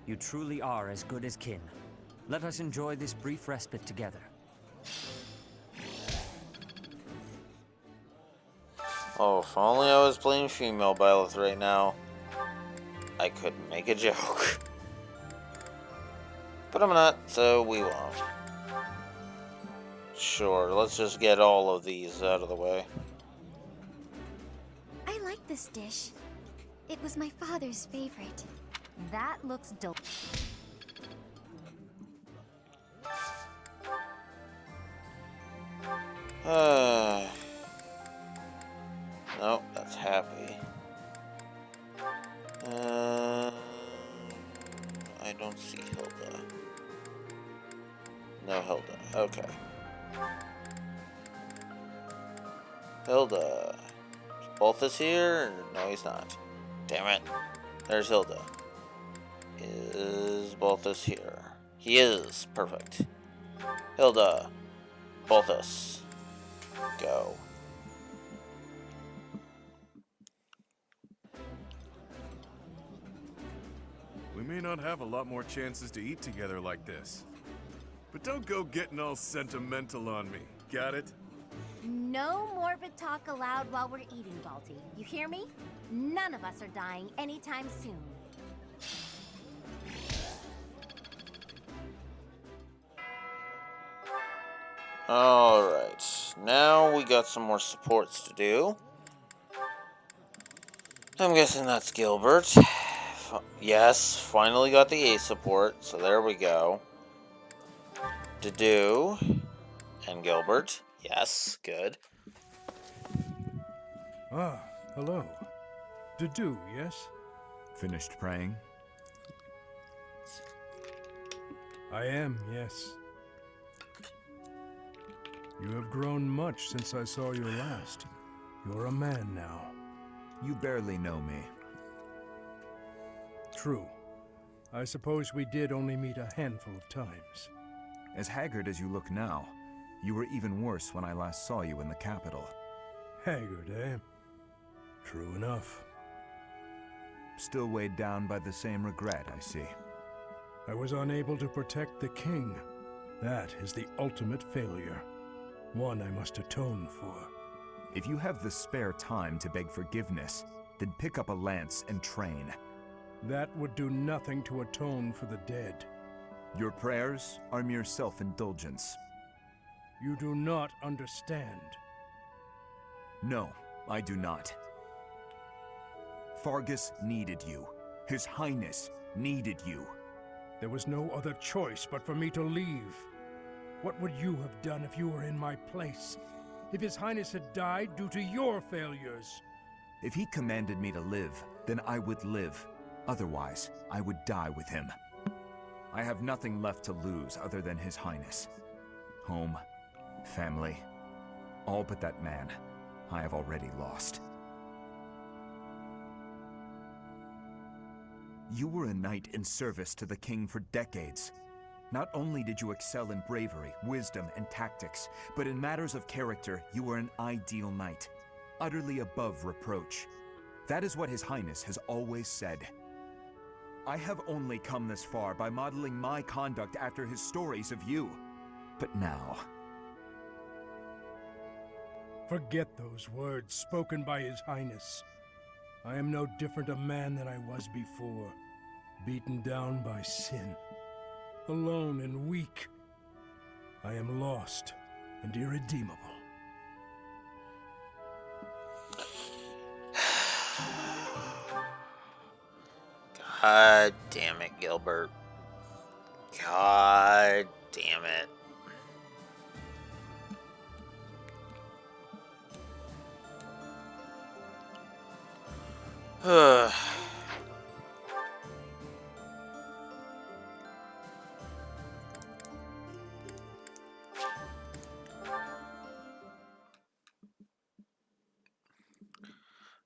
You truly are as good as kin. Let us enjoy this brief respite together. Oh, if only I was playing female Byleth right now, I could make a joke. But I'm not, so we won't. Sure, let's just get all of these out of the way. I like this dish. It was my father's favorite. That looks delicious. Nope, that's happy. I don't see Hilda. No Hilda. Okay. Hilda. Is Balthus here? No, he's not. Damn it. There's Hilda. Is Balthus here? He is. Perfect. Hilda. Balthus. Go. We may not have a lot more chances to eat together like this. But don't go getting all sentimental on me. Got it? No. No morbid talk allowed while we're eating, Balti. You hear me? None of us are dying anytime soon. Alright, now we got some more supports to do. I'm guessing that's Gilbert. Yes, finally got the A support, so there we go. Do and Gilbert. Yes, good. Ah, hello. Do, yes? Finished praying? I am, yes. You have grown much since I saw you last. You're a man now. You barely know me. True. I suppose we did only meet a handful of times. As haggard as you look now, you were even worse when I last saw you in the capital. Haggard, eh? True enough. Still weighed down by the same regret, I see. I was unable to protect the king. That is the ultimate failure. One I must atone for. If you have the spare time to beg forgiveness, then pick up a lance and train. That would do nothing to atone for the dead. Your prayers are mere self-indulgence. You do not understand. No, I do not. Fargus needed you. His Highness needed you. There was no other choice but for me to leave. What would you have done if you were in my place? If His Highness had died due to your failures? If he commanded me to live, then I would live. Otherwise, I would die with him. I have nothing left to lose other than His Highness. Home, family, all but that man I have already lost. You were a knight in service to the king for decades. Not only did you excel in bravery, wisdom, and tactics, but in matters of character, you were an ideal knight, utterly above reproach. That is what His Highness has always said. I have only come this far by modeling my conduct after his stories of you. But now... Forget those words spoken by His Highness. I am no different a man than I was before, beaten down by sin, alone and weak. I am lost and irredeemable. God damn it, Gilbert. God damn it.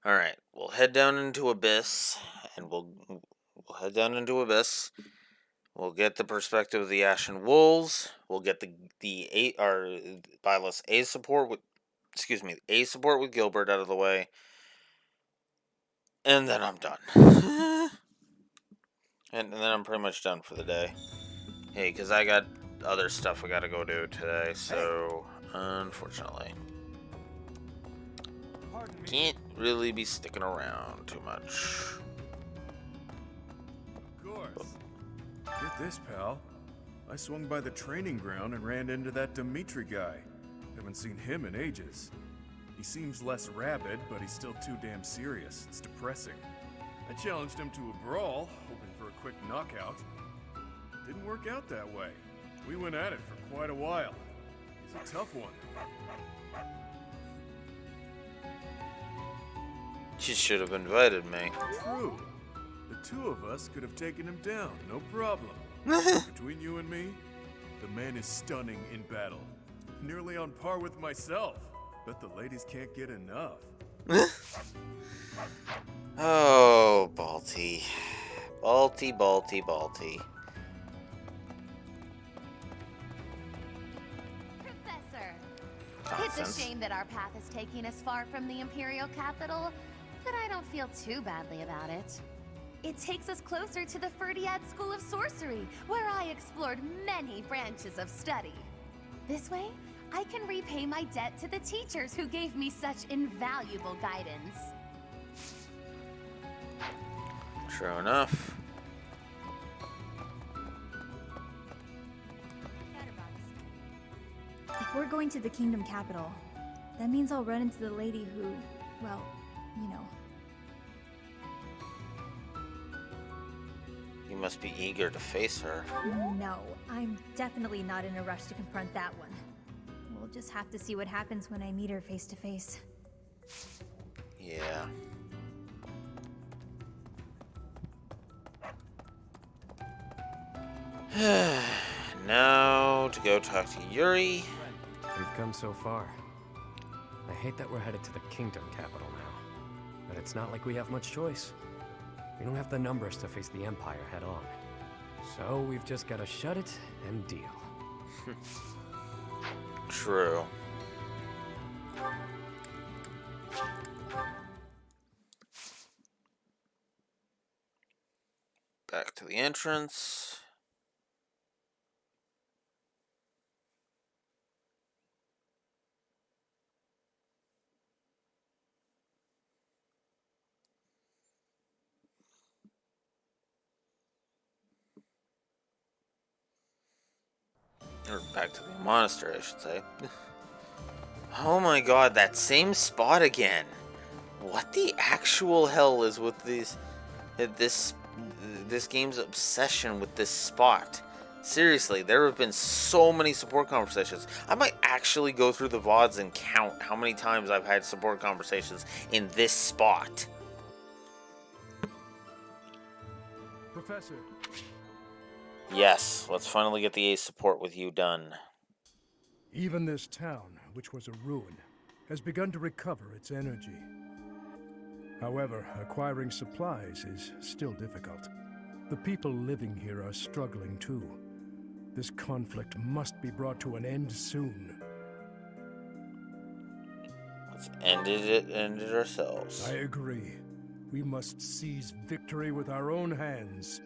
Alright, we'll head down into Abyss, and we'll head down into Abyss. We'll get the perspective of the Ashen Wolves. We'll get the Byleth's A support with, A support with Gilbert out of the way. And then I'm done. and then I'm pretty much done for the day. Hey, because I got other stuff I gotta go do today, so unfortunately. Can't really be sticking around too much. Of course. Get this, pal. I swung by the training ground and ran into that Dimitri guy. Haven't seen him in ages. He seems less rabid, but he's still too damn serious. It's depressing. I challenged him to a brawl, hoping for a quick knockout. Didn't work out that way. We went at it for quite a while. He's a tough one. You should have invited me. True. The two of us could have taken him down, no problem. Between you and me, the man is stunning in battle. Nearly on par with myself. Bet the ladies can't get enough. Oh, Balti. Balti, Balti, Balti. Professor! Nonsense. It's a shame that our path is taking us far from the Imperial capital, but I don't feel too badly about it. It takes us closer to the Ferdiad School of Sorcery, where I explored many branches of study. This way, I can repay my debt to the teachers who gave me such invaluable guidance. True enough. If we're going to the kingdom capital, that means I'll run into the lady who, well, you know. You must be eager to face her. No, I'm definitely not in a rush to confront that one. We'll just have to see what happens when I meet her face to face. Yeah. Now to go talk to Yuri. We've come so far. I hate that we're headed to the kingdom capital now. But it's not like we have much choice. We don't have the numbers to face the Empire head on. So we've just gotta shut it and deal. True. Back to the entrance. Or back to the monastery, I should say. Oh my god, that same spot again. What the actual hell is with this game's obsession with this spot? Seriously, there have been so many support conversations. I might actually go through the VODs and count how many times I've had support conversations in this spot. Professor. Yes, let's finally get the Ace support with you done. Even this town, which was a ruin, has begun to recover its energy. However, acquiring supplies is still difficult. The people living here are struggling too. This conflict must be brought to an end soon. Let's end it ourselves. I agree. We must seize victory with our own hands.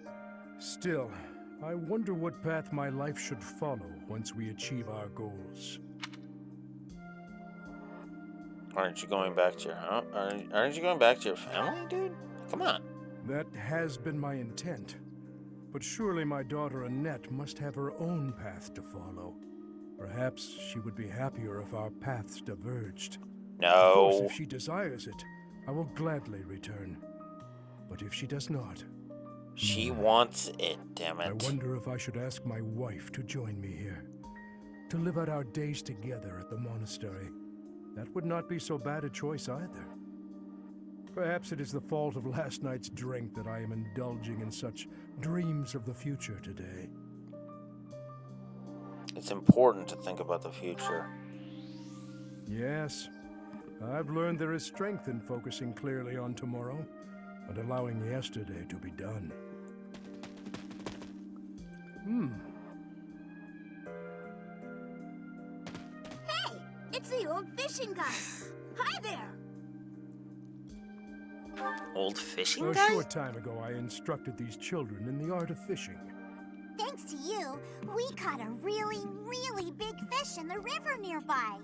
Still, I wonder what path my life should follow once we achieve our goals. Aren't you going back to your house? Aren't you going back to your family, dude? Come on. That has been my intent. But surely my daughter Annette must have her own path to follow. Perhaps she would be happier if our paths diverged. No. Of course, if she desires it, I will gladly return. But if she does not... She wants it, damn it. I wonder if I should ask my wife to join me here. To live out our days together at the monastery. That would not be so bad a choice either. Perhaps it is the fault of last night's drink that I am indulging in such dreams of the future today. It's important to think about the future. Yes. I've learned there is strength in focusing clearly on tomorrow and allowing yesterday to be done. Hey! It's the old fishing guy! Hi there! Old fishing A guy? short time ago, I instructed these children in the art of fishing. Thanks to you, we caught a really, really big fish in the river nearby.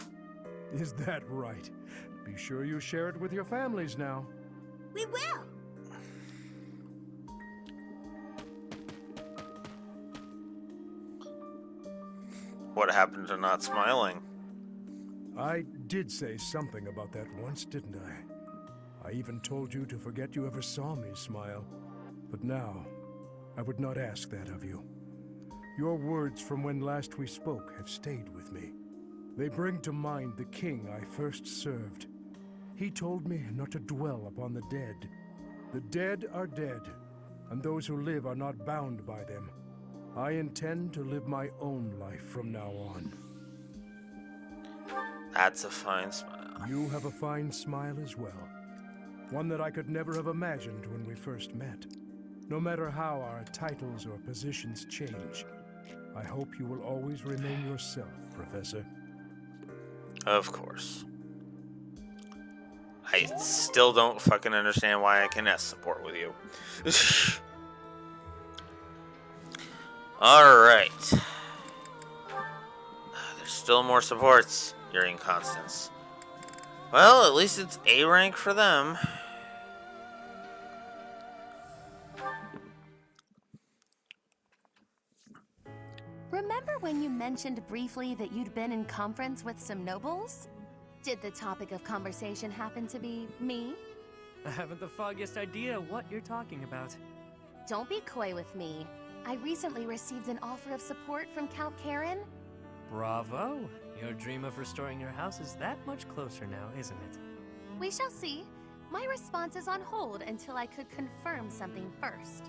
Is that right? Be sure you share it with your families now. We will! What happened to not smiling? I did say something about that once, didn't I? I even told you to forget you ever saw me smile. But now, I would not ask that of you. Your words from when last we spoke have stayed with me. They bring to mind the king I first served. He told me not to dwell upon the dead. The dead are dead, and those who live are not bound by them. I intend to live my own life from now on. That's a fine smile. You have a fine smile as well. One that I could never have imagined when we first met. No matter how our titles or positions change, I hope you will always remain yourself, Professor. Of course. I still don't fucking understand why I can S support with you. Alright. There's Still more supports, your inconstance. Well, at least it's A rank for them. Remember when you mentioned briefly that you'd been in conference with some nobles? Did the topic of conversation happen to be me? I haven't the foggiest idea what you're talking about. Don't be coy with me. I recently received an offer of support from Count Karen. Bravo! Your dream of restoring your house is that much closer now, isn't it? We shall see. My response is on hold until I could confirm something first.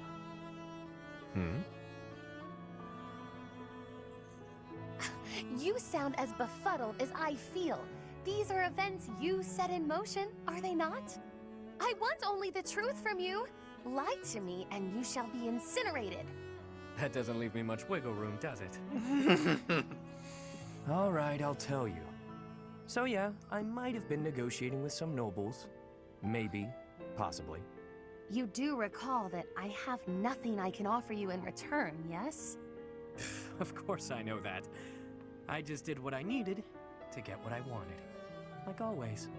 You sound as befuddled as I feel. These are events you set in motion, are they not? I want only the truth from you. Lie to me and you shall be incinerated. That doesn't leave me much wiggle room, does it? All right, I'll tell you. So yeah, I might have been negotiating with some nobles. Maybe. Possibly. You do recall that I have nothing I can offer you in return, yes? Of course I know that. I just did what I needed to get what I wanted. Like always.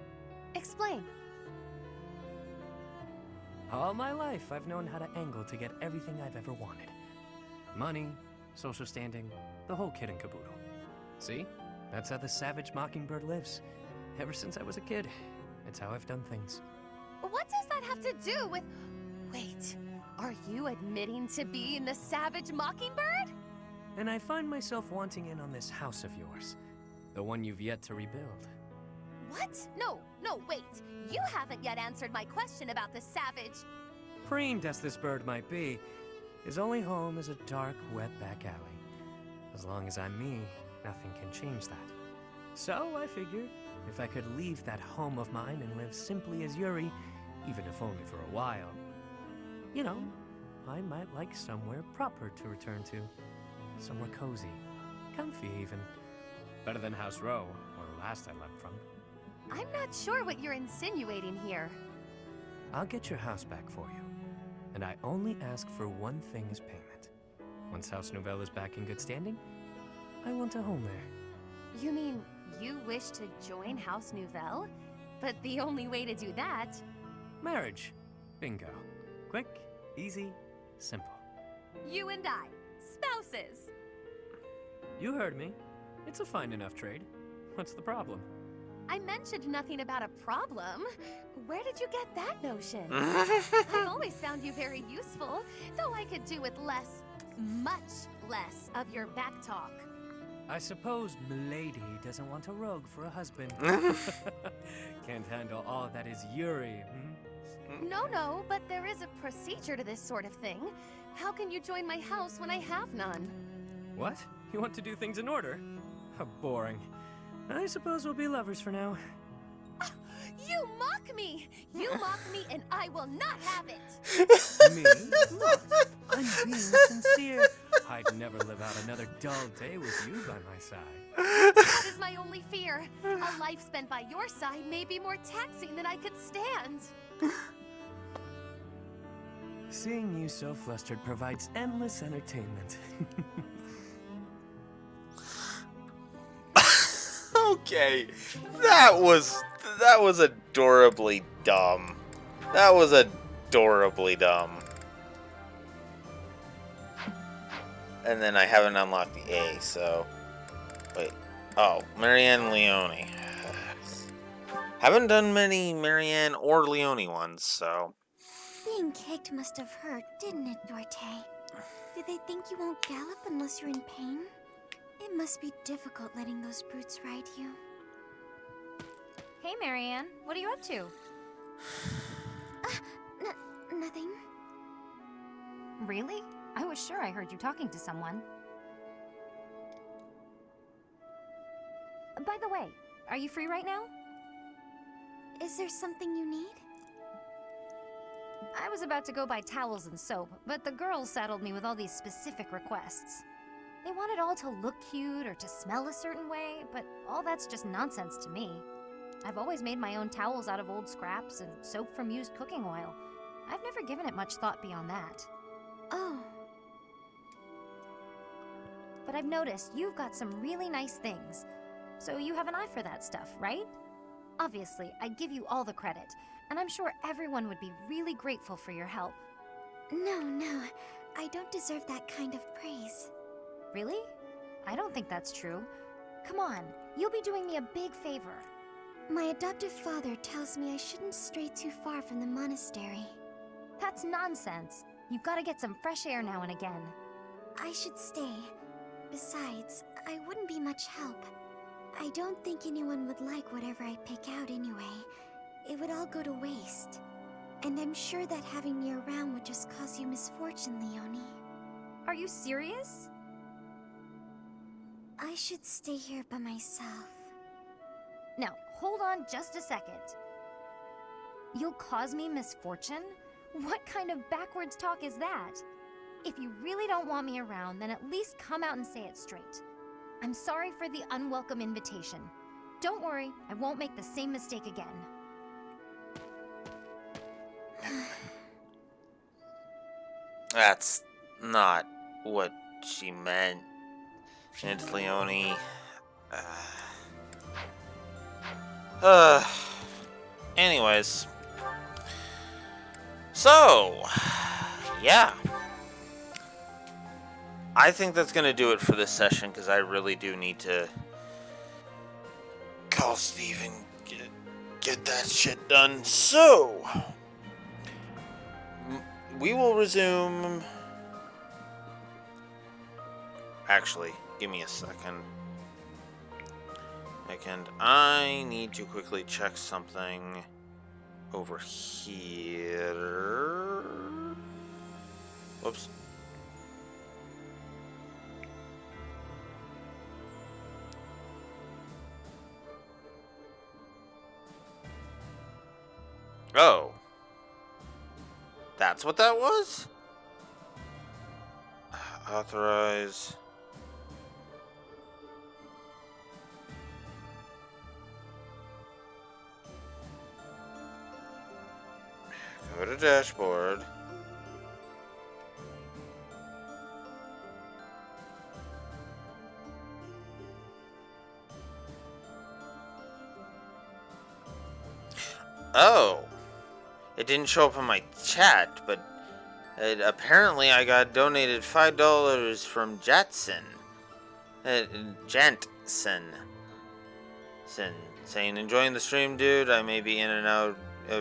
Explain. All my life, I've known how to angle to get everything I've ever wanted. Money, social standing, the whole kit and caboodle. See? That's how the savage mockingbird lives. Ever since I was a kid. It's how I've done things. What does that have to do with... Wait, are you admitting to being the savage mockingbird? And I find myself wanting in on this house of yours. The one you've yet to rebuild. What? No, wait. You haven't yet answered my question about the savage... Preened as this bird might be, his only home is a dark, wet back alley. As long as I'm me, nothing can change that. So I figured, if I could leave that home of mine and live simply as Yuri, even if only for a while, you know, I might like somewhere proper to return to. Somewhere cozy, comfy even. Better than House Row, or the last I left from. I'm not sure what you're insinuating here. I'll get your house back for you. And I only ask for one thing as payment. Once House Nouvelle is back in good standing, I want a home there. You mean you wish to join House Nouvelle? But the only way to do that... Marriage. Bingo. Quick, easy, simple. You and I. Spouses. You heard me. It's a fine enough trade. What's the problem? I mentioned nothing about a problem. Where did you get that notion? I've always found you very useful, though I could do with less, much less of your back talk. I suppose Milady doesn't want a rogue for a husband. Can't handle all that is Yuri, No, but there is a procedure to this sort of thing. How can you join my house when I have none? What? You want to do things in order? How boring. I suppose we'll be lovers for now. You mock me! You mock me and I will not have it! Me? Look, I'm being sincere. I'd never live out another dull day with you by my side. That is my only fear. A life spent by your side may be more taxing than I could stand. Seeing you so flustered provides endless entertainment. Okay, that was adorably dumb. That was adorably dumb. And then I haven't unlocked the A, so... Wait. Oh, Marianne Leone. Haven't done many Marianne or Leone ones, so... Being kicked must have hurt, didn't it, Dorte? Do they think you won't gallop unless you're in pain? It must be difficult letting those brutes ride you. Hey, Marianne. What are you up to? Nothing. Really? I was sure I heard you talking to someone. By the way, are you free right now? Is there something you need? I was about to go buy towels and soap, but the girls saddled me with all these specific requests. They want it all to look cute or to smell a certain way, but all that's just nonsense to me. I've always made my own towels out of old scraps and soap from used cooking oil. I've never given it much thought beyond that. Oh. But I've noticed you've got some really nice things. so you have an eye for that stuff, right? Obviously, I give you all the credit, and I'm sure everyone would be really grateful for your help. No, I don't deserve that kind of praise. Really? I don't think that's true. Come on, you'll be doing me a big favor. My adoptive father tells me I shouldn't stray too far from the monastery. That's nonsense. You've got to get some fresh air now and again. I should stay. Besides, I wouldn't be much help. I don't think anyone would like whatever I pick out anyway. It would all go to waste. And I'm sure that having me around would just cause you misfortune, Leonie. Are you serious? I should stay here by myself. Now, hold on just a second. You'll cause me misfortune? What kind of backwards talk is that? If you really don't want me around, then at least come out and say it straight. I'm sorry for the unwelcome invitation. Don't worry, I won't make the same mistake again. That's not what she meant. Aunt Leonie. Anyways. So, yeah. I think that's going to do it for this session, because I really do need to call Steve and get that shit done. So, we will resume. Actually, give me a second. I need to quickly check something over here. Whoops. Oh. That's what that was? Authorize. Go to dashboard. Oh. It didn't show up on my chat, but apparently I got donated $5 from Jatson. Jantson. Saying, enjoying the stream, dude. I may be in and out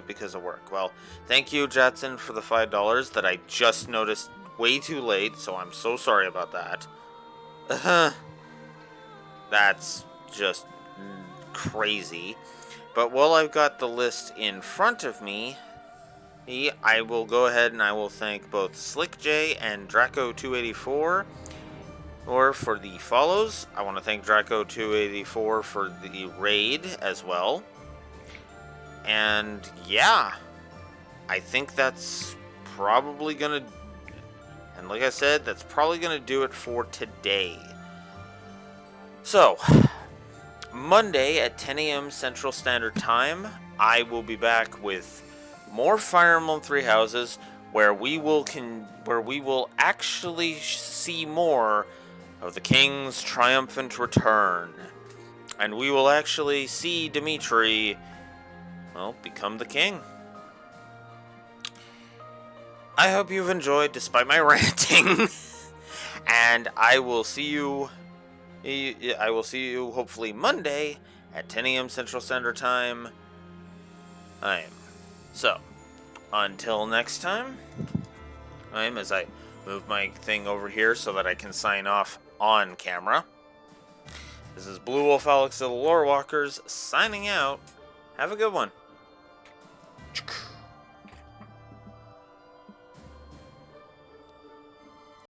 because of work. Well, thank you, Jatson, for the $5 that I just noticed way too late, so I'm so sorry about that. That's just crazy. But while I've got the list in front of me, I will go ahead and I will thank both SlickJ and Draco284 for the follows. I want to thank Draco284 for the raid as well. And yeah, I think that's probably gonna, and like I said, that's probably gonna do it for today. So, Monday at 10 a.m. Central Standard Time, I will be back with more Fire Emblem Three Houses, where we will actually see more of the King's triumphant return, and we will actually see Dimitri, well, become the king. I hope you've enjoyed, despite my ranting, and I will see you. Hopefully Monday at 10 a.m. Central Standard Time. So, until next time, as I move my thing over here so that I can sign off on camera. This is Blue Wolf Alex of the Lore Walkers signing out. Have a good one.